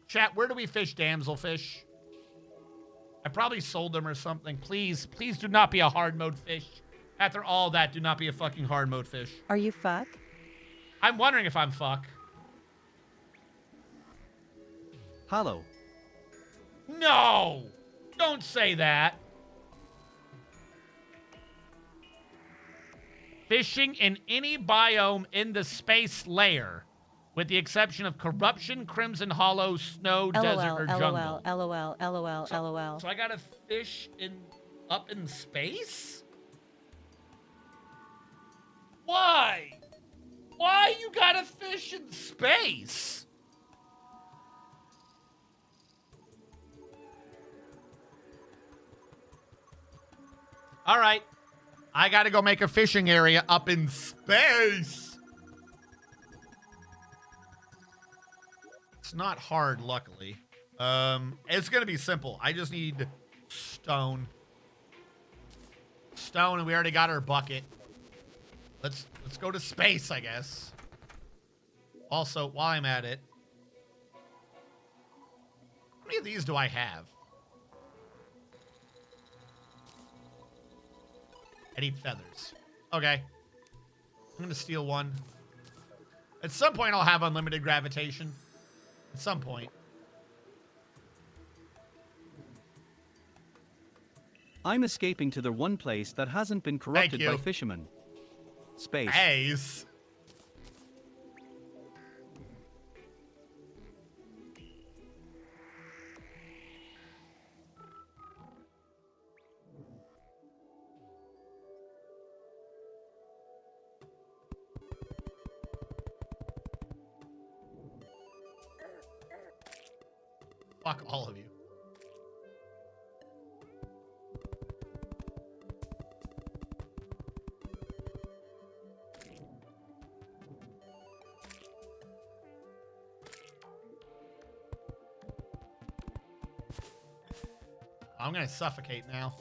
Chat, where do we fish damselfish? I probably sold them or something. Please, please do not be a hard mode fish. After all that, do not be a fucking hard mode fish. Are you fuck? I'm wondering if I'm fuck. Hello. No! Don't say that. Fishing in any biome in the space layer, with the exception of Corruption, Crimson Hollow, Snow, Desert, or Jungle. LOL. So I gotta fish up in space? Why? Why you gotta fish in space? All right. I gotta go make a fishing area up in space. It's not hard, luckily. It's gonna be simple. I just need stone. Stone, and we already got our bucket. Let's go to space, I guess. Also, while I'm at it, how many of these do I have? I need feathers. Okay. I'm gonna steal one. At some point, I'll have unlimited gravitation. At some point. I'm escaping to the one place that hasn't been corrupted by fishermen. Space. Ace. Fuck all of you. I'm gonna suffocate now.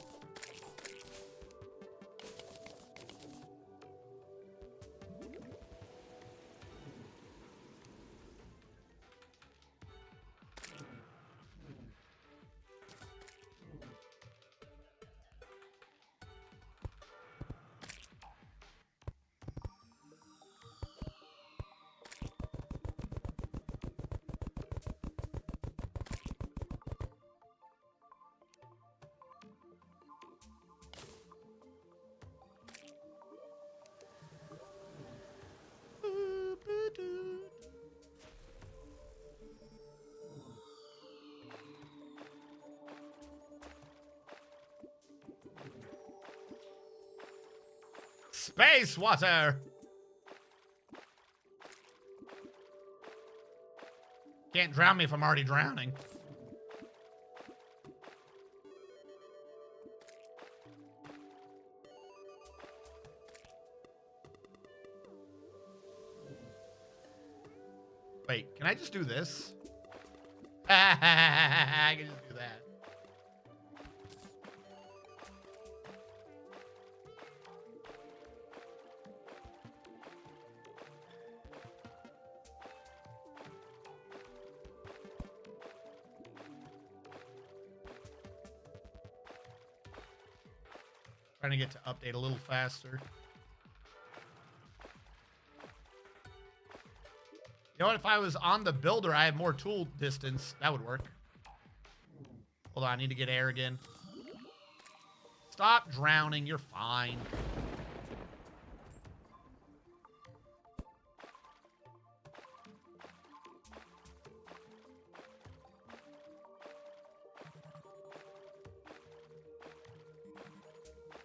Space water! Can't drown me if I'm already drowning. Wait, can I just do this? I can just do that. Trying to get to update a little faster. You know what? If I was on the builder, I have more tool distance. That would work. Hold on, I need to get air again. Stop drowning. You're fine.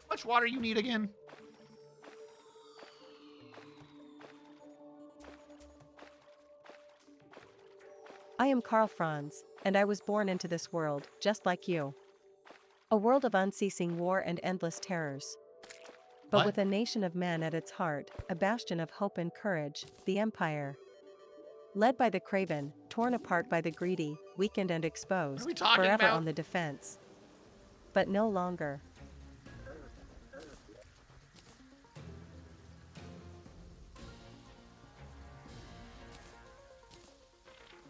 How much water you need again? I am Karl Franz, and I was born into this world, just like you. A world of unceasing war and endless terrors. But What? with a nation of men at its heart, a bastion of hope and courage, the Empire. Led by the craven, torn apart by the greedy, weakened and exposed, What are we talking forever about? on the defense. But no longer.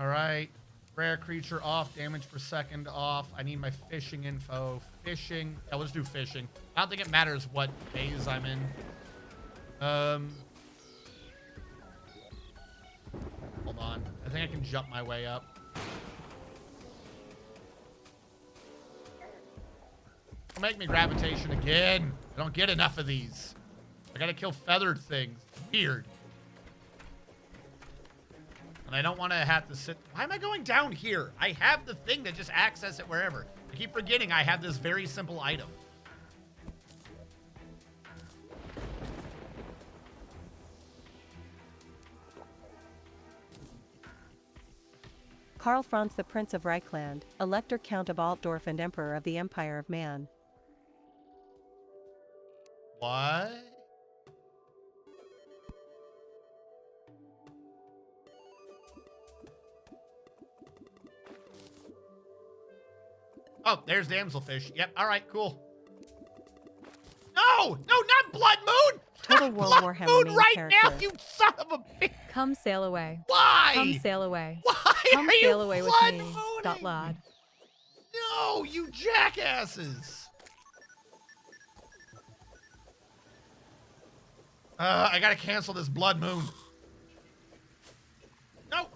All right. Rare creature off, damage per second off. I need my fishing info. Fishing. Yeah, let's do fishing. I don't think it matters what phase I'm in. Hold on. I think I can jump my way up. Don't make me gravitation again. I don't get enough of these. I gotta kill feathered things. Weird. And I don't want to have to sit. Why am I going down here? I have the thing to just access it wherever. I keep forgetting I have this very simple item. Karl Franz, the Prince of Reichland, Elector Count of Altdorf and Emperor of the Empire of Man. What? Oh, there's damselfish. Yep. All right, cool. No, not Blood Moon. Total Not War Blood Warhammer Moon main right character. now, you son of a bitch. Come sail away. Why? Come sail away. Why Come are you sail away with blood me. mooning? Dot lad. No, you jackasses. I gotta cancel this Blood Moon. No.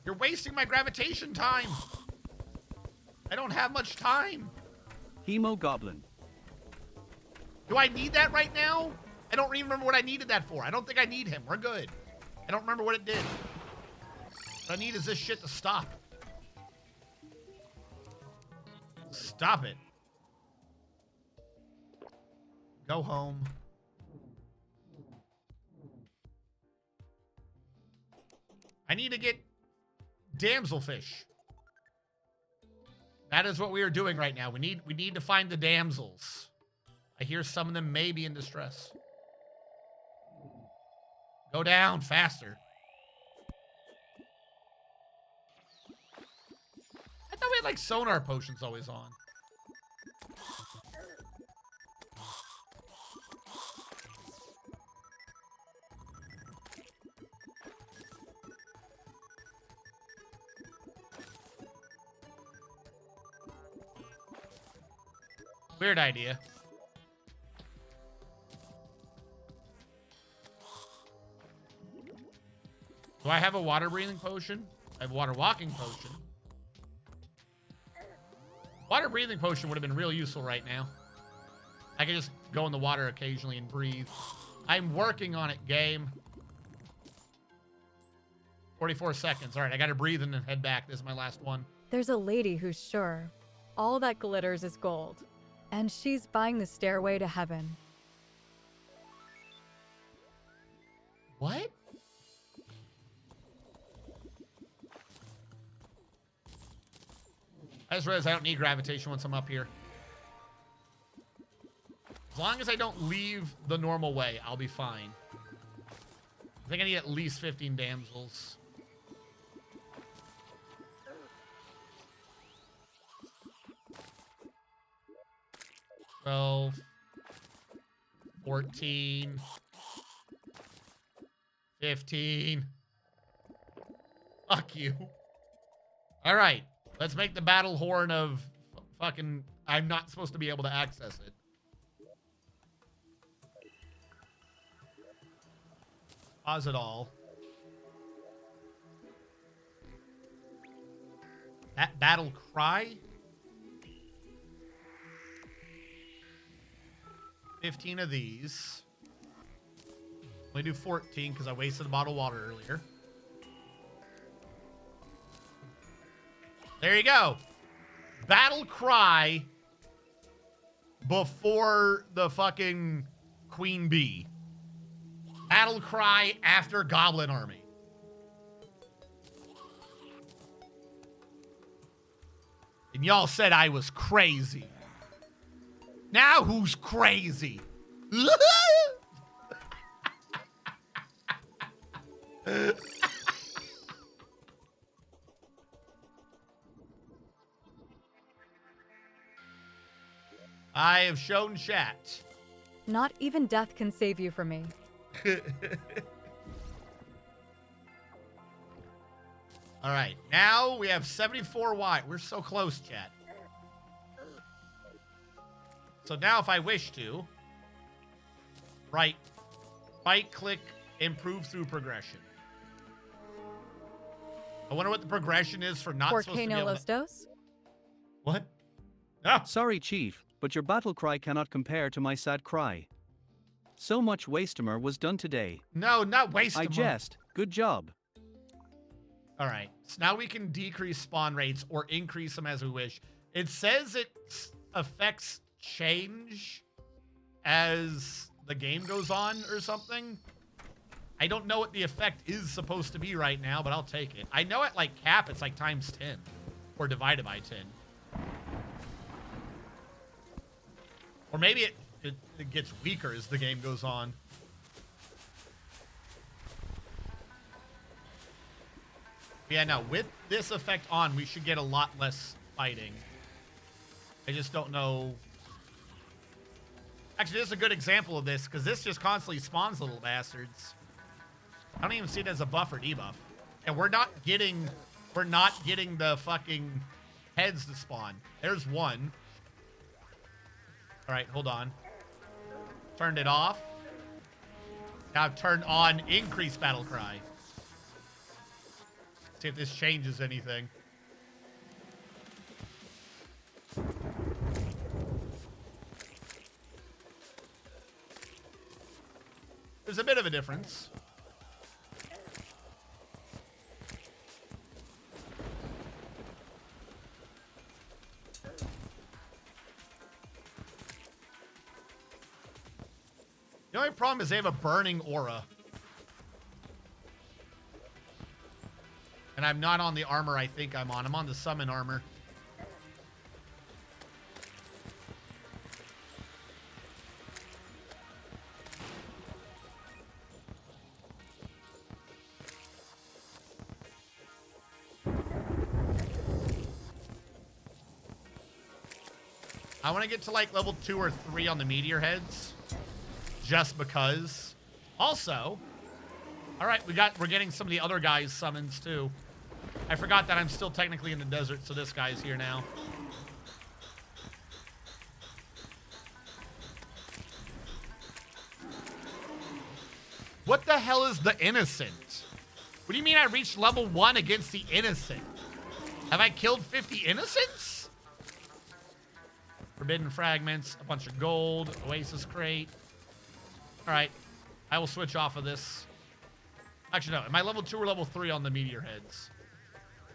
You're wasting my gravitation time. I don't have much time. Hemo Goblin. Do I need that right now? I don't even remember what I needed that for. I don't think I need him. We're good. I don't remember what it did. What I need is this shit to stop. Stop it. Go home. I need to get damselfish. That is what we are doing right now. We need to find the damsels. I hear some of them may be in distress. Go down faster. I thought we had like sonar potions always on. Weird idea. Do I have a water breathing potion? I have a water walking potion. Water breathing potion would have been real useful right now. I can just go in the water occasionally and breathe. I'm working on it, game. 44 seconds. All right, I got to breathe and then head back. This is my last one. There's a lady who's sure all that glitters is gold, and she's buying the stairway to heaven. What? I just realized I don't need gravitation once I'm up here. As long as I don't leave the normal way, I'll be fine. I think I need at least 15 damsels. $12, 14, 15. Fuck you. All right. Let's make the battle horn of fucking... I'm not supposed to be able to access it. Pause it all. That battle cry? 15 of these. Only do 14 because I wasted a bottle of water earlier. There you go. Battle cry before the fucking queen bee. Battle cry after goblin army. And y'all said I was crazy. Now who's crazy? I have shown chat. Not even death can save you from me. All right, now we have 74 wide. We're so close, chat. So now if I wish to, right click, improve through progression. I wonder what the progression is for not supposed to be Volcano able Los to... Dos? What? No. Sorry, Chief, but your battle cry cannot compare to my sad cry. So much Wastemer was done today. No, not waste. I jest. Good job. All right. So now we can decrease spawn rates or increase them as we wish. It says it affects change as the game goes on or something. I don't know what the effect is supposed to be right now, but I'll take it. I know at like cap, it's like times 10 or divided by 10. Or maybe it gets weaker as the game goes on. Yeah, no, with this effect on, we should get a lot less fighting. I just don't know. Actually, this is a good example of this, because this just constantly spawns little bastards. I don't even see it as a buff or debuff. And we're not getting the fucking heads to spawn. There's one. All right, hold on. Turned it off. Now I've turned on increase battle cry. See if this changes anything. There's a bit of a difference. The only problem is they have a burning aura. And I'm not on the armor I think I'm on. I'm on the summon armor. I want to get to like level 2 or 3 on the meteor heads. Just because. Also, all right, we're getting some of the other guys' summons too. I forgot that I'm still technically in the desert, so this guy's here now. What the hell is the innocent? What do you mean I reached level 1 against the innocent? Have I killed 50 innocents? Forbidden fragments, a bunch of gold, oasis crate. All right, I will switch off of this. Actually, no. Am I level 2 or level 3 on the meteor heads?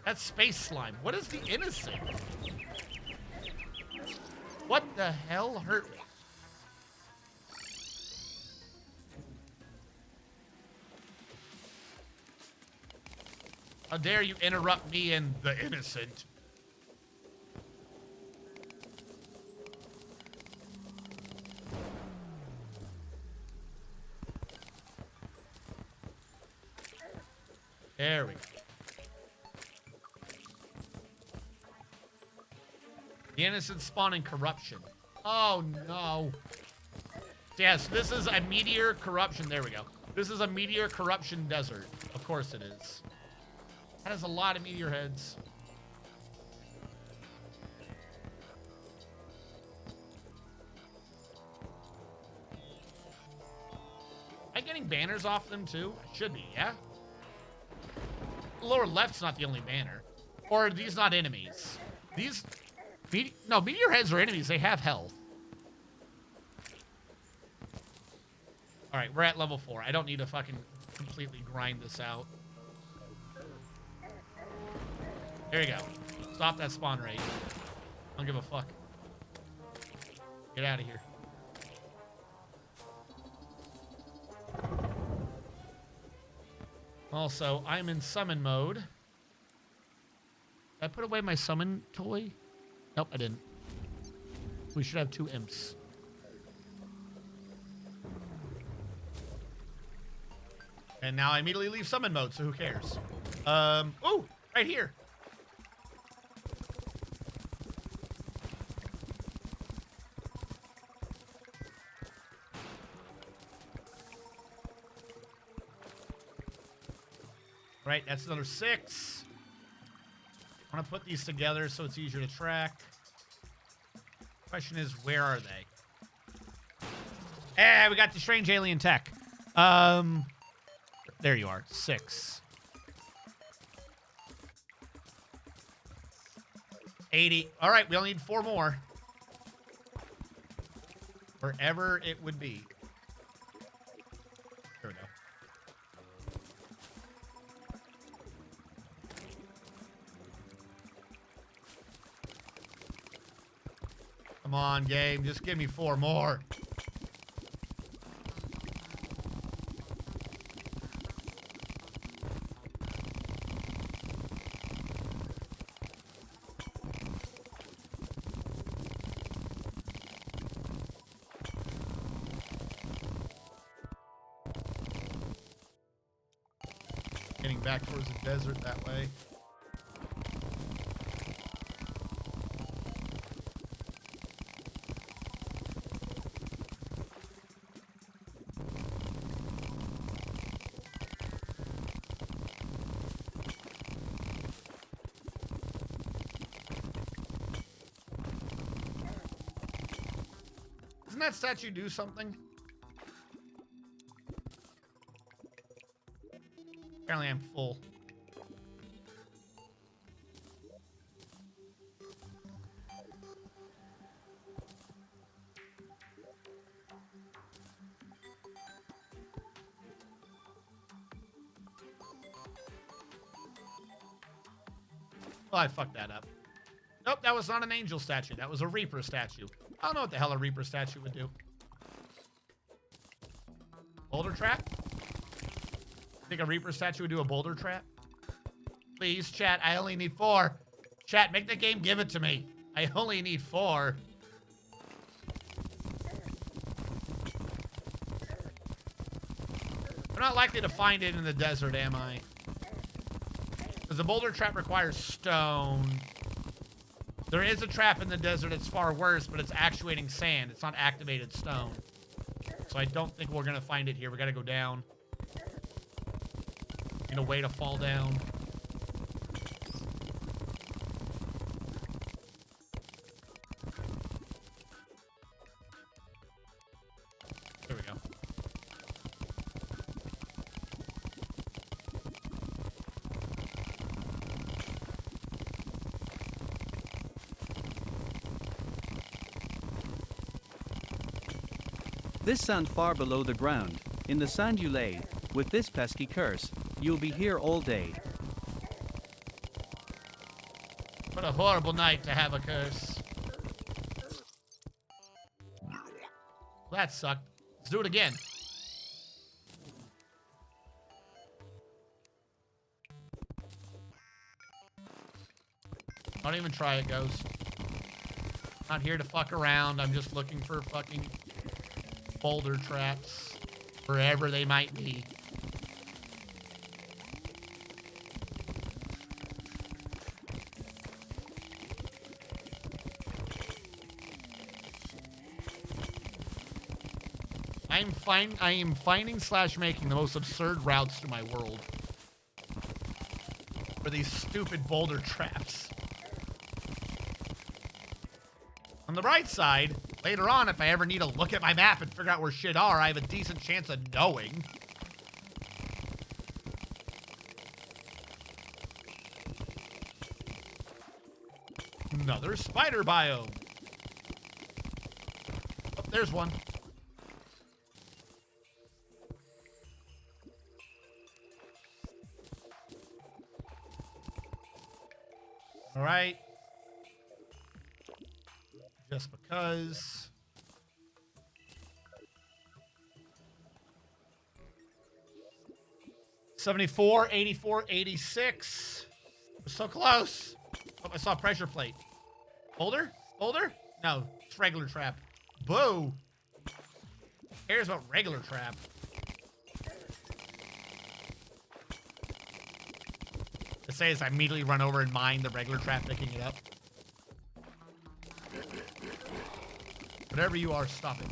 That's space slime. What is the innocent? What the hell hurt me? How dare you interrupt me and the innocent? There we go. The innocent spawning corruption. Oh no. Yes, this is a meteor corruption. There we go. This is a meteor corruption desert. Of course it is. That has a lot of meteor heads. Am I getting banners off them too? I should be, yeah? Lower left's not the only banner. Or are these not enemies? These... No, meteor heads are enemies. They have health. All right, we're at level 4. I don't need to fucking completely grind this out. There you go. Stop that spawn rate. I don't give a fuck. Get out of here. Also, I'm in summon mode. Did I put away my summon toy? Nope, I didn't. We should have 2 imps. And now I immediately leave summon mode, so who cares? Oh, right here. Right, that's another 6. I want to put these together so it's easier to track. Question is, where are they? Eh, we got the strange alien tech. There you are. 6. 80. All right, we only need 4 more. Wherever it would be. There we go. Come on, game. Just give me 4 more. Getting back towards the desert that way. Doesn't that statue do something? Apparently I'm full. Well, I fucked that up. Nope, that was not an angel statue. That was a Reaper statue. I don't know what the hell a Reaper statue would do. Boulder trap? Think a Reaper statue would do a boulder trap? Please, chat, I only need 4. Chat, make the game give it to me. I only need 4. We're not likely to find it in the desert, am I? Because the boulder trap requires stone. There is a trap in the desert that's far worse, but it's actuating sand. It's not activated stone. So I don't think we're going to find it here. We got to go down. Need a way to fall down. There we go. This sand far below the ground, in the sand you lay, with this pesky curse, you'll be here all day. What a horrible night to have a curse. That sucked. Let's do it again. Don't even try it, Ghost. Not here to fuck around. I'm just looking for fucking boulder traps wherever they might be. I am finding / making the most absurd routes to my world for these stupid boulder traps. On the right side, later on, if I ever need to look at my map and figure out where shit are, I have a decent chance of knowing. Another spider biome. Oh, there's one. All right. Just because. $74, $84, $86. We're so close. Oh, I saw a pressure plate. Boulder? Boulder? No, it's regular trap. Boo. Who cares about regular trap? To say is I immediately run over and mine the regular trap, picking it up. Whatever you are, stop it.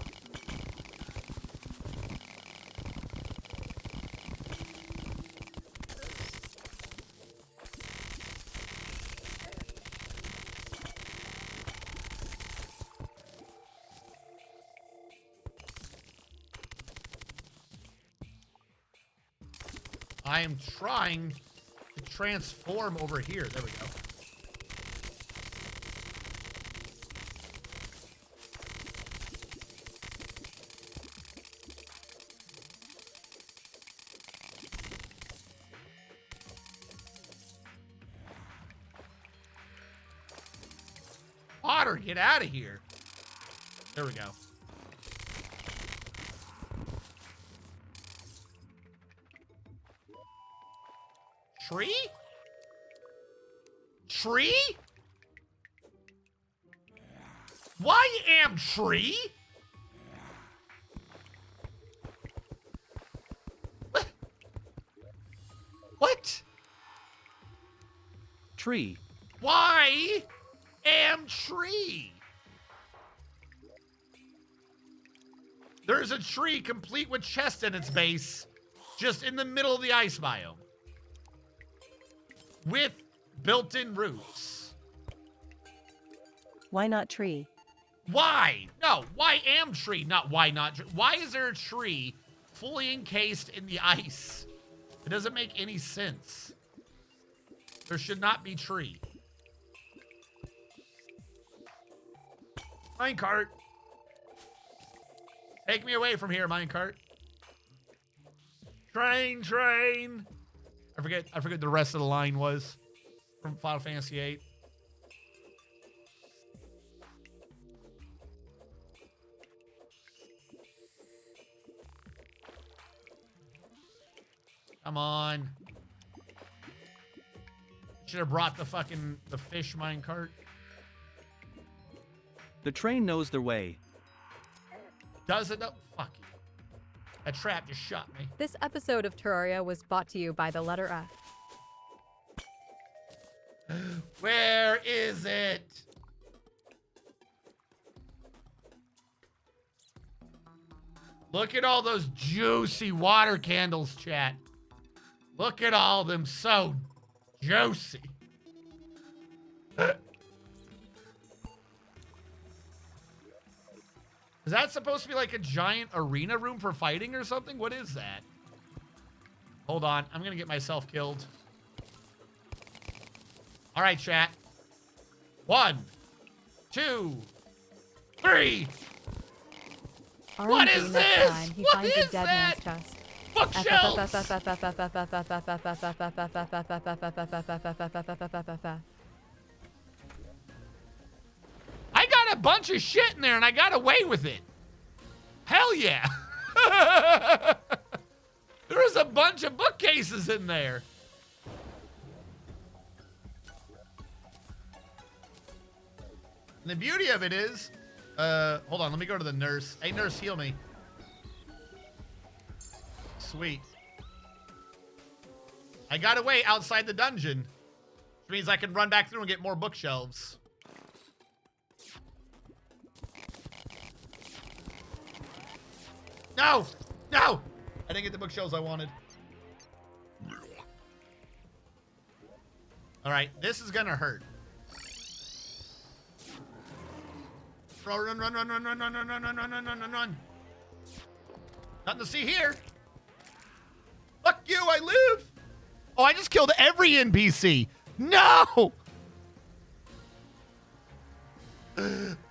I am trying to transform over here. There we go. Water, get out of here. There we go. Tree? Tree? Why am tree? What? What? Tree. Why am tree? There's a tree complete with chest in its base, just in the middle of the ice biome. With built-in roots. Why not tree? Why? No, why am tree, not why not tree. Why is there a tree fully encased in the ice? It doesn't make any sense. There should not be tree. Minecart. Take me away from here, minecart. Train. I forget the rest of the line was from Final Fantasy VIII. Come on. Should have brought the fish minecart. The train knows their way. Does it though? Fuck you. That trap just shot me. This episode of Terraria was brought to you by the letter F. Where is it? Look at all those juicy water candles, chat. Look at all of them, so juicy. Is that supposed to be like a giant arena room for fighting or something? What is that? Hold on. I'm going to get myself killed. All right, chat. 1, 2, 3. What RNG is next this? time he What finds a is dead that? man's chest. Bookshelves! I got a bunch of shit in there and I got away with it. Hell yeah. There was a bunch of bookcases in there. And the beauty of it is, hold on, let me go to the nurse. Hey, nurse, heal me. Sweet. I got away outside the dungeon, which means I can run back through and get more bookshelves. No! No! I didn't get the bookshelves I wanted. All right, this is gonna hurt. Run, run, run, run, run, run, run, run, run, run, run, run, run. Nothing to see here. Fuck you, I live. Oh, I just killed every NPC. No!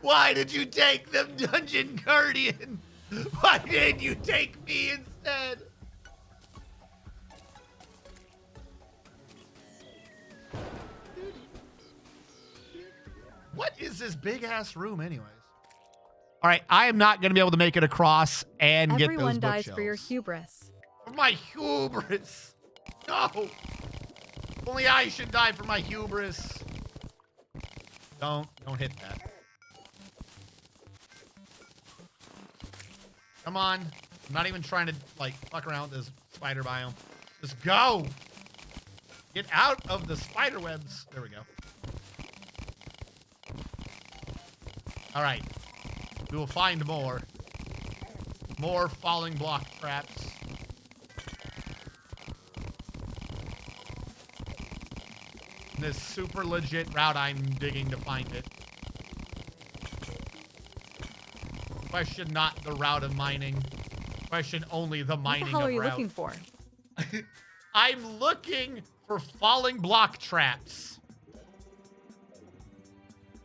Why did you take them, Dungeon Guardian? Why did you take me instead? What is this big ass room anyways? All right, I am not going to be able to make it across and get those Everyone dies bookshelves. for your hubris. For my hubris. No. Only I should die for my hubris. Don't hit that. Come on. I'm not even trying to, like, fuck around with this spider biome. Just go. Get out of the spider webs. There we go. All right. We will find more. More falling block traps. This super legit route I'm digging to find it. Question not the route of mining. Question only the mining of route. What the hell are you looking for? I'm looking for falling block traps.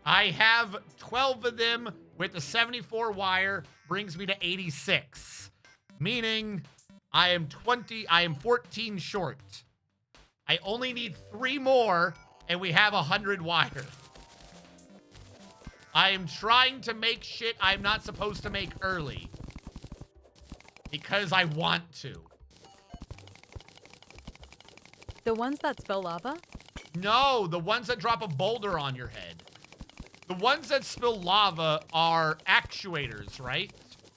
I have 12 of them with the 74 wire, brings me to 86. Meaning I am 14 short. I only need 3 more and we have 100 wire. I am trying to make shit I'm not supposed to make early. Because I want to. The ones that spill lava? No, the ones that drop a boulder on your head. The ones that spill lava are actuators, right?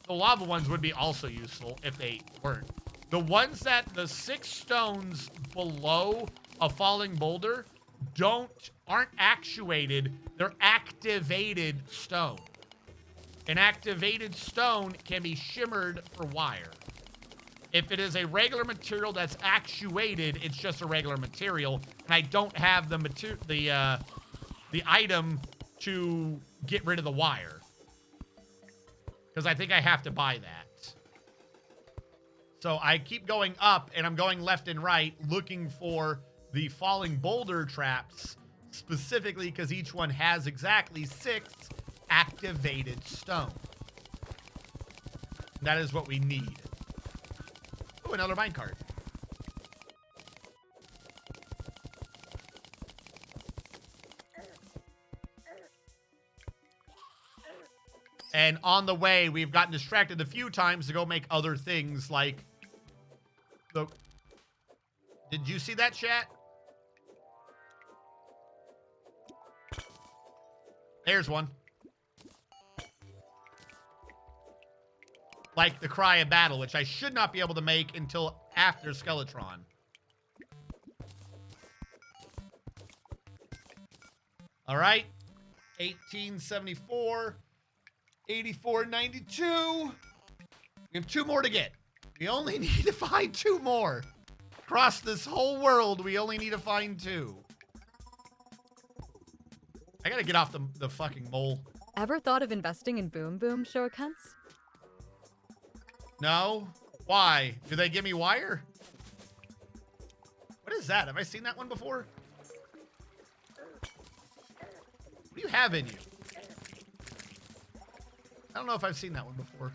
The lava ones would be also useful if they weren't. The ones that the 6 stones below a falling boulder aren't actuated, they're activated stone. An activated stone can be shimmered for wire. If it is a regular material that's actuated, it's just a regular material, and I don't have the item to get rid of the wire. Because I think I have to buy that. So I keep going up, and I'm going left and right, looking for the falling boulder traps, specifically because each one has exactly 6 activated stone. That is what we need. Oh, another minecart. And on the way, we've gotten distracted a few times to go make other things like the... Did you see that, chat? There's one. Like the Cry of Battle, which I should not be able to make until after Skeletron. All right. 1874. 8492. We have 2 more to get. We only need to find 2 more. Across this whole world, we only need to find 2. I gotta get off the fucking mole. Ever thought of investing in Boom Boom shortcuts? No? Why? Do they give me wire? What is that? Have I seen that one before? What do you have in you? I don't know if I've seen that one before.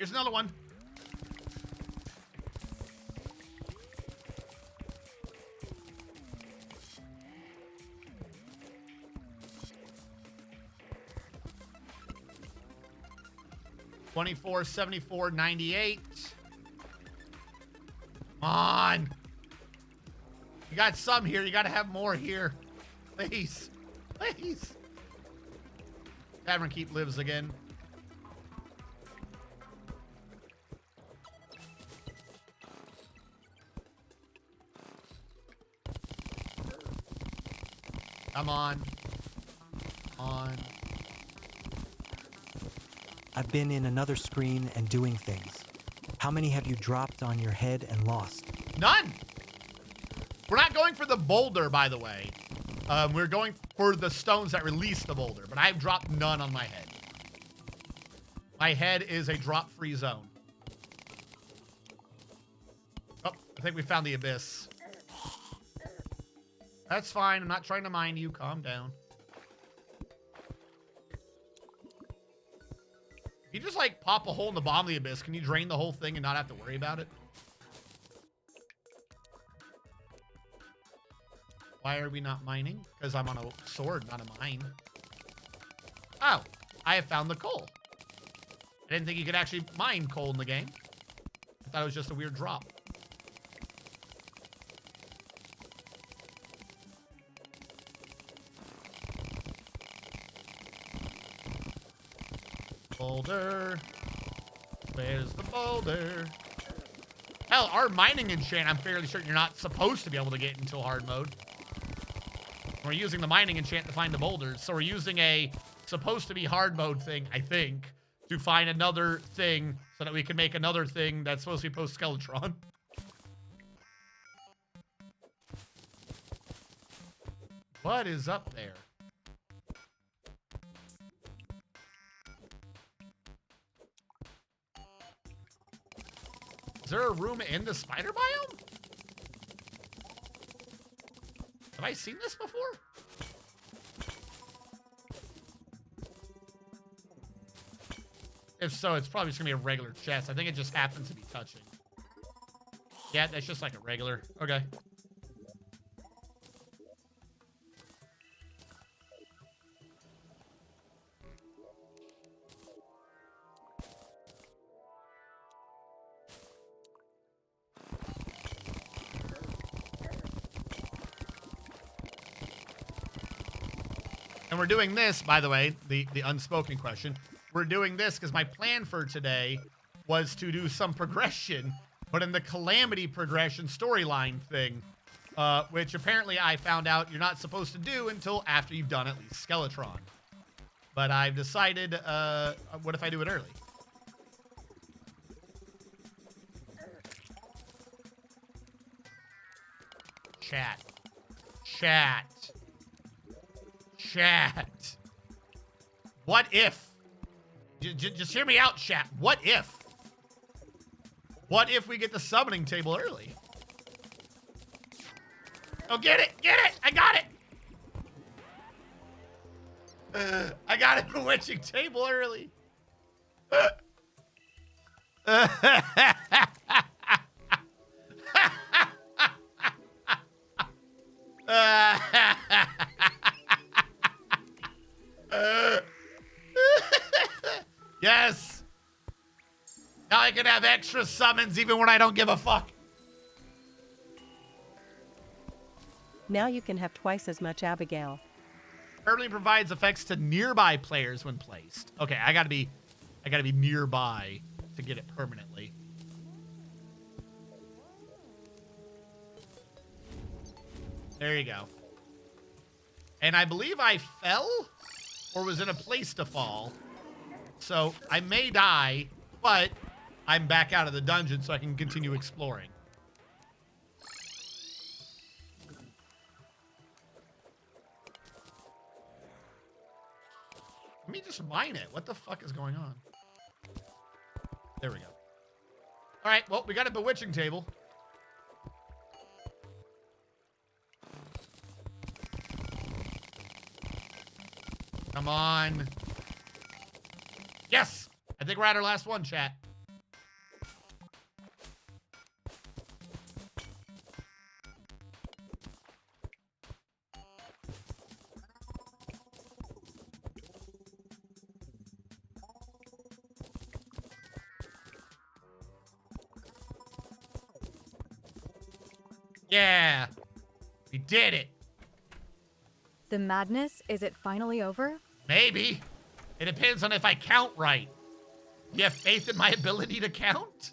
Here's another one. $24, $74, $98. Come on. You got some here. You got to have more here. Please. Please. Tavern Keep lives again. Come on. On. I've been in another screen and doing things. How many have you dropped on your head and lost? None. We're not going for the boulder, by the way. We're going for the stones that release the boulder, but I've dropped none on my head. My head is a drop-free zone. Oh, I think we found the abyss. That's fine. I'm not trying to mine you. Calm down. If you just, like, pop a hole in the bottom of the abyss, can you drain the whole thing and not have to worry about it? Why are we not mining? Because I'm on a sword, not a mine. Oh, I have found the coal. I didn't think you could actually mine coal in the game. I thought it was just a weird drop. Boulder. Where's the boulder? Hell, our mining enchant, I'm fairly certain you're not supposed to be able to get until hard mode. We're using the mining enchant to find the boulders. So we're using a supposed to be hard mode thing, I think, to find another thing so that we can make another thing that's supposed to be post-Skeletron. What is up there? Is there a room in the spider biome? Have I seen this before? If so, it's probably just gonna be a regular chest. I think it just happens to be touching. Yeah, that's just like a regular. Okay. And we're doing this, by the way, the unspoken question. We're doing this because my plan for today was to do some progression, but in the Calamity progression storyline thing, which apparently I found out you're not supposed to do until after you've done at least Skeletron. But I've decided, what if I do it early? Chat. Chat. Chat. What if? Just hear me out, chat. What if? What if we get the summoning table early? Oh, get it! Get it! I got it! I got it, bewitching table early. Yes. Now I can have extra summons even when I don't give a fuck. Now you can have twice as much Abigail. Permanently provides effects to nearby players when placed. Okay, I gotta be nearby to get it permanently. There you go. And I believe I fell or was in a place to fall. So I may die, but I'm back out of the dungeon so I can continue exploring. Let me just mine it. What the fuck is going on? There we go. All right, well, we got a bewitching table. Come on. Yes! I think we're at our last one, chat. Yeah. We did it. The madness, is it finally over? Maybe. It depends on if I count right. You have faith in my ability to count?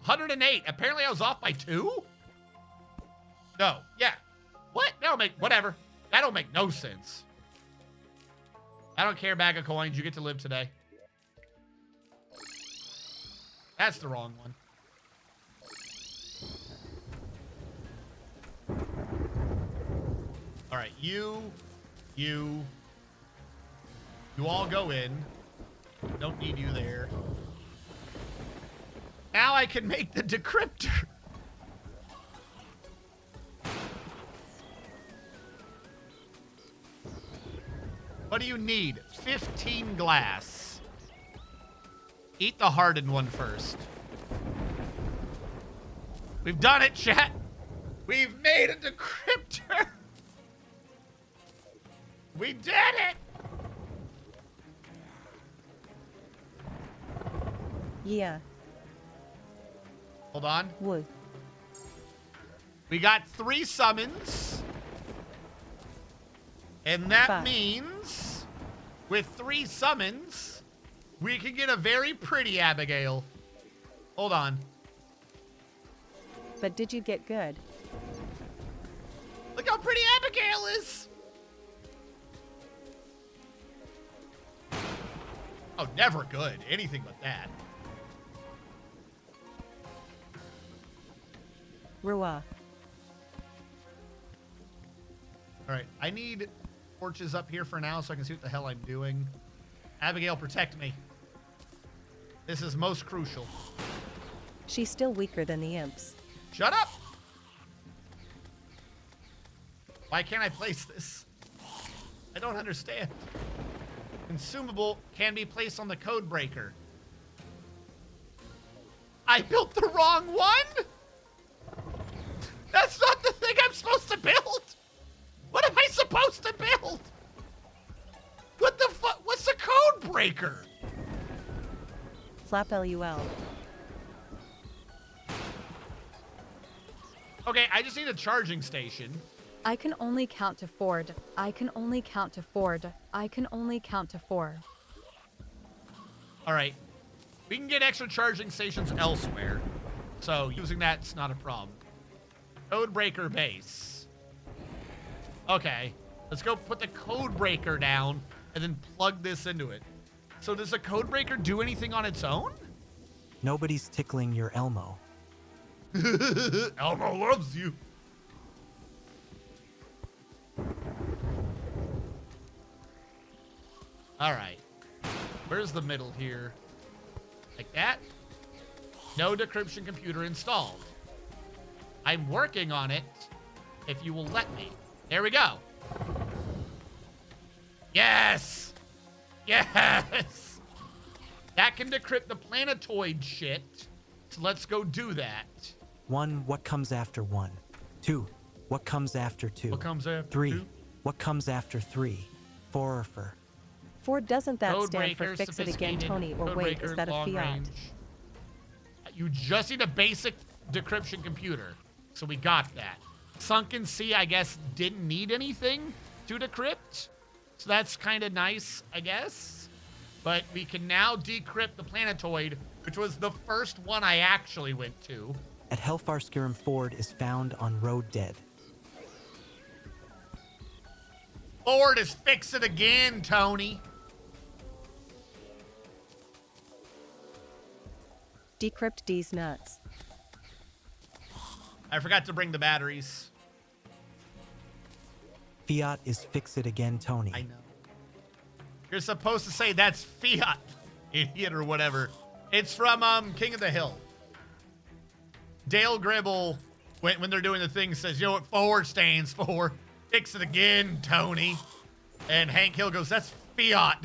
$108. Apparently I was off by 2? No. Yeah. What? That'll make... Whatever. That'll make no sense. I don't care, bag of coins. You get to live today. That's the wrong one. All right. You all go in. Don't need you there. Now I can make the decryptor. What do you need? 15 glass. Eat the hardened one first. We've done it, chat. We've made a decryptor. We did it. Yeah. Hold on. Woo. We got 3 summons. And that 5. means with 3 summons, we can get a very pretty Abigail. Hold on. But did you get good? Look how pretty Abigail is. Oh, never good. Anything but that. Ruah. All right, I need torches up here for now so I can see what the hell I'm doing. Abigail, protect me. This is most crucial. She's still weaker than the imps. Shut up! Why can't I place this? I don't understand. Consumable can be placed on the code breaker. I built the wrong one? That's not the thing I'm supposed to build! What am I supposed to build? What the fuck? What's the code breaker? Flap LUL. Okay, I just need a charging station. I can only count to Ford. I can only count to Ford. I can only count to 4. All right. We can get extra charging stations elsewhere. So using that's not a problem. Code breaker base. Okay. Let's go put the code breaker down and then plug this into it. So does the code breaker do anything on its own? Nobody's tickling your Elmo. Elmo loves you. All right. Where's the middle here? Like that? No decryption computer installed. I'm working on it, if you will let me. There we go. Yes! Yes! That can decrypt the planetoid shit. So let's go do that. 1. What comes after 1? 2. What comes after 2? What comes after 3. 2? What comes after 3? 4 for. Ford, doesn't that Code stand for breaker, fix it again, sophisticated, Tony? Or code wait, breaker, is that a long fiat? range. You just need a basic decryption computer. So we got that. Sunken Sea, I guess, didn't need anything to decrypt. So that's kind of nice, I guess. But we can now decrypt the planetoid, which was the first one I actually went to. At Hellfarskirim, Ford is found on Road Dead. Ford is fix it again, Tony. Decrypt D's nuts. I forgot to bring the batteries. Fiat is fix it again, Tony. I know. You're supposed to say that's Fiat, idiot or whatever. It's from King of the Hill. Dale Gribble, when they're doing the thing, says, you know what Ford stands for? Fix it again, Tony. And Hank Hill goes, that's Fiat.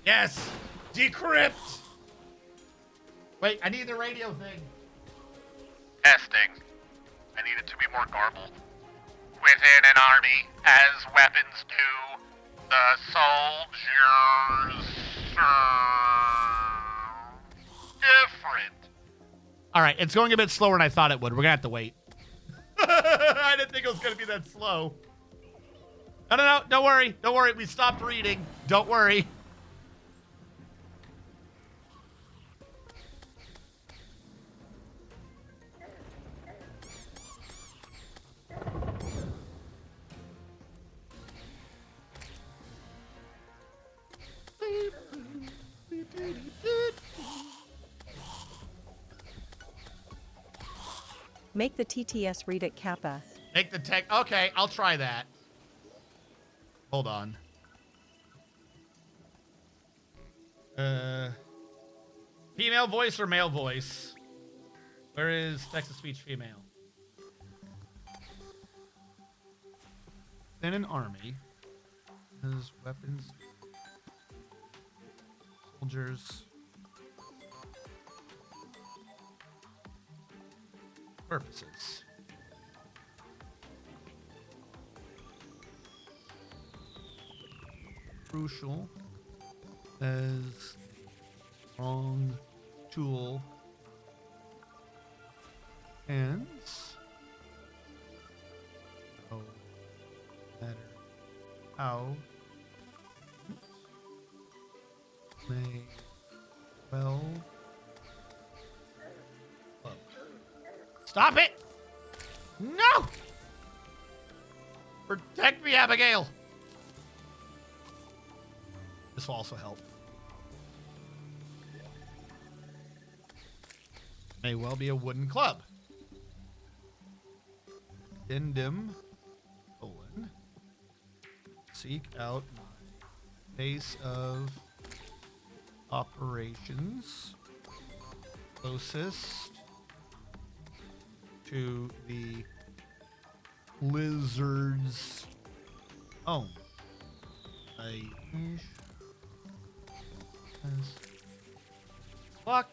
Yes, decrypt. Wait, I need the radio thing. Testing. I need it to be more garbled. Within an army, as weapons do, the soldiers are different. All right, it's going a bit slower than I thought it would. We're going to have to wait. I didn't think it was going to be that slow. No. Don't worry. Don't worry. We stopped reading. Don't worry. Make the TTS read it Kappa. Make the tech. Okay, I'll try that. Hold on. Female voice or male voice? Where is text-to-speech female? In an army, has weapons, soldiers, purposes. Crucial as wrong tool hands. No matter how may well. Stop it! No! Protect me, Abigail! This will also help. May well be a wooden club. Addendum, colon, seek out my base of operations closest to the lizard's home. Fuck.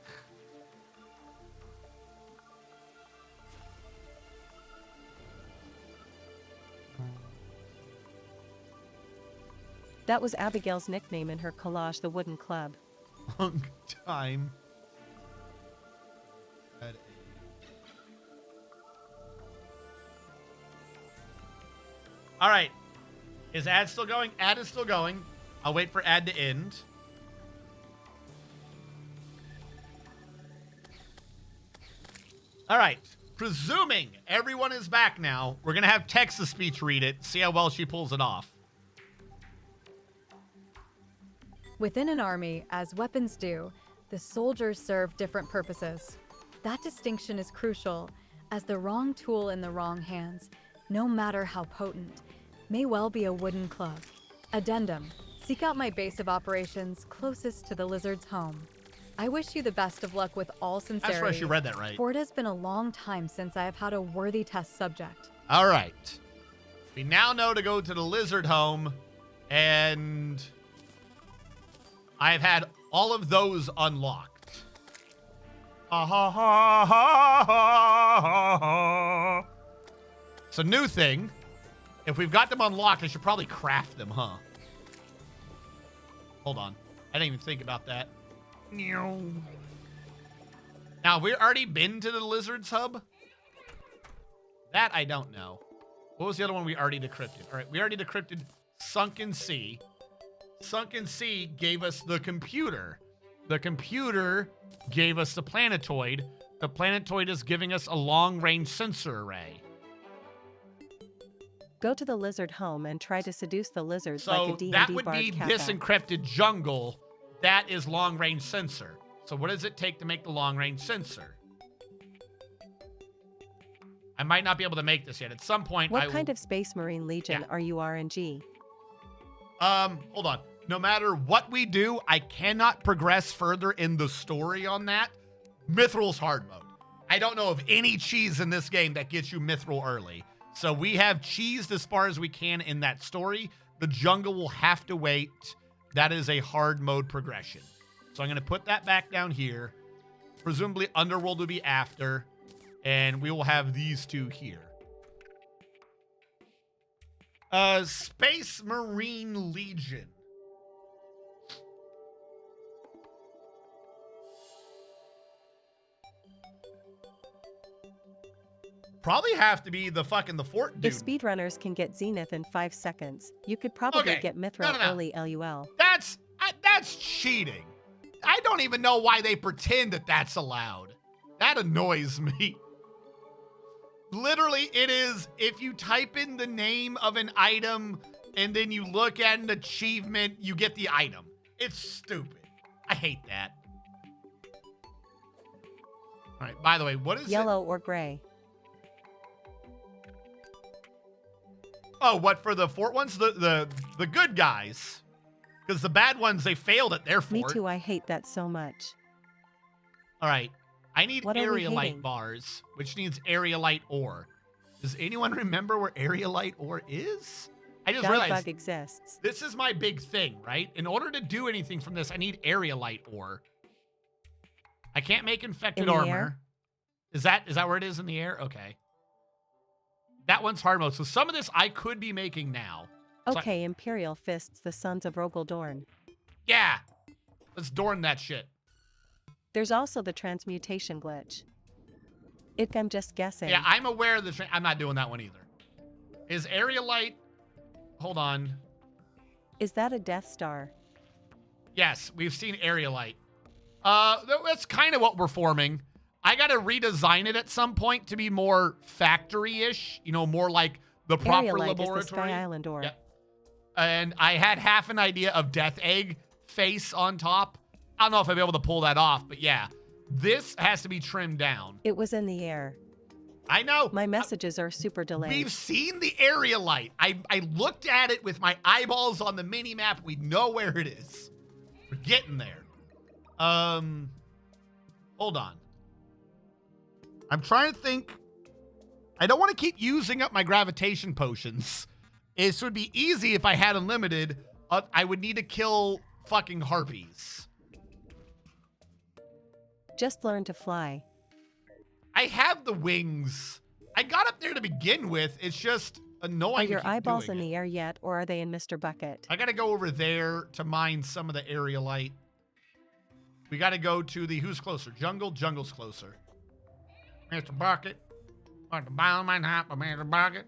That was Abigail's nickname in her collage, the Wooden Club. Long time. All right. Is ad still going? Ad is still going. I'll wait for ad to end. All right. Presuming everyone is back now, we're going to have text-to-speech read it, see how well she pulls it off. Within an army, as weapons do, the soldiers serve different purposes. That distinction is crucial, as the wrong tool in the wrong hands, no matter how potent, may well be a wooden club. Addendum. Seek out my base of operations closest to the lizard's home. I wish you the best of luck with all sincerity. That's right, she read that right. For it has been a long time since I have had a worthy test subject. All right. We now know to go to the lizard home, and I've had all of those unlocked. So new thing, if we've got them unlocked, I should probably craft them, huh? Hold on. I didn't even think about that. Now, have we already been to the lizard's hub? That I don't know. What was the other one we already decrypted? All right, we already decrypted Sunken Sea. Sunken Sea gave us the computer. The computer gave us the planetoid. The planetoid is giving us a long-range sensor array. Go to the lizard home and try to seduce the lizards So like a D&D that would bard be kappa. this encrypted jungle. That is long-range sensor. So what does it take to make the long-range sensor? I might not be able to make this yet. At some point, What kind of Space Marine Legion are you RNG? Hold on. No matter what we do, I cannot progress further in the story on that. Mithril's hard mode. I don't know of any cheese in this game that gets you Mithril early. So we have cheesed as far as we can in that story. The jungle will have to wait. That is a hard mode progression. So I'm going to put that back down here. Presumably Underworld will be after. And we will have these two here. Space Marine Legion. Probably have to be the fort dude. If speedrunners can get Zenith in 5 seconds, you could probably get Mithril early LUL. That's cheating. I don't even know why they pretend that that's allowed. That annoys me. Literally, it is if you type in the name of an item and then you look at an achievement, you get the item. It's stupid. I hate that. All right, by the way, what is Yellow or gray? Oh, what for the fort ones? The good guys. Because the bad ones, they failed at their fort. Me too, I hate that so much. All right. I need What are we area light hating? bars, which needs area light ore. Does anyone remember where area light ore is? I just realized Bug exists. this is my big thing, right? In order to do anything from this, I need area light ore. I can't make infected In the armor. air? Is that where it is in the air? Okay. That one's hard mode. So some of this I could be making now. So Okay, Imperial Fists, the Sons of Rogel Dorn. yeah. Let's dorn that shit. There's also the transmutation glitch. I'm just guessing. Yeah, I'm aware of the... I'm not doing that one either. Is area light... Hold on. Is that a Death Star? Yes, we've seen area light. That's kind of what we're forming. I got to redesign it at some point to be more factory-ish. You know, more like the proper Area light laboratory. is the Sky Island ore. Yep. And I had half an idea of Death Egg face on top. I don't know if I'll be able to pull that off, but yeah. This has to be trimmed down. It was in the air. I know. My messages are super delayed. We've seen the area light. I looked at it with my eyeballs on the mini map. We know where it is. We're getting there. Hold on. I'm trying to think. I don't want to keep using up my gravitation potions. This would be easy if I had unlimited. I would need to kill fucking harpies. Just learn to fly. I have the wings. I got up there to begin with. It's just annoying. Are to your keep eyeballs doing in it. the air yet, or are they in Mr. Bucket? I got to go over there to mine some of the area light. We got to go to the who's closer? Jungle? Jungle's closer. Mr. Bucket. Mr. Bucket.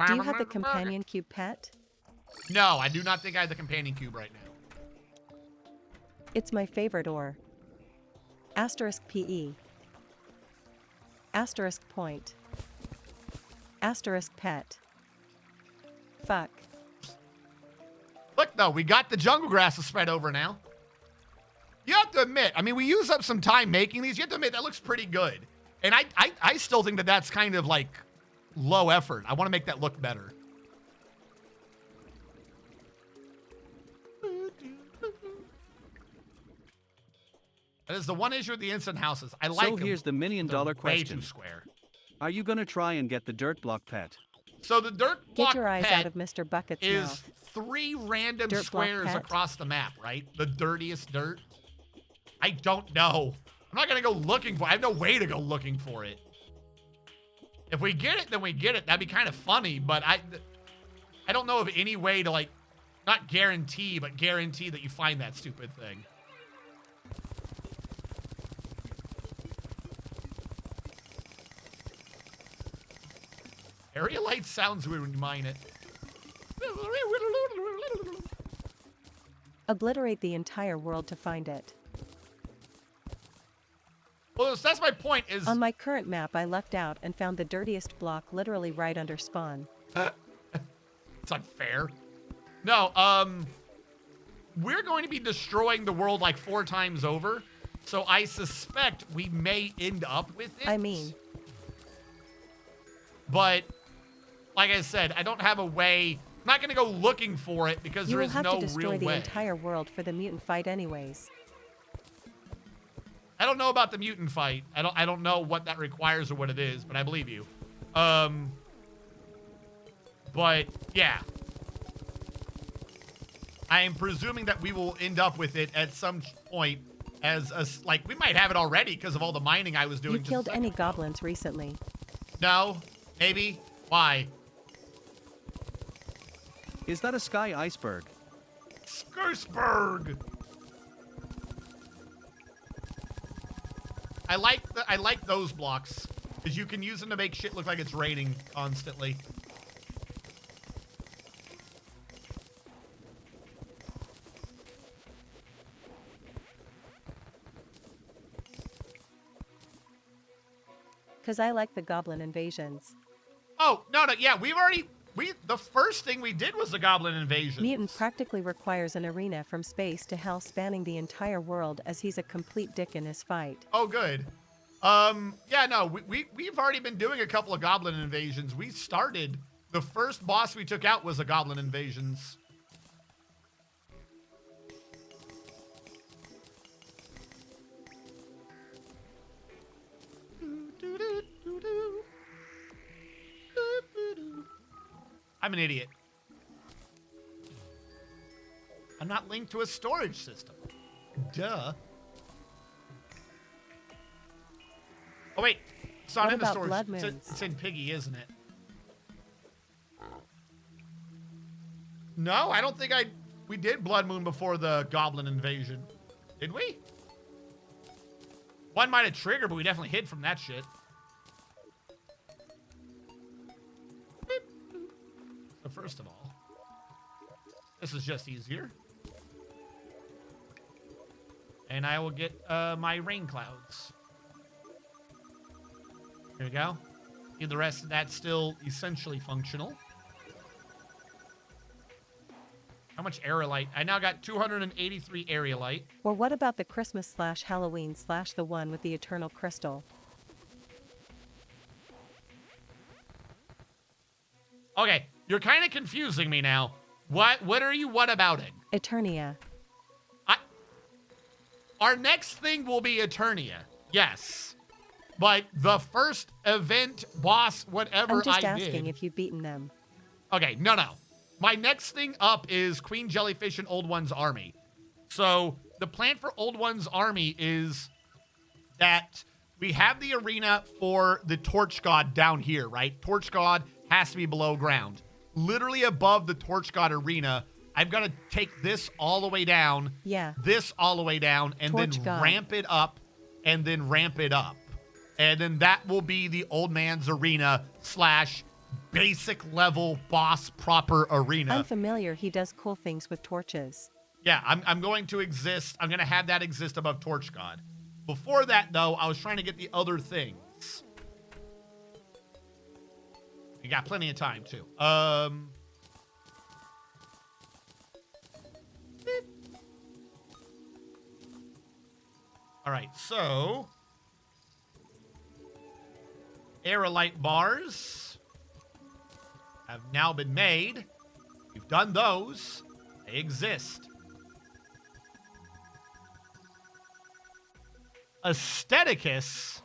Do you have the companion cube pet? No, I do not think I have the companion cube right now. It's my favorite ore. Asterisk PE. Asterisk point. Asterisk pet. Fuck. Look, though, we got the jungle grass to spread over now. You have to admit, I mean, we used up some time making these. You have to admit, that looks pretty good. And I still think that that's kind of like low effort. I want to make that look better. That is the one issue with the instant houses. I like So them. here's the $1 million They're question. Way too square. Are you gonna try and get the dirt block pet? So the dirt block Get your eyes pet out of Mr. Bucket's is mouth. 3 random Dirt block squares pet? across the map, right? The dirtiest dirt. I don't know. I'm not gonna go looking for it. I have no way to go looking for it. If we get it, then we get it. That'd be kind of funny, but I don't know of any way to, like, not guarantee, but guarantee that you find that stupid thing. Area light sounds weird when you mine it. Obliterate the entire world to find it. Well, that's my point is... On my current map, I lucked out and found the dirtiest block literally right under spawn. It's unfair. No, we're going to be destroying the world like 4 times over, so I suspect we may end up with it. I mean... But, like I said, I don't have a way... I'm not going to go looking for it because You there will is have no to destroy real the way. entire world for the mutant fight anyways. I don't know about the mutant fight. I don't know what that requires or what it is, but I believe you. But yeah. I am presuming that we will end up with it at some point like, we might have it already because of all the mining I was doing. You killed any goblins recently? No. Maybe. Why? Is that a sky iceberg? Skursberg. I like those blocks because you can use them to make shit look like it's raining constantly. Because I like the goblin invasions. Oh, no, yeah, the first thing we did was the goblin invasion. Mutant practically requires an arena from space to hell spanning the entire world as he's a complete dick in his fight. Oh, good. Yeah, no, we've already been doing a couple of goblin invasions. We started, the first boss we took out was a goblin invasions. I'm an idiot. I'm not linked to a storage system. Duh. Oh, wait. It's not What in the about storage. blood moons? It's in Piggy, isn't it? No, I don't think we did Blood Moon before the Goblin invasion. Did we? One might have triggered, but we definitely hid from that shit. So first of all, this is just easier. And I will get my rain clouds. Here we go. And the rest of that's still essentially functional. How much aerolite? I now got 283 aerolite. Or what about the Christmas/Halloween/the one with the eternal crystal? Okay, you're kind of confusing me now. What are you what abouting? Eternia. Our next thing will be Eternia. Yes. But the first event, boss, whatever I'm just I did. asking if you've beaten them. Okay, no. My next thing up is Queen Jellyfish and Old One's army. So the plan for Old One's army is that we have the arena for the Torch God down here, right? Torch God has to be below ground. Literally above the Torch God arena, I've got to take this all the way down. Yeah. This all the way down, and Torch then God. ramp it up, and then ramp it up. And then that will be the old man's arena / basic level boss proper arena. I'm familiar, he does cool things with torches. Yeah, I'm going to exist. I'm going to have that exist above Torch God. Before that, though, I was trying to get the other things. You got plenty of time, too. All right, so aerolite bars have now been made. We've done those. They exist. Aestheticus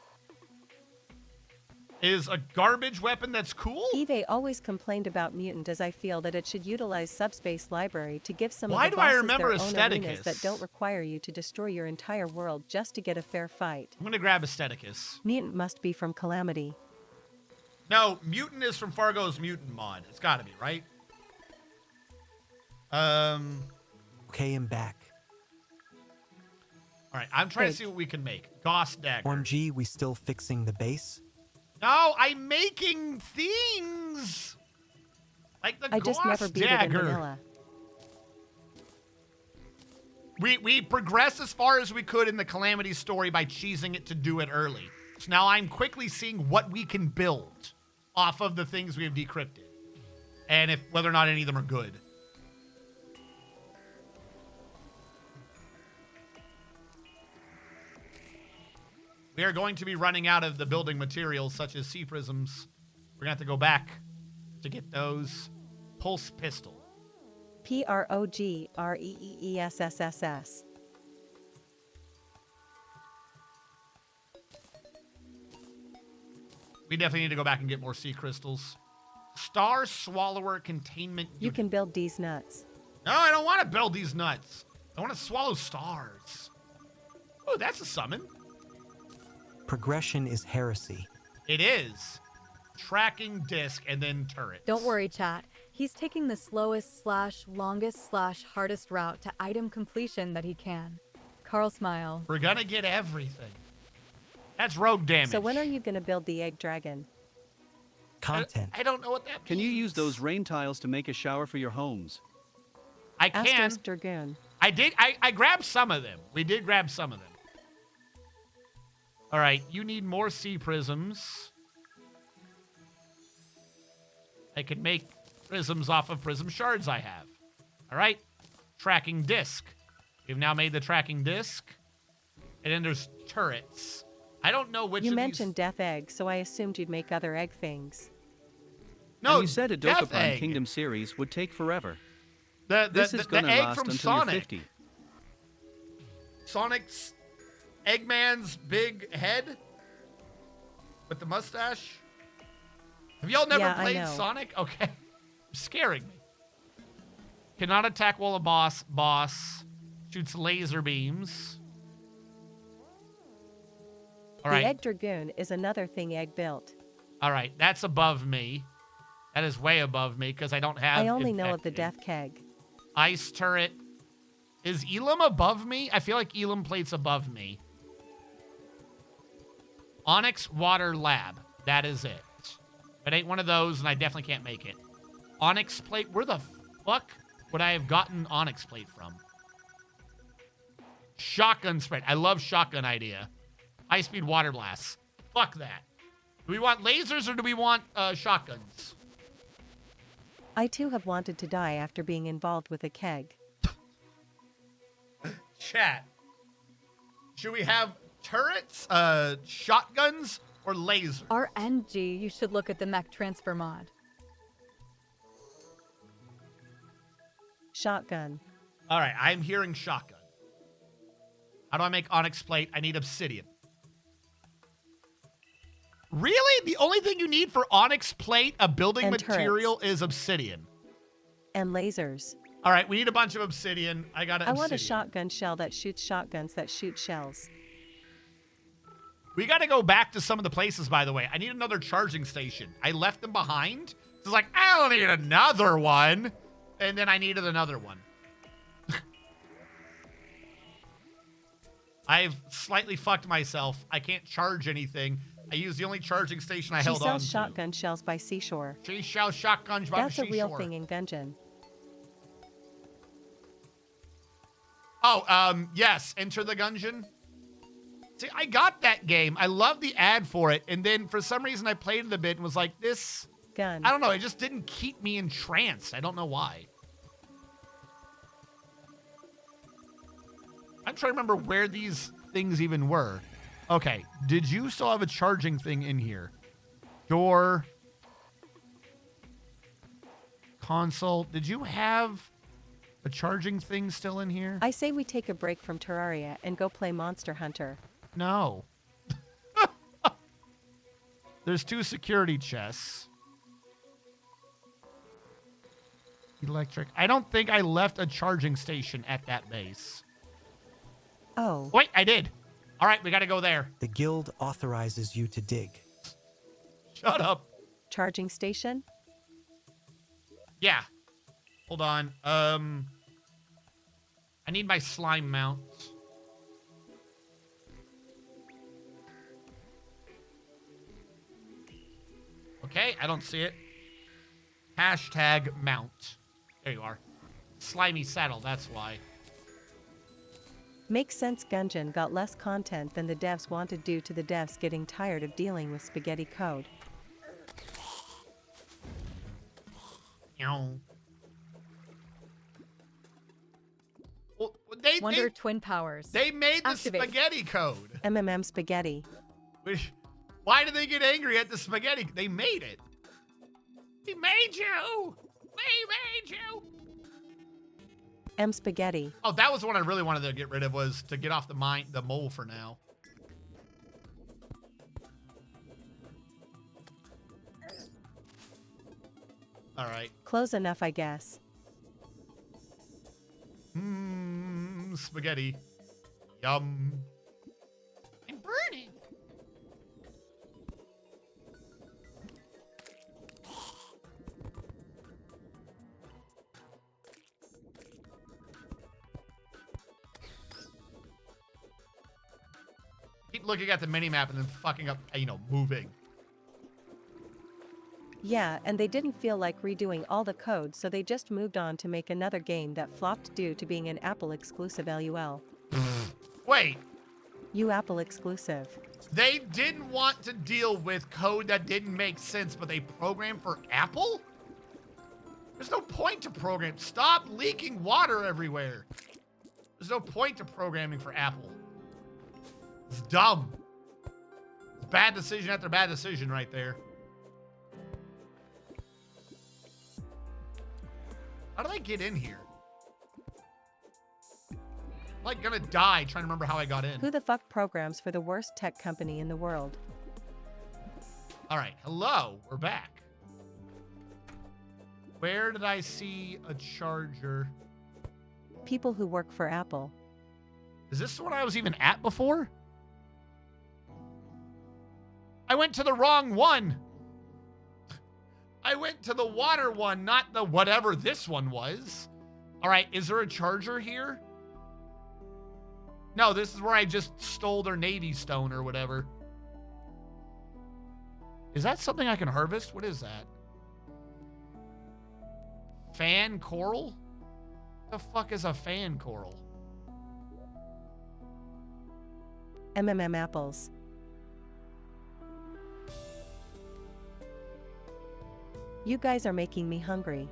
is a garbage weapon that's cool? Eve always complained about Mutant as I feel that it should utilize Subspace Library to give some Why of the do I bosses remember their own Aestheticus? arenas that don't require you to destroy your entire world just to get a fair fight. I'm going to grab Aestheticus. Mutant must be from Calamity. No, Mutant is from Fargo's Mutant mod. It's got to be, right? Okay, I'm back. All right, I'm trying to see what we can make. Goss Dagger. OMG, we still fixing the base? No, I'm making things! Like the I just Goss never beat Dagger. it in vanilla. We progressed as far as we could in the Calamity story by cheesing it to do it early. So now I'm quickly seeing what we can build off of the things we have decrypted. And if whether or not any of them are good. We are going to be running out of the building materials such as sea prisms. We're going to have to go back to get those. Pulse pistol. PROGREEESSSS. We definitely need to go back and get more sea crystals. Star Swallower Containment You Unit. can build these nuts. No, I don't want to build these nuts. I want to swallow stars. Oh, that's a summon. Progression is heresy. It is. Tracking disc and then turrets. Don't worry, chat. He's taking the slowest / longest / hardest route to item completion that he can. Carl smile. We're gonna get everything. That's rogue damage. So when are you going to build the egg dragon? Content. I don't know what that means. Can you use those rain tiles to make a shower for your homes? I can. Asterisk Dragoon. I did. I grabbed some of them. We did grab some of them. All right. You need more sea prisms. I can make prisms off of prism shards I have. All right. Tracking disc. We've now made the tracking disc. And then there's turrets. I don't know which You of mentioned these... death egg, so I assumed you'd make other egg things. No, and you said a Death Dokapon Egg. Kingdom series would take forever. This is gonna egg last from until you're Sonic. 50. Sonic's Eggman's big head with the mustache. Have y'all never Yeah, I played know. Sonic? Okay. You're scaring me. Cannot attack while a boss. Shoots laser beams. All right. The egg dragoon is another thing egg built. All right. That's above me. That is way above me because I don't have I only know of the infected. death keg. Ice turret. Is Elam above me? I feel like Elam plate's above me. Onyx Water Lab. That is it. If it ain't one of those, and I definitely can't make it. Onyx plate. Where the fuck would I have gotten Onyx plate from? Shotgun spread. I love shotgun idea. High-speed water blasts. Fuck that. Do we want lasers or do we want shotguns? I too have wanted to die after being involved with a keg. Chat. Should we have turrets, shotguns, or lasers? RNG, you should look at the mech transfer mod. Shotgun. All right, I'm hearing shotgun. How do I make onyx plate? I need obsidian. Really? The only thing you need for onyx plate, a building And material, is obsidian. And lasers. All right, we need a bunch of obsidian. I got I want a shotgun shell that shoots shotguns that shoot shells. We got to go back to some of the places, by the way. I need another charging station. I left them behind. It's like, I don't need another one. And then I needed another one. I've slightly fucked myself. I can't charge anything. I used the only charging station I held on to. She sells shotgun shells by seashore. She sells shotguns by the That's a real seashore. thing in Gungeon. Oh, yes. Enter the Gungeon. See, I got that game. I love the ad for it. And then for some reason I played it a bit and was like, this... Gun. I don't know. It just didn't keep me entranced. I don't know why. I'm trying to remember where these things even were. Okay. Did you still have a charging thing in here? Door. Console. Did you have a charging thing still in here? I say we take a break from Terraria and go play Monster Hunter. No. There's 2 security chests. Electric. I don't think I left a charging station at that base. Oh. Wait, I did. All right, we got to go there. The guild authorizes you to dig. Shut up. Charging station? Yeah. Hold on. I need my slime mount. Okay, I don't see it. Hashtag mount. There you are. Slimy saddle, that's why. Makes sense. Gungeon got less content than the devs wanted due to the devs getting tired of dealing with spaghetti code. Well, Wonder Twin Powers. They made the Activate. spaghetti code. MMM spaghetti. Why did they get angry at the spaghetti? They made it. We made you. We made you. M spaghetti. Oh, that was the one I really wanted to get rid of, was to get off the mole for now. All right. Close enough, I guess. Spaghetti. Yum. Keep looking at the mini-map and then fucking up, moving. Yeah, and they didn't feel like redoing all the code, so they just moved on to make another game that flopped due to being an Apple exclusive. LUL. Wait. You Apple exclusive. They didn't want to deal with code that didn't make sense, but they programmed for Apple? There's no point to program. Stop leaking water everywhere. There's no point to programming for Apple. It's dumb. It's bad decision after bad decision right there. How did I get in here? I'm like gonna die trying to remember how I got in. Who the fuck programs for the worst tech company in the world? All right, hello, we're back. Where did I see a charger? People who work for Apple. Is this what I was even at before? I went to the wrong one. I went to the water one, not the whatever this one was. All right, is there a charger here? No, this is where I just stole their Navy stone or whatever. Is that something I can harvest? What is that? Fan coral? What the fuck is a fan coral? Apples. You guys are making me hungry.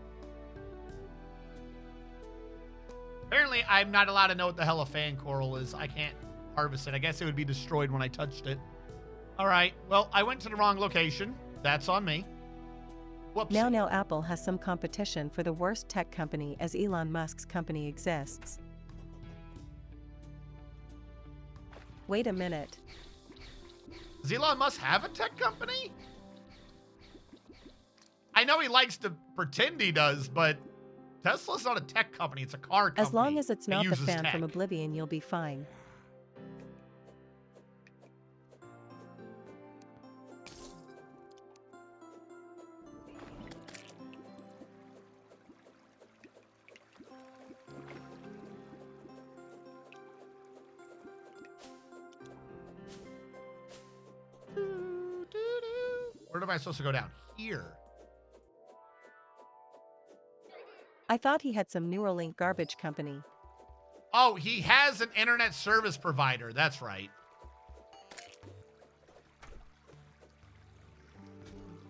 Apparently, I'm not allowed to know what the hell a fan coral is. I can't harvest it. I guess it would be destroyed when I touched it. All right. Well, I went to the wrong location. That's on me. Whoops. Now Apple has some competition for the worst tech company as Elon Musk's company exists. Wait a minute. Does Elon Musk have a tech company? I know he likes to pretend he does, but Tesla's not a tech company. It's a car company. As long as it's not the fan tech. from Oblivion, you'll be fine. Where am I supposed to go down? Here. I thought he had some Neuralink garbage company. Oh, he has an internet service provider. That's right.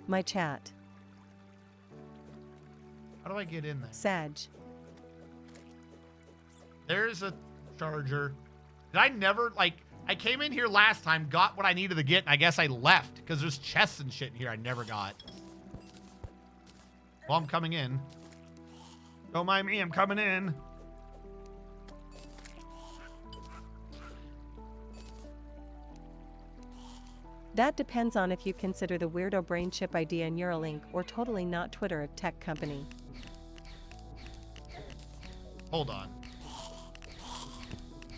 My chat. How do I get in there? Sag. There's a charger. Did I never, I came in here last time, got what I needed to get, and I guess I left because there's chests and shit in here I never got. Well, I'm coming in. Don't mind me, I'm coming in. That depends on if you consider the weirdo brain chip idea Neuralink or totally not Twitter a tech company. Hold on.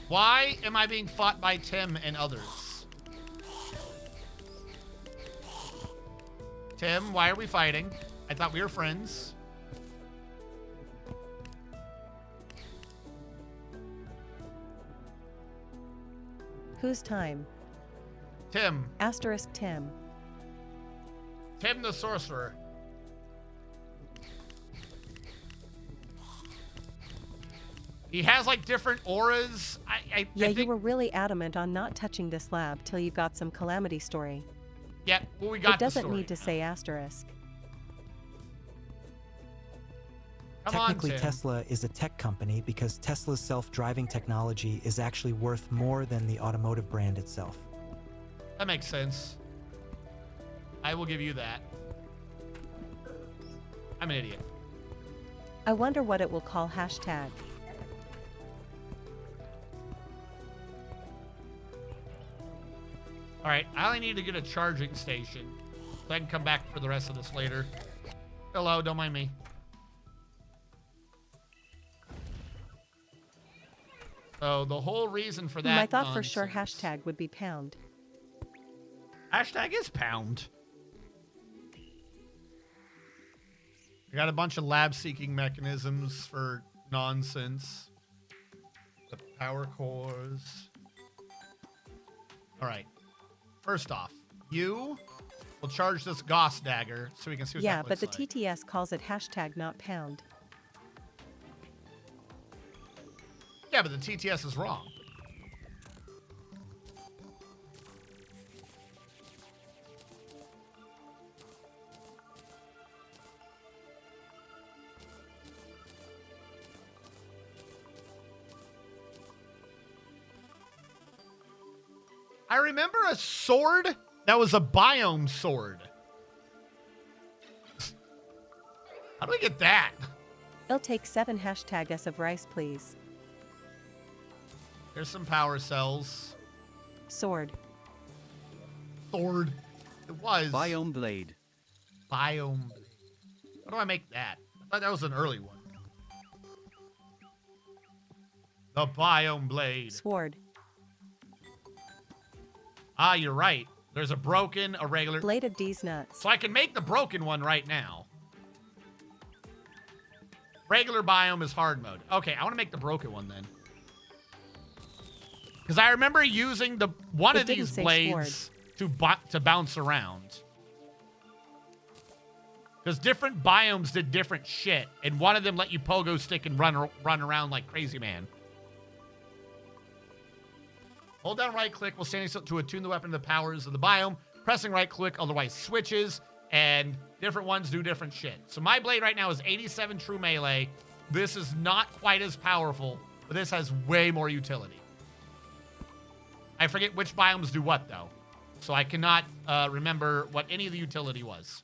Why am I being fought by Tim and others? Tim, why are we fighting? I thought we were friends. Whose time? Tim. Asterisk Tim. Tim the sorcerer. He has different auras. I think... you were really adamant on not touching this lab till you got some Calamity story. Yeah, well, we got it doesn't the story. Need to say asterisk. Technically, Tesla is a tech company because Tesla's self-driving technology is actually worth more than the automotive brand itself. That makes sense. I will give you that. I'm an idiot. I wonder what it will call hashtag. All right, I only need to get a charging station, so I can come back for the rest of this later. Hello, don't mind me. So the whole reason for that I thought for sure hashtag would be pound. Hashtag is pound. We got a bunch of lab-seeking mechanisms for nonsense. The power cores. All right. First off, you will charge this Gauss dagger so we can see what yeah, that but looks the like. TTS calls it hashtag not pound. Yeah, but the TTS is wrong. I remember a sword that was a biome sword. How do we get that? It'll take 7 hashtag S of rice, please. There's some power cells. Sword. Sword. It was. Biome blade. Biome blade. How do I make that? I thought that was an early one. The biome blade. Sword. Ah, you're right. There's a broken, a regular. Blade of D's nuts. So I can make the broken one right now. Regular biome is hard mode. Okay, I want to make the broken one then. Because I remember using one of these blades to bounce around. Because different biomes did different shit, and one of them let you pogo stick and run around like crazy man. Hold down right click while standing still to attune the weapon to the powers of the biome. Pressing right click otherwise switches, and different ones do different shit. So my blade right now is 87 true melee. This is not quite as powerful, but this has way more utility. I forget which biomes do what, though. So I cannot remember what any of the utility was.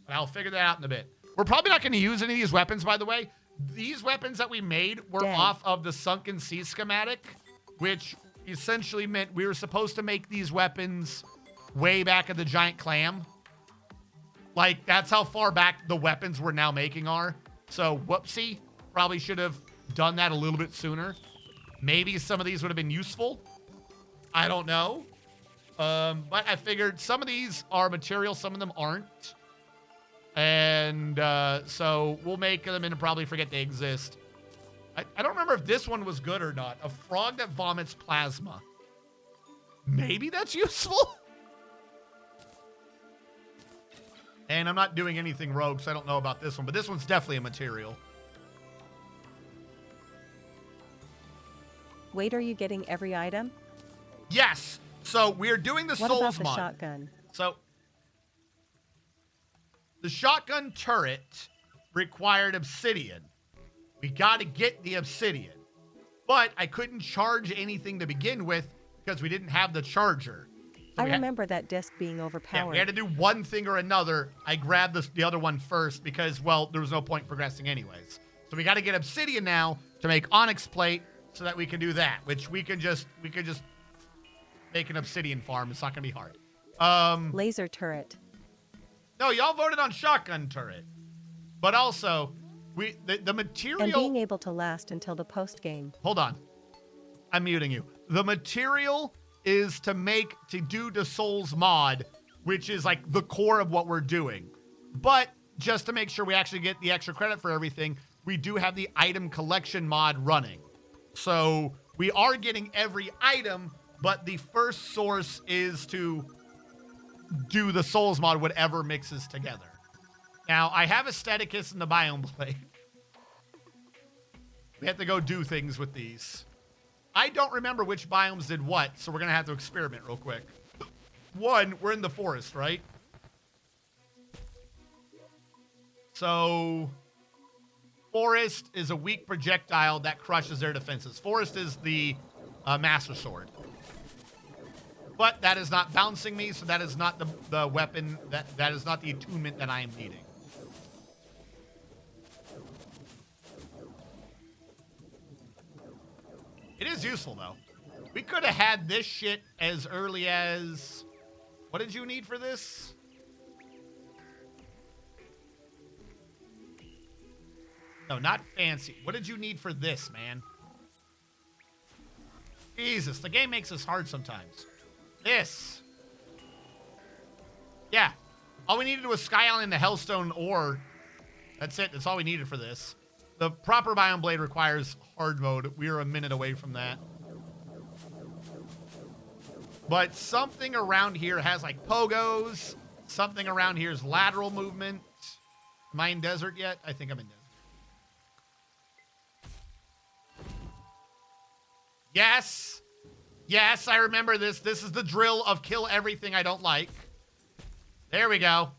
But I'll figure that out in a bit. We're probably not going to use any of these weapons, by the way. These weapons that we made were off of the Sunken Sea schematic, which essentially meant we were supposed to make these weapons way back at the Giant Clam. Like, that's how far back the weapons we're now making are. So, whoopsie. Probably should have done that a little bit sooner. Maybe some of these would have been useful. I don't know. But I figured some of these are material, some of them aren't. And so we'll make them and probably forget they exist. I don't remember if this one was good or not. A frog that vomits plasma. Maybe that's useful? And I'm not doing anything rogue, so I don't know about this one. But this one's definitely a material. Wait, are you getting every item? Yes. So we're doing the What Souls about the mod. shotgun? So the shotgun turret required obsidian. We got to get the obsidian. But I couldn't charge anything to begin with because we didn't have the charger. So I remember that disc being overpowered. Yeah, we had to do one thing or another. I grabbed the other one first because, well, there was no point progressing anyways. So we got to get obsidian now to make onyx plate so that we can do that, which we could just make an obsidian farm. It's not going to be hard. Laser turret. No, y'all voted on shotgun turret. But also, the material... And being able to last until the post game. Hold on. I'm muting you. The material is to do the Souls mod, which is like the core of what we're doing. But just to make sure we actually get the extra credit for everything, we do have the item collection mod running. So we are getting every item, but the first source is to do the Souls mod, whatever mixes together. Now, I have Aestheticus in the biome blade. We have to go do things with these. I don't remember which biomes did what, so we're going to have to experiment real quick. One, we're in the forest, right? So, forest is a weak projectile that crushes their defenses. Forest is the Master Sword. But that is not bouncing me, so that is not the weapon, that is not the attunement that I am needing. It is useful, though. We could have had this shit as early as... What did you need for this? No, not fancy. What did you need for this, man? Jesus, the game makes us hard sometimes. This. Yeah. All we needed was Sky Island and the Hellstone ore. That's it. That's all we needed for this. The proper biome blade requires hard mode. We are a minute away from that. but something around here has like pogos. Something around here is lateral movement. Am I in desert yet? I think I'm in desert. Yes. Yes, I remember this. This is the drill of kill everything I don't like. There we go.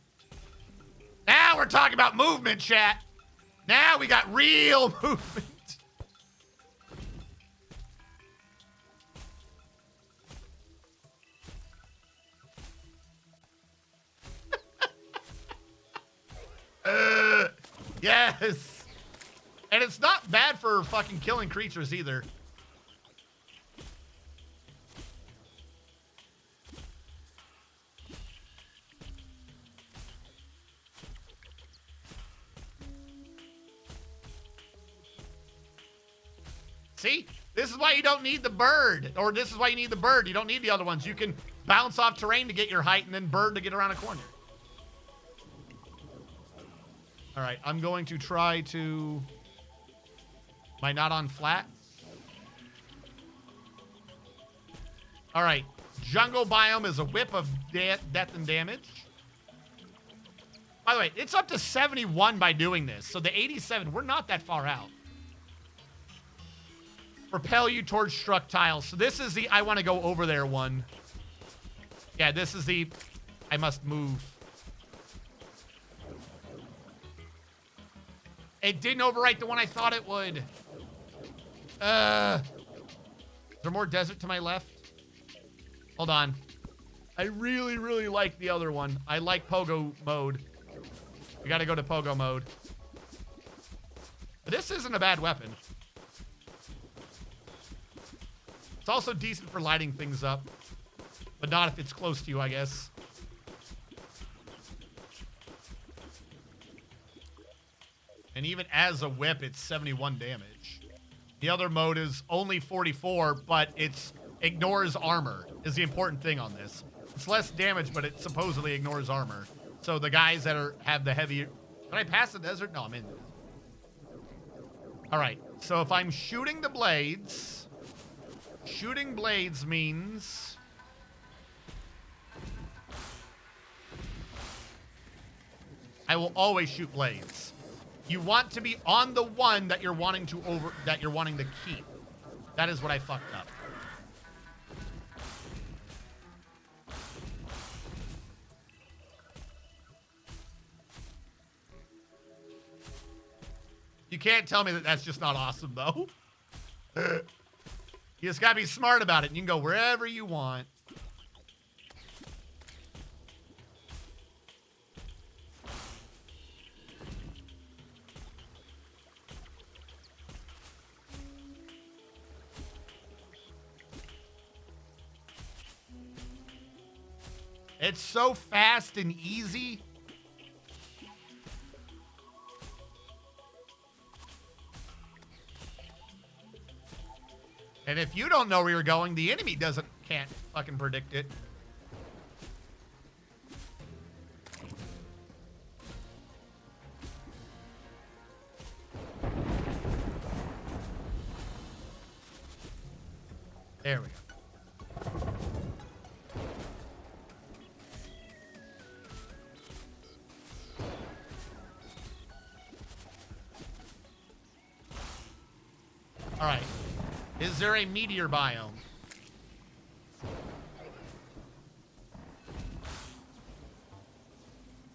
Now we're talking about movement, chat. Now we got real movement. Yes. And it's not bad for fucking killing creatures either. See? This is why you don't need the bird. Or this is why you need the bird. You don't need the other ones. You can bounce off terrain to get your height and then bird to get around a corner. All right, I'm going to try to... Am I not on flat? All right, jungle biome is a whip of death and damage. By the way, it's up to 71 by doing this. So the 87, we're not that far out. Propel you towards struck tiles. So this is the I want to go over there one. Yeah, this is the I must move. It didn't overwrite the one I thought it would. Is there more desert to my left? Hold on. I really, really like the other one. I like pogo mode. We got to go to pogo mode. But this isn't a bad weapon. It's also decent for lighting things up. But not if it's close to you, I guess. And even as a whip, it's 71 damage. The other mode is only 44, but it's ignores armor is the important thing on this. It's less damage, but it supposedly ignores armor. So the guys that have the heavy... Can I pass the desert? No, I'm in. All right. So if I'm shooting the blades... Shooting blades means... I will always shoot blades. You want to be on the one that you're wanting to keep. That is what I fucked up. You can't tell me that that's just not awesome, though. You just gotta be smart about it, and you can go wherever you want. It's so fast and easy. And if you don't know where you're going, the enemy can't fucking predict it. There we go. All right. Is there a meteor biome?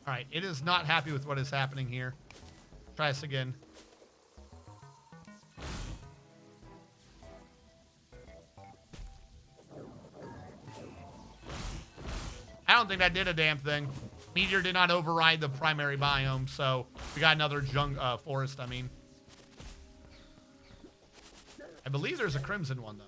All right, it is not happy with what is happening here. Try this again. I don't think that did a damn thing. Meteor did not override the primary biome, so we got another forest, I mean. I believe there's a crimson one, though.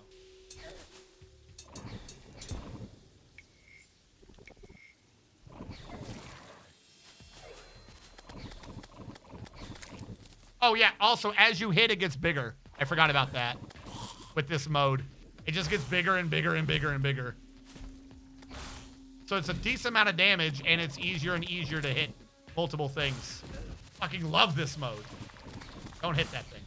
Oh, yeah. Also, as you hit, it gets bigger. I forgot about that with this mode. It just gets bigger and bigger and bigger and bigger. So it's a decent amount of damage, and it's easier and easier to hit multiple things. Fucking love this mode. Don't hit that thing.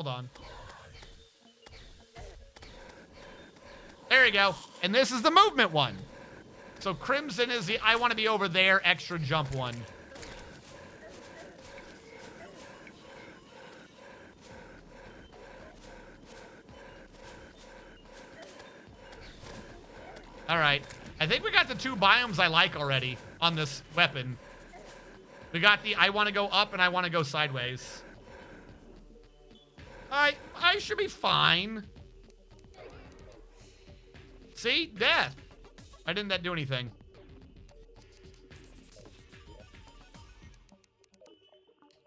Hold on. There you go. And this is the movement one. So Crimson is the I want to be over there extra jump one. All right. I think we got the 2 biomes I like already on this weapon. We got the I want to go up and I want to go sideways. I should be fine. See? Death. Why didn't that do anything?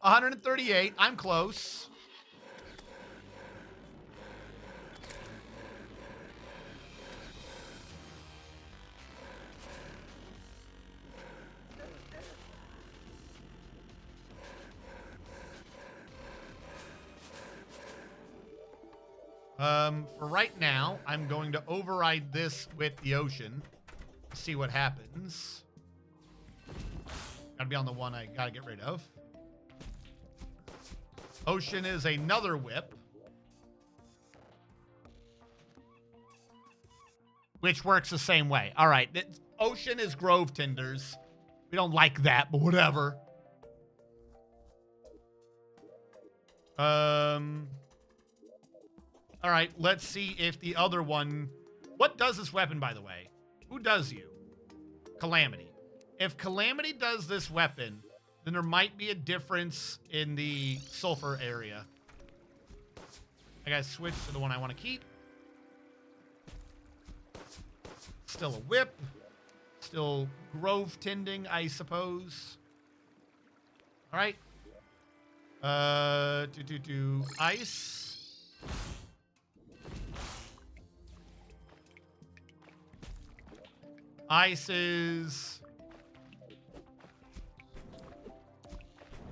$138. I'm close. For right now, I'm going to override this with the ocean. See what happens. Gotta be on the one I gotta get rid of. Ocean is another whip. Which works the same way. All right. Ocean is Grove Tinders. We don't like that, but whatever. All right, let's see if the other one... What does this weapon, by the way? Who does you? Calamity. If Calamity does this weapon, then there might be a difference in the sulfur area. I gotta switch to the one I want to keep. Still a whip. Still grove tending, I suppose. All right. Ice. Ice is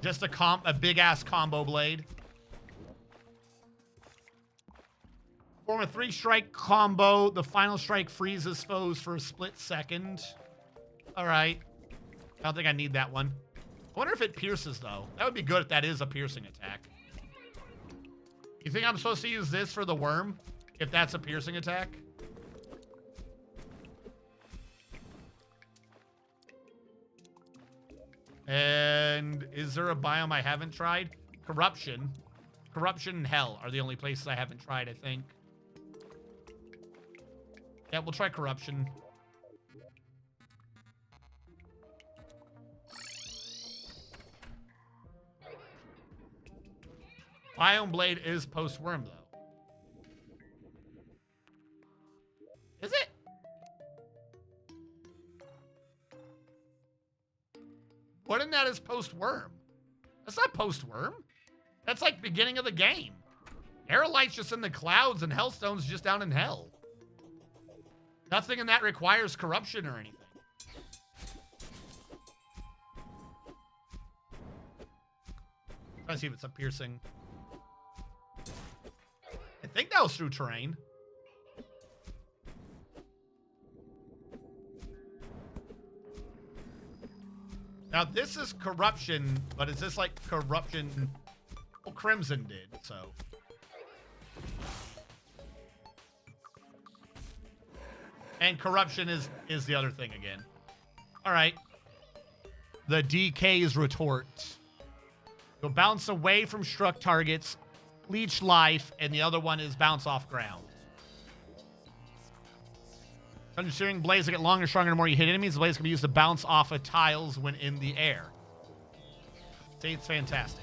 just a big ass combo blade. Form a 3-strike combo. The final strike freezes foes for a split second. All right. I don't think I need that one. I wonder if it pierces though. That would be good if that is a piercing attack. You think I'm supposed to use this for the worm? If that's a piercing attack? And is there a biome I haven't tried? Corruption. Corruption and Hell are the only places I haven't tried, I think. Yeah, we'll try Corruption. Biome Blade is post-worm, though. Is it? What in that is post-worm? That's not post-worm. That's like beginning of the game. Aerolight's just in the clouds and Hellstone's just down in hell. Nothing in that requires corruption or anything. Trying to see if it's a piercing. I think that was through terrain. Now, this is corruption, but is this like corruption? Well, Crimson did, so. And corruption is the other thing again. All right. The DK's retort. You'll bounce away from struck targets, leech life, and the other one is bounce off ground. Conjuring blades that get longer, stronger, the more you hit enemies. The blades can be used to bounce off of tiles when in the air. See, it's fantastic.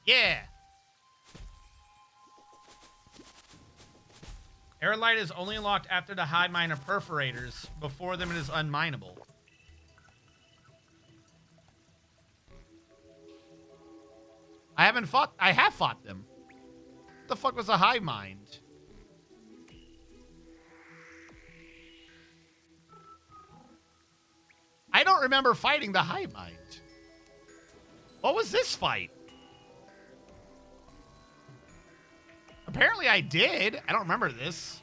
Yeah. Aerolite is only unlocked after the high mine of perforators. Before them, it is unmineable. I have fought them. What the fuck was a hive mind? I don't remember fighting the hive mind. What was this fight? Apparently I did. I don't remember this.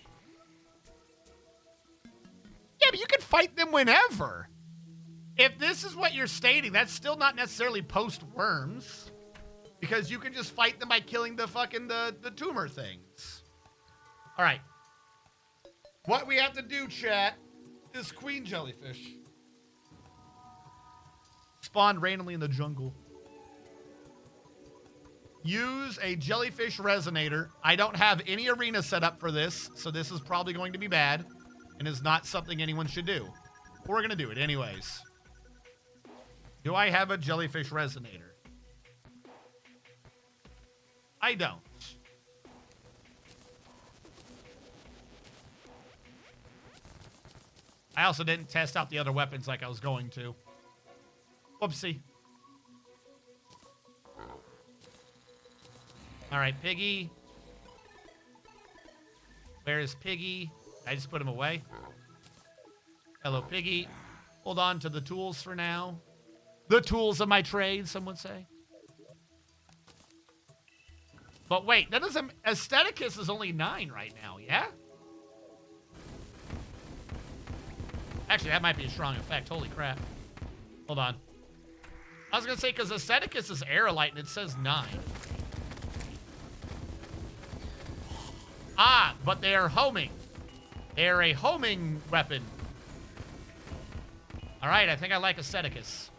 Yeah, but you can fight them whenever. If this is what you're stating, that's still not necessarily post-worms. Because you can just fight them by killing the fucking the tumor things. All right. What we have to do, chat, is queen jellyfish. Spawned randomly in the jungle. Use a jellyfish resonator. I don't have any arena set up for this, so this is probably going to be bad and is not something anyone should do. But we're going to do it anyways. Do I have a jellyfish resonator? I don't. I also didn't test out the other weapons like I was going to. Whoopsie. All right, Piggy. Where is Piggy? I just put him away. Hello, Piggy. Hold on to the tools for now. The tools of my trade, some would say. But wait, that doesn't... Aestheticus is only 9 right now, yeah? Actually, that might be a strong effect. Holy crap. Hold on. I was going to say, because Aestheticus is Aerolite, and it says 9. Ah, but they are homing. They are a homing weapon. All right, I think I like Aestheticus.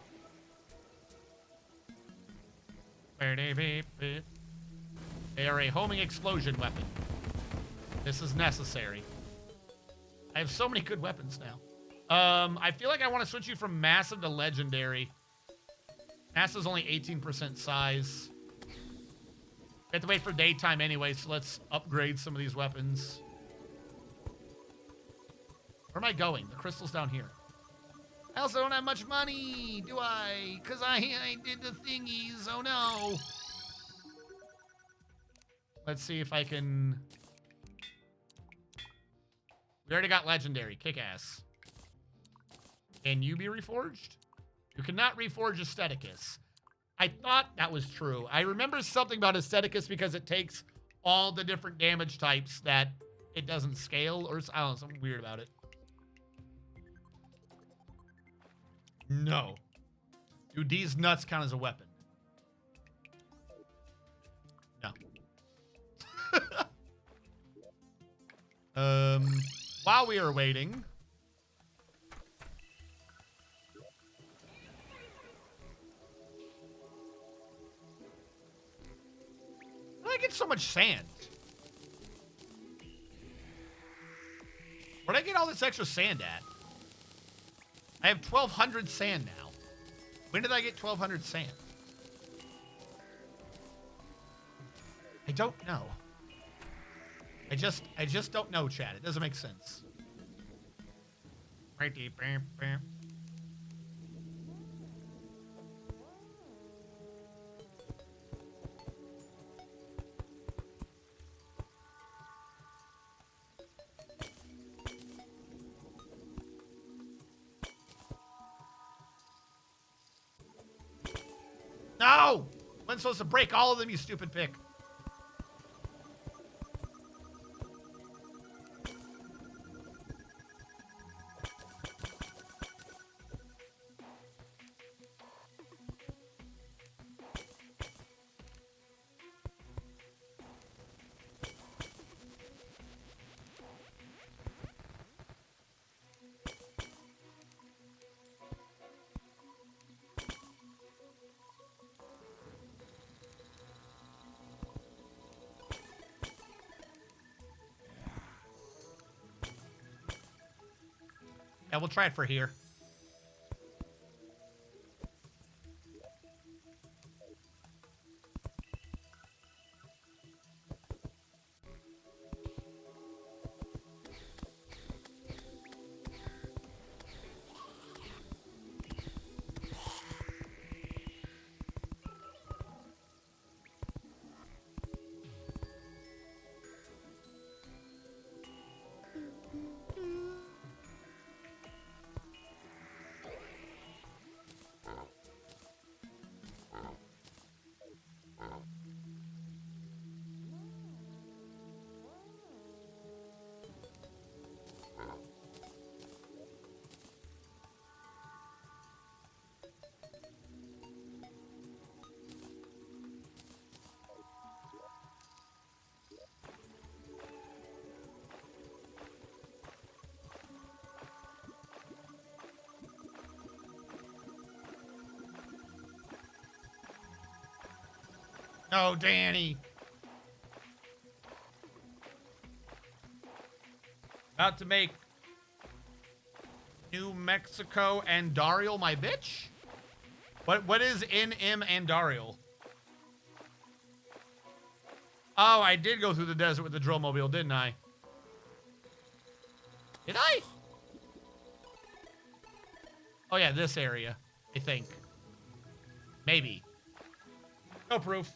They are a homing explosion weapon. This is necessary. I have so many good weapons now. I feel like I want to switch you from massive to legendary. Massive's only 18% size. We have to wait for daytime anyway, so let's upgrade some of these weapons. Where am I going? The crystal's down here. I also don't have much money, do I? Because I did the thingies. Oh, no. Let's see if I can... We already got legendary. Kick ass. Can you be reforged? You cannot reforge Aestheticus. I thought that was true. I remember something about Aestheticus because it takes all the different damage types that it doesn't scale, or I don't know, something weird about it. No. Do these nuts count as a weapon? No. While we are waiting... Where did I get so much sand? Where'd I get all this extra sand at? I have 1,200 sand now. When did I get 1,200 sand? I don't know. I just don't know, Chad. It doesn't make sense. Right deep. No! I'm supposed to break all of them, you stupid pick. Yeah, we'll try it for here. No, Danny. About to make New Mexico Andariel my bitch? What is NM Andariel? Oh, I did go through the desert with the drill mobile, didn't I? Did I? Oh yeah, this area, I think. Maybe. No proof.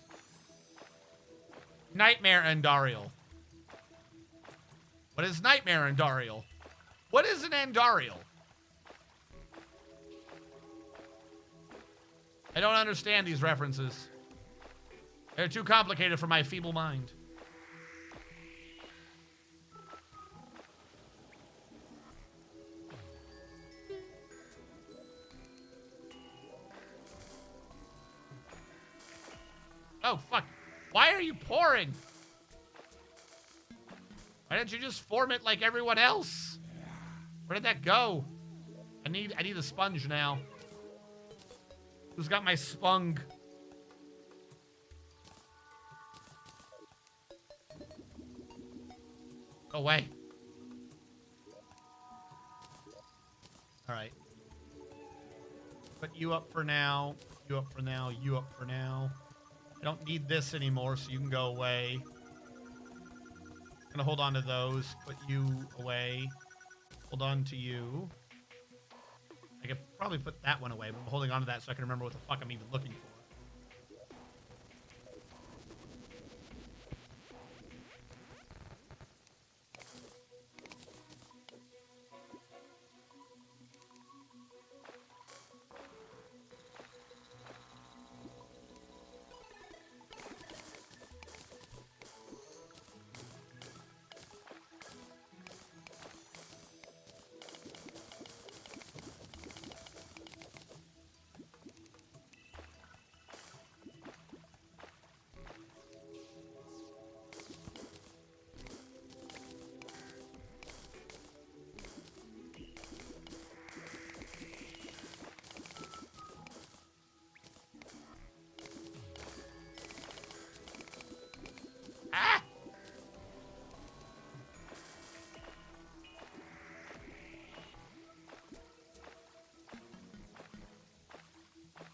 Nightmare Andariel. What is Nightmare Andariel? What is an Andariel? I don't understand these references. They're too complicated for my feeble mind. Oh, fuck. Why are you pouring? Why didn't you just form it like everyone else? Where did that go? I need a sponge now. Who's got my spung? Go away. All right. Put you up for now. You up for now. You up for now. I don't need this anymore, so you can go away. I'm gonna hold on to those. Put you away. Hold on to you. I could probably put that one away, but I'm holding on to that so I can remember what the fuck I'm even looking for.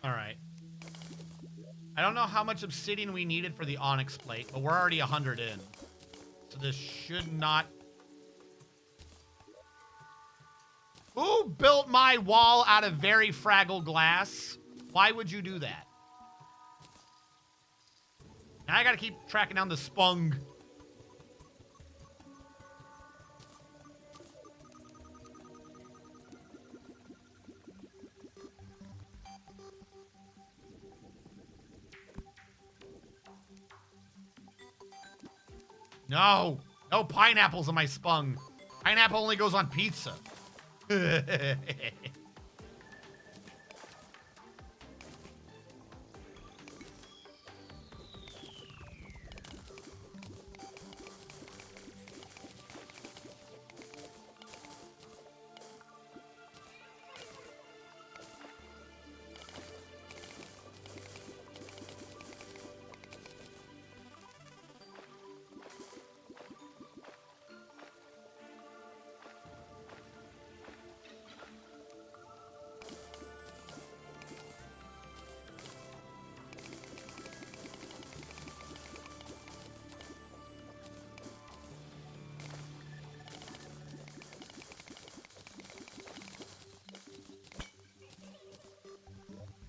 All right. I don't know how much obsidian we needed for the onyx plate, but we're already 100 in. So this should not... Who built my wall out of very fragile glass? Why would you do that? Now I gotta keep tracking down the spung. No, no pineapples on my spung. Pineapple only goes on pizza.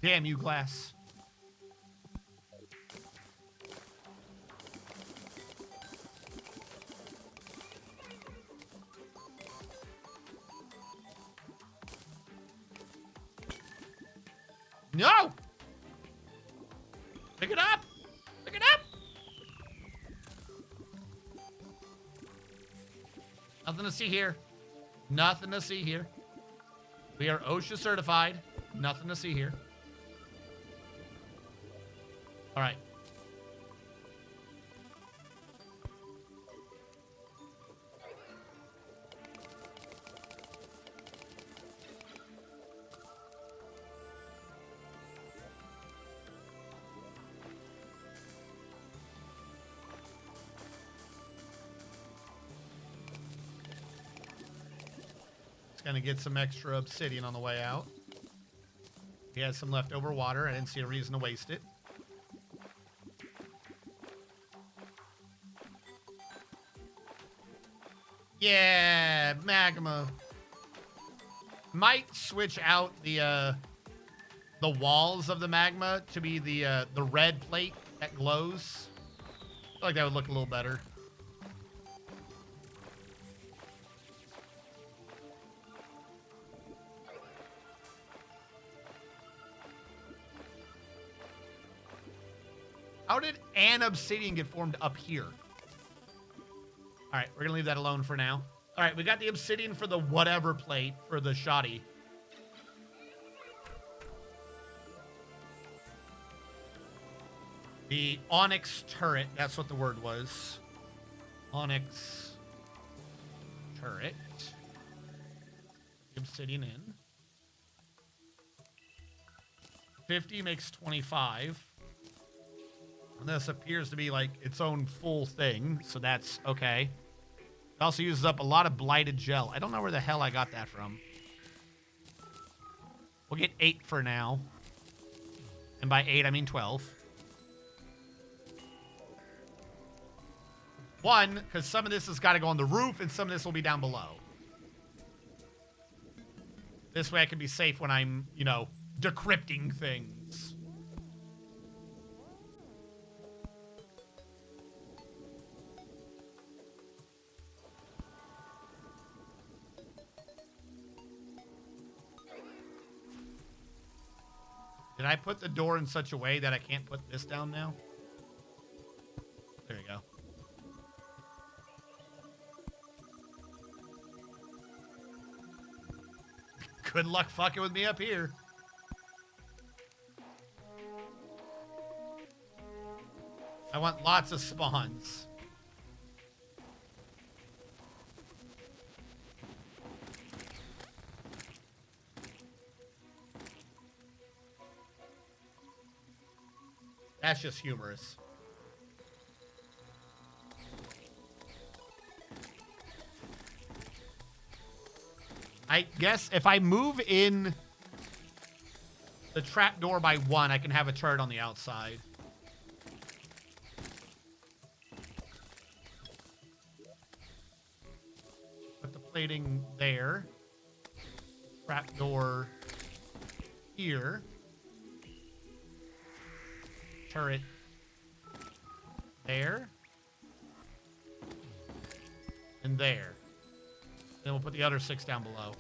Damn you, glass. No! Pick it up! Pick it up! Nothing to see here. Nothing to see here. We are OSHA certified. Nothing to see here. All right. Just gonna get some extra obsidian on the way out. He has some leftover water. I didn't see a reason to waste it. Yeah, magma. Might switch out the walls of the magma to be the red plate that glows. I feel like that would look a little better. How did an obsidian get formed up here? All right, we're going to leave that alone for now. All right, we got the obsidian for the whatever plate for the shoddy. The onyx turret, that's what the word was. Onyx turret. Obsidian in. 50 makes 25. And this appears to be like its own full thing, so that's okay. It also uses up a lot of blighted gel. I don't know where the hell I got that from. We'll get 8 for now. And by 8, I mean 12. 1, because some of this has got to go on the roof, and some of this will be down below. This way I can be safe when I'm, you know, decrypting things. Did I put the door in such a way that I can't put this down now? There you go. Good luck fucking with me up here. I want lots of spawns. That's just humorous. I guess if I move in the trapdoor by 1, I can have a turret on the outside. Put the plating there. Trapdoor here. Turret there. And there. Then we'll put the other 6 down below.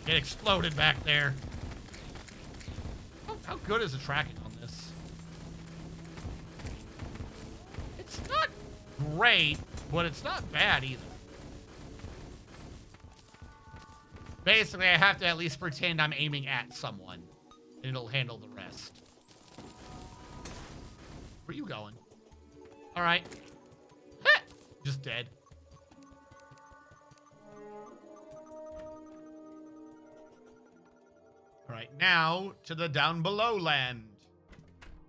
It exploded back there. How good is the tracking on this? It's not great, but it's not bad either. Basically, I have to at least pretend I'm aiming at someone, and it'll handle the rest. Where are you going? All right. Just dead. All right, now to the down below land.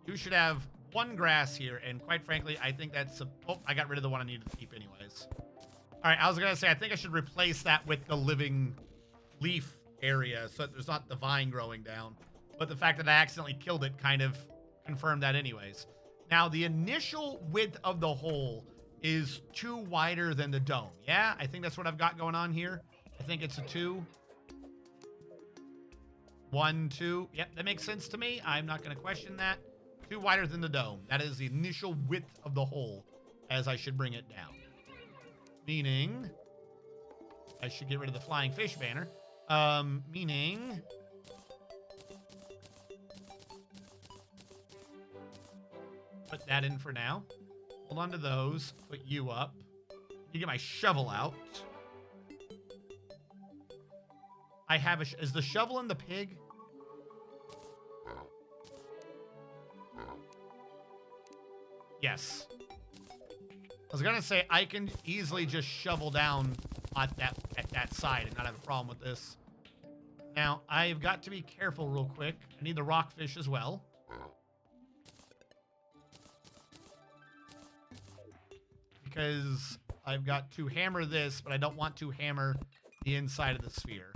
You should have 1 grass here, and quite frankly, I think that's oh, I got rid of the one I needed to keep anyways. All right, I was gonna say, I think I should replace that with the living leaf area so that there's not the vine growing down. But the fact that I accidentally killed it kind of confirmed that anyways. Now, the initial width of the hole is 2 wider than the dome. Yeah, I think that's what I've got going on here. I think it's a 2. 1, 2. Yep, that makes sense to me. I'm not going to question that. 2 wider than the dome. That is the initial width of the hole as I should bring it down. Meaning, I should get rid of the flying fish banner. Meaning... Put that in for now. Hold on to those. Put you up. You get my shovel out. I have a... Is the shovel in the pig? Yes. I was gonna say I can easily just shovel down at that side and not have a problem with this. Now, I've got to be careful real quick. I need the rockfish as well. Because I've got to hammer this, but I don't want to hammer the inside of the sphere.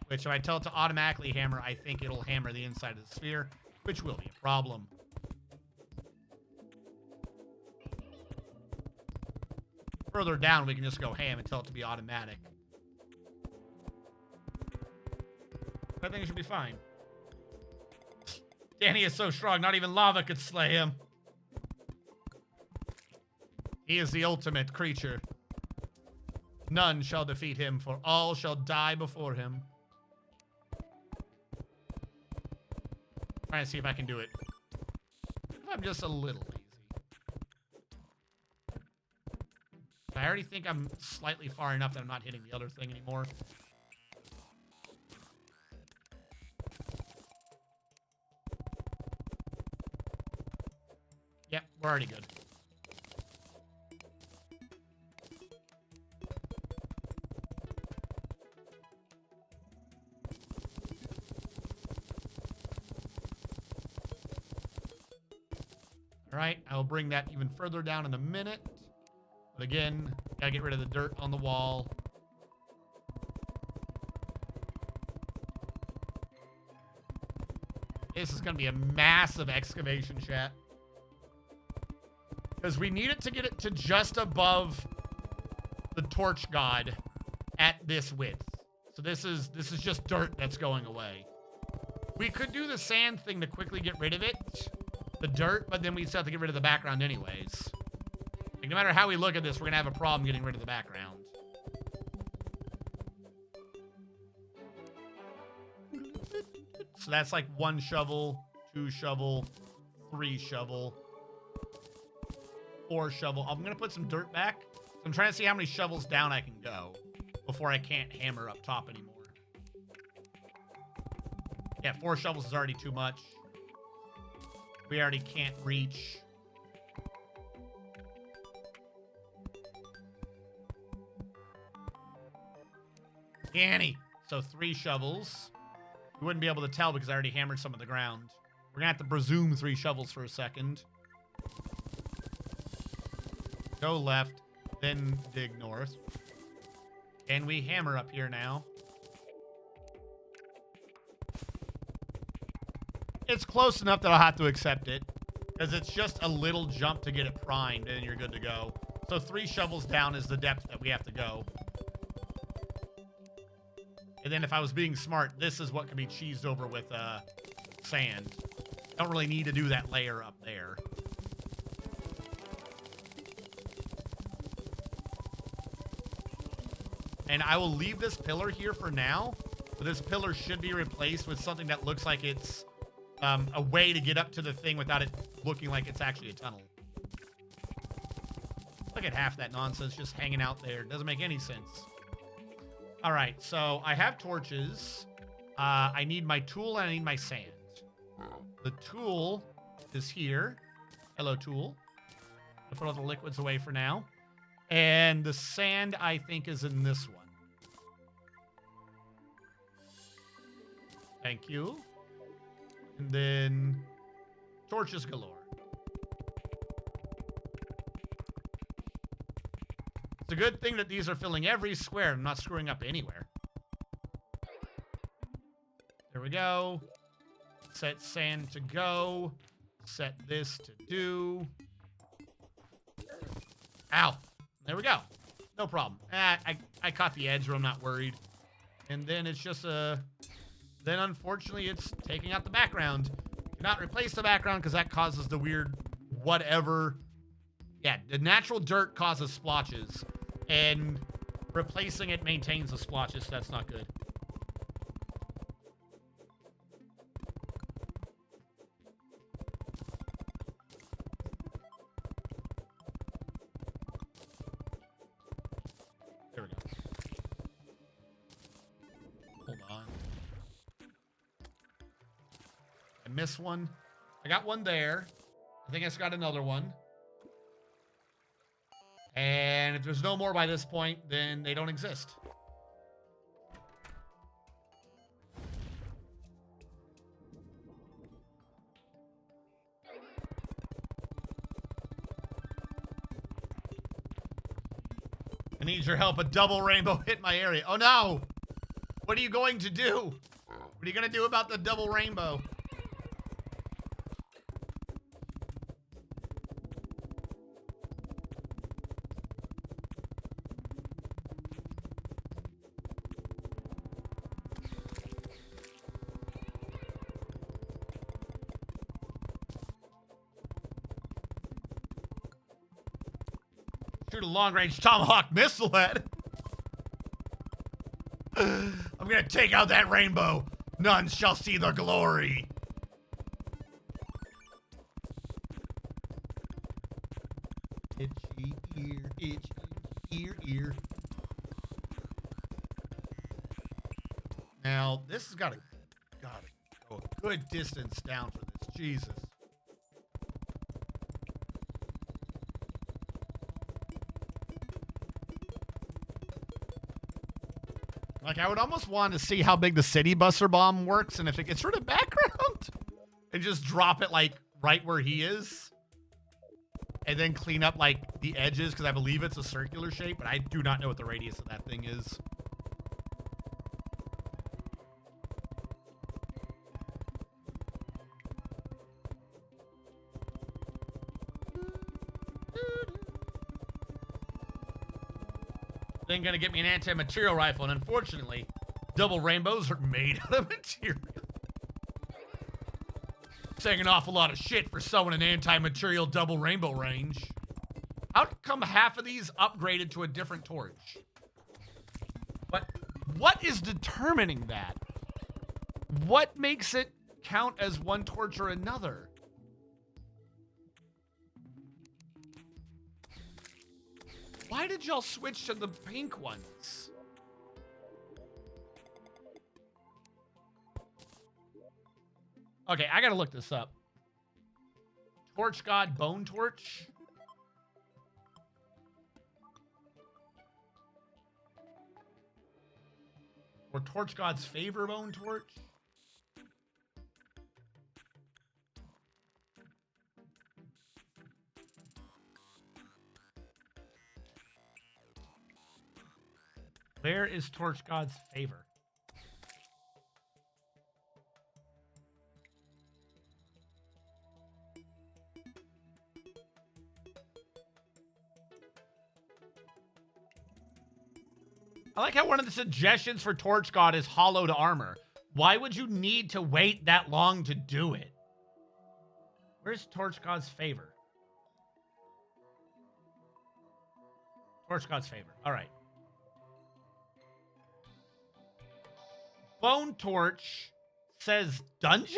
Which, if I tell it to automatically hammer, I think it'll hammer the inside of the sphere, which will be a problem. Further down, we can just go ham and tell it to be automatic. I think it should be fine. Danny is so strong, not even lava could slay him. He is the ultimate creature. None shall defeat him, for all shall die before him. Trying to see if I can do it. I'm just a little lazy. I already think I'm slightly far enough that I'm not hitting the other thing anymore. Yep, we're already good. All right, I'll bring that even further down in a minute. But again, gotta get rid of the dirt on the wall. This is gonna be a massive excavation, chat. Because we need it to get it to just above the torch god at this width. So this is just dirt that's going away. We could do the sand thing to quickly get rid of it, the dirt, but then we still have to get rid of the background anyways. Like, no matter how we look at this, we're gonna have a problem getting rid of the background. So that's like 1 shovel, 2 shovel, 3 shovel, 4 shovel. I'm gonna put some dirt back. I'm trying to see how many shovels down I can go before I can't hammer up top anymore. Yeah, 4 shovels is already too much. We already can't reach. Annie. So 3 shovels. You wouldn't be able to tell because I already hammered some of the ground. We're gonna have to presume 3 shovels for a second. Go left, then dig north. Can we hammer up here now? It's close enough that I'll have to accept it, because it's just a little jump to get it primed, and you're good to go. So 3 shovels down is the depth that we have to go. And then if I was being smart, this is what can be cheesed over with sand. Don't really need to do that layer up there. And I will leave this pillar here for now, but this pillar should be replaced with something that looks like it's a way to get up to the thing without it looking like it's actually a tunnel. Look at half that nonsense just hanging out there. Doesn't make any sense. All right, so I have torches. I need my tool and I need my sand. The tool is here. Hello, tool. I'll put all the liquids away for now. And the sand, I think, is in this one. Thank you. And then torches galore. It's a good thing that these are filling every square and not screwing up anywhere. There we go. Set sand to go. Set this to do. Ow. There we go. No problem. I caught the edge, but I'm not worried. And then it's just a... Then, unfortunately, it's taking out the background. Do not replace the background because that causes the weird whatever. Yeah, the natural dirt causes splotches. And replacing it maintains the splotches, so that's not good. There we go. Hold on. I missed one. I got one there. I think I just got another one. And if there's no more by this point, then they don't exist. need your help. A double rainbow hit my area. Oh no! What are you going to do? What are you going to do about the double rainbow? Shoot a long-range tomahawk missile at it. I'm gonna take out that rainbow. None shall see the glory. Itchy ear. Now, this has gotta go a good distance down for this. Jesus. Like, I would almost want to see how big the city buster bomb works and if it gets rid of background and just drop it, like, right where he is. And then clean up, like, the edges, because I believe it's a circular shape, but I do not know what the radius of that thing is. Then gonna get me an anti-material rifle, and unfortunately, double rainbows are made out of material. Saying an awful lot of shit for someone an anti-material double rainbow range. How come half of these upgraded to a different torch? But what is determining that? What makes it count as one torch or another? Why did y'all switch to the pink ones? Okay, I gotta look this up. Torch God Bone Torch? Or Torch God's Favor Bone Torch? Where is Torch God's Favor? I like how one of the suggestions for Torch God is hollowed armor. Why would you need to wait that long to do it? Where's Torch God's Favor? Torch God's Favor. All right. Bone Torch says dungeon?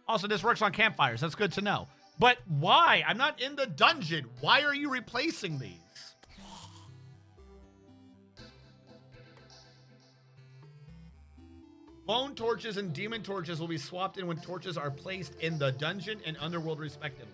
Also, this works on campfires. That's good to know. But why? I'm not in the dungeon. Why are you replacing these? Bone torches and demon torches will be swapped in when torches are placed in the dungeon and underworld respectively.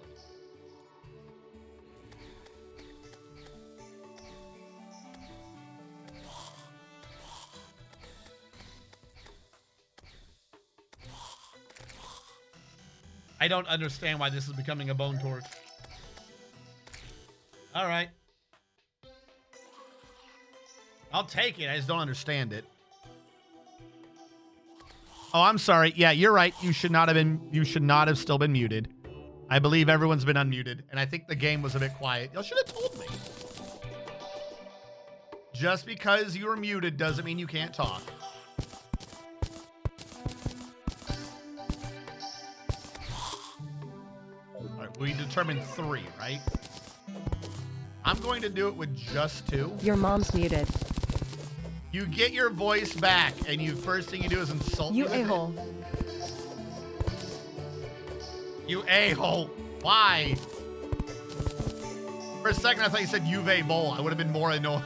I don't understand why this is becoming a bone torch. All right. I'll take it. I just don't understand it. Oh, I'm sorry. Yeah, you're right. You should not have still been muted. I believe everyone's been unmuted, and I think the game was a bit quiet. Y'all should have told me. Just because you were muted doesn't mean you can't talk. All right, we determined 3, right? I'm going to do it with just 2. Your mom's muted. You get your voice back, and first thing you do is insult me. You a-hole. You a-hole. Why? For a second, I thought you said Juve Bowl. I would have been more annoyed.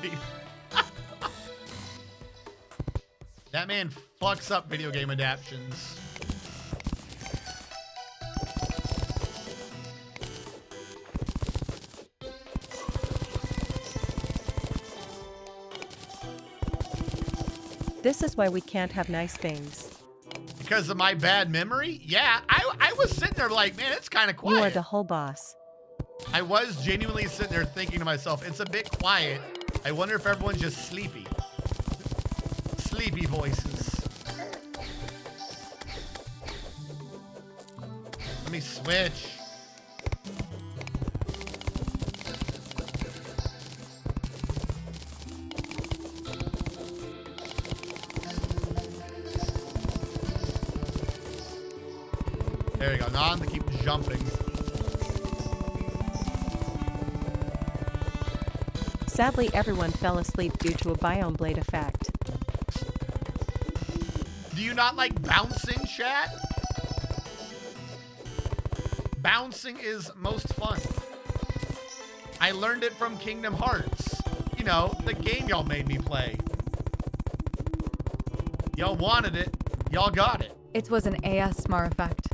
That man fucks up video game adaptions. This is why we can't have nice things. Because of my bad memory? Yeah, I was sitting there like, man, it's kind of quiet. You are the whole boss. I was genuinely sitting there thinking to myself, it's a bit quiet. I wonder if everyone's just sleepy. Sleepy voices. Let me switch. There you go. Now I'm gonna keep jumping. Sadly, everyone fell asleep due to a biome blade effect. Do you not like bouncing, chat? Bouncing is most fun. I learned it from Kingdom Hearts. You know, the game y'all made me play. Y'all wanted it. Y'all got it. It was an ASMR effect.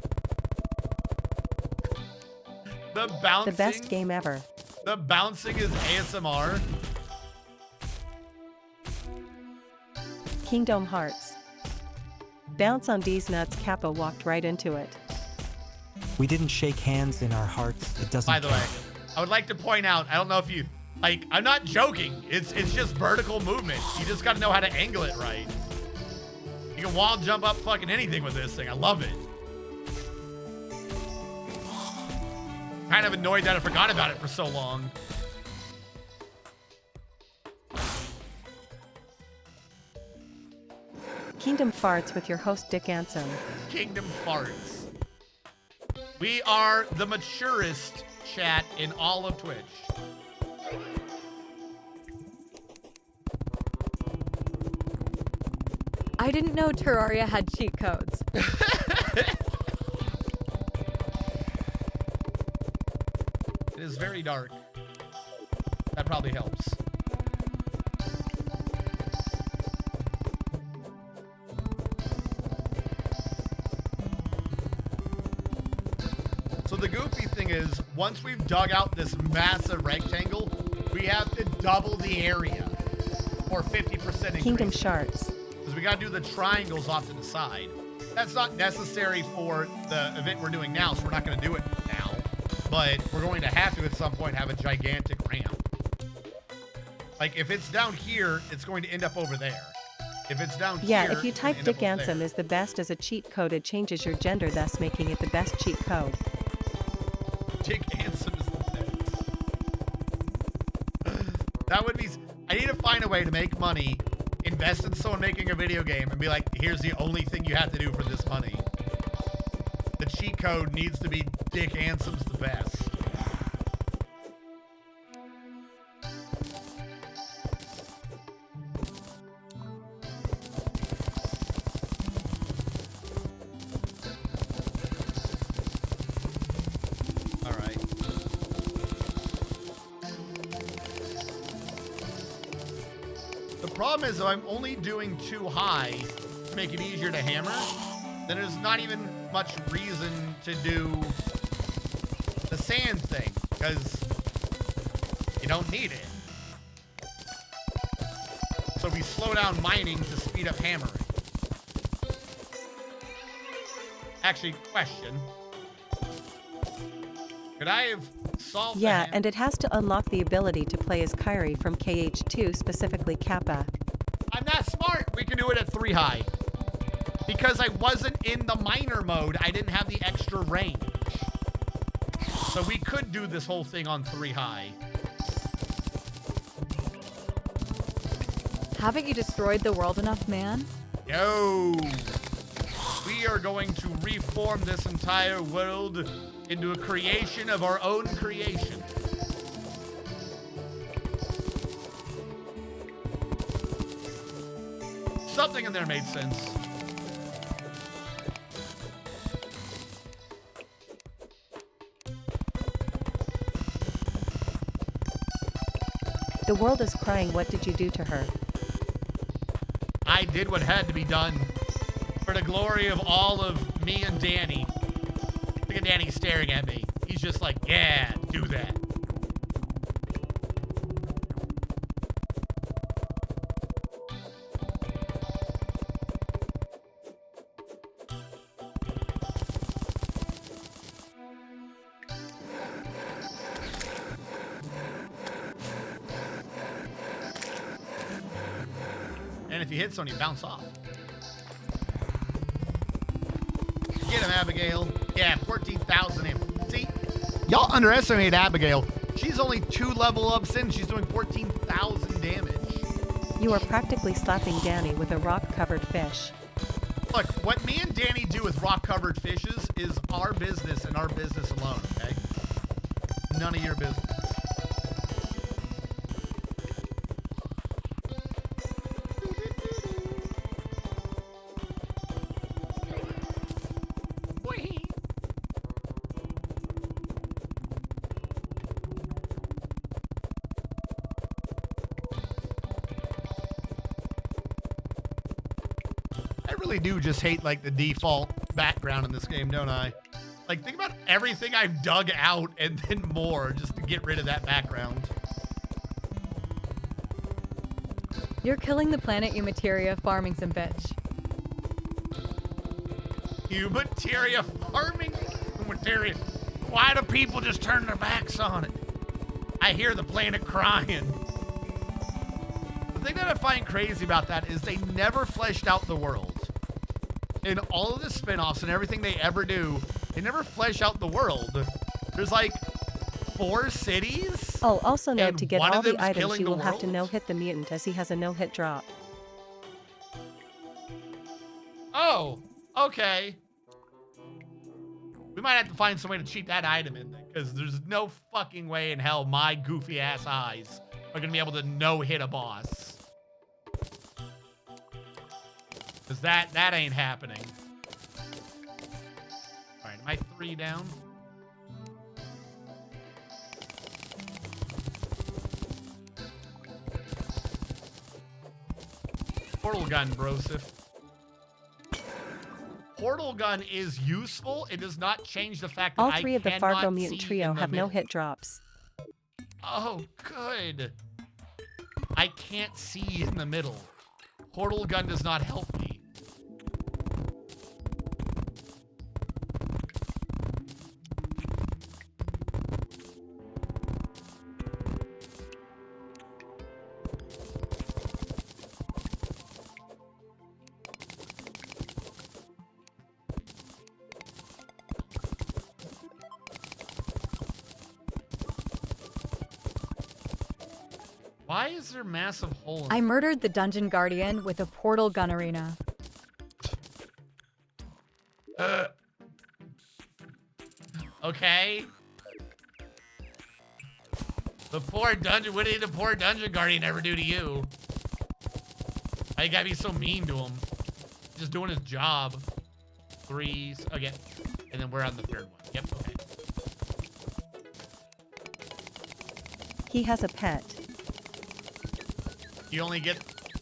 The bouncing. The best game ever. The bouncing is ASMR. Kingdom Hearts. Bounce on these nuts. Kappa walked right into it. We didn't shake hands in our hearts. It doesn't By the way, count. I would like to point out, I don't know if you, like, I'm not joking. It's just vertical movement. You just got to know how to angle it right. You can wall jump up fucking anything with this thing. I love it. Kind of annoyed that I forgot about it for so long. Kingdom Farts with your host Dick Anson. Kingdom Farts. We are the maturest chat in all of Twitch. I didn't know Terraria had cheat codes. It is very dark. That probably helps. So the goofy thing is, once we've dug out this massive rectangle, we have to double the area, or 50% increase. Kingdom Shards. Because we got to do the triangles off to the side. That's not necessary for the event we're doing now, so we're not going to do it now. But we're going to have to, at some point, have a gigantic ramp. Like, if it's down here, it's going to end up over there. If it's down here... Yeah, if you it's type gonna end up Dick over Anson there. is the best as a cheat code, it changes your gender, thus making it the best cheat code. Dick Anson is the best. That would be... I need to find a way to make money, invest in someone making a video game, and be like, here's the only thing you have to do for this money. The cheat code needs to be Dick Anson's the best. All right. The problem is, if I'm only doing too high to make it easier to hammer, then there's not even much reason to do the sand thing, because you don't need it. So we slow down mining to speed up hammering. Actually, question. Could I have solved Yeah, that? and it has to unlock the ability to play as Kyrie from KH2, specifically Kappa. I'm not smart. We can do it at 3 high. Because I wasn't in the miner mode, I didn't have the extra range. So we could do this whole thing on 3 high. Haven't you destroyed the world enough, man? Yo! We are going to reform this entire world into a creation of our own creation. Something in there made sense. The world is crying, what did you do to her? I did what had to be done for the glory of all of me and Danny. Look at Danny staring at me. He's just like, yeah, do that. And if you hit someone, you bounce off. Get him, Abigail. Yeah, 14,000 damage. See, y'all underestimate Abigail. She's only 2 level ups in. She's doing 14,000 damage. You are practically slapping Danny with a rock-covered fish. Look, what me and Danny do with rock-covered fishes is our business and our business alone, okay? None of your business. Do just hate like the default background in this game, don't I? Like, think about everything I've dug out and then more just to get rid of that background. You're killing the planet Eumateria farming some bitch. Eumateria farming? Eumateria. Why do people just turn their backs on it? I hear the planet crying. The thing that I find crazy about that is they never fleshed out the world. In all of the spin-offs and everything they ever do, they never flesh out the world. There's like 4 cities. Oh, also note to get all the items, you will have to no-hit the mutant as he has a no-hit drop. Oh, okay. We might have to find some way to cheat that item in there, because there's no fucking way in hell my goofy ass eyes are gonna be able to no-hit a boss. Because that ain't happening. All right, am I 3 down? Portal gun, brosif. Portal gun is useful. It does not change the fact that all 3 of the Fargo mutant trio have middle. no hit drops. Oh, good. I can't see in the middle. Portal gun does not help me. Why is there a massive hole in I murdered the dungeon guardian with a portal gun arena. Okay. The poor dungeon, what did the poor dungeon guardian ever do to you? Why you gotta be so mean to him? Just doing his job. 3, okay. And then we're on the 3rd one. Yep, okay. He has a pet. You only get,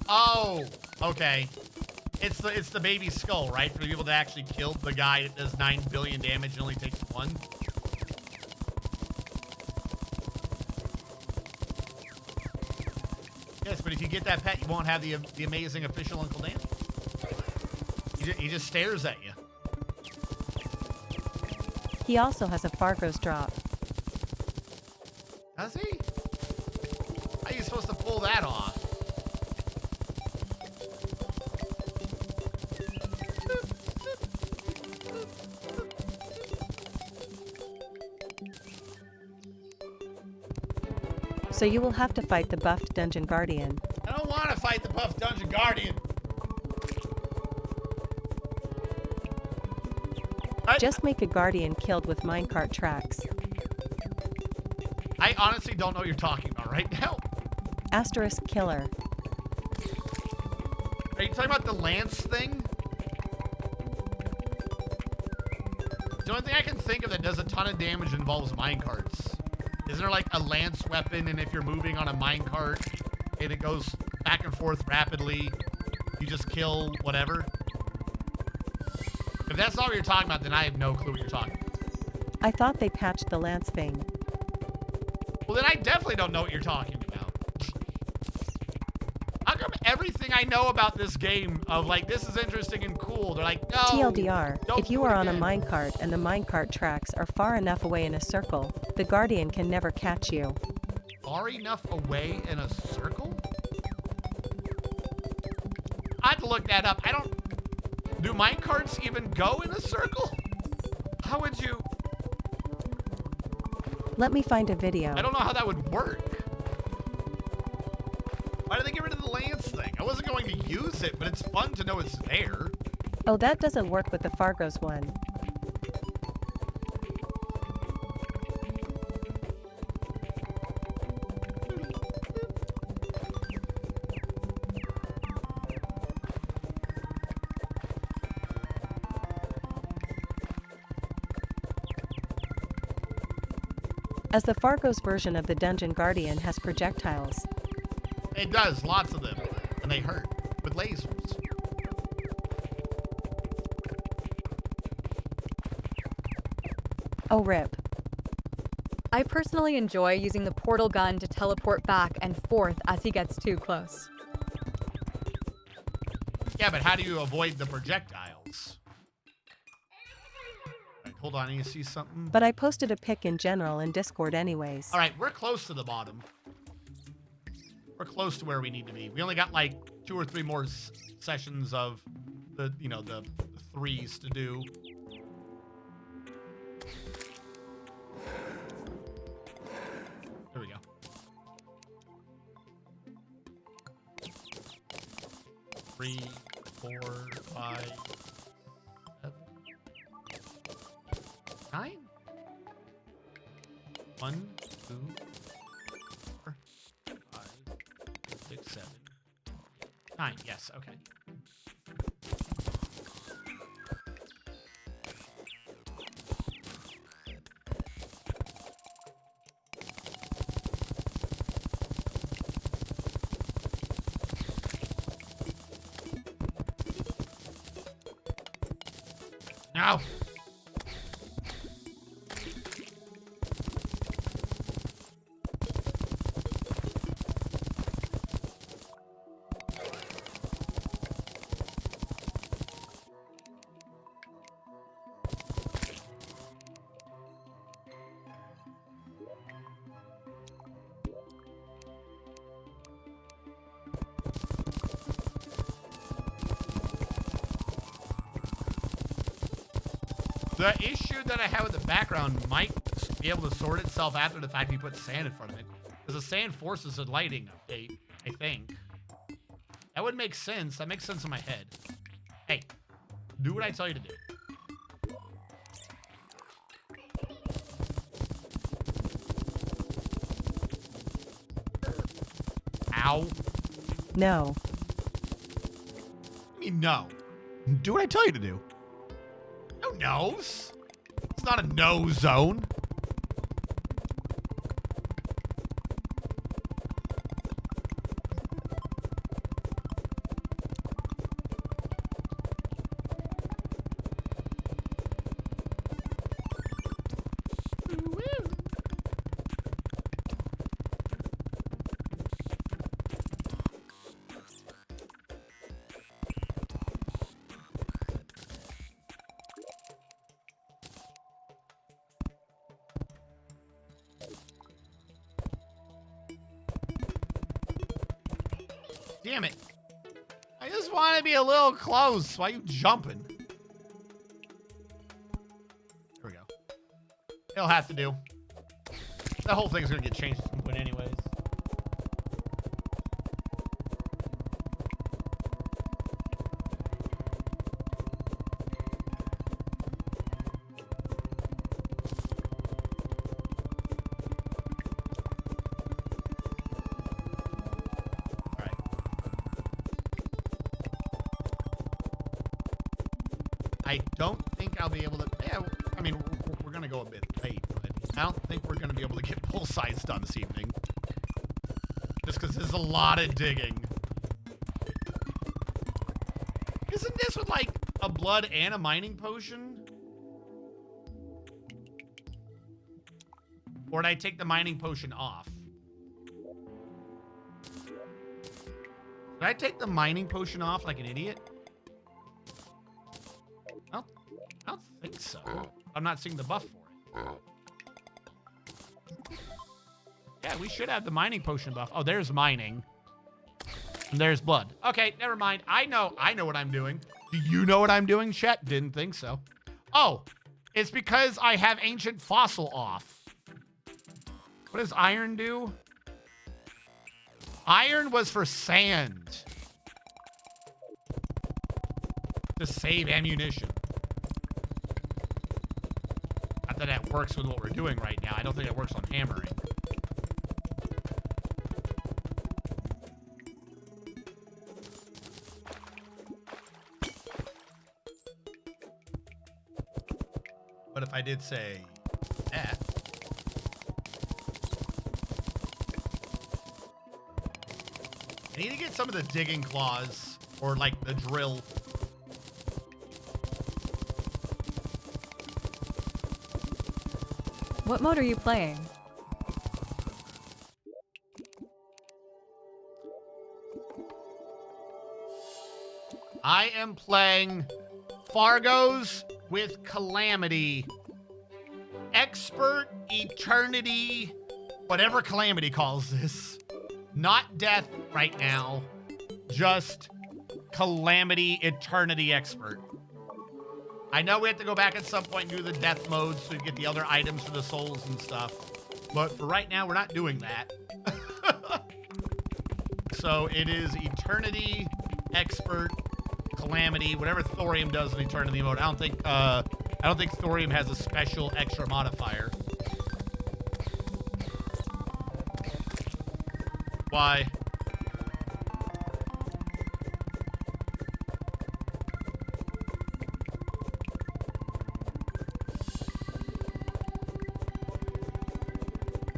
oh, okay. It's the baby skull, right? For the people that actually killed the guy that does 9 billion damage and only takes 1. Yes, but if you get that pet, you won't have the amazing official Uncle Dan. He just stares at you. He also has a Fargo's drop. Does he? How are you supposed to pull that off? So you will have to fight the buffed dungeon guardian. I don't want to fight the buffed dungeon guardian. Just make a guardian killed with minecart tracks. I honestly don't know what you're talking about right now. Asterisk killer. Are you talking about the lance thing? The only thing I can think of that does a ton of damage involves minecarts. Isn't there like a lance weapon, and if you're moving on a minecart and it goes back and forth rapidly, you just kill whatever? If that's not what you're talking about, then I have no clue what you're talking about. I thought they patched the lance thing. Well, then I definitely don't know what you're talking about. How come everything I know about this game of like, this is interesting and cool, they're like, no. TLDR, if you are on a minecart and the minecart tracks are far enough away in a circle, the guardian can never catch you. Far enough away in a circle? I had to look that up. I don't... Do minecarts even go in a circle? How would you... Let me find a video. I don't know how that would work. Why did they get rid of the lance thing? I wasn't going to use it, but it's fun to know it's there. Oh, that doesn't work with the Fargo's one. As the Fargo's version of the Dungeon Guardian has projectiles. It does, lots of them. And they hurt with lasers. Oh, rip. I personally enjoy using the portal gun to teleport back and forth as he gets too close. Yeah, but how do you avoid the projectiles? Right, hold on, you see something? But I posted a pic in general in Discord anyways. All right, we're close to the bottom. We're close to where we need to be. We only got like 2 or 3 more sessions of the, you know, the 3s to do. There we go. Three, 4, 5, 7, 9. 1, 2, 4, 5, 6, 7, 9. Yes, okay. No. The issue that I have with the background might be able to sort itself after the fact we put sand in front of it. Because the sand forces a lighting update, I think. That would make sense. That makes sense in my head. Hey, do what I tell you to do. Ow. No. I mean, no. Do what I tell you to do. No nose. It's not a no zone. Damn it. I just want to be a little close. Why are you jumping? There we go. It'll have to do. That whole thing's going to get changed at some point anyways. I don't think I'll be able to... Yeah, I mean, we're going to go a bit late, but I don't think we're going to be able to get both sides done this evening. Just because there's a lot of digging. Isn't this with, like, a blood and a mining potion? Or did I take the mining potion off? Did I take the mining potion off like an idiot? I don't think so. I'm not seeing the buff for it. Yeah, we should have the mining potion buff. Oh, there's mining. And there's blood. Okay, never mind. I know what I'm doing. Do you know what I'm doing, chat? Didn't think so. Oh, it's because I have ancient fossil off. What does iron do? Iron was for sand. To save ammunition. Not that that works with what we're doing right now. I don't think it works on hammering. But if I did say that. I need to get some of the digging claws or like the drill. What mode are you playing? I am playing Fargo's with Calamity. Expert Eternity, whatever Calamity calls this. Not death right now, just Calamity Eternity Expert. I know we have to go back at some point and do the death mode so we get the other items for the souls and stuff. But for right now, we're not doing that. So it is Eternity Expert Calamity, whatever Thorium does in Eternity mode. I don't think Thorium has a special extra modifier. Why?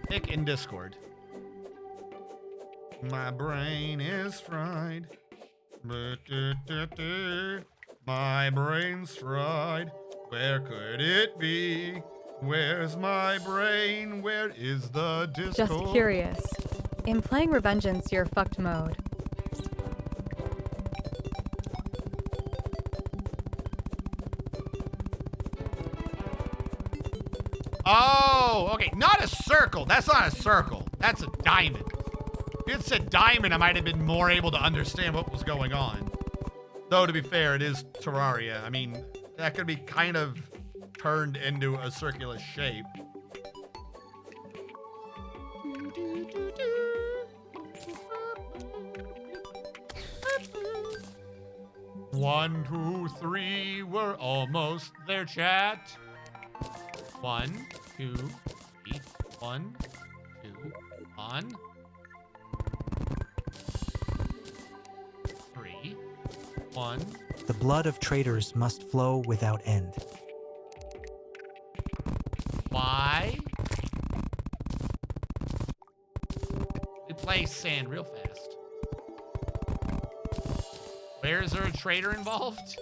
Pick in Discord. My brain is fried. My brain's fried. Where could it be? Where's my brain? Where is the Discord? Just curious. In playing Revengeance, you're fucked mode. Oh, okay. Not a circle. That's not a circle. That's a diamond. If it said diamond, I might have been more able to understand what was going on. Though, to be fair, it is Terraria. I mean, that could be kind of turned into a circular shape. One, 2, 3, we're almost there, chat. 1, 2, 3, 1, 2, on. 3, 1. The blood of traitors must flow without end. Why? We play sand real fast. Where is there a traitor involved?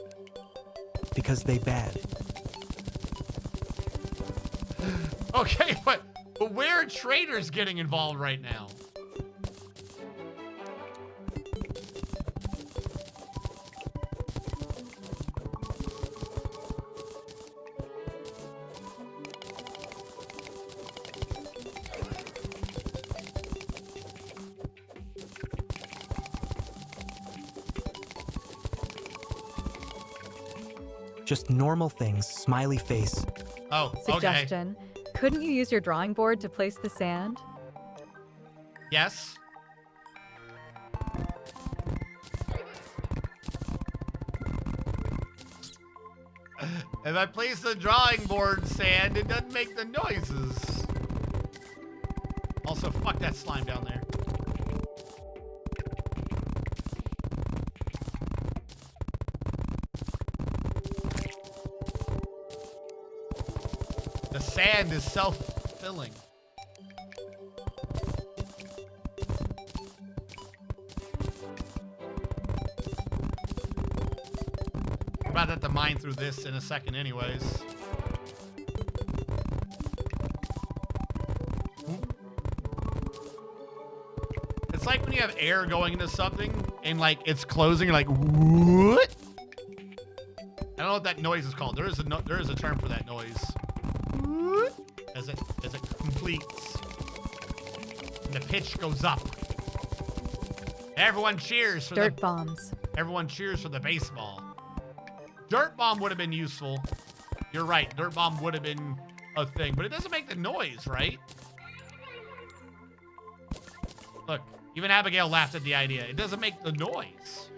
Because they bad. Okay, but where are traitors getting involved right now? Just normal things, smiley face. Oh, Suggestion. okay. Couldn't you use your drawing board to place the sand? Yes. If I place the drawing board sand, it doesn't make the noises. Also, fuck that slime down there. The sand is self-filling. I'm about to have to mine through this in a second anyways. It's like when you have air going into something and like it's closing, you're like, what? I don't know what that noise is called. There is a term for that noise. As it completes and the pitch goes up. Everyone cheers for Dirt bombs. Everyone cheers for the baseball. Dirt bomb would have been useful. You're right. Dirt bomb would have been a thing, but it doesn't make the noise, right? Look, even Abigail laughed at the idea. It doesn't make the noise.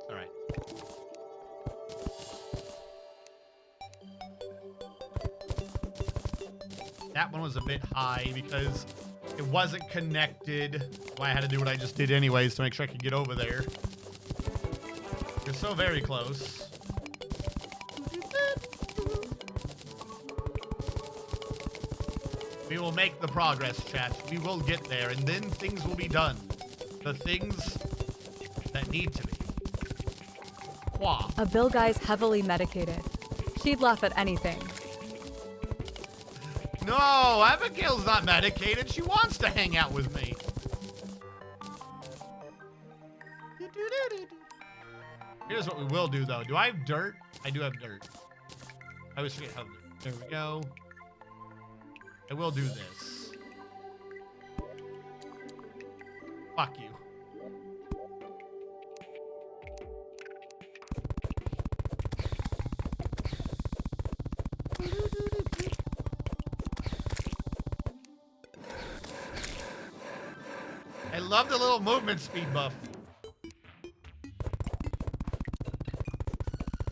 All right. That one was a bit high because it wasn't connected. Why I had to do what I just did anyways to make sure I could get over there. You're so very close. We will make the progress, chat. We will get there, and then things will be done. The things that need to be. Qua. A Bill guy's heavily medicated. She'd laugh at anything. No, Abigail's not medicated. She wants to hang out with me. Here's what we will do, though. Do I have dirt? I do have dirt. I always forget how. There we go. I will do this. Fuck you. I love the little movement speed buff.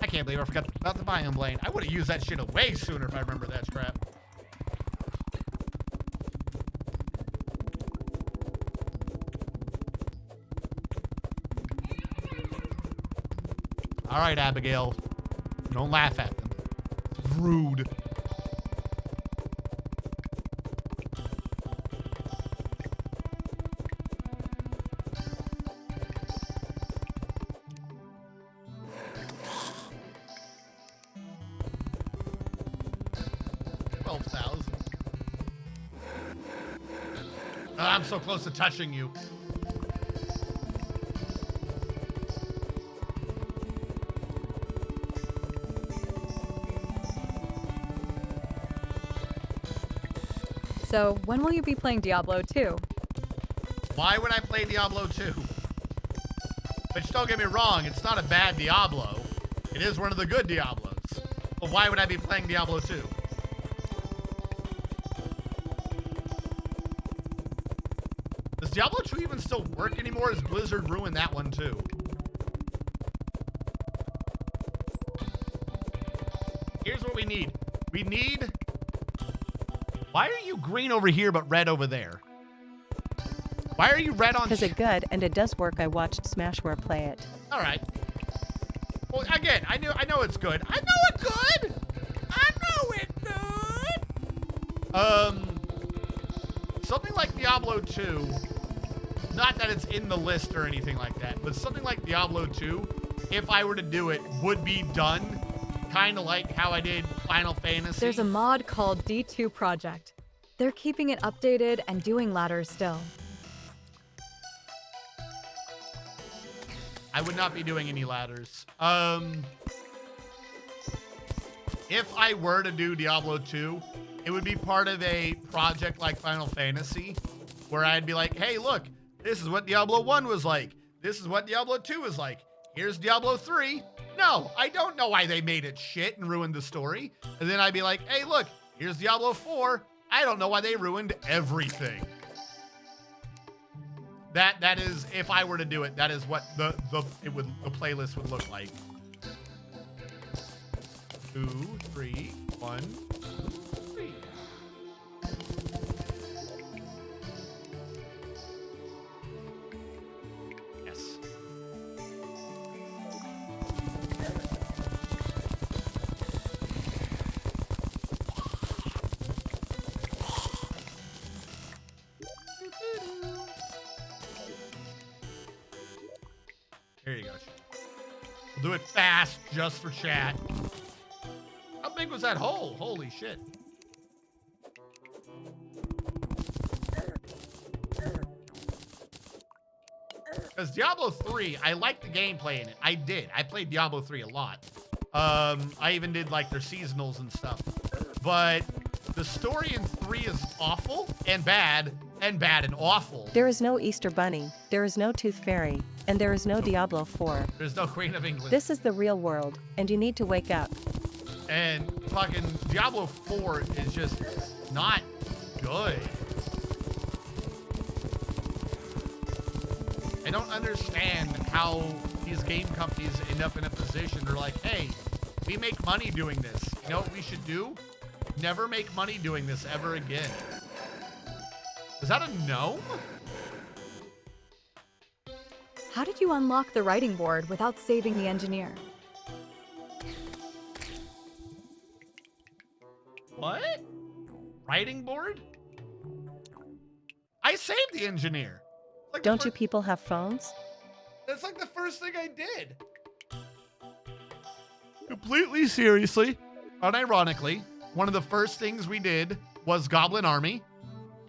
I can't believe I forgot about the biome lane. I would have used that shit way sooner if I remember that crap. All right, Abigail. Don't laugh at them. Rude. I'm so close to touching you. So, when will you be playing Diablo 2? Why would I play Diablo 2? Which, don't get me wrong, it's not a bad Diablo. It is one of the good Diablos. But why would I be playing Diablo 2? Does Diablo 2 even still work anymore? Has Blizzard ruined that one too? Here's what we need. We need... Why are you green over here but red over there? Why are you red on... Because it's good, and it does work. I watched Smashware play it. All right. Well, again, I know it's good. I know it's good! I know it's good! Something like Diablo 2... Not that it's in the list or anything like that, but something like Diablo 2, if I were to do it, would be done kind of like how I did Final Fantasy. There's a mod called D2 Project. They're keeping it updated and doing ladders still. I would not be doing any ladders. If I were to do Diablo 2, it would be part of a project like Final Fantasy, where I'd be like, hey, look, this is what Diablo 1 was like. This is what Diablo 2 was like. Here's Diablo 3. No, I don't know why they made it shit and ruined the story. And then I'd be like, hey, look, here's Diablo 4. I don't know why they ruined everything. That is, if I were to do it, that is what the playlist would look like. 2, 3, 1, 2, 3. Yes. Here you go. We'll do it fast just for chat. How big was that hole? Holy shit. Because Diablo 3, I liked the gameplay in it. I did. I played Diablo 3 a lot. I even did like their seasonals and stuff. But the story in 3 is awful and bad and awful. There is no Easter Bunny, there is no Tooth Fairy, and there is no Diablo 4. There's no Queen of England. This is the real world, and you need to wake up. And fucking Diablo 4 is just not good. I don't understand how these game companies end up in a position they're like, hey, we make money doing this. You know what we should do? Never make money doing this ever again. Is that a gnome? How did you unlock the writing board without saving the engineer? What? Writing board? I saved the engineer. Like Don't you people have phones? That's like the first thing I did. Completely seriously, unironically, one of the first things we did was Goblin Army.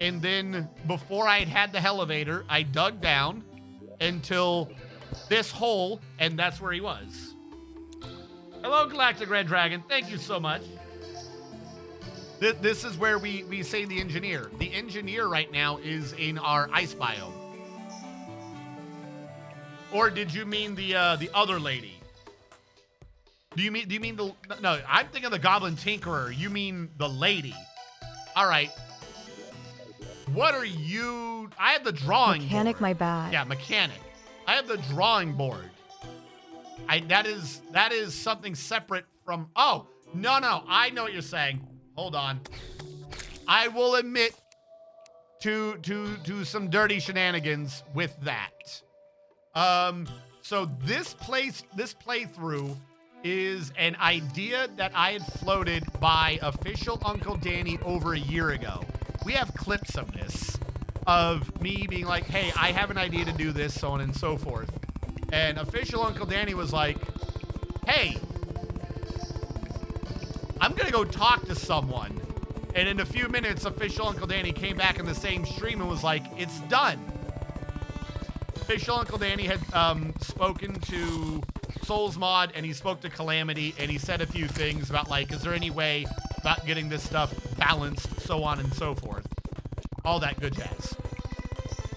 And then before I had the elevator, I dug down until this hole, and that's where he was. Hello, Galactic Red Dragon. Thank you so much. This is where we save the engineer. The engineer right now is in our ice biome. Or did you mean the other lady? Do you mean the no? I'm thinking the Goblin Tinkerer. You mean the lady? All right. What are you? I have the drawing Mechanic, board. my bad. Yeah, mechanic. I have the drawing board. That is something separate from. Oh no! I know what you're saying. Hold on. I will admit to some dirty shenanigans with that. So this playthrough is an idea that I had floated by official Uncle Danny over a year ago. We have clips of this, of me being like, hey, I have an idea to do this, so on and so forth. And official Uncle Danny was like, hey, I'm going to go talk to someone. And in a few minutes, official Uncle Danny came back in the same stream and was like, it's done. Official Uncle Danny had spoken to Souls Mod, and he spoke to Calamity, and he said a few things about, like, is there any way about getting this stuff balanced, so on and so forth. All that good jazz.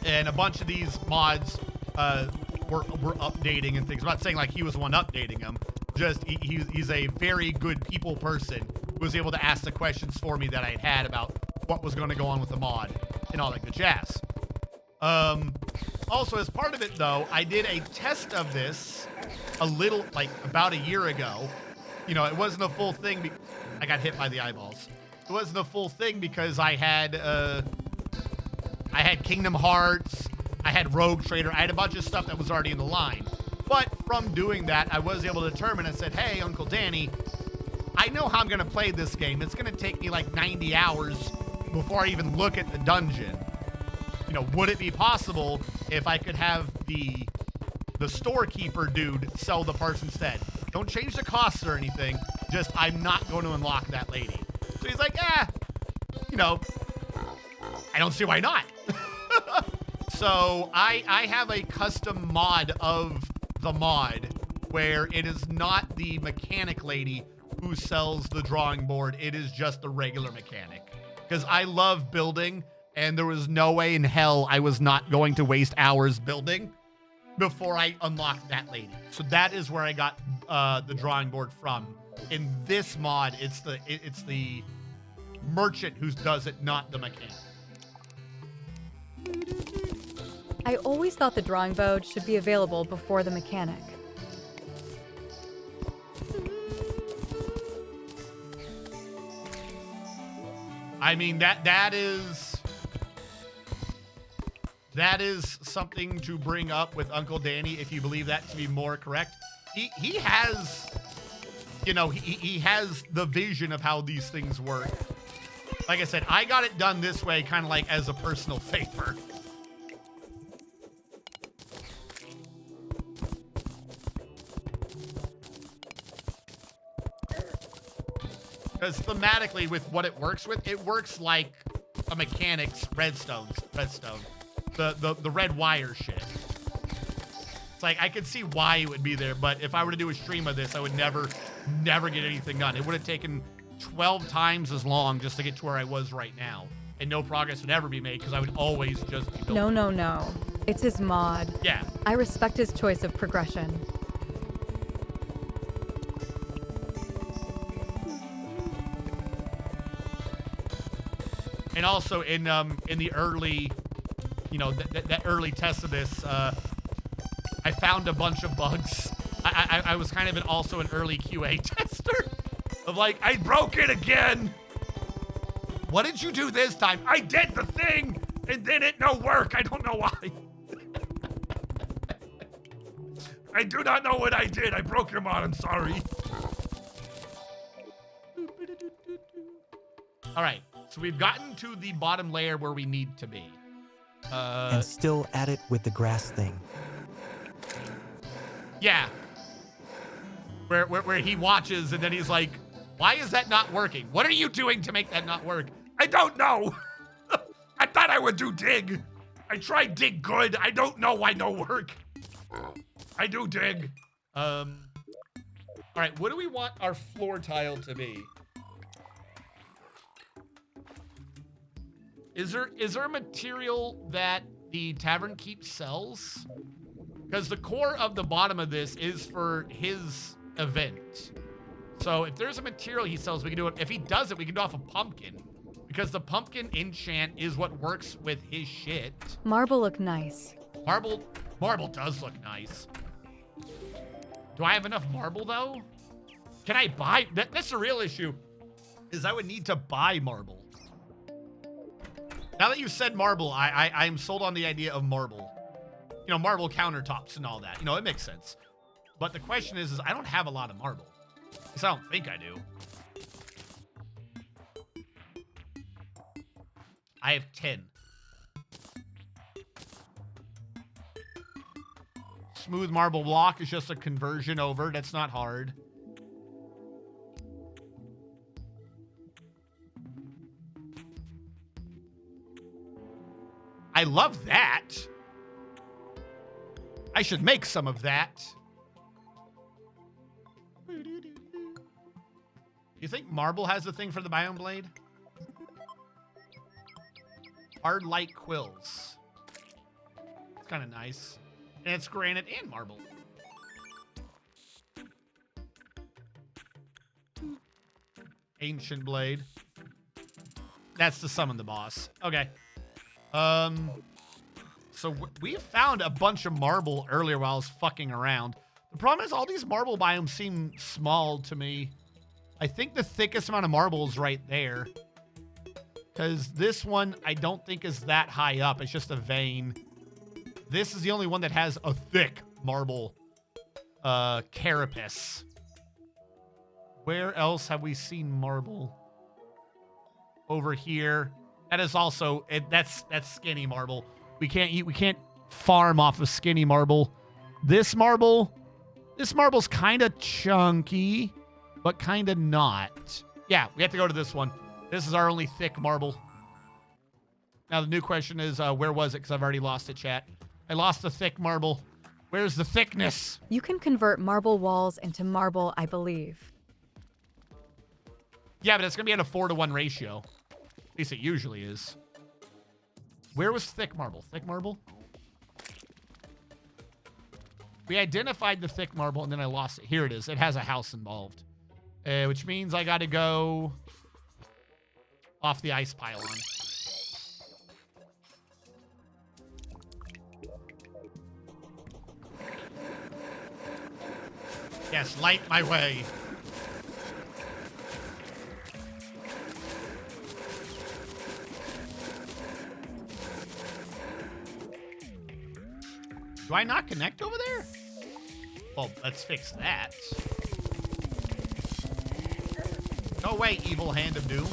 And a bunch of these mods were updating and things. I'm not saying, like, he was the one updating them. Just, he's a very good people person who was able to ask the questions for me that I had about what was going to go on with the mod and all that good jazz. Also, as part of it, though, I did a test of this a little, like, about a year ago. You know, it wasn't a full thing. I got hit by the eyeballs. It wasn't a full thing because I had Kingdom Hearts, I had Rogue Trader, I had a bunch of stuff that was already in the line. But from doing that, I was able to determine, I said, hey, Uncle Danny, I know how I'm going to play this game. It's going to take me like 90 hours before I even look at the dungeon. You know, would it be possible if I could have the storekeeper dude sell the parts instead? Don't change the costs or anything. Just, I'm not going to unlock that lady. So he's like, you know, I don't see why not. So I have a custom mod of the mod where it is not the mechanic lady who sells the drawing board. It is just the regular mechanic. Because I love building, and there was no way in hell I was not going to waste hours building before I unlocked that lady. So that is where I got the drawing board from. In this mod, it's the merchant who does it, not the mechanic. I always thought the drawing board should be available before the mechanic. I mean, that is something to bring up with Uncle Danny if you believe that to be more correct. He has, you know, he has the vision of how these things work. Like I said, I got it done this way kind of like as a personal favor. Because thematically, with what it works with, it works like a mechanic's redstone, the red wire shit. It's like, I could see why it would be there, but if I were to do a stream of this, I would never get anything done. It would have taken 12 times as long just to get to where I was right now. And no progress would ever be made because I would always just be building. No. It's his mod. Yeah. I respect his choice of progression. And also in the early, that early test of this, I found a bunch of bugs. I was kind of also an early QA tester of like, I broke it again. What did you do this time? I did the thing and then it no work. I don't know why. I do not know what I did. I broke your mod. I'm sorry. All right. So we've gotten to the bottom layer where we need to be. And still at it with the grass thing. Yeah. Where he watches and then he's like, why is that not working? What are you doing to make that not work? I don't know. I thought I would do dig. I tried dig good. I don't know why no work. I do dig. All right, what do we want our floor tile to be? Is there a material that the Tavern Keep sells? Because the core of the bottom of this is for his event. So if there's a material he sells, we can do it. If he does it, we can do off a pumpkin. Because the pumpkin enchant is what works with his shit. Marble look nice. Marble does look nice. Do I have enough marble though? Can I buy? That's the real issue, is I would need to buy marble. Now that you said marble, I'm sold on the idea of marble. Marble countertops and all that. It makes sense. But the question is I don't have a lot of marble. At least I don't think I do. I have 10. Smooth marble block is just a conversion over. That's not hard. I love that. I should make some of that. You think marble has the thing for the biome blade? Hard light quills. It's kind of nice. And it's granite and marble. Ancient blade. That's to summon the boss. Okay. So we found a bunch of marble earlier while I was fucking around. The problem is all these marble biomes seem small to me. I think the thickest amount of marble is right there. Because this one I don't think is that high up. It's just a vein. This is the only one that has a thick marble carapace. Where else have we seen marble? Over here. That is also that's skinny marble. We can't farm off of skinny marble. This marble's kind of chunky, but kind of not. Yeah, we have to go to this one. This is our only thick marble. Now the new question is, where was it? Because I've already lost it, chat. I lost the thick marble. Where's the thickness? You can convert marble walls into marble, I believe. Yeah, but it's going to be at a 4-to-1 ratio. At least it usually is. Where was thick marble? Thick marble? We identified the thick marble, and then I lost it. Here it is. It has a house involved. Which means I got to go off the ice pylon. Yes, light my way. Do I not connect over there? Well, let's fix that. No way, evil hand of doom.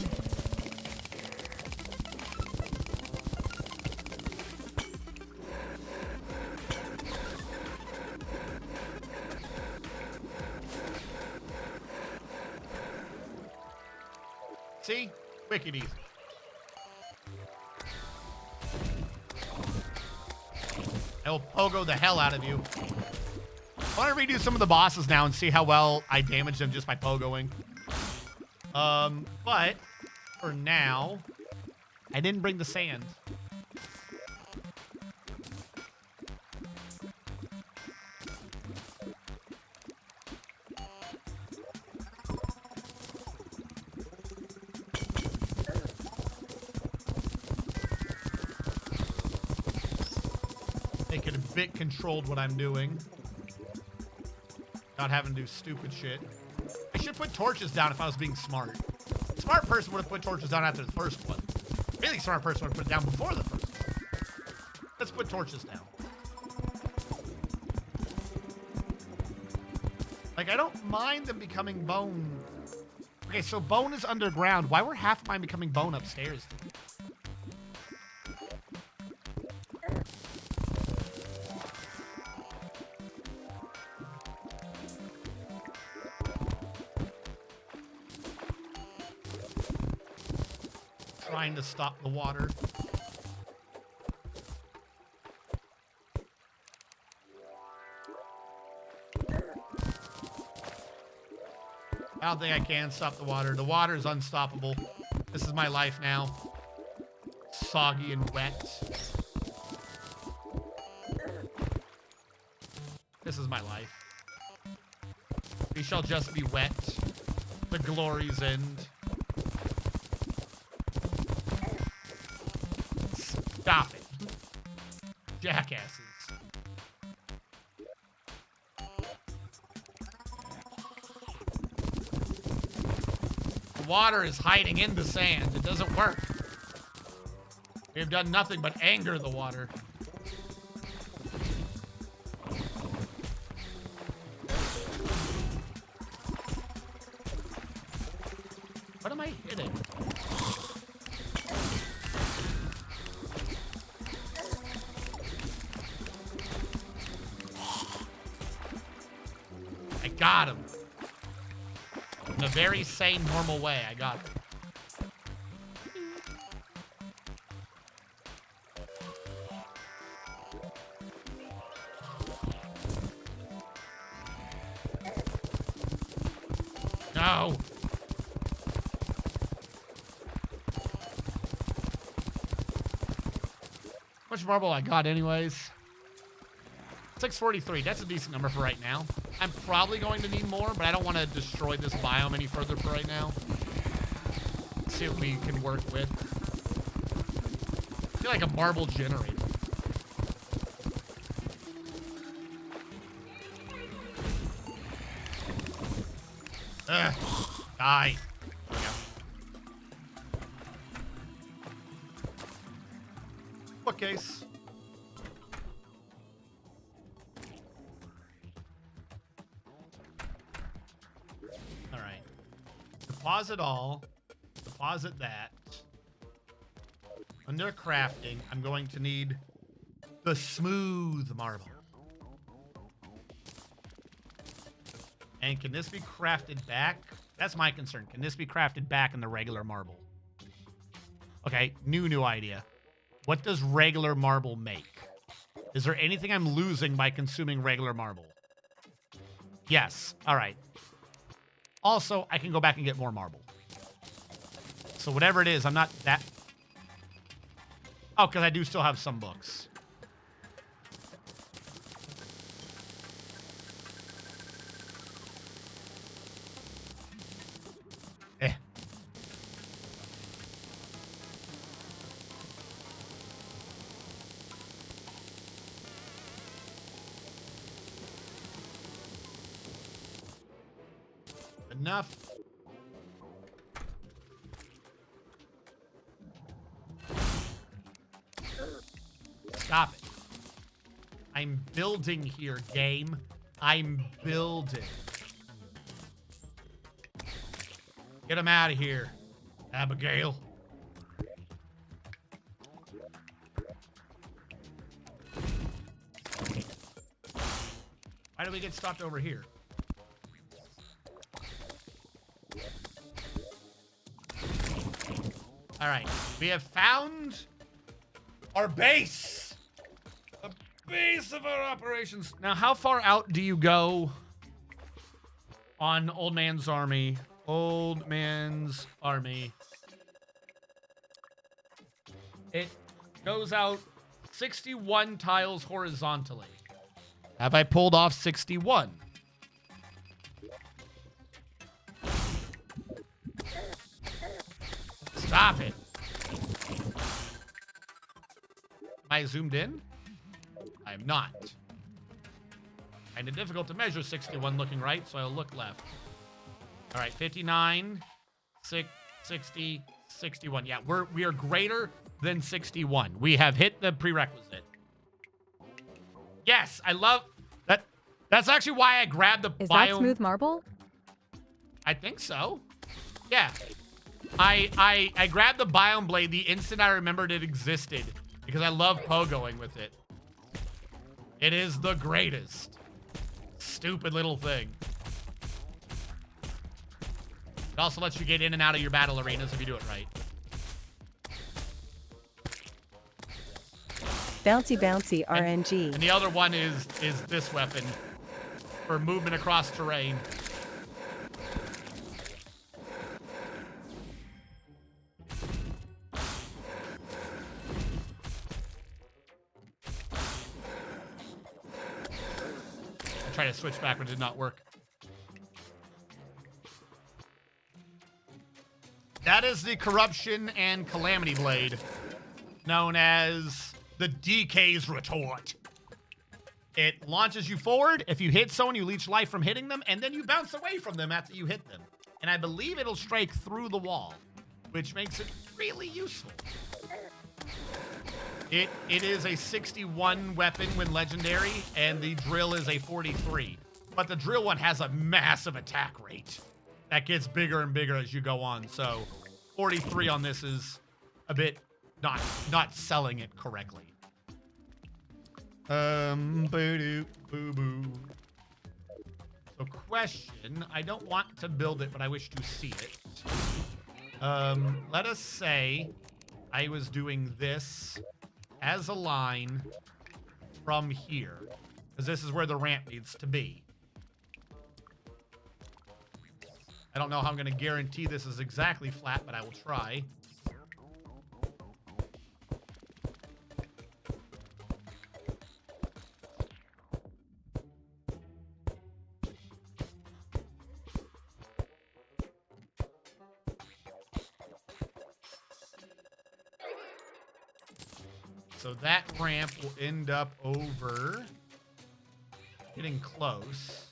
See? Wicked easy. I will pogo the hell out of you. I want to redo some of the bosses now and see how well I damage them just by pogoing. But for now, I didn't bring the sand. Make it a bit controlled what I'm doing. Not having to do stupid shit. I should put torches down if I was being smart. A smart person would have put torches down after the first one. Really smart person would have put it down before the first one. Let's put torches down. Like, I don't mind them becoming bone. Okay, so bone is underground. Why were half of mine becoming bone upstairs? Trying to stop the water. I don't think I can stop the water. The water is unstoppable. This is my life now. Soggy and wet. This is my life. We shall just be wet. The glory's end. Stop it. Jackasses. The water is hiding in the sand. It doesn't work. We have done nothing but anger the water. What am I hitting? I got him. In a very sane, normal way, I got him. No. How much marble I got anyways? 643. That's a decent number for right now. I'm probably going to need more, but I don't want to destroy this biome any further for right now. Let's see what we can work with. I feel like a marble generator. Ugh. Die. There we go. Bookcase. All right. Deposit all. Deposit that. Under crafting, I'm going to need the smooth marble. And can this be crafted back? That's my concern. Can this be crafted back in the regular marble? Okay, new idea. What does regular marble make? Is there anything I'm losing by consuming regular marble? Yes. All right. Also, I can go back and get more marble. So whatever it is, I'm not that... Oh, because I do still have some books. Enough. Stop it. I'm building here, game. I'm building. Get him out of here, Abigail. Why do we get stopped over here? All right, we have found our base. base of our operations. Now, how far out do you go on Old Man's Army? Old Man's Army. It goes out 61 tiles horizontally. Have I pulled off 61? Stop it. Am I zoomed in? I am not. Kind of difficult to measure 61 looking right, so I'll look left. All right, 59, 60, 61. Yeah, we are greater than 61. We have hit the prerequisite. Yes, I love that. That's actually why I grabbed the biome. Is that smooth marble? I think so. Yeah. I grabbed the biome blade the instant I remembered it existed because I love pogoing with it. It is the greatest. Stupid little thing. It also lets you get in and out of your battle arenas if you do it right. Bouncy bouncy RNG. And the other one is this weapon for movement across terrain. I tried to switch back, but it did not work. That is the Corruption and Calamity Blade, known as the DK's Retort. It launches you forward. If you hit someone, you leech life from hitting them, and then you bounce away from them after you hit them. And I believe it'll strike through the wall, which makes it really useful. It is a 61 weapon when legendary, and the drill is a 43. But the drill one has a massive attack rate that gets bigger and bigger as you go on. So 43 on this is a bit not selling it correctly. Boo-boo. So question, I don't want to build it, but I wish to see it. Let us say I was doing this as a line from here, because this is where the ramp needs to be. I don't know how I'm going to guarantee this is exactly flat, but I will try. So that ramp will end up over, getting close.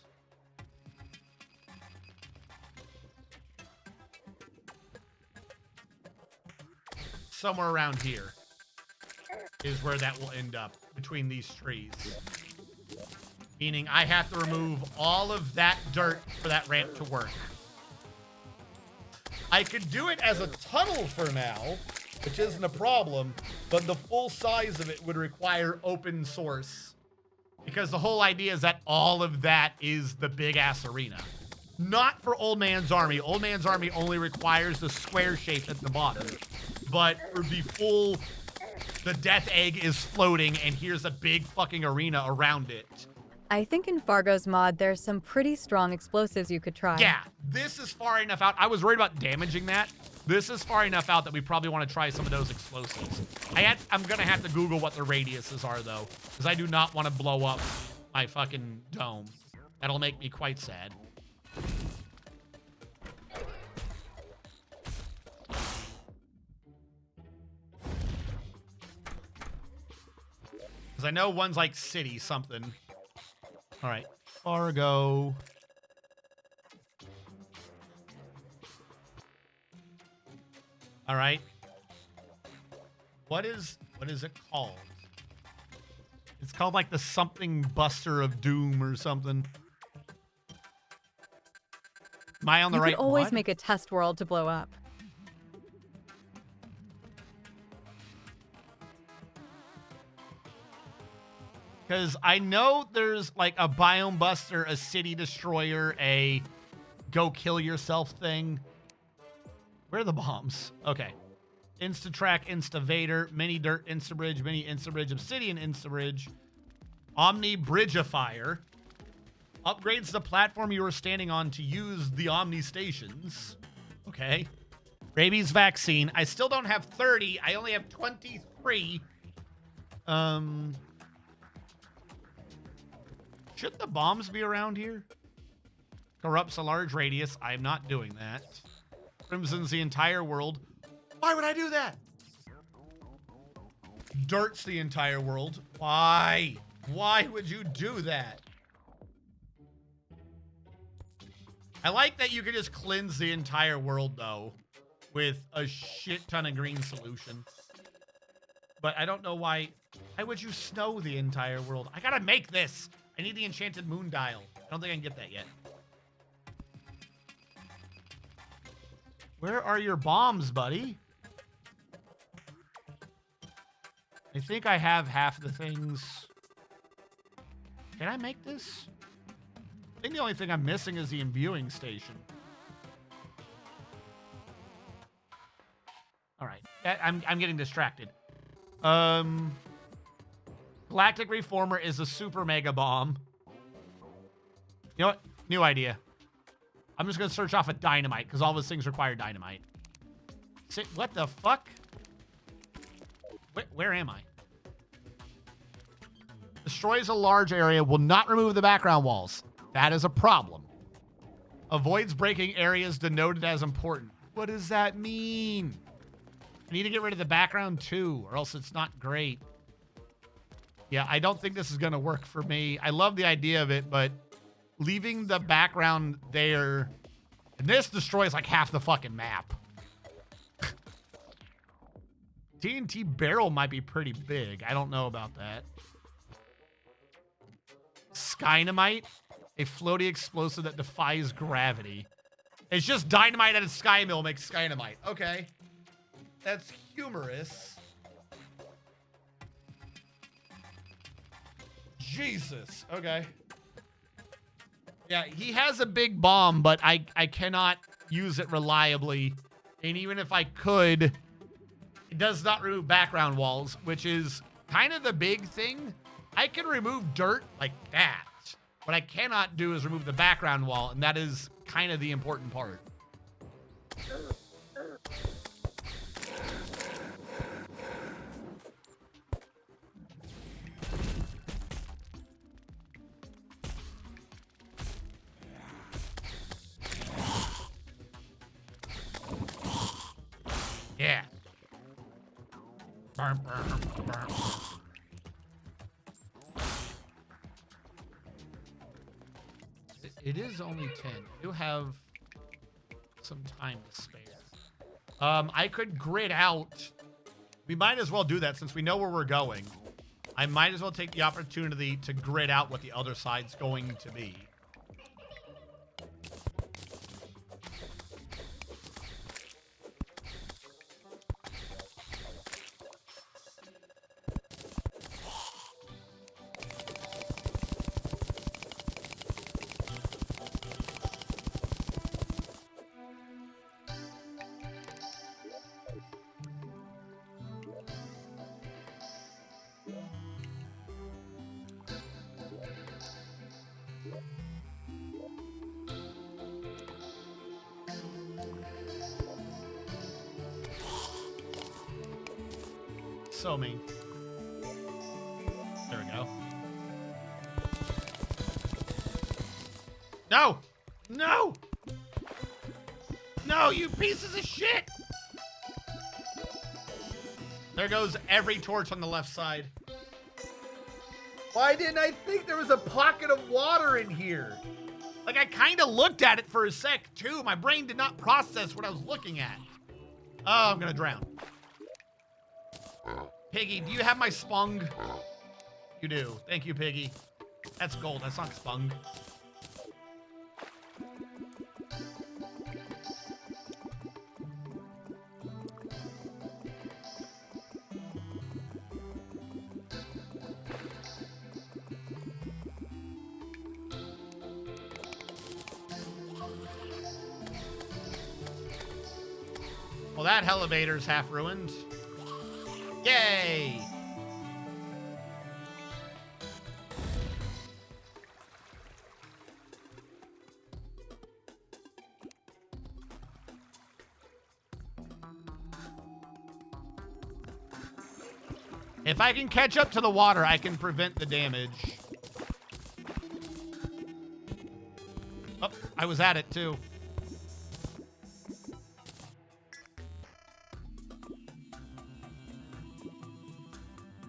Somewhere around here is where that will end up, between these trees. Meaning I have to remove all of that dirt for that ramp to work. I could do it as a tunnel for now, which isn't a problem, but the full size of it would require open source. Because the whole idea is that all of that is the big-ass arena. Not for Old Man's Army. Old Man's Army only requires the square shape at the bottom. But for the full, the death egg is floating, and here's a big fucking arena around it. I think in Fargo's mod, there's some pretty strong explosives you could try. Yeah, this is far enough out. I was worried about damaging that. This is far enough out that we probably want to try some of those explosives. I'm going to have to Google what the radiuses are, though, because I do not want to blow up my fucking dome. That'll make me quite sad. Because I know one's like city something. All right, Fargo. All right. What is it called? It's called like the something Buster of Doom or something. Am I on the right? You could always what? make a test world to blow up. Because I know there's like a biome buster, a city destroyer, a go kill yourself thing. Where are the bombs? Okay. Insta-track, Insta-vader, mini dirt, Insta-bridge, mini Insta-bridge, obsidian Insta-bridge. Omni Bridgifier. Upgrades the platform you are standing on to use the Omni stations. Okay. Rabies vaccine. I still don't have 30. I only have 23. Should the bombs be around here? Corrupts a large radius. I'm not doing that. Crimsons the entire world. Why would I do that? Dirts the entire world. Why? Why would you do that? I like that you can just cleanse the entire world, though, with a shit ton of green solution. But I don't know why. Why would you snow the entire world? I gotta make this. I need the enchanted moon dial. I don't think I can get that yet. Where are your bombs, buddy? I think I have half the things. Can I make this? I think the only thing I'm missing is the imbuing station. All right. I'm getting distracted. Galactic Reformer is a super mega bomb. You know what? New idea. I'm just going to search off a dynamite because all those things require dynamite. What the fuck? Where am I? Destroys a large area, will not remove the background walls. That is a problem. Avoids breaking areas denoted as important. What does that mean? I need to get rid of the background too, or else it's not great. Yeah, I don't think this is going to work for me. I love the idea of it, but leaving the background there, and this destroys like half the fucking map. TNT barrel might be pretty big. I don't know about that. Skynamite, a floaty explosive that defies gravity. It's just dynamite at a sky mill makes skynamite. Okay. That's humorous. Jesus. Okay. Yeah, he has a big bomb, but I cannot use it reliably. And even if I could, it does not remove background walls, which is kind of the big thing. I can remove dirt like that. What I cannot do is remove the background wall, and that is kind of the important part. Yeah. Burn, burn, burn. It is only 10. I do have some time to spare. I could grid out. We might as well do that since we know where we're going. I might as well take the opportunity to grid out what the other side's going to be. So mean. There we go. No! No! No, you pieces of shit! There goes every torch on the left side. Why didn't I think there was a pocket of water in here? Like, I kind of looked at it for a sec, too. My brain did not process what I was looking at. Oh, I'm gonna drown. Piggy, do you have my spung? You do. Thank you, Piggy. That's gold. That's not spung. Well, that elevator's half ruined. Yay! If I can catch up to the water, I can prevent the damage. Oh, I was at it too.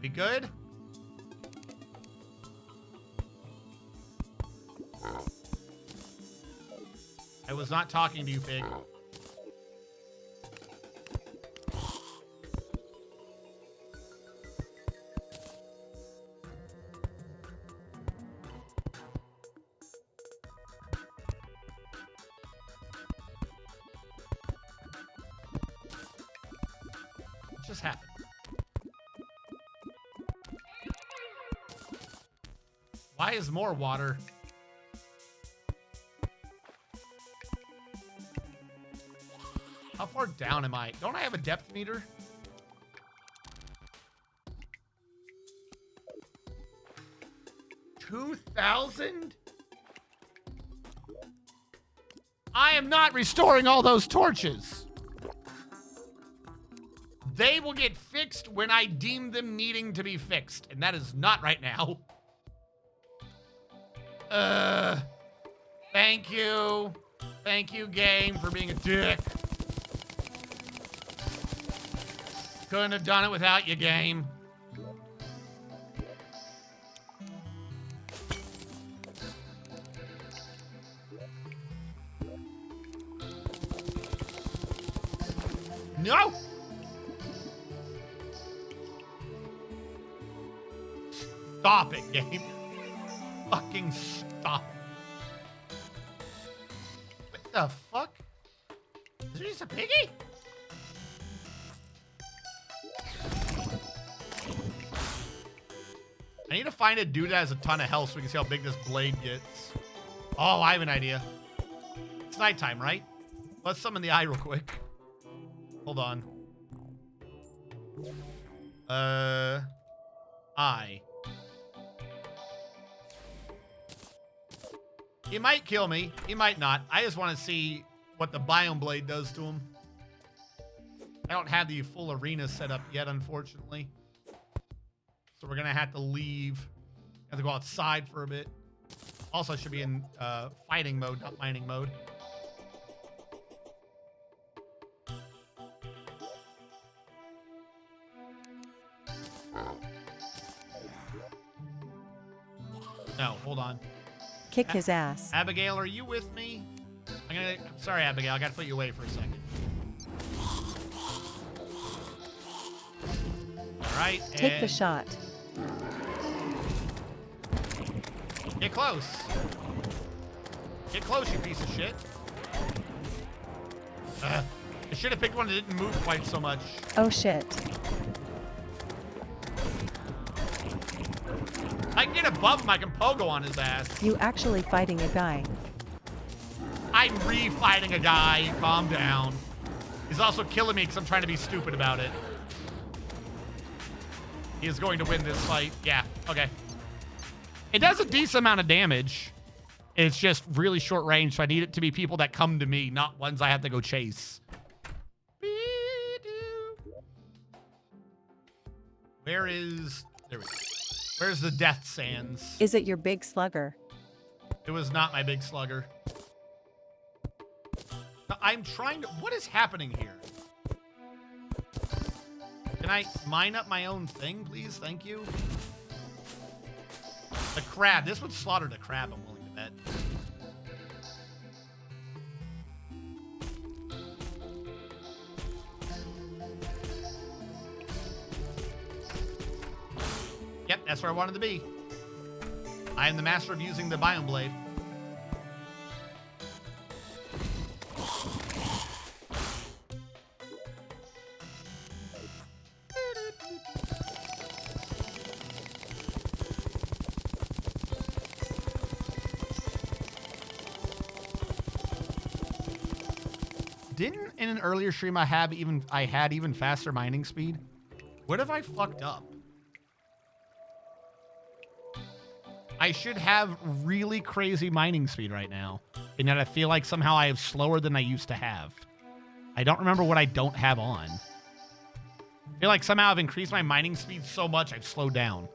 We good? I was not talking to you, pig. What just happened? Why is more water? How far down am I? Don't I have a depth meter? $2,000? I am not restoring all those torches. They will get fixed when I deem them needing to be fixed, and that is not right now. Thank you. Thank you, game, for being a dick. Couldn't have done it without you, game. No! Stop it, game. Fucking stop it. What the fuck? Is there just a piggy? I need to find a dude that has a ton of health so we can see how big this blade gets. Oh, I have an idea. It's nighttime, right? Let's summon the eye real quick. Hold on. Eye. He might kill me. He might not. I just want to see what the biome blade does to him. I don't have the full arena set up yet, unfortunately. So we're going to have to leave. Have to go outside for a bit. Also, I should be in fighting mode, not mining mode. No, hold on. Kick his ass. Abigail, are you with me? I'm sorry, Abigail. I got to put you away for a second. All right. Take the shot. Get close. Get close, you piece of shit. I should have picked one that didn't move quite so much. Oh, shit. I can get above him. I can pogo on his ass. You actually fighting a guy. I'm re-fighting a guy. Calm down. He's also killing me because I'm trying to be stupid about it. He is going to win this fight. Yeah, okay. It does a decent amount of damage. It's just really short range, so I need it to be people that come to me, not ones I have to go chase. Where is... There we go. Where's the Death Sands? Is it your big slugger? It was not my big slugger. I'm trying to... What is happening here? Can I mine up my own thing, please? Thank you. The crab. This would slaughter the crab, I'm willing to bet. Yep, that's where I wanted to be. I am the master of using the biome blade. Didn't in an earlier stream I had even faster mining speed? What have I fucked up? I should have really crazy mining speed right now. And yet I feel like somehow I have slower than I used to have. I don't remember what I don't have on. I feel like somehow I've increased my mining speed so much I've slowed down.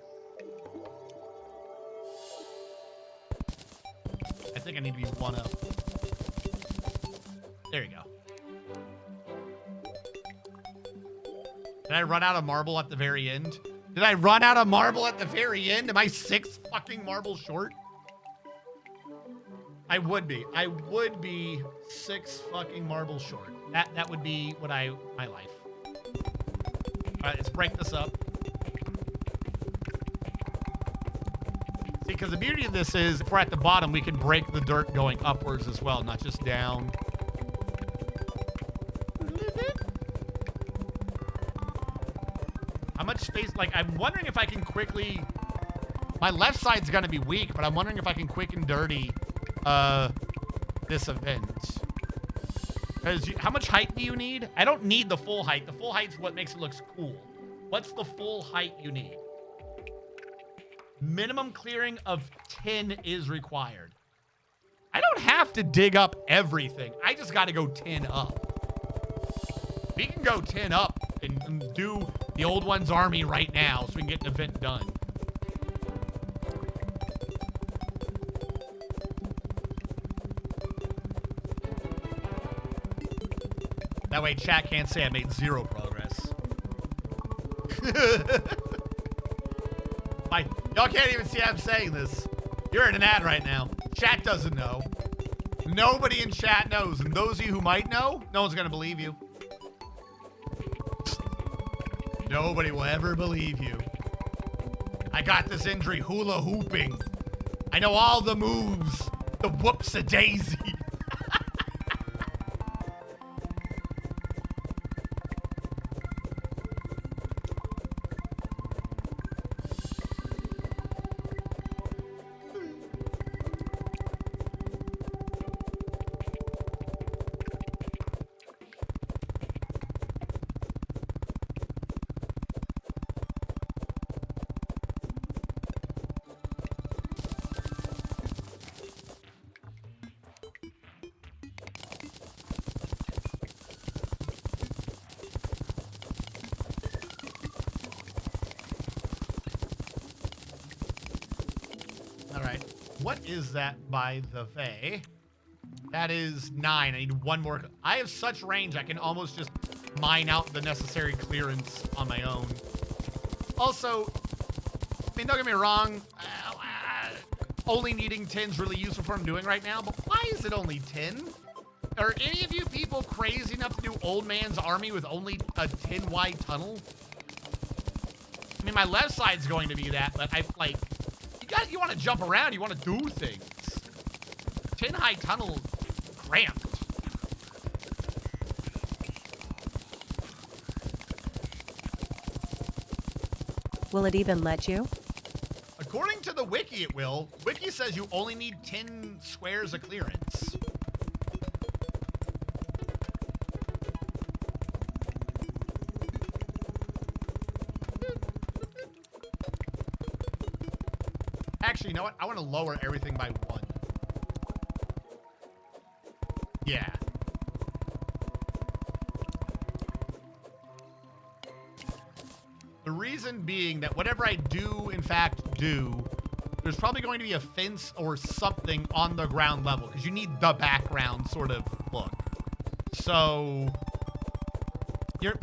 I think I need to be one up. There you go. Did I run out of marble at the very end? Did I run out of marble at the very end? Am I 6 fucking marbles short? I would be. I would be 6 fucking marbles short. That would be what my life. All right, let's break this up. See, because the beauty of this is if we're at the bottom, we can break the dirt going upwards as well, not just down. How much space? Like, I'm wondering if I can quickly... My left side's going to be weak, but I'm wondering if I can quick and dirty this event. Because how much height do you need? I don't need the full height. The full height's what makes it look cool. What's the full height you need? Minimum clearing of 10 is required. I don't have to dig up everything. I just got to go 10 up. We can go 10 up and do the old one's army right now so we can get an event done. That way chat can't say I made 0 progress. Y'all can't even see I'm saying this. You're in an ad right now. Chat doesn't know. Nobody in chat knows. And those of you who might know, no one's going to believe you. Nobody will ever believe you. I got this injury hula hooping. I know all the moves. The whoops-a-daisy. What is that by the way? That is 9. I need 1 more. I have such range, I can almost just mine out the necessary clearance on my own. Also, I mean, don't get me wrong, only needing 10 is really useful for what I'm doing right now, but why is it only 10? Are any of you people crazy enough to do old man's army with only a 10 wide tunnel? I mean, my left side's going to be that, but you want to jump around, you want to do things. 10 high tunnel cramped. Will it even let you? According to the wiki, it will. Wiki says you only need 10 squares of clearance. Actually, you know what? I want to lower everything by 1. Yeah. The reason being that whatever I do, in fact, do, there's probably going to be a fence or something on the ground level because you need the background sort of look. So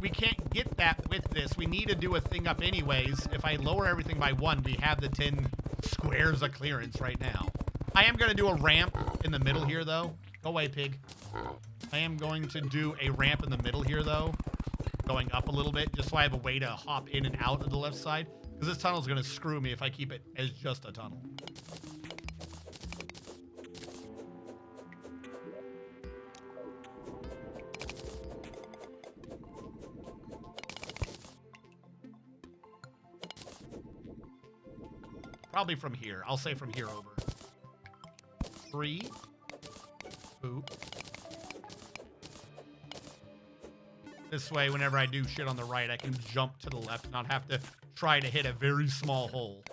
we can't get that with this. We need to do a thing up anyways. If I lower everything by 1, we have the 10 squares of clearance right now. I am going to do a ramp in the middle here, though. Go away, pig. I am going to do a ramp in the middle here, though, going up a little bit, just so I have a way to hop in and out of the left side, because this tunnel is going to screw me if I keep it as just a tunnel. Probably from here. I'll say from here over. 3. Boop. This way, whenever I do shit on the right, I can jump to the left and not have to try to hit a very small hole.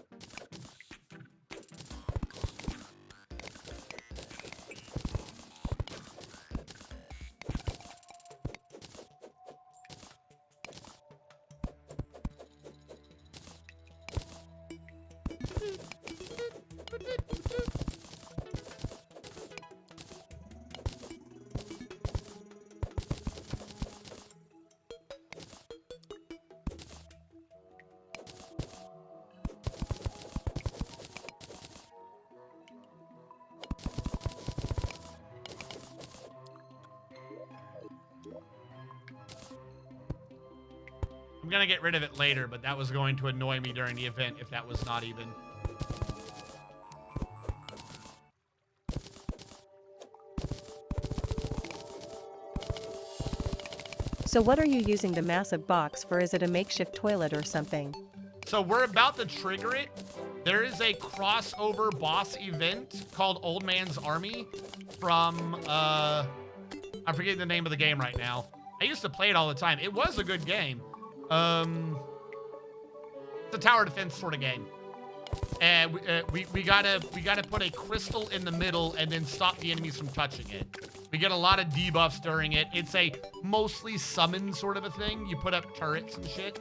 gonna get rid of it later, but that was going to annoy me during the event if that was not even. So what are you using the massive box for? Is it a makeshift toilet or something? So we're about to trigger it. There is a crossover boss event called Old Man's Army from, I forget the name of the game right now. I used to play it all the time. It was a good game. It's a tower defense sort of game. And we gotta put a crystal in the middle and then stop the enemies from touching it. We get a lot of debuffs during it. It's a mostly summon sort of a thing. You put up turrets and shit.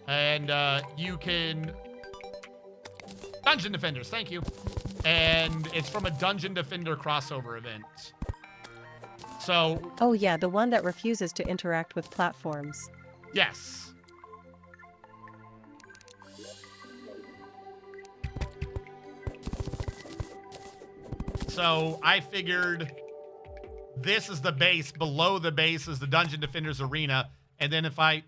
And you can... Dungeon Defenders, thank you. And it's from a Dungeon Defender crossover event. So... Oh yeah, the one that refuses to interact with platforms. Yes. So I figured this is the base. Below the base is the Dungeon Defenders arena. And then if I...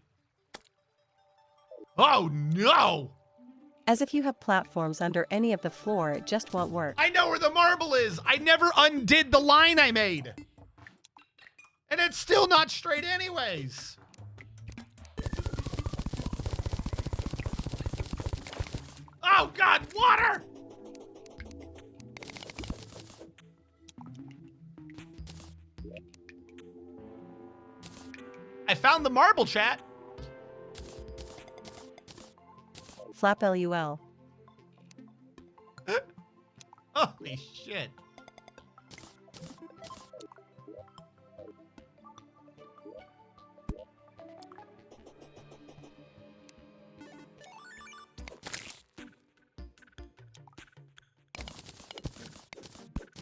Oh, no! As if you have platforms under any of the floor, it just won't work. I know where the marble is! I never undid the line I made! And it's still not straight anyways! Oh, God, water! I found the marble, chat. Flap LUL. Holy shit.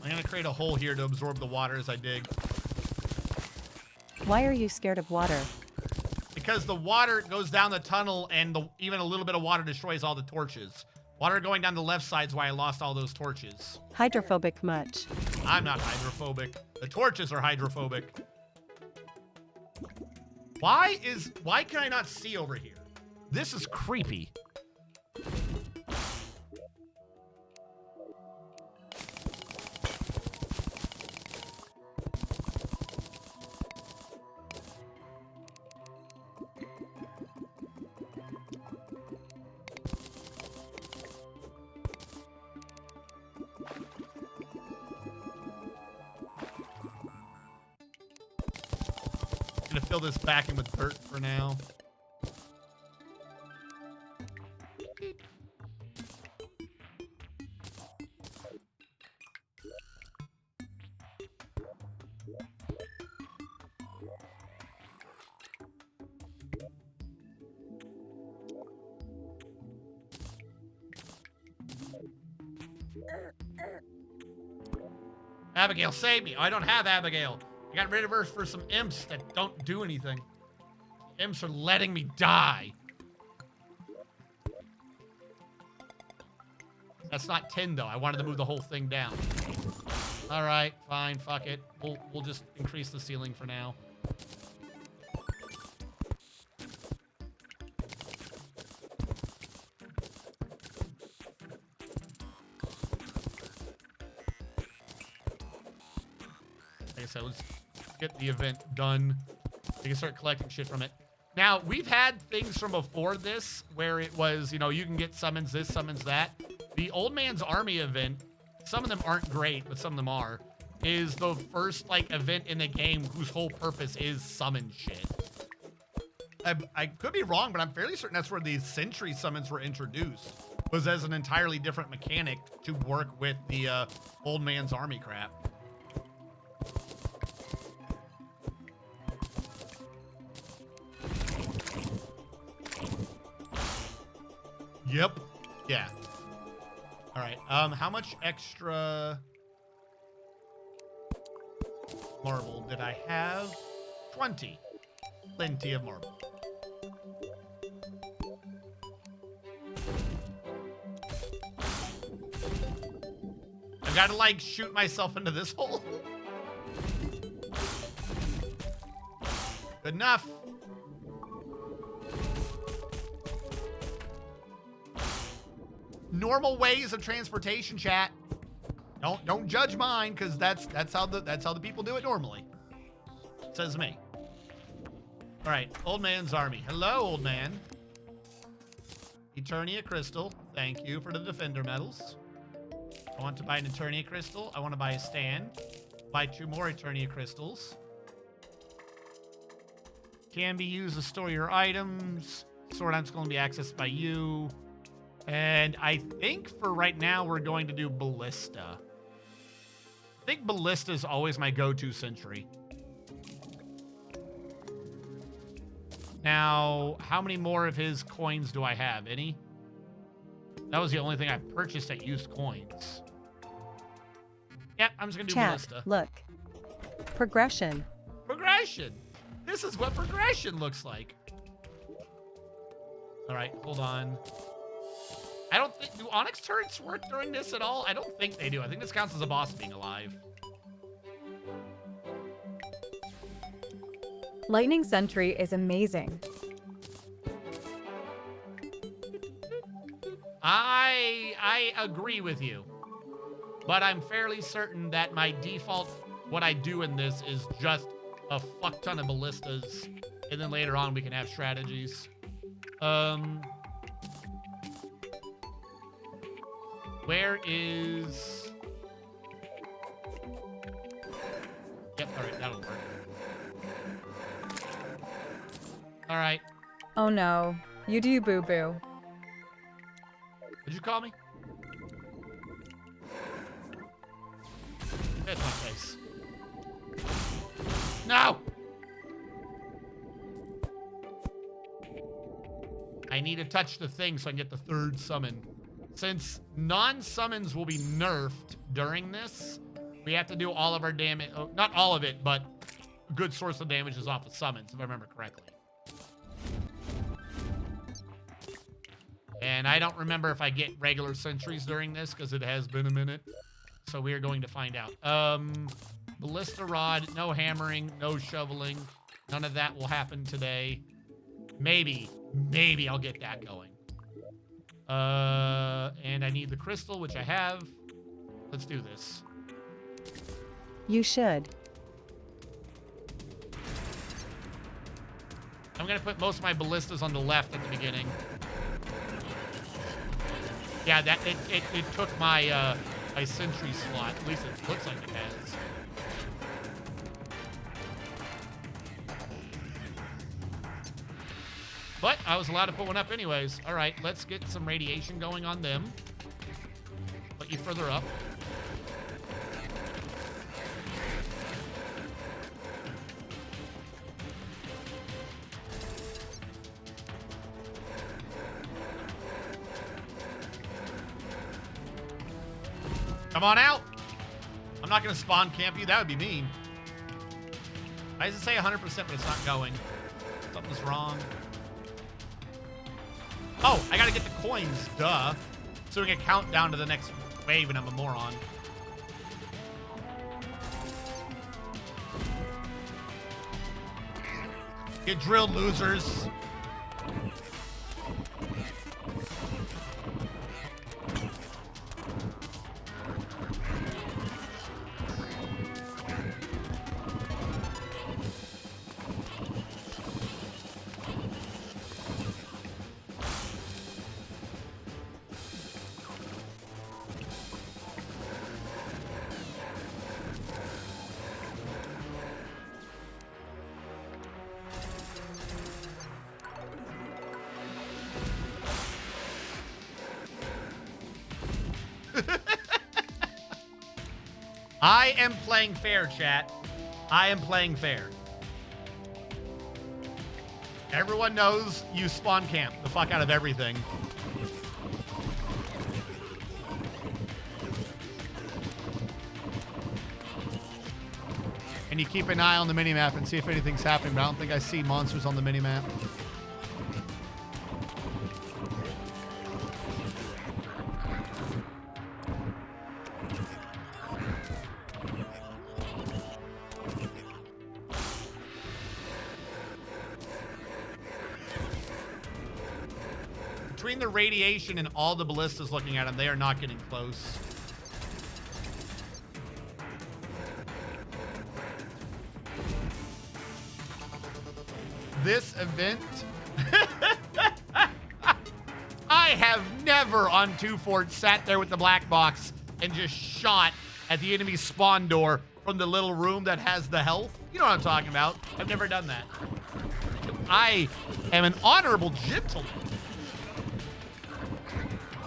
I'm gonna create a hole here to absorb the water as I dig. Why are you scared of water? Because the water goes down the tunnel and even a little bit of water destroys all the torches. Water going down the left side is why I lost all those torches. Hydrophobic much. I'm not hydrophobic. The torches are hydrophobic. Why can I not see over here? This is creepy. Gonna fill this back in with dirt for now. Abigail, save me. Oh, I don't have Abigail. I got rid of her for some imps that don't do anything. Imps are letting me die. That's not 10 though. I wanted to move the whole thing down. All right, fine, fuck it. We'll just increase the ceiling for now. Like I said, let's get the event done. We can start collecting shit from it. Now, we've had things from before this where it was, you know, you can get summons this, summons that. The Old Man's Army event, some of them aren't great, but some of them are, is the first, like, event in the game whose whole purpose is summon shit. I could be wrong, but I'm fairly certain that's where the Sentry summons were introduced, was as an entirely different mechanic to work with the Old Man's Army crap. Yep. Yeah. All right. How much extra marble did I have? 20. Plenty of marble. I've got to, like, shoot myself into this hole. Good enough. normal ways of transportation, chat. Don't judge mine, because that's how the people do it normally. Says me. All right, old man's army. Hello, old man. Eternia crystal. Thank you for the defender medals. I want to buy an Eternia crystal. I want to buy a stand. Buy 2 more Eternia crystals. Can be used to store your items. Sword items going to be accessed by you. And I think for right now, we're going to do Ballista. I think Ballista is always my go-to sentry. Now, how many more of his coins do I have? Any? That was the only thing I purchased at used coins. Yep, I'm just going to do Ballista. Look. Progression. Progression. This is what progression looks like. All right, hold on. I don't think... Do Onyx turrets work during this at all? I don't think they do. I think this counts as a boss being alive. Lightning Sentry is amazing. I agree with you. But I'm fairly certain that my default, what I do in this is just a fuck ton of ballistas. And then later on we can have strategies. Where is... Yep, alright, that'll work. Alright. Oh no. You do boo-boo. Did you call me? That's my face. No! I need to touch the thing so I can get the 3rd summon. Since non-summons will be nerfed during this, we have to do all of our damage. Oh, not all of it, but a good source of damage is off of summons, if I remember correctly. And I don't remember if I get regular sentries during this, because it has been a minute. So we are going to find out. Ballista rod, no hammering, no shoveling. None of that will happen today. Maybe I'll get that going. And I need the crystal, which I have. Let's do this. You should. I'm gonna put most of my ballistas on the left at the beginning. Yeah, that it took my my sentry slot. At least it looks like it has. But I was allowed to put one up anyways. All right, let's get some radiation going on them. Put you further up. Come on out. I'm not going to spawn camp you. That would be mean. Why does it say 100%, but it's not going? Something's wrong. Oh, I gotta get the coins, duh. So we can count down to the next wave and I'm a moron. Get drilled, losers. I am playing fair, chat. I am playing fair. Everyone knows you spawn camp the fuck out of everything. And you keep an eye on the minimap and see if anything's happening, but I don't think I see monsters on the minimap. between the radiation and all the ballistas looking at him, they are not getting close. This event, I have never on 2 Forts sat there with the black box and just shot at the enemy spawn door from the little room that has the health. You know what I'm talking about. I've never done that. I am an honorable gentleman.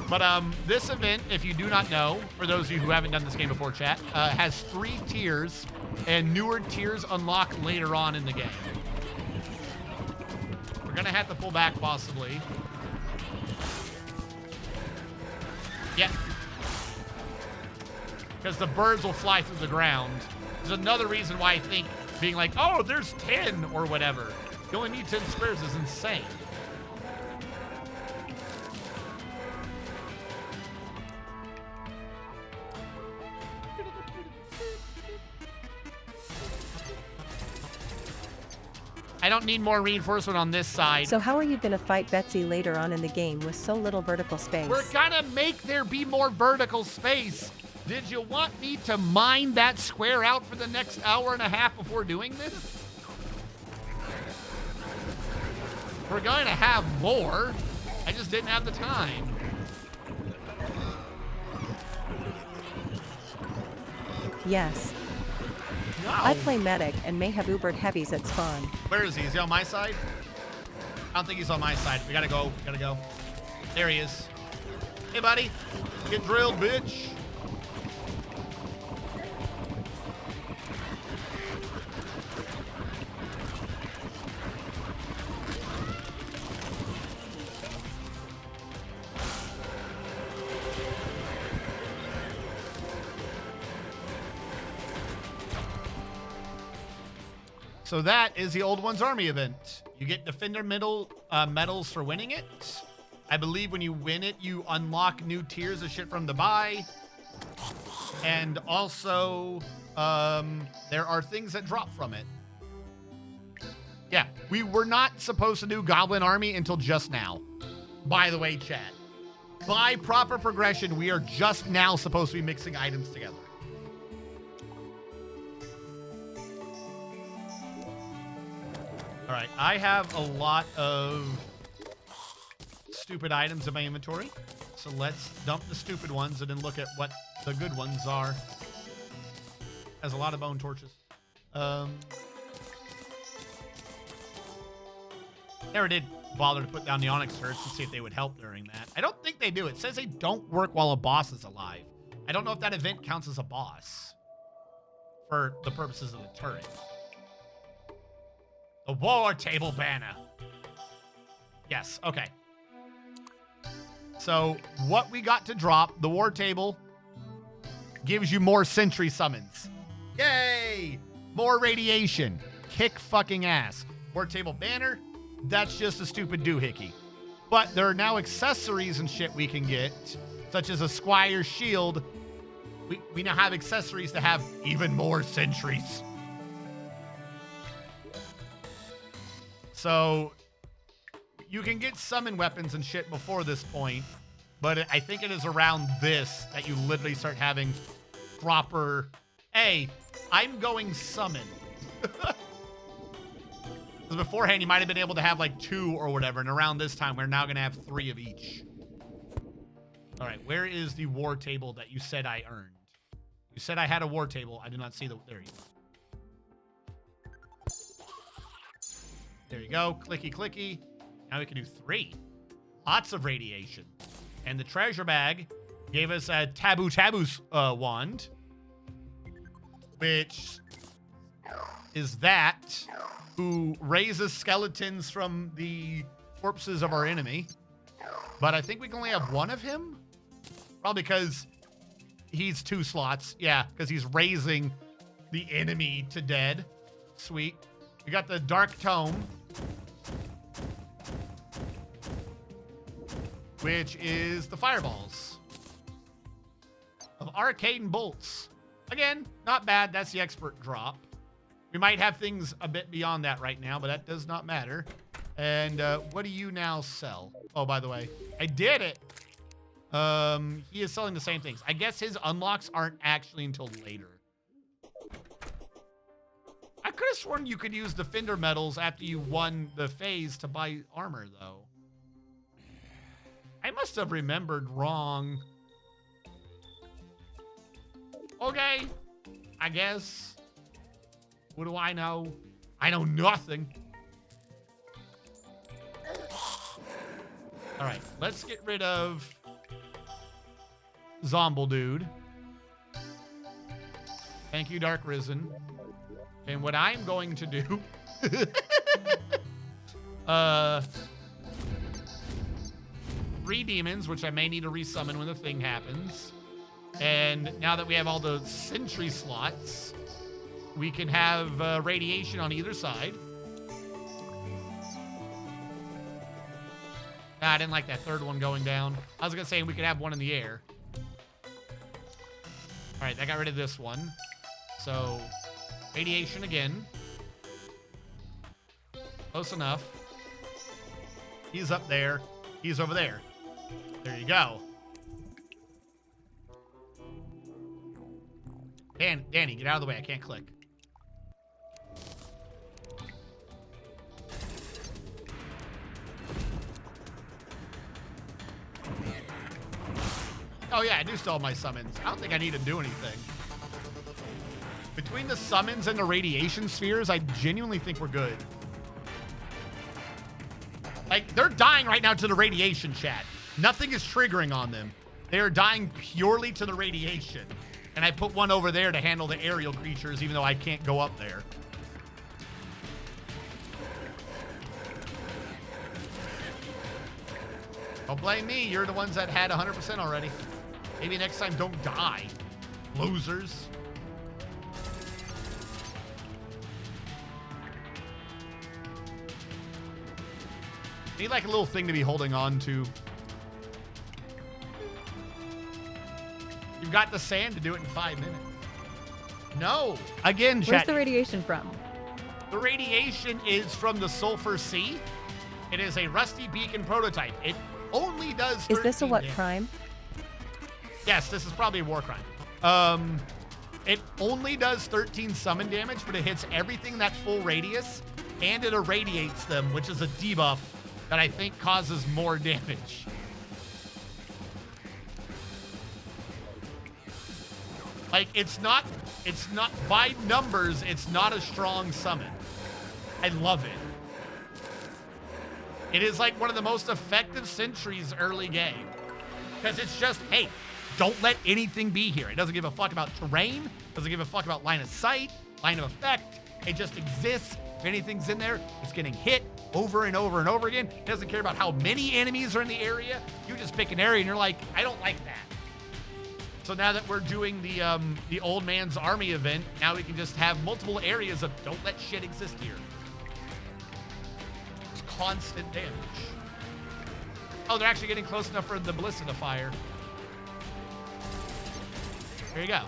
But this event, if you do not know, for those of you who haven't done this game before, chat, has 3 tiers, and newer tiers unlock later on in the game. We're gonna have to pull back possibly. Yeah. Because the birds will fly through the ground. There's another reason why I think being like, oh, there's 10 or whatever. You only need 10 squares is insane. I don't need more reinforcement on this side. So how are you going to fight Betsy later on in the game with so little vertical space? We're gonna make there be more vertical space. Did you want me to mine that square out for the next hour and a half before doing this? We're going to have more. I just didn't have the time. Yes. No. I play medic and may have Ubered heavies at spawn. Where is he? Is he on my side? I don't think he's on my side. We gotta go. We gotta go. There he is. Hey, buddy. Get drilled, bitch. So that is the Old Ones Army event. You get Defender medals for winning it. I believe when you win it, you unlock new tiers of shit from the buy. And also, there are things that drop from it. Yeah, we were not supposed to do Goblin Army until just now. By the way, chat. By proper progression, we are just now supposed to be mixing items together. All right, I have a lot of stupid items in my inventory. So let's dump the stupid ones and then look at what the good ones are. Has a lot of bone torches. Never did bother to put down the Onyx turrets to see if they would help during that. I don't think they do. It says they don't work while a boss is alive. I don't know if that event counts as a boss for the purposes of the turret. The war table banner. Yes, okay. So what we got to drop, the war table gives you more sentry summons. Yay! More radiation. Kick fucking ass. War table banner, that's just a stupid doohickey. But there are now accessories and shit we can get, such as a Squire's shield. We now have accessories to have even more sentries. So you can get summon weapons and shit before this point, but I think it is around this that you literally start having proper, hey, I'm going summon. Because beforehand, you might have been able to have like 2 or whatever, and around this time, we're now going to have 3 of each. All right, where is the war table that you said I earned? You said I had a war table. I did not see the, there you go. There you go. Clicky, clicky. Now we can do 3. Lots of radiation. And the treasure bag gave us a Tabu's wand, which is that who raises skeletons from the corpses of our enemy. But I think we can only have 1 of him. Probably because he's 2 slots. Yeah, because he's raising the enemy to dead. Sweet. We got the Dark Tome, which is the fireballs of Arcade and Bolts. Again, not bad. That's the expert drop. We might have things a bit beyond that right now, but that does not matter. And what do you now sell? Oh, by the way, I did it. He is selling the same things. I guess his unlocks aren't actually until later. I could have sworn you could use Defender medals after you won the phase to buy armor, though. I must have remembered wrong. Okay, I guess. What do I know? I know nothing. All right, let's get rid of Zomble Dude. Thank you, Dark Risen. And what I'm going to do... 3 demons, which I may need to resummon when the thing happens. And now that we have all the sentry slots, we can have radiation on either side. Nah, I didn't like that third one going down. I was going to say we could have one in the air. All right, I got rid of this one. So, radiation again. Close enough. He's up there. He's over there. There you go. Danny, get out of the way. I can't click. Oh yeah, I do still have my summons. I don't think I need to do anything. Between the summons and the radiation spheres, I genuinely think we're good. Like, they're dying right now to the radiation, chat. Nothing is triggering on them. They are dying purely to the radiation. And I put one over there to handle the aerial creatures, even though I can't go up there. Don't blame me. You're the ones that had 100% already. Maybe next time don't die. Losers. Need like a little thing to be holding on to. You've got the sand to do it in 5 minutes. No. Again, chat. Where's the radiation from? The radiation is from the Sulfur Sea. It is a Rusty Beacon prototype. It only does 13 Is this a what damage. crime? Yes, this is probably a war crime. It only does 13 summon damage, but it hits everything that full radius, and it irradiates them, which is a debuff that I think causes more damage. Like, it's not by numbers, it's not a strong summon. I love it. It is like one of the most effective sentries early game. Because it's just, hey, don't let anything be here. It doesn't give a fuck about terrain, doesn't give a fuck about line of sight, line of effect. It just exists. If anything's in there, it's getting hit over and over and over again. It doesn't care about how many enemies are in the area. You just pick an area and you're like, I don't like that. So now that we're doing the old man's army event, now we can just have multiple areas of don't let shit exist here. It's constant damage. Oh, they're actually getting close enough for the Ballista to fire. There you go.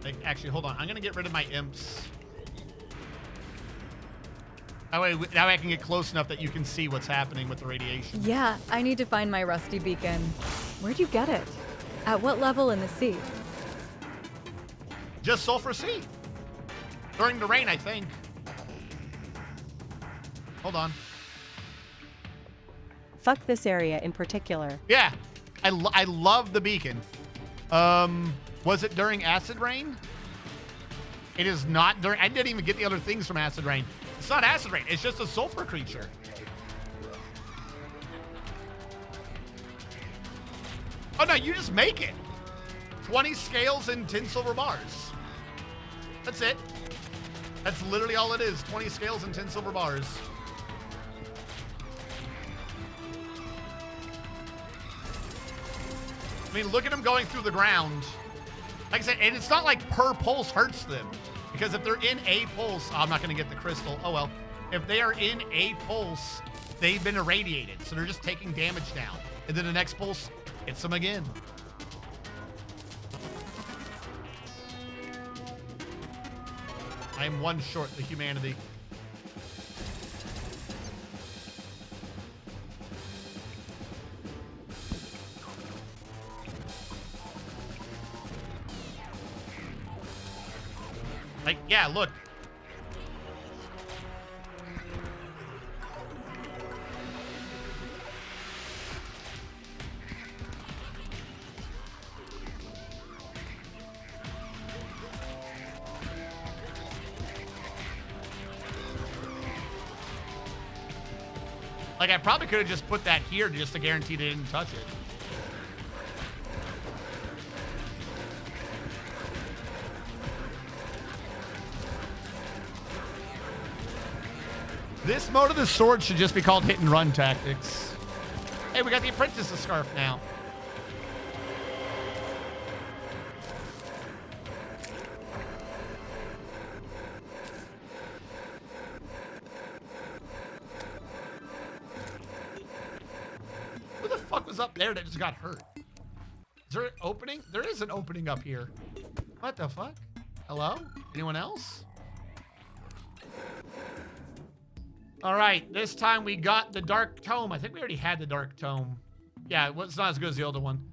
Like, actually, hold on. I'm going to get rid of my imps. That way I can get close enough that you can see what's happening with the radiation. Yeah, I need to find my rusty beacon. Where'd you get it? At what level in the sea? Just Sulfur Sea. During the rain, I think. Hold on. Fuck this area in particular. Yeah, I love the beacon. Was it during acid rain? It is not during. I didn't even get the other things from acid rain. It's not acid rain. It's just a sulfur creature. Oh no, you just make it. 20 scales and 10 silver bars. That's it. That's literally all it is. 20 scales and 10 silver bars. I mean, look at them going through the ground. Like I said, and it's not like per pulse hurts them. Because if they're in a pulse, I'm not going to get the crystal. Oh, well. If they are in a pulse, they've been irradiated. So they're just taking damage down. And then the next pulse, Hits him again. I'm one short the humanity. Like, yeah, look. Like, I probably could have just put that here just to guarantee they didn't touch it. This mode of the sword should just be called hit and run tactics. Hey, we got the apprentice's scarf now. Who the fuck was up there that just got hurt? Is there an opening? There is an opening up here. What the fuck? Hello? Anyone else? All right, this time we got the Dark Tome. I think we already had the Dark Tome. Yeah, it's not as good as the older one.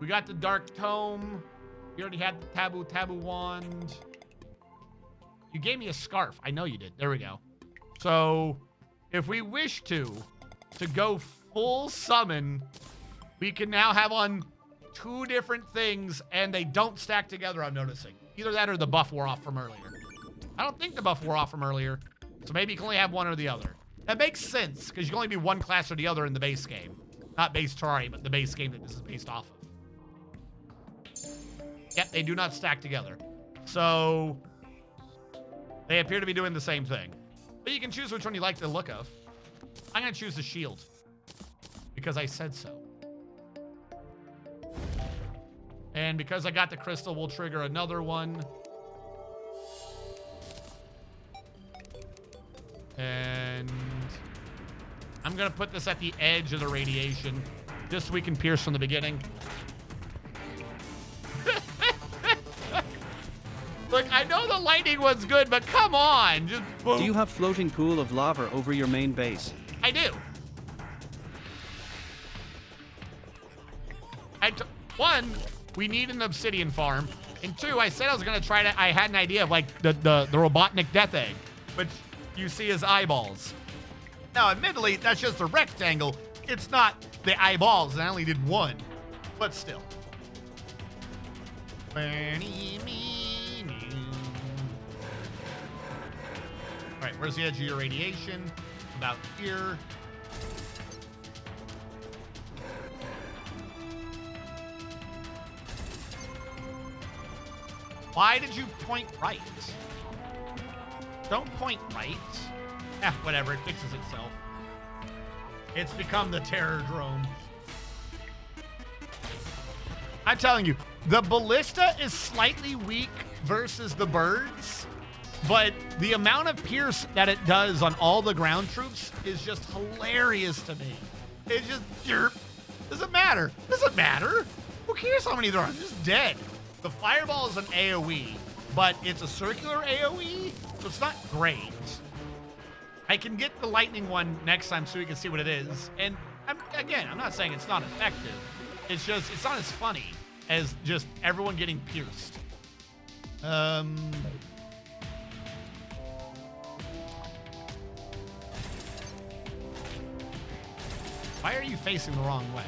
We got the Dark Tome. We already had the Tabu Wand. You gave me a scarf. I know you did. There we go. So, if we wish to go full summon, we can now have on 2 different things, and they don't stack together, I'm noticing. Either that or the buff wore off from earlier. I don't think the buff wore off from earlier, so maybe you can only have one or the other. That makes sense, because you can only be one class or the other in the base game. Not base Terraria, but the base game that this is based off of. Yep, they do not stack together. So, they appear to be doing the same thing. But you can choose which one you like the look of. I'm going to choose the shield, because I said so. And because I got the crystal, we'll trigger another one. And I'm going to put this at the edge of the radiation, just so we can pierce from the beginning. Look, I know the lightning one's good, but come on. Just boom. Do you have floating pool of lava over your main base? I do. One, we need an obsidian farm. And 2, I said I was going to try to, I had an idea of like the Robotnik death egg, which you see as eyeballs. Now, admittedly, that's just a rectangle. It's not the eyeballs, and I only did 1. But still. All right, where's the edge of your radiation? About here. Why did you point right? Don't point right. Whatever, it fixes itself. It's become the terror drone. I'm telling you, the ballista is slightly weak versus the birds, but the amount of pierce that it does on all the ground troops is just hilarious to me. It just, doesn't matter. Doesn't matter. Who cares how many there are? I'm just dead. The fireball is an AoE, but it's a circular AoE, so it's not great. I can get the lightning one next time so we can see what it is. And I'm not saying it's not effective. It's just, it's not as funny as just everyone getting pierced. Why are you facing the wrong way?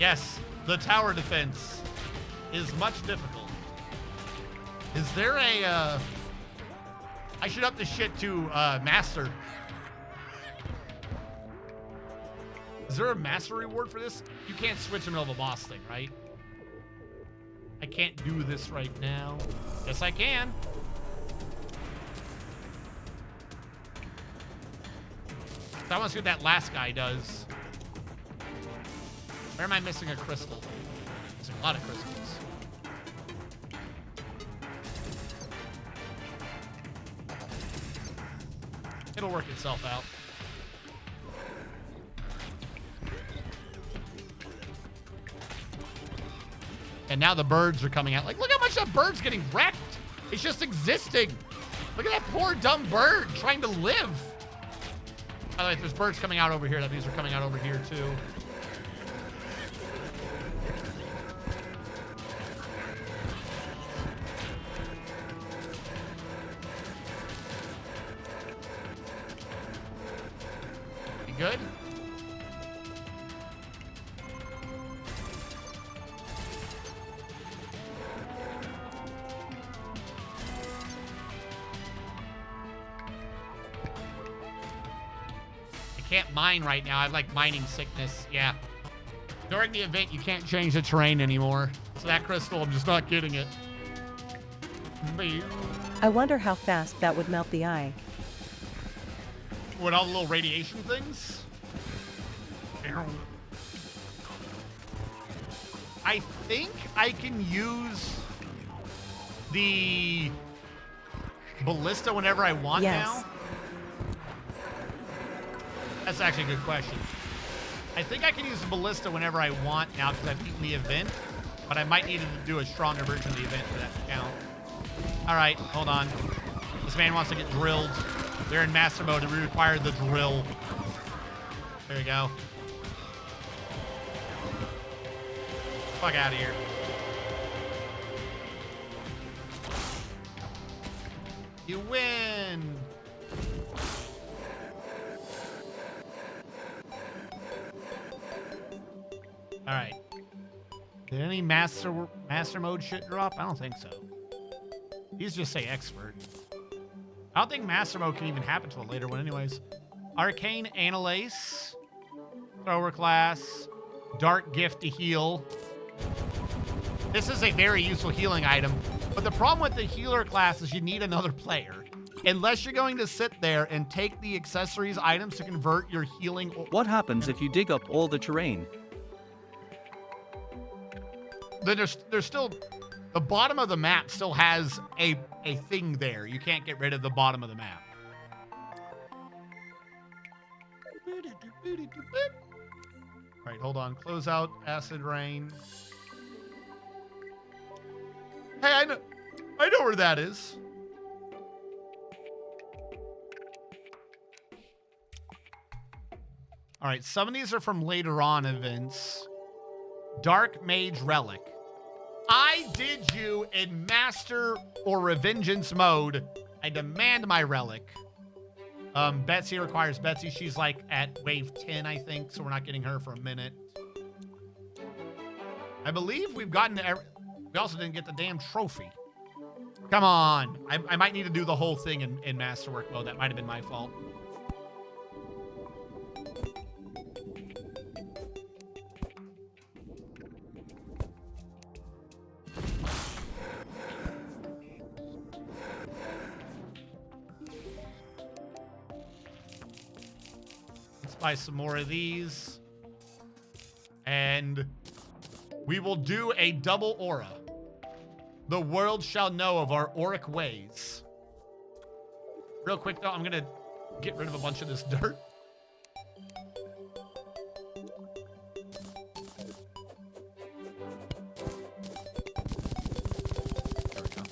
Yes, the tower defense is much difficult. Is there a, I should up this shit to, master. Is there a master reward for this? You can't switch in the middle of a boss thing, right? I can't do this right now. Yes, I can. So I want to see what that last guy does. Where am I missing a crystal? Missing a lot of crystals. It'll work itself out. And now the birds are coming out. Like, look how much that bird's getting wrecked. It's just existing. Look at that poor dumb bird trying to live. By the way, if there's birds coming out over here, that means they're coming out over here too. You good? Can't mine right now. I have like mining sickness. Yeah. During the event, you can't change the terrain anymore. So that crystal, I'm just not getting it. I wonder how fast that would melt the eye. What, all the little radiation things? I think I can use the ballista whenever I want now. That's actually a good question. I think I can use the ballista whenever I want now because I've beaten the event, but I might need to do a stronger version of the event for that to count. All right, hold on. This man wants to get drilled. They're in master mode and we require the drill. There you go. Fuck out of here. You win. All right. Did any master mode shit drop? I don't think so. These just say expert. I don't think master mode can even happen to a later one anyways. Arcane Analase. Thrower class. Dark Gift to heal. This is a very useful healing item. But the problem with the healer class is you need another player. Unless you're going to sit there and take the accessories items to convert your healing. What happens if you dig up all the terrain? Then there's still, the bottom of the map still has a thing there. You can't get rid of the bottom of the map. All right, hold on. Close out Acid Rain. Hey, I know where that is. All right, some of these are from later on events. Dark Mage Relic. I did you in Master or Revengeance mode. I demand my relic. Betsy requires Betsy. She's like at wave 10, I think, so we're not getting her for a minute. I believe we've gotten we also didn't get the damn trophy. Come on. I might need to do the whole thing in Masterwork mode. That might have been my fault. Buy some more of these and we will do a double aura. The world shall know of our auric ways. Real quick though, I'm gonna get rid of a bunch of this dirt. There we go.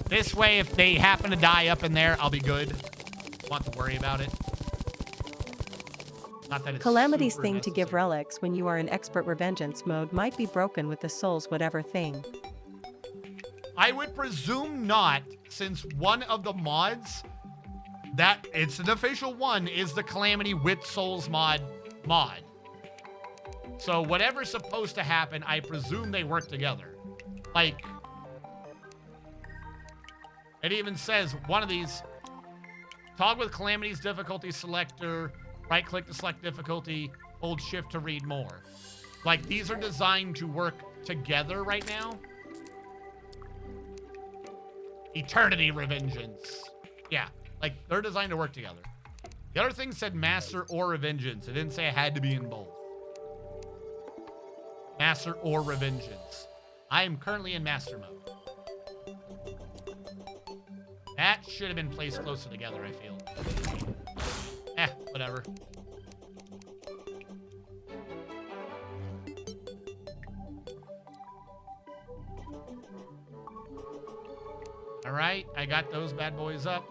This way, if they happen to die up in there, I'll be good. Don't want to worry about it. Not that it's Calamity's super thing necessary. to give relics when you are in expert revengeance mode might be broken with the soul's whatever thing. I would presume not, since one of the mods that it's an official one is the Calamity with Souls mod. So whatever's supposed to happen, I presume they work together. Like, it even says one of these, toggle with Calamity's difficulty selector, right click to select difficulty, hold shift to read more. Like, these are designed to work together right now. Eternity Revengeance. Yeah, like, they're designed to work together. The other thing said Master or Revengeance. It didn't say it had to be in both. Master or Revengeance. I am currently in Master mode. That should have been placed closer together, I feel. Whatever. All right, I got those bad boys up.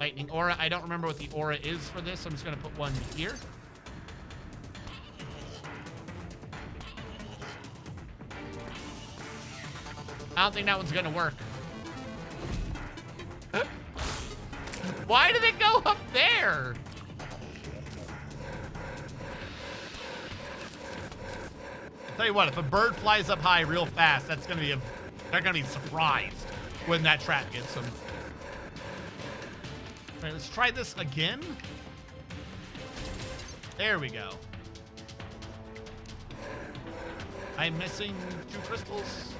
Lightning aura. I don't remember what the aura is for this. I'm just going to put one here. I don't think that one's going to work. Why did it go up there? I'll tell you what, if a bird flies up high real fast, that's going to be they're going to be surprised when that trap gets them. All right, let's try this again. There we go. I'm missing 2 crystals.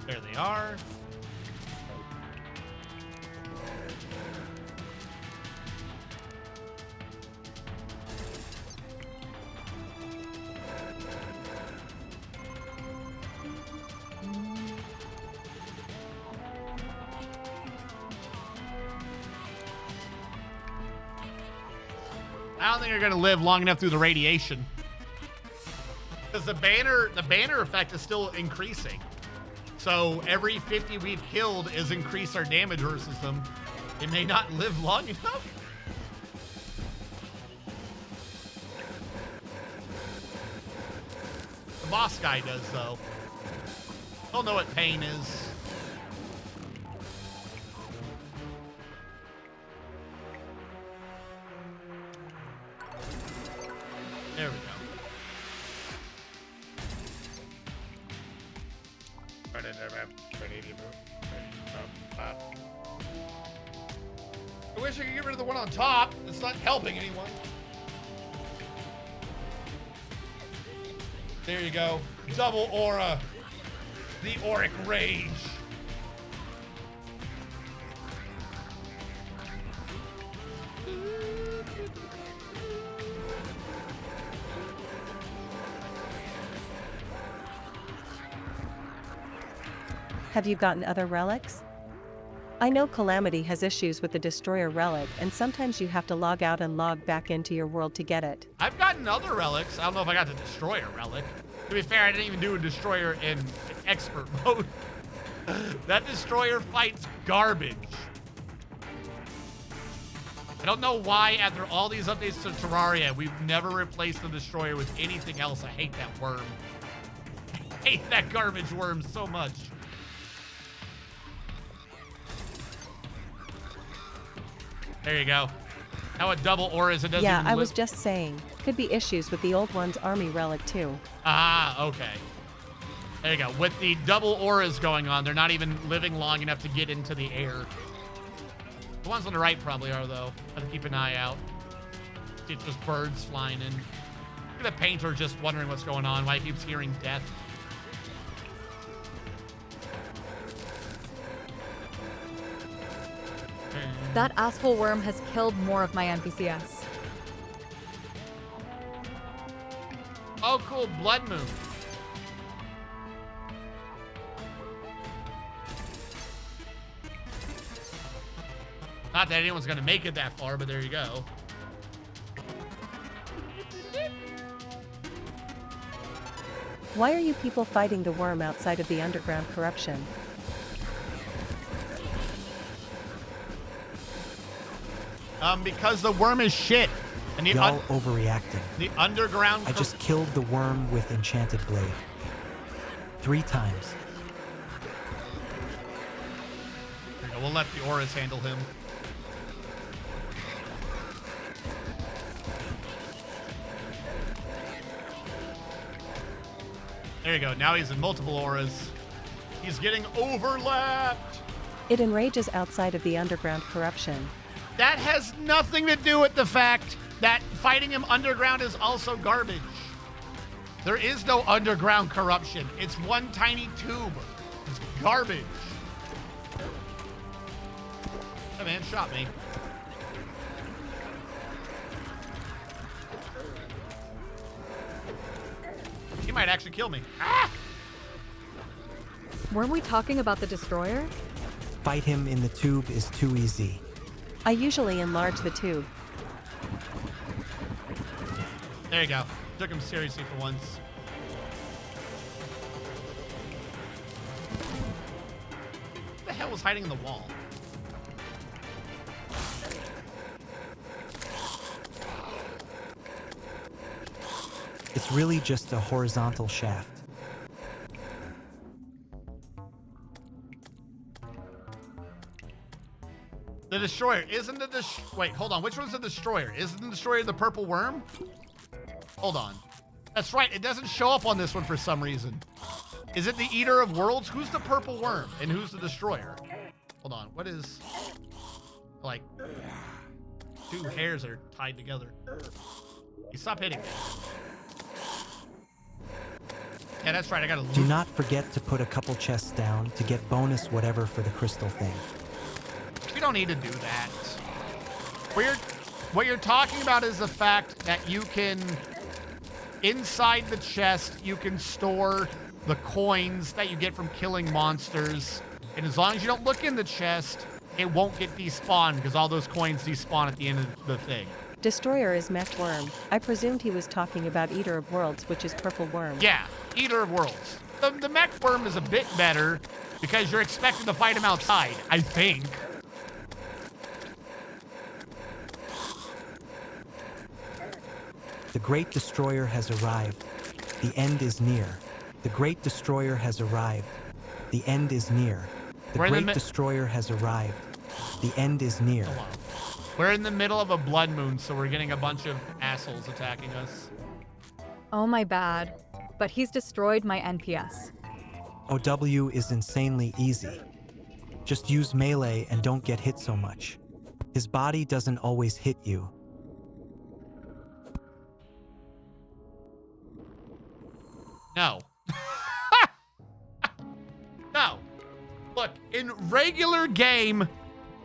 There they are. I don't think you're gonna live long enough through the radiation, because the banner effect is still increasing. So every 50 we've killed is increased our damage versus them. It may not live long enough. The boss guy does though. He'll know what pain is. There we go. I wish I could get rid of the one on top. It's not helping anyone. There you go. Double aura. The auric rage. Have you gotten other relics? I know Calamity has issues with the Destroyer relic, and sometimes you have to log out and log back into your world to get it. I've gotten other relics. I don't know if I got the Destroyer relic. To be fair, I didn't even do a Destroyer in expert mode. That Destroyer fight's garbage. I don't know why, after all these updates to Terraria, we've never replaced the Destroyer with anything else. I hate that worm. I hate that garbage worm so much. There you go. Now a double aura is it doesn't even I was just saying. Could be issues with the old one's army relic too. Ah, okay. There you go. With the double auras going on, they're not even living long enough to get into the air. The ones on the right probably are, though. Have to keep an eye out. It's just birds flying in. Look at the painter just wondering what's going on, why he keeps hearing death. That asshole worm has killed more of my NPCs. Oh, cool. Blood moon. Not that anyone's going to make it that far, but there you go. Why are you people fighting the worm outside of the underground corruption? Because the worm is shit. And y'all overreacting. The underground... I just killed the worm with Enchanted Blade. 3 times. There you go. We'll let the auras handle him. There you go. Now he's in multiple auras. He's getting overlapped. It enrages outside of the underground corruption. That has nothing to do with the fact that fighting him underground is also garbage. There is no underground corruption. It's one tiny tube. It's garbage. That man shot me. He might actually kill me. Ah! Weren't we talking about the destroyer? Fight him in the tube is too easy. I usually enlarge the tube. There you go. Took him seriously for once. What the hell was hiding in the wall? It's really just a horizontal shaft. The destroyer isn't the wait, hold on. Which one's the destroyer? Isn't the destroyer the purple worm? Hold on. That's right. It doesn't show up on this one for some reason. Is it the Eater of Worlds? Who's the purple worm and who's the destroyer? Hold on. What is like two hairs are tied together? You stop hitting me. Yeah, that's right. I gotta loot. Do not forget to put a couple chests down to get bonus whatever for the crystal thing. We don't need to do that. What you're talking about is the fact that you can, inside the chest, you can store the coins that you get from killing monsters. And as long as you don't look in the chest, it won't get despawned because all those coins despawn at the end of the thing. Destroyer is Mech Worm. I presumed he was talking about Eater of Worlds, which is Purple Worm. Yeah, Eater of Worlds. The Mech Worm is a bit better because you're expected to fight him outside, I think. The Great Destroyer has arrived. The end is near. The Great Destroyer has arrived. The end is near. The Great Destroyer has arrived. The end is near. Hold on. We're in the middle of a blood moon, so we're getting a bunch of assholes attacking us. Oh, my bad. But he's destroyed my NPS. OW is insanely easy. Just use melee and don't get hit so much. His body doesn't always hit you. No. No. Look, in regular game,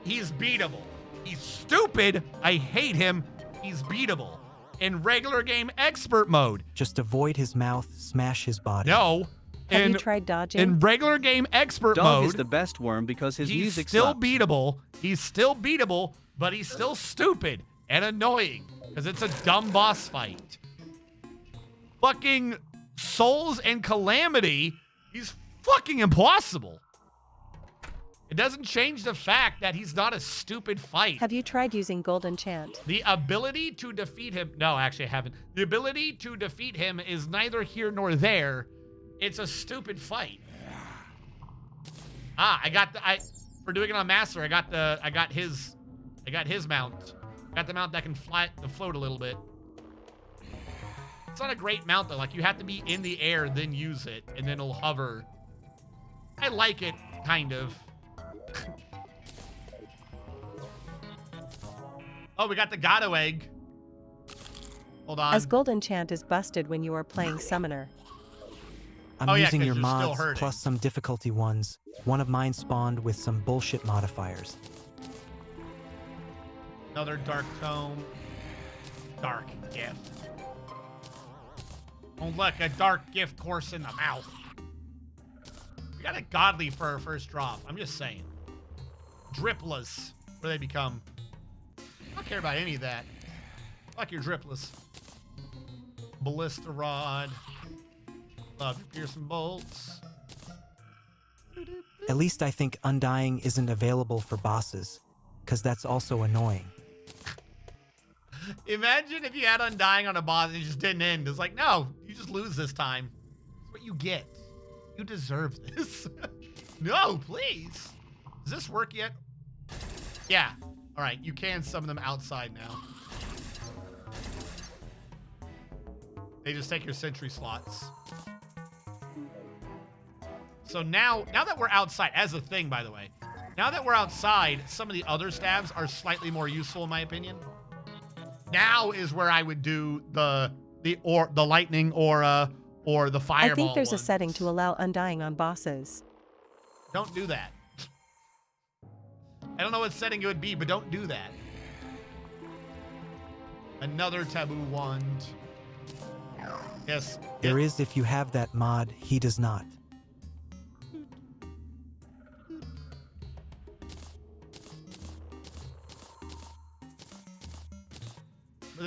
he's beatable. He's stupid. I hate him. He's beatable. In regular game expert mode. Just avoid his mouth, smash his body. No. Have you tried dodging? In regular game expert Dog mode, is the best worm because his he's music still slaps. beatable. He's still beatable, but he's still stupid and annoying because it's a dumb boss fight. Fucking Souls and Calamity, he's fucking impossible. It doesn't change the fact that he's not a stupid fight. Have you tried using Golden Chant? The ability to defeat him... No, actually I haven't. The ability to defeat him is neither here nor there. It's a stupid fight. Ah, for doing it on Master, I got his mount. I got the mount that can float a little bit. It's not a great mount though. Like you have to be in the air, then use it, and then it'll hover. I like it, kind of. Oh, we got the Gato egg. Hold on. As Golden Chant is busted when you are playing Summoner. I'm using your mods plus some difficulty ones. One of mine spawned with some bullshit modifiers. Another Dark Tome. Dark Gift. Oh look, a Dark Gift course in the mouth. We got a Godly for our first drop. I'm just saying. Driplas, where they become. I don't care about any of that. Fuck your Driplas. Ballista Rod. Love your Piercing Bolts. At least I think Undying isn't available for bosses, because that's also annoying. Imagine if you had Undying on a boss and it just didn't end. It's like, no, you just lose this time. That's what you get. You deserve this. No, please. Does this work yet? Yeah. All right, you can summon them outside now. They just take your sentry slots. So now that we're outside, as a thing, by the way, now that we're outside, some of the other stabs are slightly more useful, in my opinion. Now is where I would do the lightning aura or the fireball. I think there's ones. a setting to allow Undying on bosses. Don't do that. I don't know what setting it would be, but don't do that. Another taboo wand. Yes. There is if you have that mod, he does not.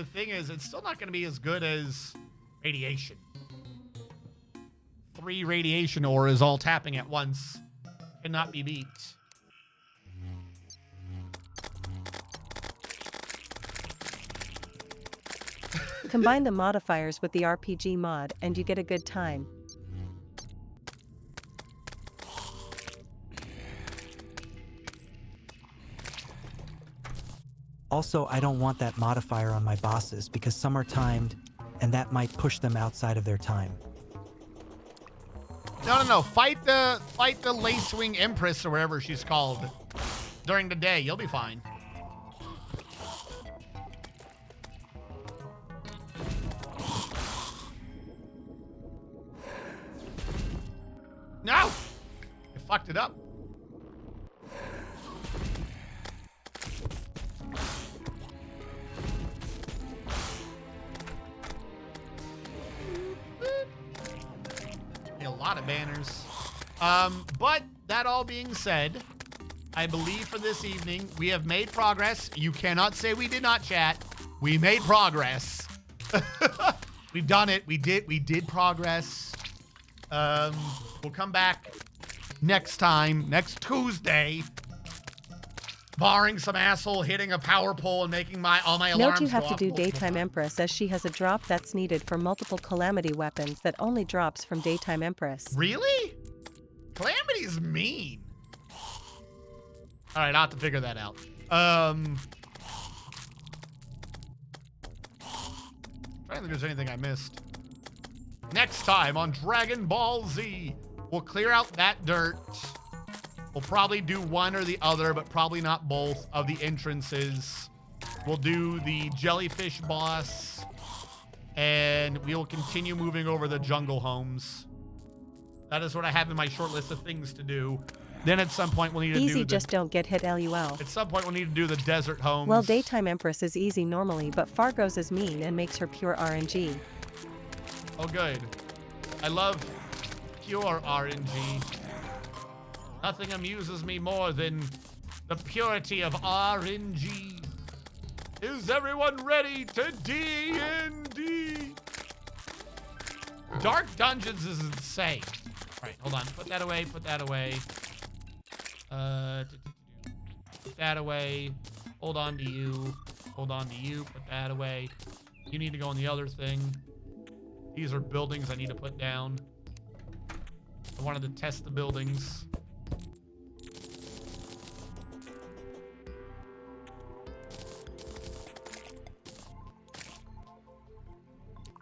the thing is, it's still not going to be as good as radiation. 3 radiation ores all tapping at once cannot be beat. Combine the modifiers with the RPG mod and you get a good time. Also, I don't want that modifier on my bosses because some are timed, and that might push them outside of their time. No. Fight the Lacewing Empress or whatever she's called during the day. You'll be fine. No! I fucked it up. A lot of banners. But that all being said, I believe for this evening, we have made progress. You cannot say we did not, chat. We made progress. We've done it. We did progress. We'll come back next time, next Tuesday, barring some asshole hitting a power pole and making all my alarms Note you have go to off do multiple Daytime times. Empress as she has a drop that's needed for multiple Calamity weapons that only drops from Daytime Empress. Really? Calamity's mean. All right, I'll have to figure that out. Trying to think if there's anything I missed. Next time on Dragon Ball Z, we'll clear out that dirt. We'll probably do one or the other, but probably not both of the entrances. We'll do the jellyfish boss, and we will continue moving over the jungle homes. That is what I have in my short list of things to do. Then at some point we'll need to do Easy, just don't get hit LUL. At some point we'll need to do the desert homes. Well, Daytime Empress is easy normally, but Fargo's is mean and makes her pure RNG. Oh, good. I love pure RNG. Nothing amuses me more than the purity of RNG. Is everyone ready to D&D? Dark Dungeons is insane. All right, hold on. Put that away. Put that away. Put that away. Hold on to you. Hold on to you. Put that away. You need to go on the other thing. These are buildings I need to put down. I wanted to test the buildings.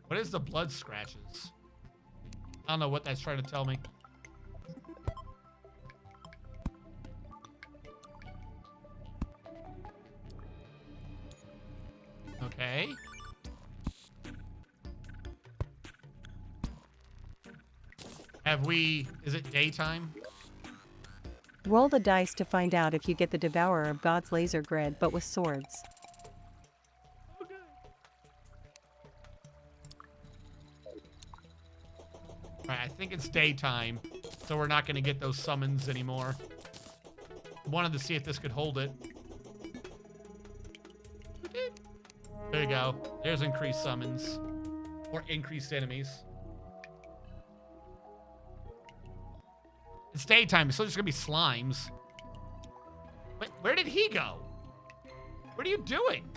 What is the blood scratches? I don't know what that's trying to tell me. Okay. Is it daytime? Roll the dice to find out if you get the Devourer of God's laser grid, but with swords. Okay. Alright, I think it's daytime, so we're not going to get those summons anymore. Wanted to see if this could hold it. There you go. There's increased summons. Or increased enemies. It's daytime, so there's gonna be slimes. Wait, where did he go? What are you doing?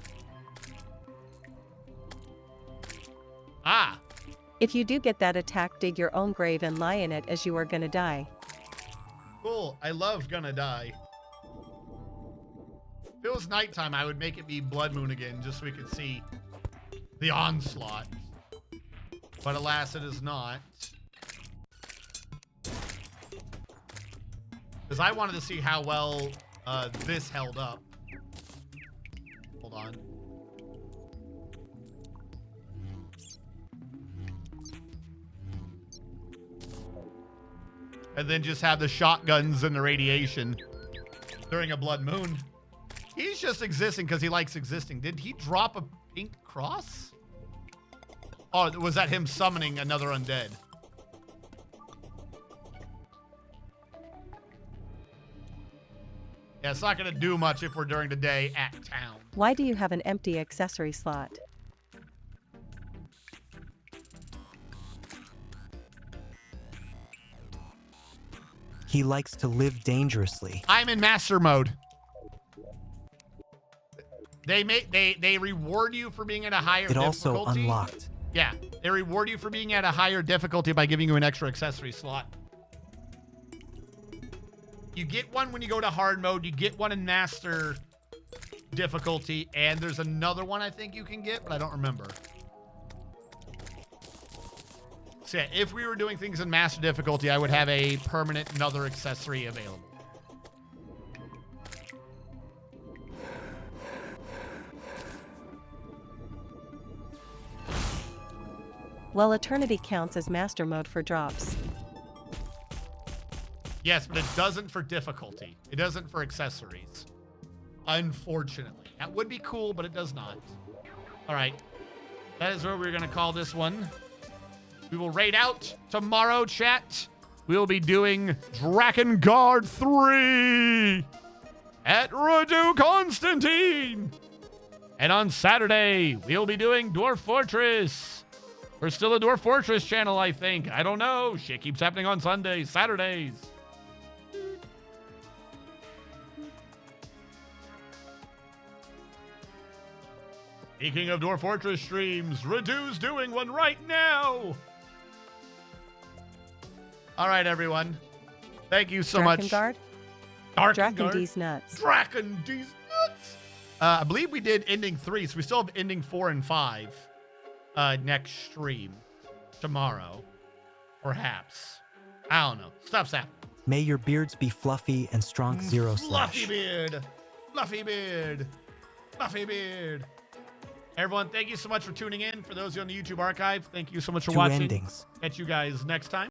Ah. If you do get that attack, dig your own grave and lie in it, as you are gonna die. Cool. I love gonna die. If it was nighttime, I would make it be blood moon again, just so we could see the onslaught. But alas, it is not. Because I wanted to see how well this held up. Hold on. And then just have the shotguns and the radiation during a blood moon. He's just existing because he likes existing. Did he drop a pink cross? Oh, was that him summoning another undead? Yeah, it's not going to do much if we're during the day at town. Why do you have an empty accessory slot? He likes to live dangerously. I'm in master mode. They reward you for being at a higher difficulty. It also unlocked. Yeah, they reward you for being at a higher difficulty by giving you an extra accessory slot. You get one when you go to hard mode. You get one in master difficulty, and there's another one I think you can get, but I don't remember. So yeah, if we were doing things in master difficulty, I would have a permanent another accessory available. Well, Eternity counts as master mode for drops. Yes, but it doesn't for difficulty. It doesn't for accessories. Unfortunately. That would be cool, but it does not. All right. That is where we're going to call this one. We will raid out tomorrow, chat. We'll be doing Drakengard 3 at Redu Constantine. And on Saturday, we'll be doing Dwarf Fortress. We're still a Dwarf Fortress channel, I think. I don't know. Shit keeps happening on Sundays, Saturdays. Speaking of Dwarf Fortress streams, Redu's doing one right now. All right, everyone. Thank you so much. Drakengard? Drakengard's nuts. Drakengard's nuts. I believe we did ending 3, so we still have ending 4 and 5 next stream tomorrow. Perhaps. I don't know. Stuff's happening. May your beards be fluffy and strong zero slash. Fluffy beard. Fluffy beard. Fluffy beard. Everyone, thank you so much for tuning in. For those of you on the YouTube archive, thank you so much for watching. Endings. Catch you guys next time.